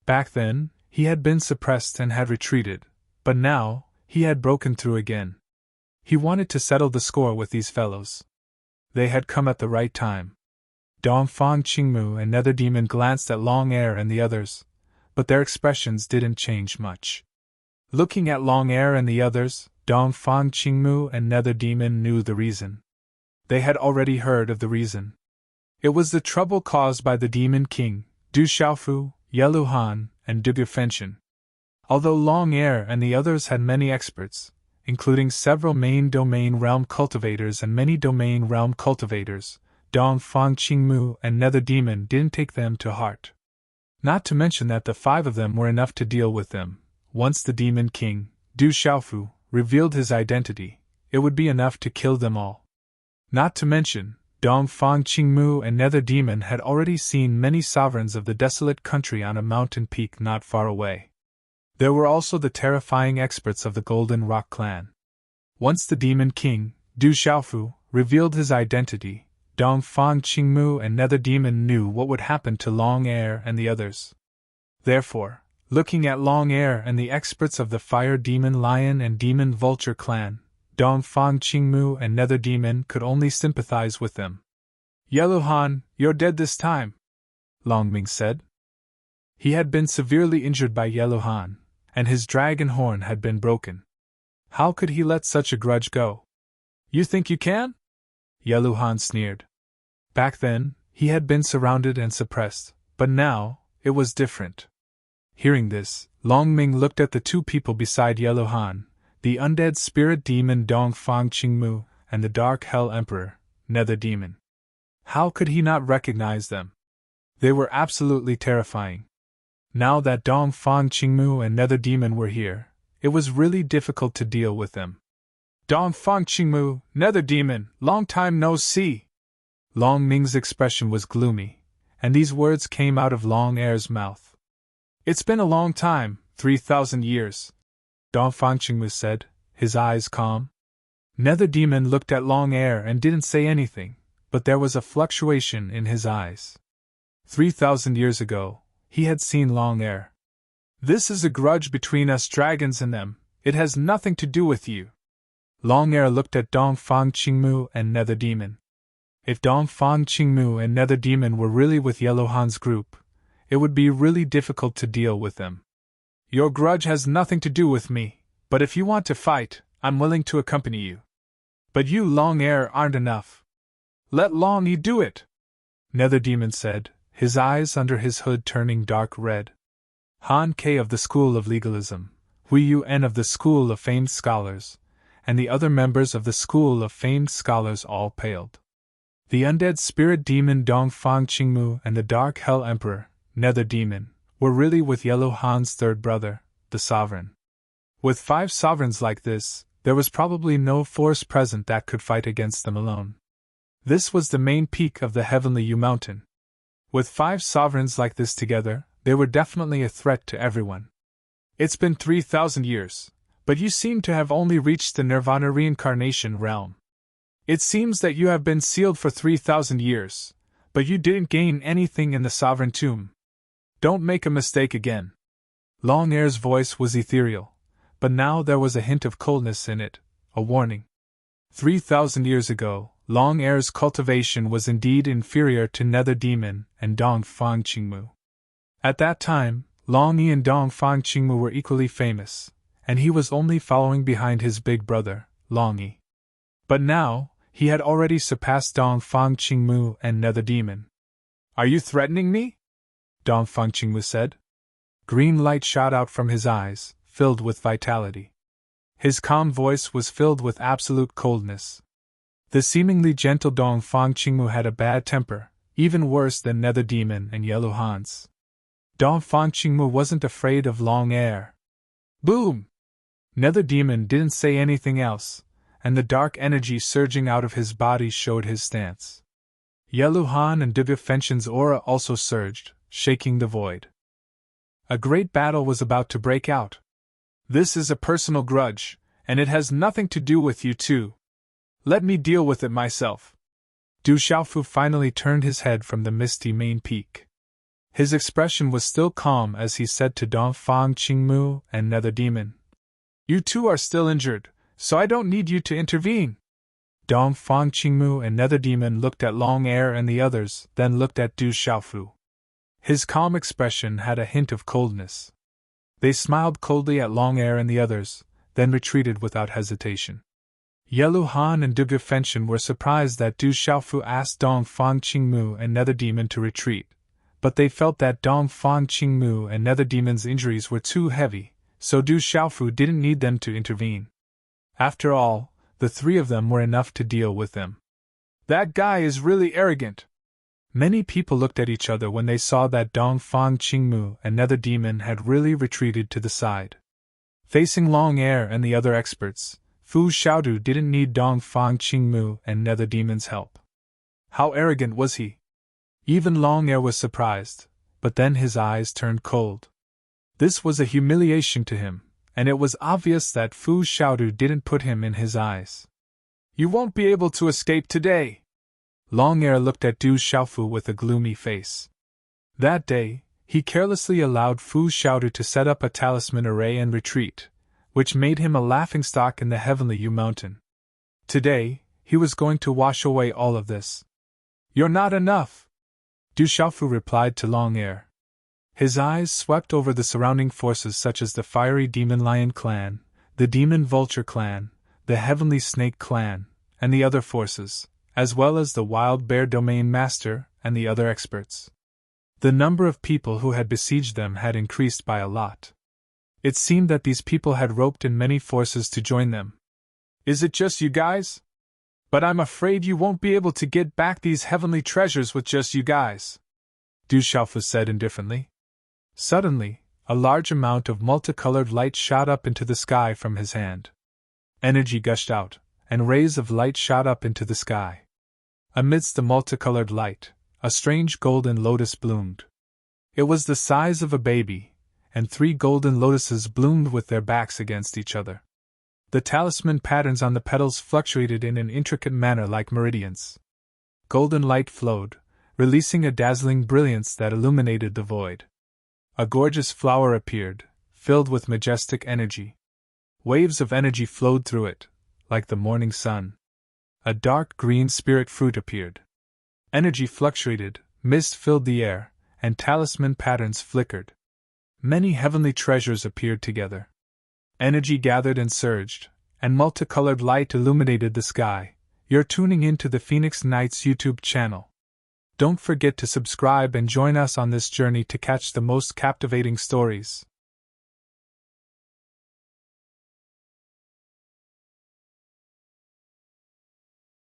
Back then, he had been suppressed and had retreated, but now, he had broken through again. He wanted to settle the score with these fellows. They had come at the right time. Dongfang Qingmu and Nether Demon glanced at Long Air and the others, but their expressions didn't change much. Looking at Long Air and the others, Dongfang Qingmu and Nether Demon knew the reason. They had already heard of the reason. It was the trouble caused by the Demon King, Du Xiaofu, Yelu Han, and Duge Fenshin. Although Long Air and the others had many experts, including several main domain realm cultivators and many domain realm cultivators, Dong Fang Qingmu, and Nether Demon didn't take them to heart. Not to mention that the 5 of them were enough to deal with them. Once the Demon King, Du Xiaofu, revealed his identity, it would be enough to kill them all. Not to mention, Dong Fang Qingmu and Nether Demon had already seen many sovereigns of the desolate country on a mountain peak not far away. There were also the terrifying experts of the Golden Rock clan. Once the Demon King, Du Xiaofu, revealed his identity, Dong Fang Qingmu and Nether Demon knew what would happen to Long Air and the others. Therefore, looking at Long Air and the experts of the Fire Demon Lion and Demon Vulture clan, Dong Fang Qingmu and Nether Demon could only sympathize with them. Yellow Han, you're dead this time, Long Ming said. He had been severely injured by Yellow Han, and his dragon horn had been broken. How could he let such a grudge go? You think you can? Yellow Han sneered. Back then, he had been surrounded and suppressed, but now, it was different. Hearing this, Long Ming looked at the 2 people beside Yellow Han, the undead spirit demon Dong Fang Qingmu, and the Dark Hell Emperor, Nether Demon. How could he not recognize them? They were absolutely terrifying. Now that Dong Fang Qingmu and Nether Demon were here, it was really difficult to deal with them. Dong Fang Qingmu, Nether Demon, long time no see. Long Ming's expression was gloomy, and these words came out of Long Air's mouth. It's been a long time, 3,000 years. Dong Fang Qingmu said, his eyes calm. Nether Demon looked at Long Air and didn't say anything, but there was a fluctuation in his eyes. 3,000 years ago, he had seen Long Air. This is a grudge between us dragons and them, it has nothing to do with you. Long Air looked at Dong Fang Qingmu and Nether Demon. If Dong Fang Qingmu and Nether Demon were really with Yellow Han's group, it would be really difficult to deal with them. Your grudge has nothing to do with me, but if you want to fight, I'm willing to accompany you. But you Long Air aren't enough. Let Long Yi do it, Nether Demon said, his eyes under his hood turning dark red. Han Ke of the School of Legalism, Hui Yun of the School of Famed Scholars, and the other members of the School of Famed Scholars all paled. The undead spirit demon Dong Fang Qingmu and the Dark Hell Emperor, Nether Demon, were really with Yellow Han's 3rd brother, the Sovereign. With 5 sovereigns like this, there was probably no force present that could fight against them alone. This was the main peak of the Heavenly U Mountain. With 5 sovereigns like this together, they were definitely a threat to everyone. It's been 3,000 years, but you seem to have only reached the Nirvana reincarnation realm. It seems that you have been sealed for 3,000 years, but you didn't gain anything in the Sovereign Tomb. Don't make a mistake again. Long Air's voice was ethereal, but now there was a hint of coldness in it, a warning. 3,000 years ago, Long Air's cultivation was indeed inferior to Nether Demon and Dong Fang Qingmu. At that time, Long Yi and Dong Fang Qingmu were equally famous, and he was only following behind his big brother, Long Yi. But now, he had already surpassed Dong Fang Qingmu and Nether Demon. Are you threatening me? Dong Fang Qingmu said. Green light shot out from his eyes, filled with vitality. His calm voice was filled with absolute coldness. The seemingly gentle Dong Fang Qingmu had a bad temper, even worse than Nether Demon and Yellow Han's. Dong Fang Qingmu wasn't afraid of Long Air. Boom! Nether Demon didn't say anything else, and the dark energy surging out of his body showed his stance. Yellow Han and Duga Fenshin's aura also surged, shaking the void. A great battle was about to break out. This is a personal grudge, and it has nothing to do with you two. Let me deal with it myself. Du Xiaofu finally turned his head from the misty main peak. His expression was still calm as he said to Dong Fang Qingmu and Nether Demon, You two are still injured, so I don't need you to intervene. Dong Fang Qingmu and Nether Demon looked at Long Air and the others, then looked at Du Xiaofu. His calm expression had a hint of coldness. They smiled coldly at Long Air and the others, then retreated without hesitation. Yellow Han and Duga Fenshin were surprised that Du Xiaofu asked Dong Fang Qingmu and Nether Demon to retreat, but they felt that Dong Fang Qingmu and Nether Demon's injuries were too heavy, so Du Xiaofu didn't need them to intervene. After all, the 3 of them were enough to deal with them. That guy is really arrogant. Many people looked at each other when they saw that Dongfang Qingmu and Nether Demon had really retreated to the side. Facing Long Air and the other experts, Fu Xiaodu didn't need Dongfang Qingmu and Nether Demon's help. How arrogant was he? Even Long Air was surprised, but then his eyes turned cold. This was a humiliation to him, and it was obvious that Fu Xiaodu didn't put him in his eyes. You won't be able to escape today. Long Air looked at Du Xiaofu with a gloomy face. That day, he carelessly allowed Fu Xiaodu to set up a talisman array and retreat, which made him a laughingstock in the Heavenly U Mountain. Today, he was going to wash away all of this. You're not enough, Du Xiaofu replied to Long Air. His eyes swept over the surrounding forces such as the Fiery Demon Lion Clan, the Demon Vulture Clan, the Heavenly Snake Clan, and the other forces, as well as the Wild Bear Domain Master and the other experts. The number of people who had besieged them had increased by a lot. It seemed that these people had roped in many forces to join them. Is it just you guys? But I'm afraid you won't be able to get back these heavenly treasures with just you guys, Du Xiaofu said indifferently. Suddenly, a large amount of multicolored light shot up into the sky from his hand. Energy gushed out, and rays of light shot up into the sky. Amidst the multicolored light, a strange golden lotus bloomed. It was the size of a baby, and 3 golden lotuses bloomed with their backs against each other. The talisman patterns on the petals fluctuated in an intricate manner like meridians. Golden light flowed, releasing a dazzling brilliance that illuminated the void. A gorgeous flower appeared, filled with majestic energy. Waves of energy flowed through it, like the morning sun. A dark green spirit fruit appeared. Energy fluctuated, mist filled the air, and talisman patterns flickered. Many heavenly treasures appeared together. Energy gathered and surged, and multicolored light illuminated the sky. You're tuning into the Phoenix Nights YouTube channel. Don't forget to subscribe and join us on this journey to catch the most captivating stories.